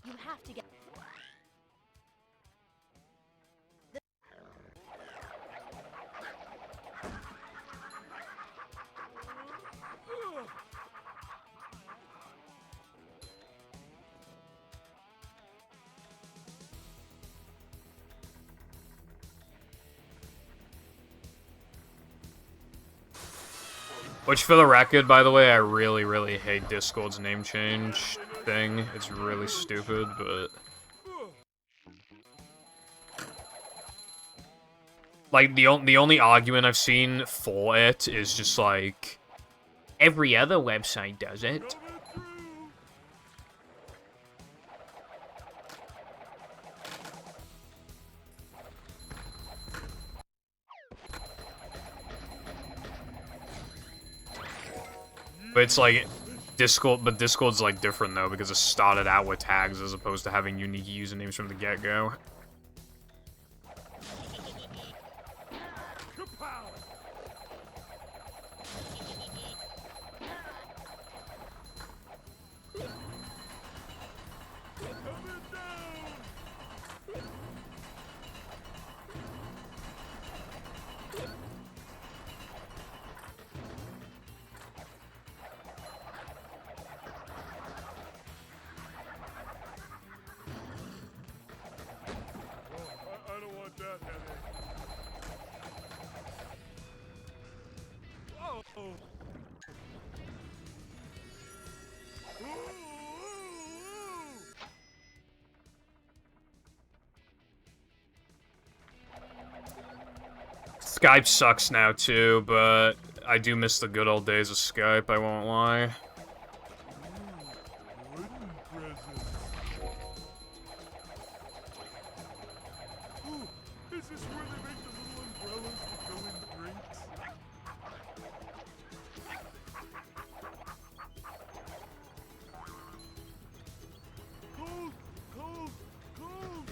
You have to get... Which, for the record, by the way, I really, really hate Discord's name change thing. It's really stupid, but... Like, the only argument I've seen for it is just, like... Every other website does it. But it's like, Discord's like different though, because it started out with tags as opposed to having unique usernames from the get-go. Pow! Coming down! Oh, I don't want that headache. Oh! Ooh. Skype sucks now too, but I do miss the good old days of Skype, I won't lie. Wooden presents. Ooh, is this where they make the little umbrellas that go in drinks? Cold, cold, cold.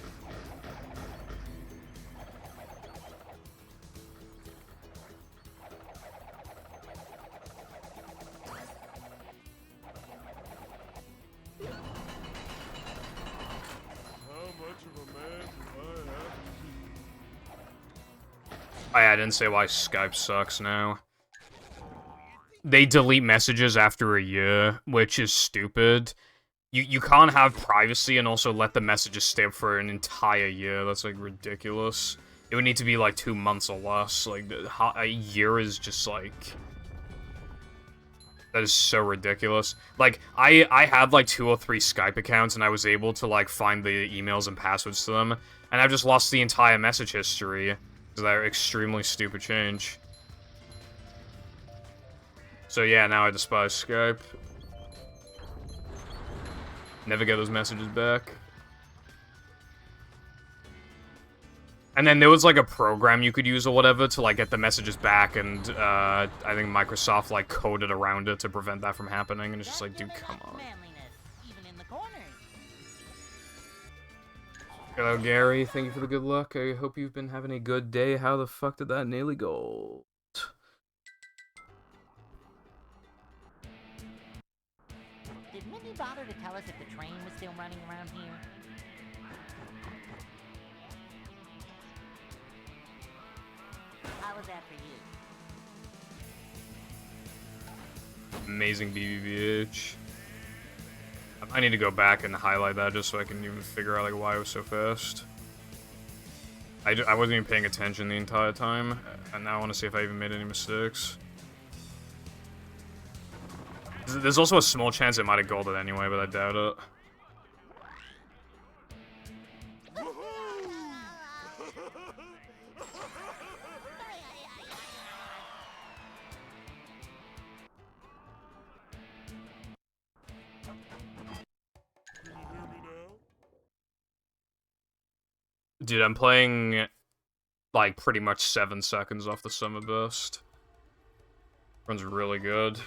How much of a man do I have to be? I didn't say why Skype sucks now. They delete messages after a year, which is stupid. You can't have privacy and also let the messages stay up for an entire year. That's, like, ridiculous. It would need to be, like, 2 months or less. Like, a year is just, like... That is so ridiculous. Like, I had, like, 2 or 3 Skype accounts, and I was able to, like, find the emails and passwords to them. And I've just lost the entire message history. Because they're extremely stupid change. So yeah, now I despise Skype. Never get those messages back. And then there was, like, a program you could use or whatever to, like, get the messages back, and, I think Microsoft, like, coded around it to prevent that from happening, and it's just like, dude, come on. Even in the corners. Hello, Gary. Thank you for the good luck. I hope you've been having a good day. How the fuck did that nearly go? Did Mindy bother to tell us if the train was still running around here? How was that for you? Amazing BBBH. I need to go back and highlight that just so I can even figure out, like, why it was so fast. I wasn't even paying attention the entire time, and now I want to see if I even made any mistakes. There's also a small chance it might have golded anyway, but I doubt it. Can you hear me now? Dude, I'm playing, like, pretty much 7 seconds off the summer burst. Runs really good.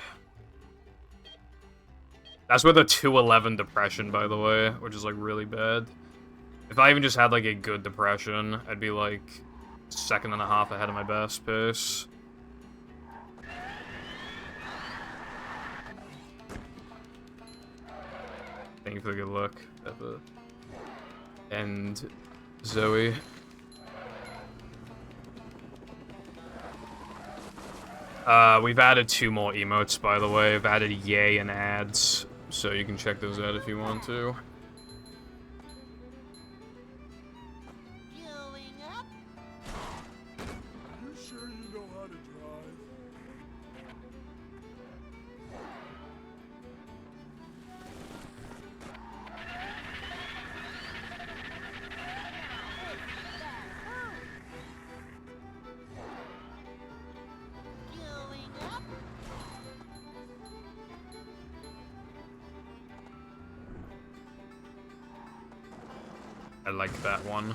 That's with a 211 depression, by the way, which is, like, really bad. If I even just had, like, a good depression, I'd be, like, 2.5 ahead of my best pace. Thank you for the good luck, Peppa. And Zoe. We've added 2 more emotes, by the way. I've added yay and ads, so you can check those out if you want to. Going up. You sure you know how to drive? Going up. I like that one.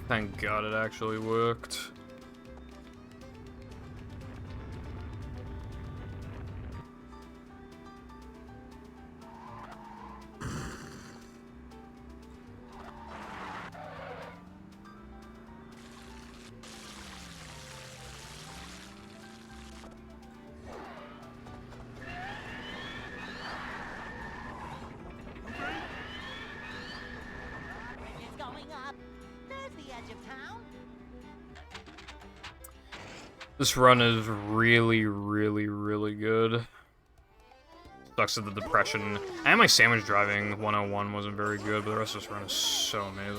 Thank God it actually worked. Bridge is going up. There's the edge of town. This run is really, really, really good. Sucks that the depression. And my sandwich driving 101 wasn't very good, but the rest of this run is so amazing.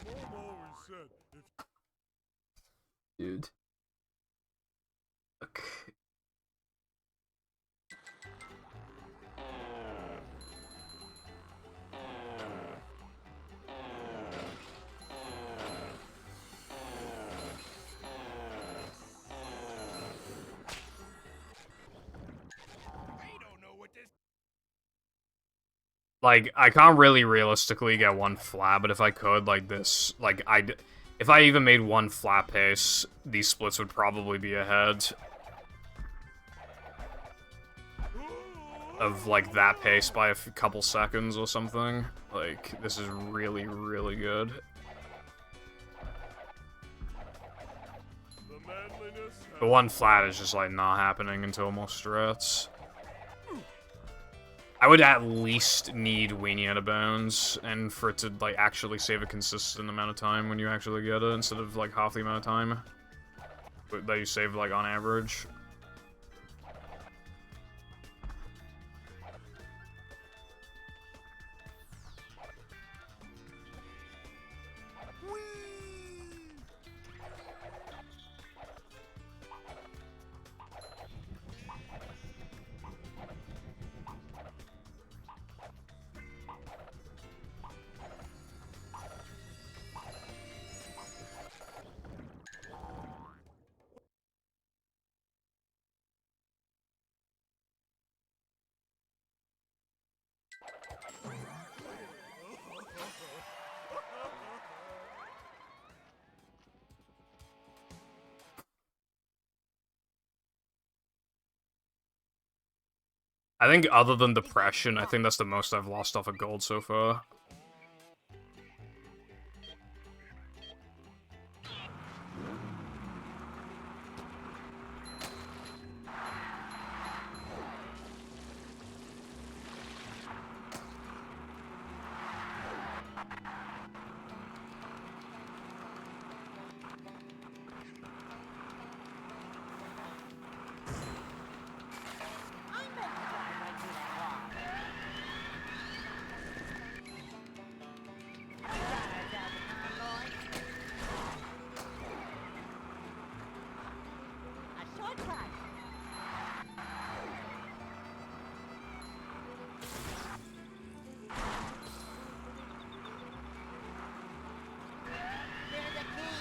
My mom always said, if Dude. Okay. Like, I can't really realistically get one flat, but if I could, like this, like, if I even made one flat pace, these splits would probably be ahead of, like, that pace by a couple seconds or something. Like, this is really, really good. the manliness The one flat is just, like, not happening until more strats. I would at least need Weenie out of bounds, and for it to, like, actually save a consistent amount of time when you actually get it, instead of, like, half the amount of time that you save, like, on average. I think other than Depression, I think that's the most I've lost off of gold so far. I meant to drive right through that wall. Drive down the convoy. A shortcut. There's a key.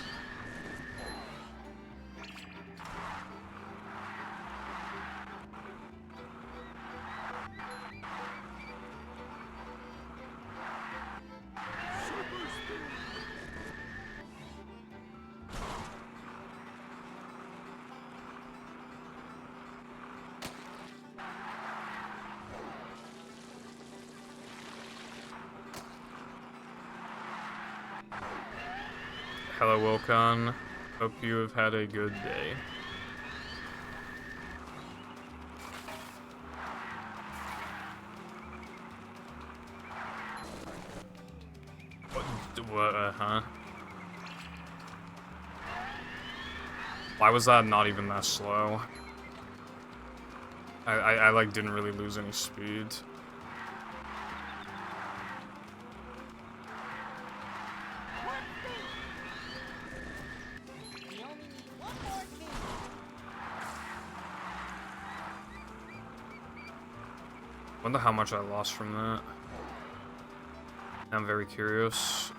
Hello, Wilcon. Hope you have had a good day. What, huh? Why was that not even that slow? I like, didn't really lose any speed. We only need one more key. Wonder how much I lost from that. I'm very curious.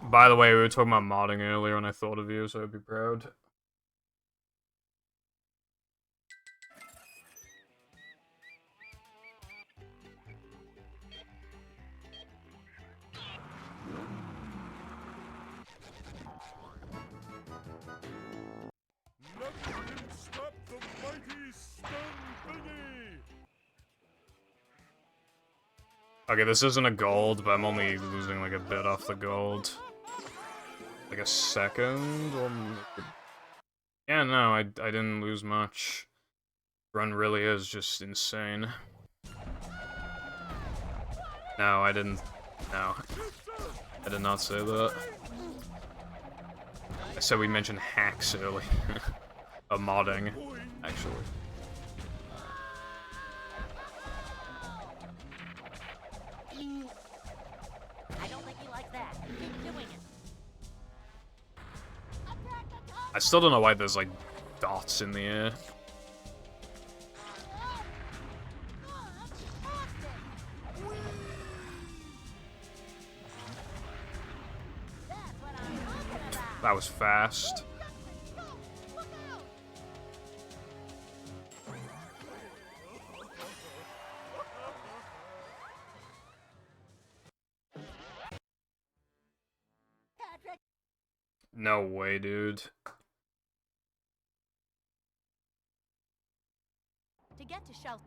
By the way, we were talking about modding earlier and I thought of you, so I'd be proud. Nothing can stop the mighty stun thingy! Okay, this isn't a gold, but I'm only losing like a bit off the gold. Like a second? Or... Yeah, no, I didn't lose much. Run really is just insane. No, I didn't. No. I did not say that. I said we mentioned hacks earlier. Modding, actually. I don't think he likes that. Keep doing it. I still don't know why there's like dots in the air. That was fast. No way, dude. To get to shelter.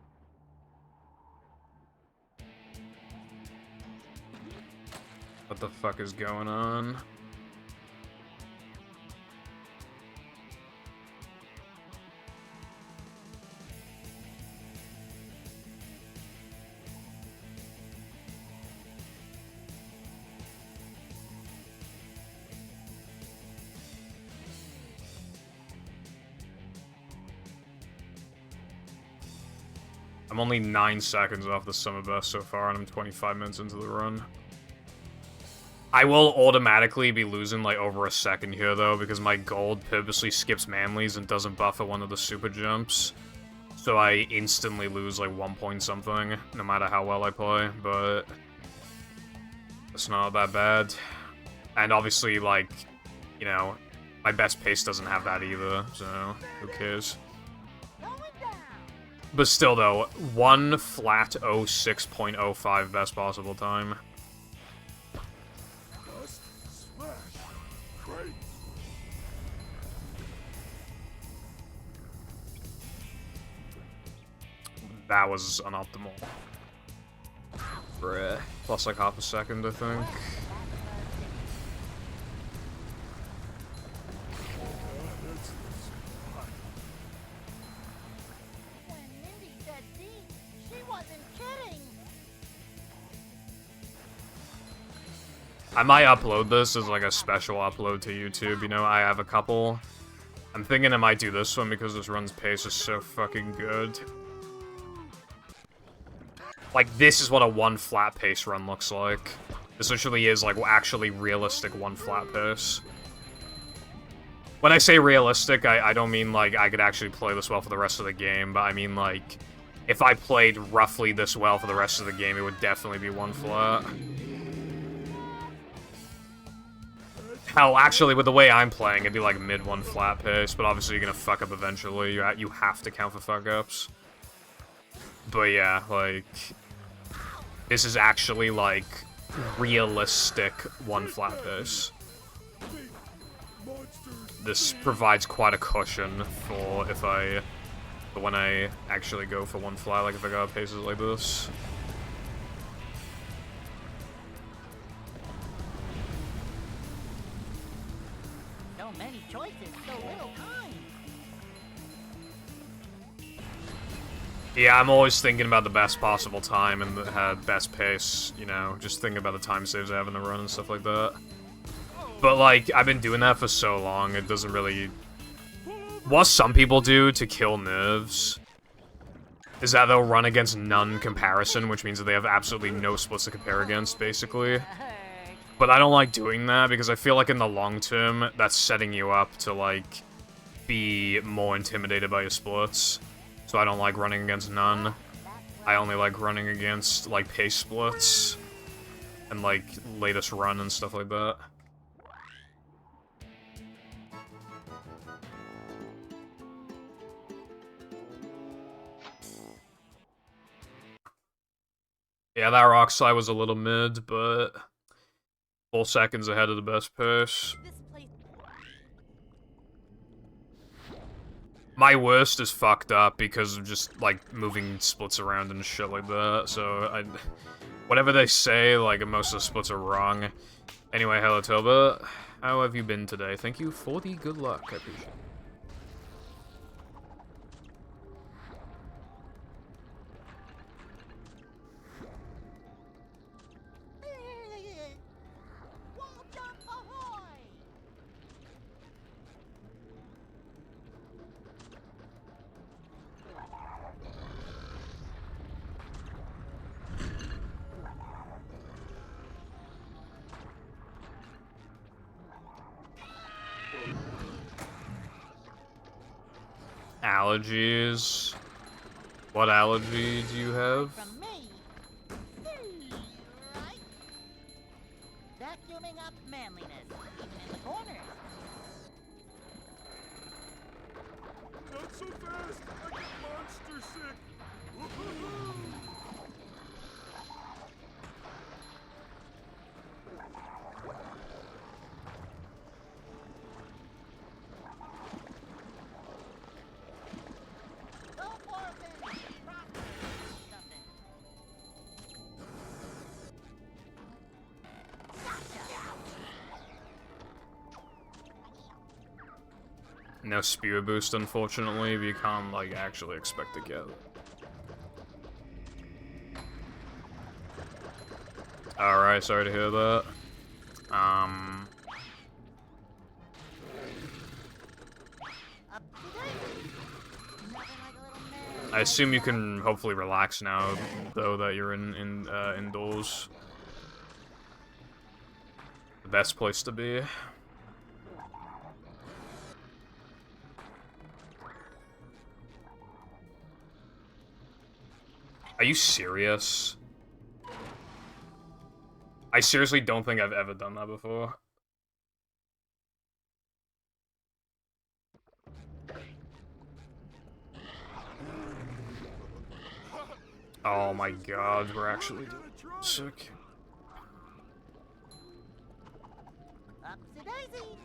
What the fuck is going on? I'm only 9 seconds off the summer best so far, and I'm 25 minutes into the run. I will automatically be losing, like, over a second here, though, because my gold purposely skips manlies and doesn't buffer one of the super jumps. So I instantly lose, like, 1 point something, no matter how well I play, but... it's not that bad. And obviously, like, you know, my best pace doesn't have that either, so who cares? But still, though, 1 flat 06.05 best possible time. That was unoptimal. Bruh. Plus like half a second, I think. I might upload this as like a special upload to YouTube, you know, I have a couple. I'm thinking I might do this one because this run's pace is so fucking good. Like, this is what a 1 flat pace run looks like. This literally is, like, actually realistic 1 flat pace. When I say realistic, I don't mean, like, I could actually play this well for the rest of the game, but I mean, like, if I played roughly this well for the rest of the game, it would definitely be 1 flat. Hell, actually, with the way I'm playing, it'd be, like, mid 1 flat pace, but obviously you're gonna fuck up eventually. You have to count for fuck-ups. But yeah, like... this is actually, like, realistic 1 flat pace. This provides quite a cushion for when I actually go for 1 flat, like if I got paces like this. So many choices, so little time. Yeah, I'm always thinking about the best possible time and the best pace, you know, just thinking about the time saves I have in the run and stuff like that. But, like, I've been doing that for so long, it doesn't really... What some people do to kill nerves is that they'll run against none comparison, which means that they have absolutely no splits to compare against, basically. But I don't like doing that, because I feel like in the long term, that's setting you up to, like, be more intimidated by your splits. So I don't like running against none. I only like running against, like, pace splits. And, like, latest run and stuff like that. Yeah, that rock slide was a little mid, but 4 seconds ahead of the best pace. This place. My worst is fucked up because of just, like, moving splits around and shit like that, so whatever they say, like, most of the splits are wrong. Anyway, hello, Toba. How have you been today? Thank you for the good luck, I appreciate it. Wall jump ahoy! Allergies. What allergy do you have? From me. Right? Vacuuming up manliness, even in the corners. Not so fast! I get monster sick! Woo-hoo-hoo. Go for it, then. Rock something. No spear boost, unfortunately, but you can't, like, actually expect to get. Alright, sorry to hear that. Up to date. Nothing like a little man. I assume you can hopefully relax now, though, that you're indoors. The best place to be. Are you serious? I seriously don't think I've ever done that before. Oh my god, we're actually sick. Up to daisy.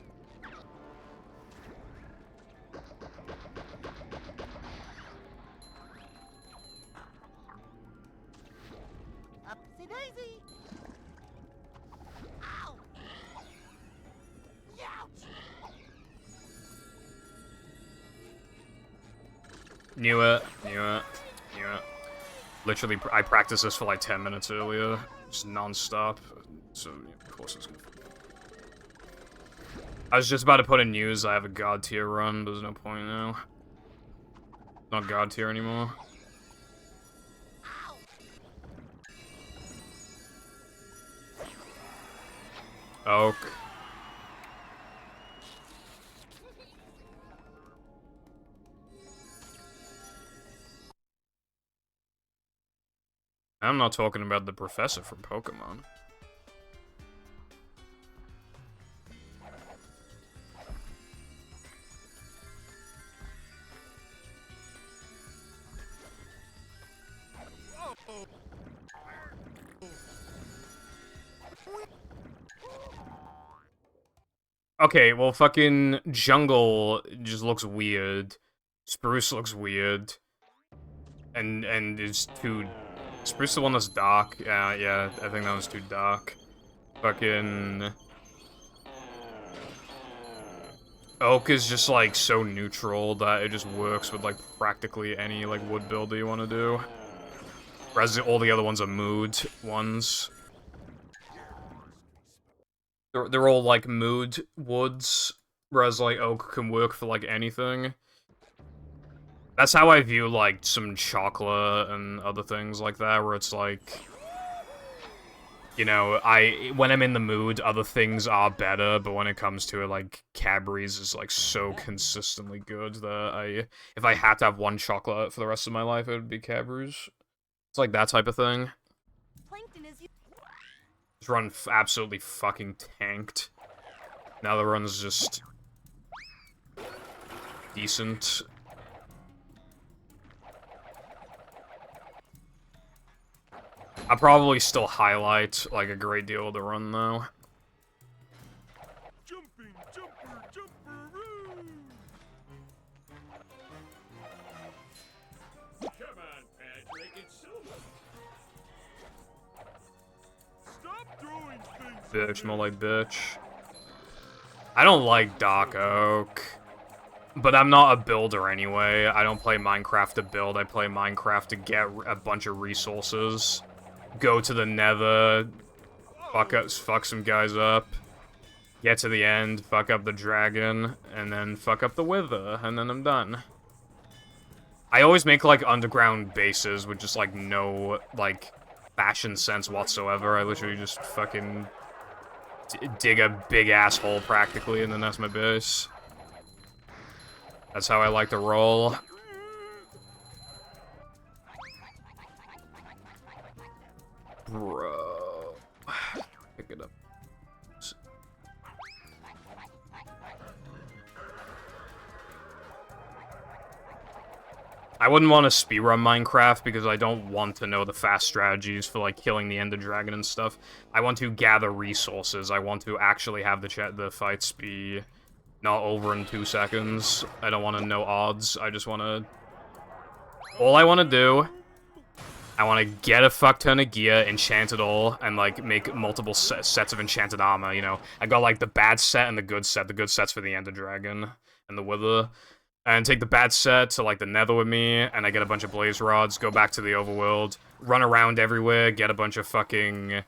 Up to daisy. Ow! Youch! Knew it. Literally, I practiced this for like 10 minutes earlier, just non-stop, so of course it's gonna... I was just about to put in news, I have a god tier run, there's no point now. Not god tier anymore. Oak. I'm not talking about the professor from Pokemon. Okay, well, fucking Jungle just looks weird. Spruce looks weird. And is too... Spruce the one that's dark? Yeah, I think that was too dark. Fucking... Oak is just, like, so neutral that it just works with, like, practically any, like, wood builder you want to do. Whereas all the other ones are mood ones. They're all, like, mood woods, whereas, like, oak can work for, like, anything. That's how I view, like, some chocolate and other things like that, where it's, like... You know, when I'm in the mood, other things are better, but when it comes to it, like, Cadbury's is, like, so consistently good that if I had to have one chocolate for the rest of my life, it would be Cadbury's. It's like that type of thing. Plankton is This run absolutely fucking tanked. Now the run's just... decent. I'll probably still highlight, like, a great deal of the run, though. Jumping, jumper, jumperoo! Come on, Patrick, it's silver. Stop throwing things! Bitch, more like bitch. I don't like Dark Oak. But I'm not a builder anyway. I don't play Minecraft to build. I play Minecraft to get a bunch of resources. Go to the nether. Fuck some guys up. Get to the end. Fuck up the dragon. And then fuck up the wither. And then I'm done. I always make, like, underground bases with just, like, no, like, fashion sense whatsoever. I literally just fucking dig a big-ass hole, practically, and then that's my base. That's how I like to roll. Bro. Pick it up. I wouldn't want to speedrun Minecraft because I don't want to know the fast strategies for, like, killing the Ender Dragon and stuff. I want to gather resources. I want to actually have the fights be not over in 2 seconds. I don't want to know odds. I just want to... All I want to do... I want to get a fuck ton of gear, enchant it all, and, like, make multiple sets of enchanted armor, you know? I got, like, the bad set and the good set. The good set's for the Ender Dragon and the Wither. And take the bad set to, like, the nether with me, and I get a bunch of blaze rods, go back to the overworld, run around everywhere, get a bunch of fucking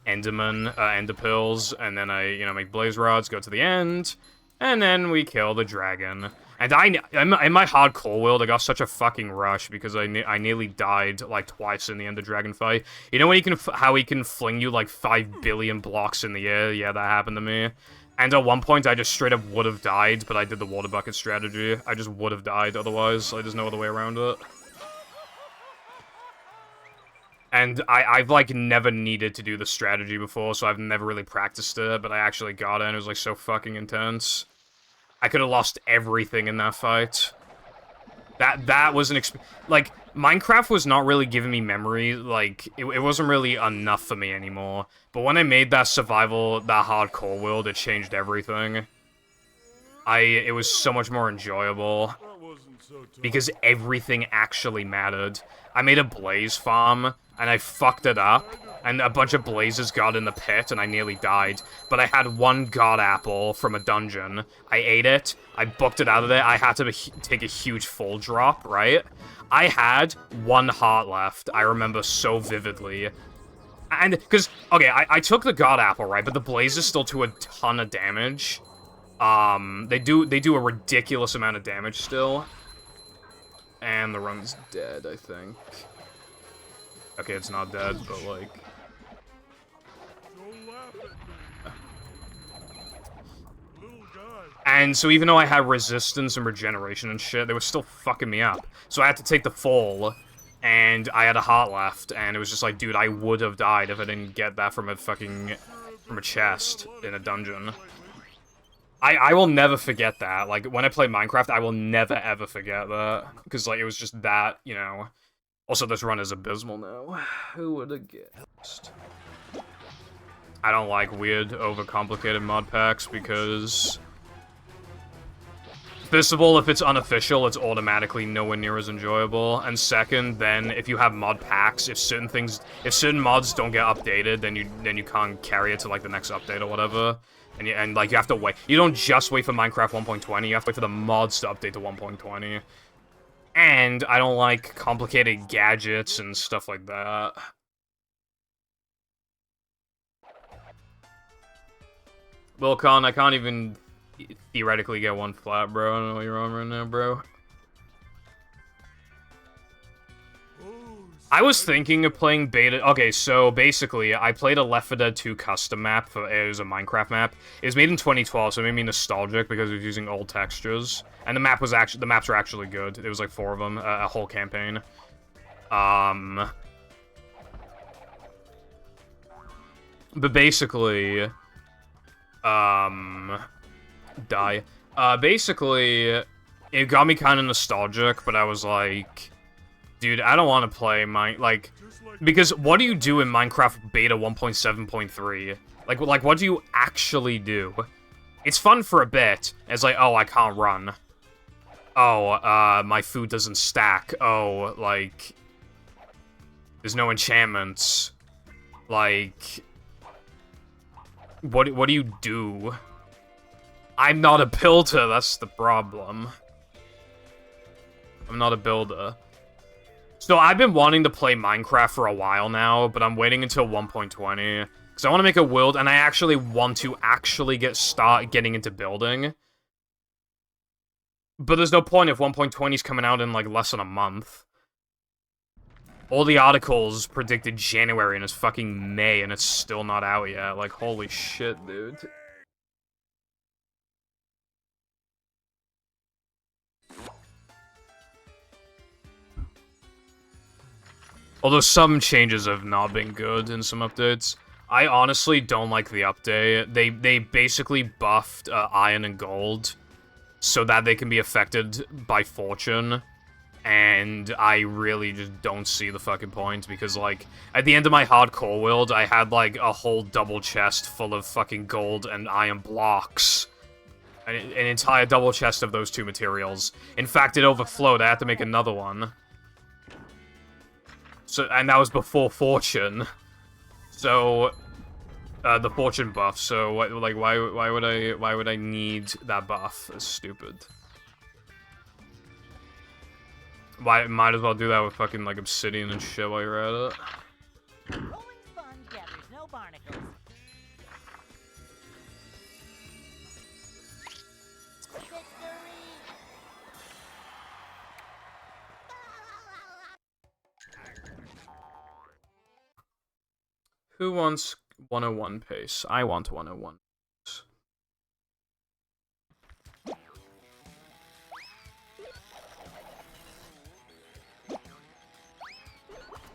enderman, ender pills, and then I, you know, make blaze rods, go to the end, and then we kill the dragon. And in my hardcore world, I got such a fucking rush because I nearly died, like, twice in the Ender Dragon fight. You know when how he can fling you, like, 5 billion blocks in the air? Yeah, that happened to me. And at one point, I just straight up would have died, but I did the water bucket strategy. I just would have died otherwise. There's no other way around it. And I've, like, never needed to do the strategy before, so I've never really practiced it, but I actually got it, and it was, like, so fucking intense. I could have lost everything in that fight. That was an like, Minecraft was not really giving me memory, like, it wasn't really enough for me anymore. But when I made that survival, that hardcore world, it changed everything. It was so much more enjoyable. Because everything actually mattered. I made a blaze farm, and I fucked it up, and a bunch of blazes got in the pit, and I nearly died. But I had one god apple from a dungeon. I ate it, I booked it out of there, I had to take a huge full drop, right? I had 1 heart left, I remember so vividly. And, because, okay, I took the god apple, right, but the blazes still do a ton of damage. They do a ridiculous amount of damage still. And the run's dead, I think. Okay, it's not dead, but, like... And so even though I had resistance and regeneration and shit, they were still fucking me up. So I had to take the fall, and I had a heart left, and it was just like, dude, I would have died if I didn't get that from a fucking... from a chest in a dungeon. I will never forget that. Like, when I play Minecraft, I will never ever forget that. Because, like, it was just that, you know. Also, this run is abysmal now. Who would have guessed? I don't like weird, overcomplicated mod packs because... First of all, if it's unofficial, it's automatically nowhere near as enjoyable. And second, then, if you have mod packs, if certain mods don't get updated, then you can't carry it to, like, the next update or whatever. And like, you have to wait. You don't just wait for Minecraft 1.20, you have to wait for the mods to update to 1.20. And I don't like complicated gadgets and stuff like that. Wilcon, I can't even theoretically get 1 flat, bro. I don't know what you're on right now, bro. I was thinking of playing beta... Okay, so basically, I played a Left 4 Dead 2 custom map. It was a Minecraft map. It was made in 2012, so it made me nostalgic because it was using old textures. And the maps were actually good. There was like 4 of them, a whole campaign. But basically... Basically, it got me kind of nostalgic, but I was like... Dude, I don't want to play like, because what do you do in Minecraft Beta 1.7.3? Like, what do you actually do? It's fun for a bit. It's like, oh, I can't run. Oh, my food doesn't stack. Oh, like, there's no enchantments. Like, what do you do? I'm not a builder, that's the problem. I'm not a builder. So I've been wanting to play Minecraft for a while now, but I'm waiting until 1.20. Because I want to make a world, and I actually want to start getting into building. But there's no point if 1.20 is coming out in, like, less than a month. All the articles predicted January, and it's fucking May, and it's still not out yet. Like, holy shit, dude. Although some changes have not been good in some updates. I honestly don't like the update. They basically buffed iron and gold so that they can be affected by fortune. And I really just don't see the fucking point, because, like, at the end of my hardcore world, I had, like, a whole double chest full of fucking gold and iron blocks. An entire double chest of those two materials. In fact, it overflowed. I had to make another one. So, and that was before fortune. So, the fortune buff. So, like, why would I need that buff? It's stupid. Might as well do that with fucking, like, obsidian and shit while you're at it. Rolling sponge gathers no barnacles. Victory! Who wants 101 pace? I want 101 pace.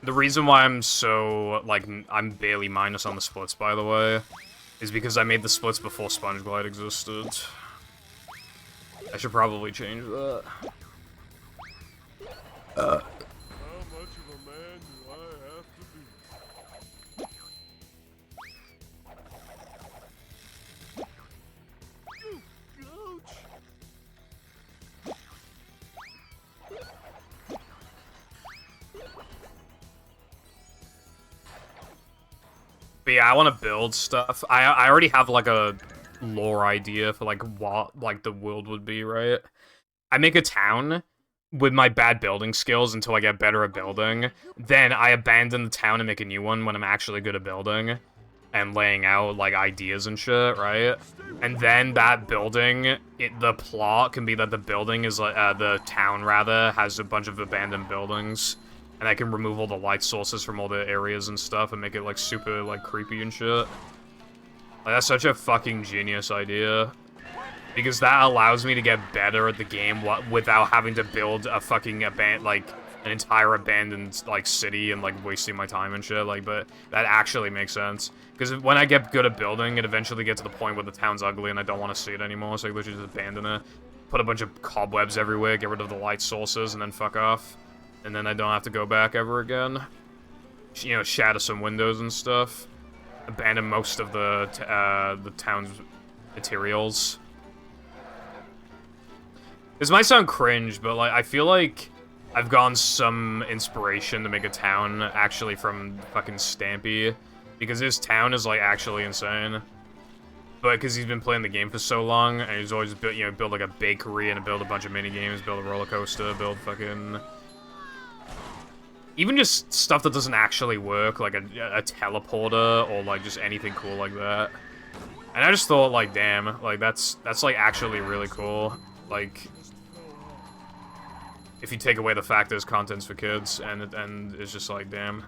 The reason why I'm so, like, I'm barely minus on the splits, by the way, is because I made the splits before Sponge Glide existed. I should probably change that. How much of a man do I have to be? Ouch! But yeah, I want to build stuff. I already have, like, a lore idea for, like, what, like, the world would be, right? I make a town with my bad building skills until I get better at building. Then I abandon the town and make a new one when I'm actually good at building and laying out, like, ideas and shit, right? And then that building, the plot can be that the building is, like, the town, rather, has a bunch of abandoned buildings. And I can remove all the light sources from all the areas and stuff and make it, like, super, like, creepy and shit. Like, that's such a fucking genius idea. Because that allows me to get better at the game without having to build a fucking an entire abandoned, like, city and, like, wasting my time and shit. Like, but that actually makes sense. Because when I get good at building, it eventually gets to the point where the town's ugly and I don't want to see it anymore, so I literally just abandon it. Put a bunch of cobwebs everywhere, get rid of the light sources, and then fuck off. And then I don't have to go back ever again. You know, shatter some windows and stuff. Abandon most of the town's materials. This might sound cringe, but, like, I feel like I've gotten some inspiration to make a town actually from fucking Stampy. Because his town is, like, actually insane. But because he's been playing the game for so long, and he's always built, you know, build, like, a bakery and build a bunch of mini games, build a roller coaster, build fucking... Even just stuff that doesn't actually work, like a teleporter, or, like, just anything cool like that. And I just thought, like, damn, like, that's like, actually really cool. Like, if you take away the fact there's contents for kids, and it's just like, damn.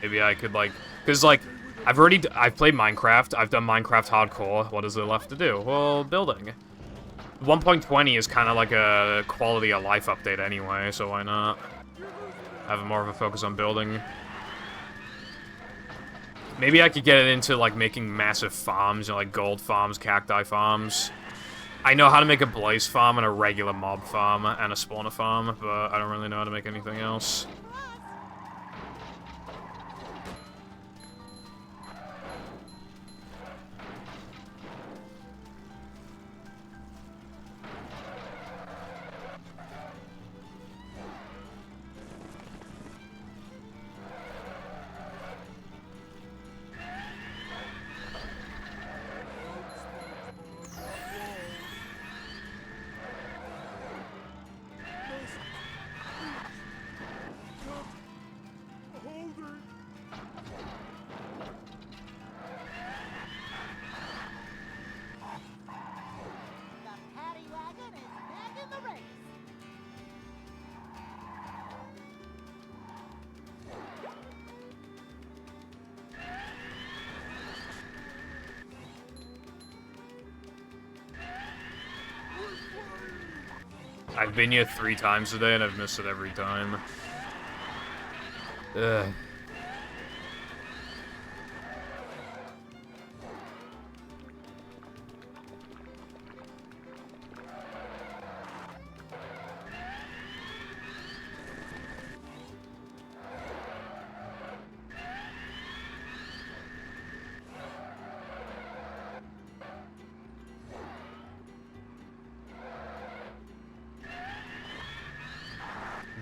Maybe I could, like... Because, like, I've played Minecraft, I've done Minecraft Hardcore, what is there left to do? Well, building. 1.20 is kind of like a quality of life update anyway, so why not? Have more of a focus on building. Maybe I could get it into, like, making massive farms, you know, like gold farms, cacti farms. I know how to make a blaze farm and a regular mob farm and a spawner farm, but I don't really know how to make anything else. The paddy wagon is back in the race. I've been here 3 times today and I've missed it every time. Ugh.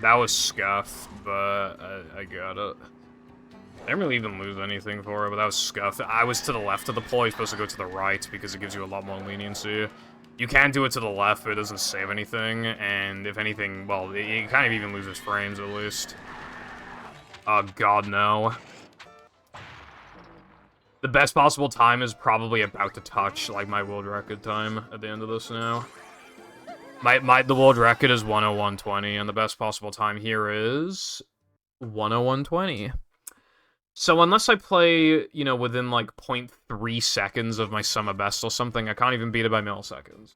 That was scuffed, but I got it. I didn't really even lose anything for it, but that was scuffed. I was to the left of the pole, you're supposed to go to the right because it gives you a lot more leniency. You can do it to the left, but it doesn't save anything, and if anything, well, it kind of even loses frames at least. Oh god, no. The best possible time is probably about to touch, like, my world record time at the end of this now. The world record is 101.20, and the best possible time here is 101.20. So unless I play, you know, within like 0.3 seconds of my summer best or something, I can't even beat it by milliseconds.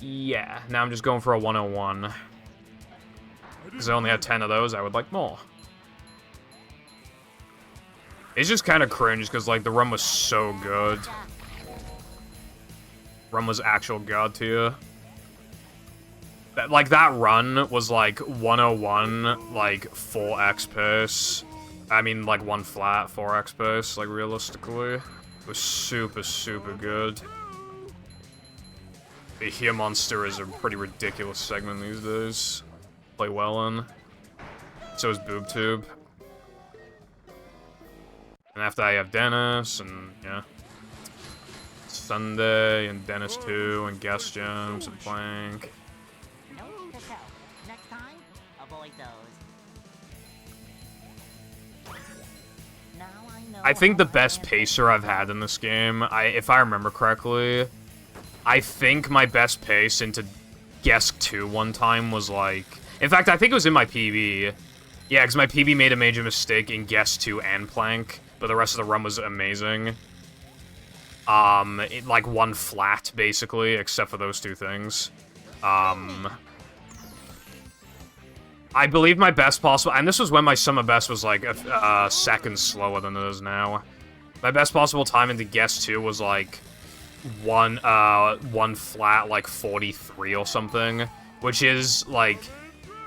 Yeah, now I'm just going for a 101. Because I only had 10 of those, I would like more. It's just kind of cringe, because like the run was so good. Run was actual god tier. Like, that run was, like, 101, like, 4x pace. I mean, like, 1 flat, 4x pace, like, realistically. It was super, super good. The Here Monster is a pretty ridiculous segment these days. Play well in. So is BoobTube. And after I have Dennis, and, yeah. Sunday, and Dennis 2, and Guest Gems, and Plank. Next time, avoid those. Now I know I think the best pacer I've had in this game, if I remember correctly, I think my best pace into Gesk 2 one time was like... In fact, I think it was in my PB. Yeah, because my PB made a major mistake in Gesk 2 and Plank, but the rest of the run was amazing. Like 1 flat, basically, except for those 2 things. I believe my best possible, and this was when my summer best was like a second slower than it is now. My best possible time into Guess 2 was like one flat, like 43 or something, which is like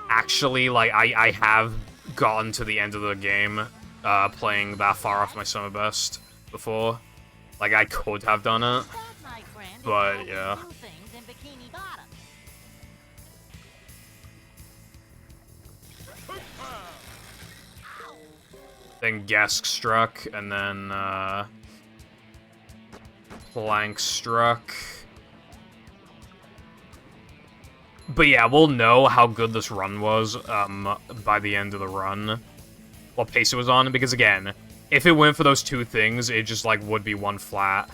actually like I have gotten to the end of the game playing that far off my summer best before. Like I could have done it, but yeah. Then Gesk struck, and then, Plank struck. But yeah, we'll know how good this run was, by the end of the run. What pace it was on, because again, if it went for those 2 things, it just, like, would be 1 flat.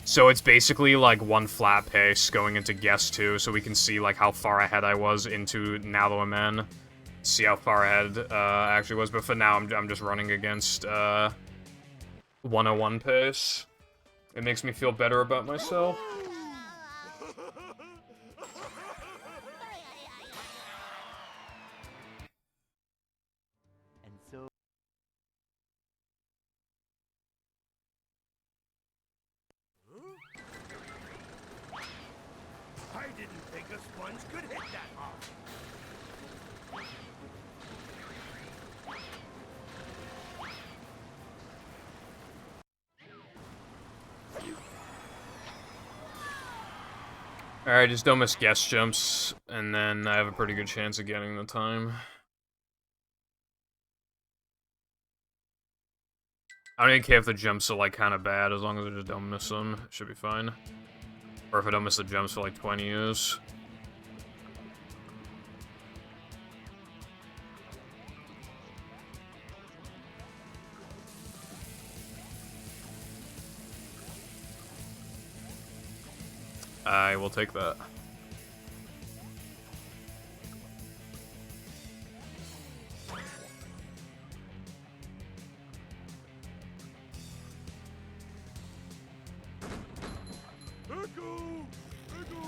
So it's basically, like, 1 flat pace going into Guess 2, so we can see, like, how far ahead I was into Now That I'm In. See how far ahead actually was, but for now I'm just running against 101 pace. It makes me feel better about myself. And so Alright, just don't miss guest jumps, and then I have a pretty good chance of getting the time. I don't even care if the jumps are, like, kind of bad, as long as I just don't miss them. It should be fine. Or if I don't miss the jumps for, like, 20 years. I will take that. Echo! Echo!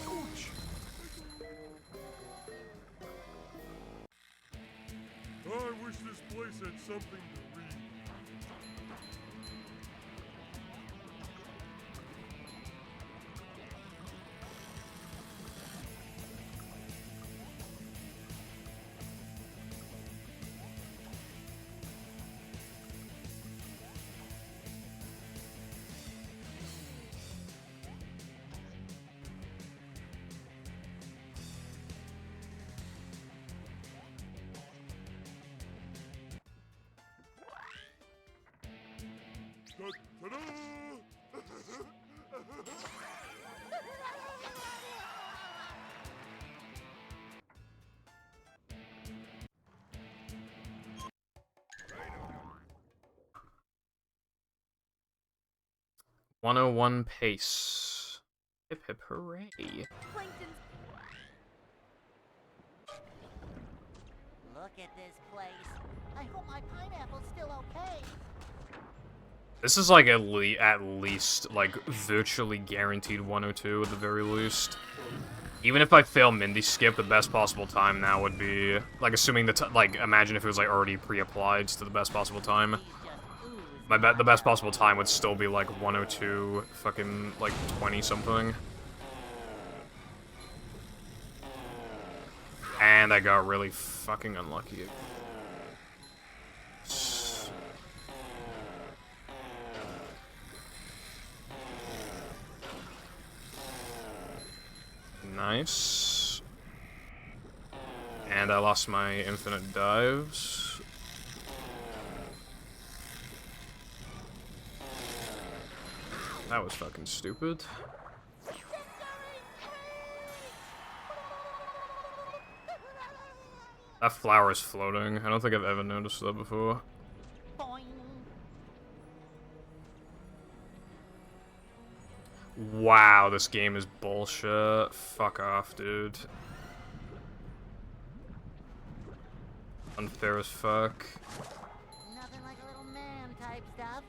Ouch! I wish this place had something to read. Ta-da! .101 pace. Hip hip hooray. Plankton's Look at this place. I hope my pineapple's still okay. This is like at least like virtually guaranteed 102 at the very least. Even if I fail Mindy Skip, the best possible time now would be like assuming like imagine if it was like already pre-applied to the best possible time. He's just oozing. The best possible time would still be like 102 fucking like 20 something. And I got really fucking unlucky. Nice. And I lost my infinite dives. That was fucking stupid. That flower is floating. I don't think I've ever noticed that before. Boing. Wow, this game is bullshit. Fuck off, dude. Unfair as fuck. Nothing like a little man type stuff.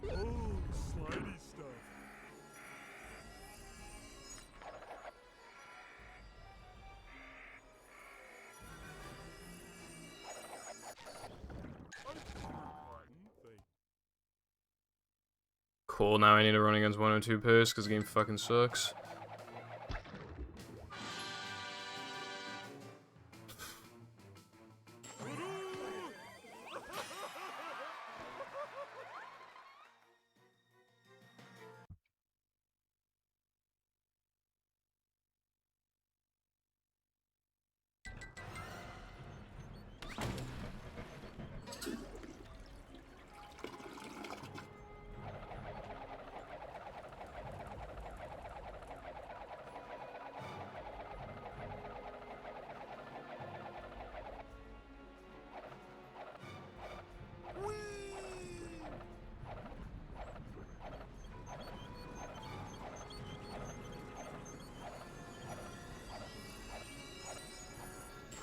Oh, slidey stuff. Cool, now I need to run against 102 pace because the game fucking sucks.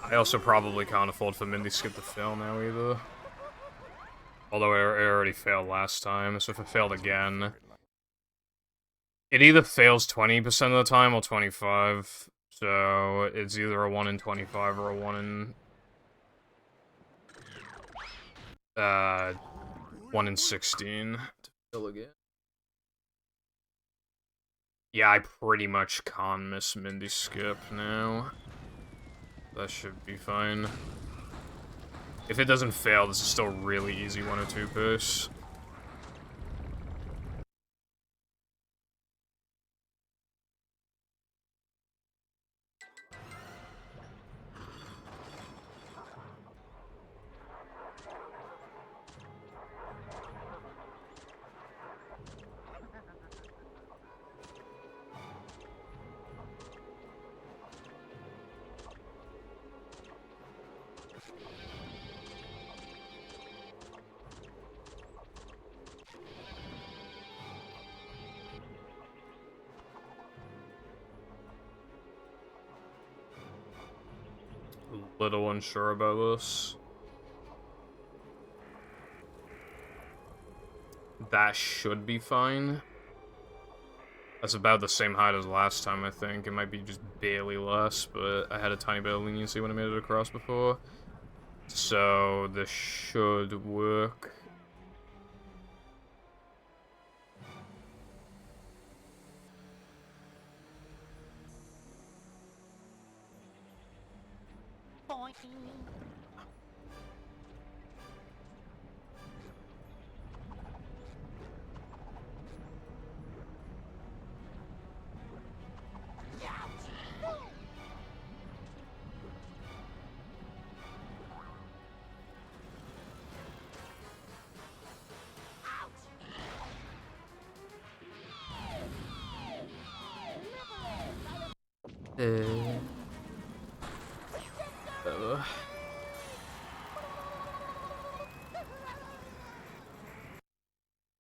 I also probably can't afford for Mindy Skip to fail now either. Although it already failed last time, so if it failed again... It either fails 20% of the time or 25, so it's either a 1 in 25 or a 1 in 1 in 16 to fill again. Yeah, I pretty much can't miss Mindy Skip now. That should be fine. If it doesn't fail, this is still really easy 1 or 2 push. Little unsure about this. That should be fine. That's about the same height as last time, I think. It might be just barely less, but I had a tiny bit of leniency when I made it across before. So, this should work. Boing.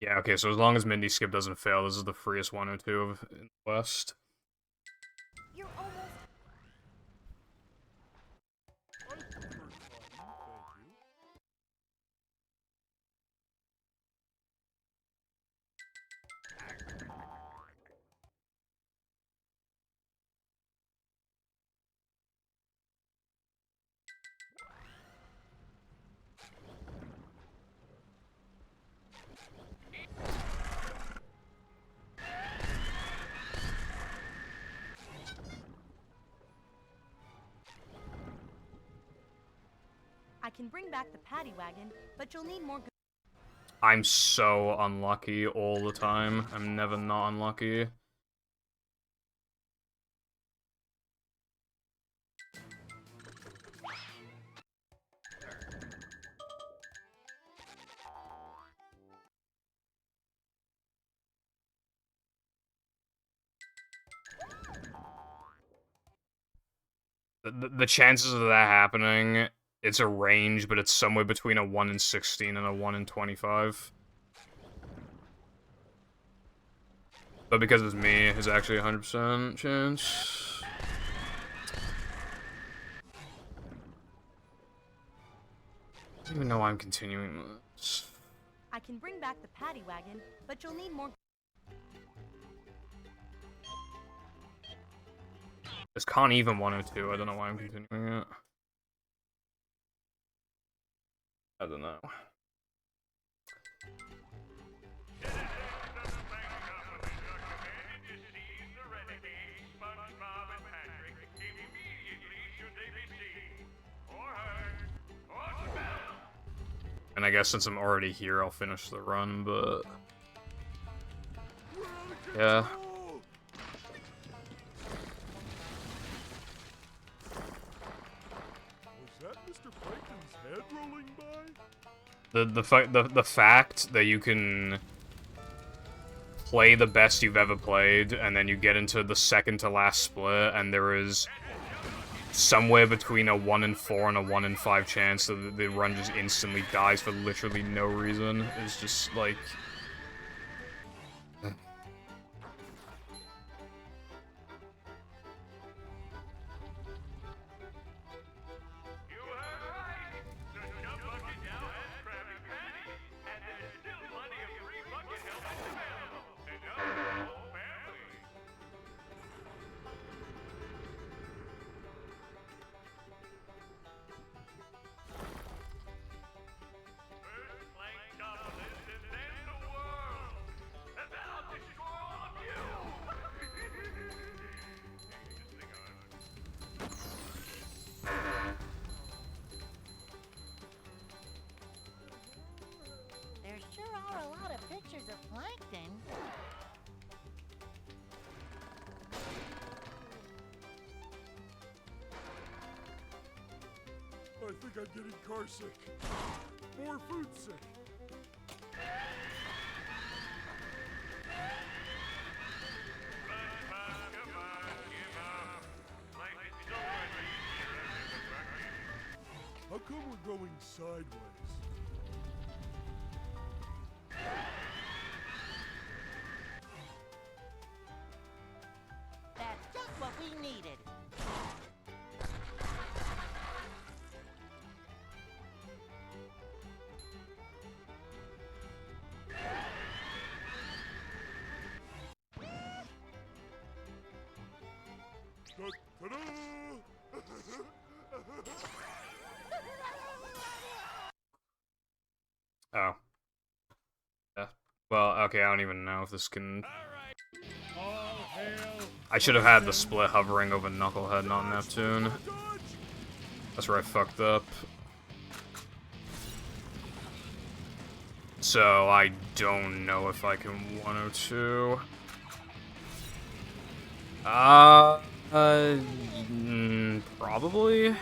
Yeah, okay, so as long as Mindy Skip doesn't fail, this is the freest 1 or 2 of in the West. You're almost. I prefer cotton, thank you. I can bring back the paddy wagon, but you'll need more. I'm so unlucky all the time. I'm never not unlucky. The chances of that happening, it's a range, but it's somewhere between a 1 in 16 and a 1 in 25. But because it's me, it's actually a 100% chance. I don't even know why I'm continuing this. I can bring back the paddy wagon, but you'll need more. This can't even 102. I don't know why I'm continuing it. I don't know. And I guess since I'm already here, I'll finish the run, but... yeah. Was that Mr. Plankton's head rolling by? The fact that you can play the best you've ever played, and then you get into the second to last split, and there is somewhere between a 1 in 4 and a 1 in 5 chance that the run just instantly dies for literally no reason is just like... like I'm getting car sick. More food sick. How come we're going sideways? That's just what we needed. Ta-da! Oh. Yeah. Well, okay, I don't even know if this can... I should have had the split hovering over Knucklehead, not Neptune. That's where I fucked up. So, I don't know if I can 102. Probably?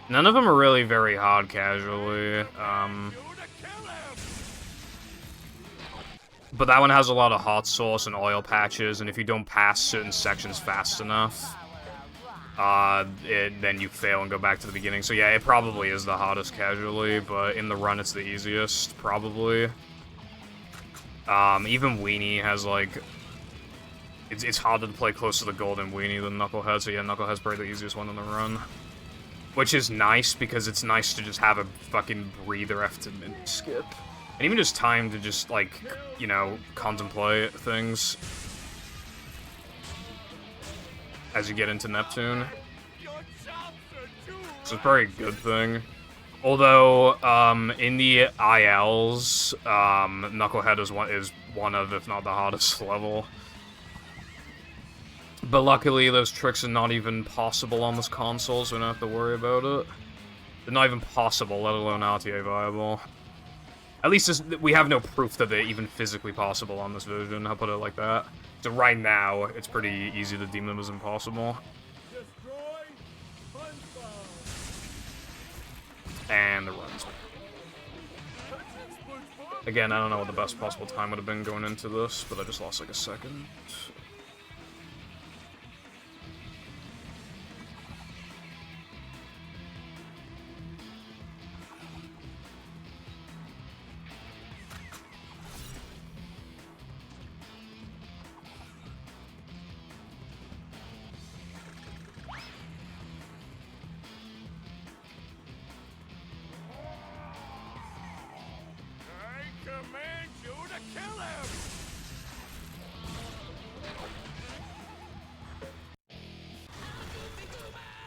None of them are really very hard casually. But that one has a lot of hot sauce and oil patches, and if you don't pass certain sections fast enough, then you fail and go back to the beginning. So yeah, it probably is the hottest casually, but in the run it's the easiest, probably. Even Weenie has, like... It's harder to play close to the golden Weenie than Knucklehead, so yeah, Knucklehead's probably the easiest one in the run. Which is nice, because it's nice to just have a fucking breather after mid-skip. And even just time to just, like, you know, contemplate things. As you get into Neptune. So it's probably a good thing. Although, in the ILs, Knucklehead is one of, if not the hottest level. But luckily, those tricks are not even possible on this console, so we don't have to worry about it. They're not even possible, let alone RTA viable. At least we have no proof that they're even physically possible on this version, I'll put it like that. So right now, it's pretty easy to deem them as impossible. And the runs. Again, I don't know what the best possible time would have been going into this, but I just lost like a second.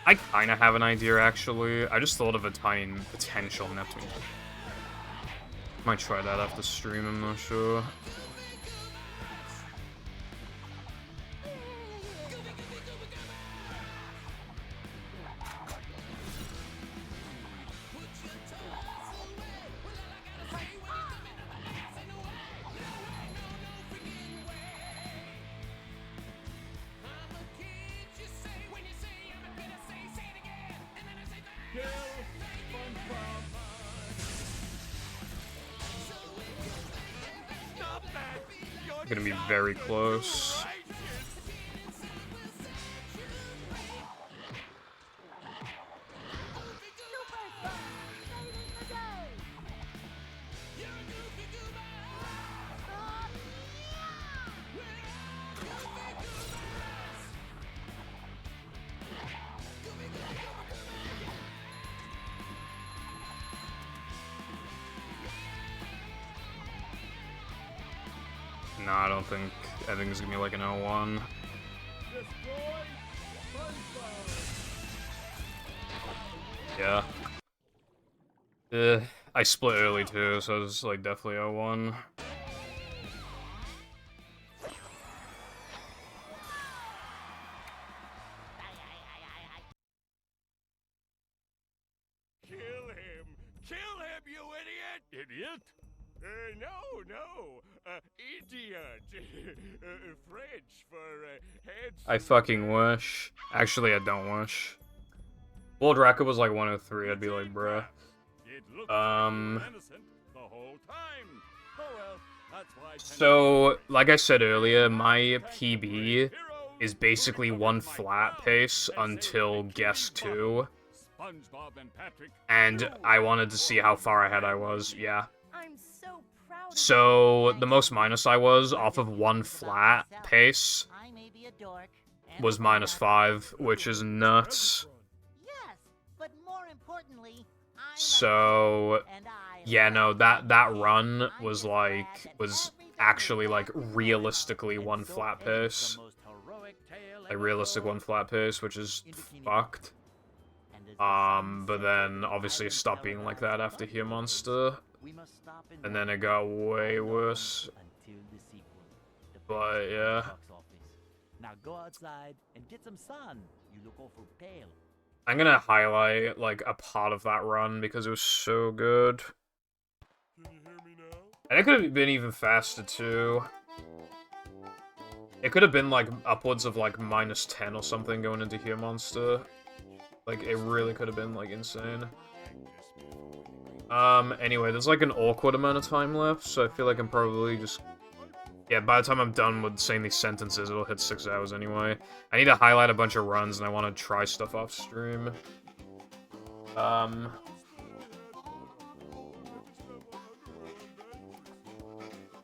I kinda have an idea, actually. I just thought of a tiny potential Neptune. Might try that after stream, I'm not sure. Gonna be very close. No, I don't think. I think it's gonna be like an 0-1. Yeah. I split early too, so it's like definitely 0-1. Kill him! Kill him, you idiot! Idiot? No. Idiot. French for heads. I fucking wish. Actually, I don't wish. World record was like 103, I'd be like, bruh. It looks like you were innocent the whole time. Oh well, that's why So, like I said earlier, my PB is basically one flat pace until guess 2. SpongeBob and Patrick, And I wanted to see how far ahead I was, yeah. I'm so proud of So, the most minus I was off of one flat pace I may be a dork. and was a minus brat. 5, which is nuts. Yes, but more importantly, I'm a So, kid, and I yeah, no, love that kids. run I'm was just like, glad that was everything actually is like going realistically And one so flat ends pace. the most heroic tale Like ever realistic told. one flat pace, which is In Bikini fucked. And as the sun But sets then over the obviously it island stopped being like that paradise after above Here the Monster. waves, we must stop in And then it London, got way unknown worse. until the sequel. Depends But, on the yeah. box office. Now go outside and get some sun. You look awful pale. I'm gonna highlight like a part of that run because it was so good. Can you hear me now? And it could have been even faster too. It could have been like upwards of like minus 10 or something going into Here Monster. Like it really could have been like insane. Anyway, there's like an awkward amount of time left, so I feel like I'm probably just... Yeah, by the time I'm done with saying these sentences, it'll hit 6 hours anyway. I need to highlight a bunch of runs, and I want to try stuff off stream.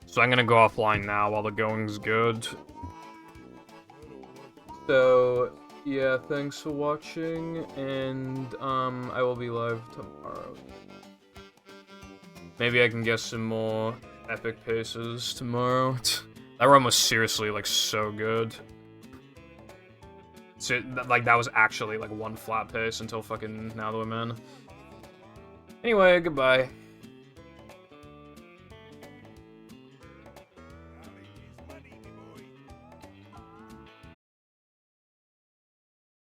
So I'm gonna go offline now while the going's good. So, yeah, thanks for watching, and, I will be live tomorrow. Maybe I can get some more epic paces tomorrow. That run was seriously, like, so good. So, like, that was actually, like, one flat pace until fucking Now That We're Men. Anyway, goodbye.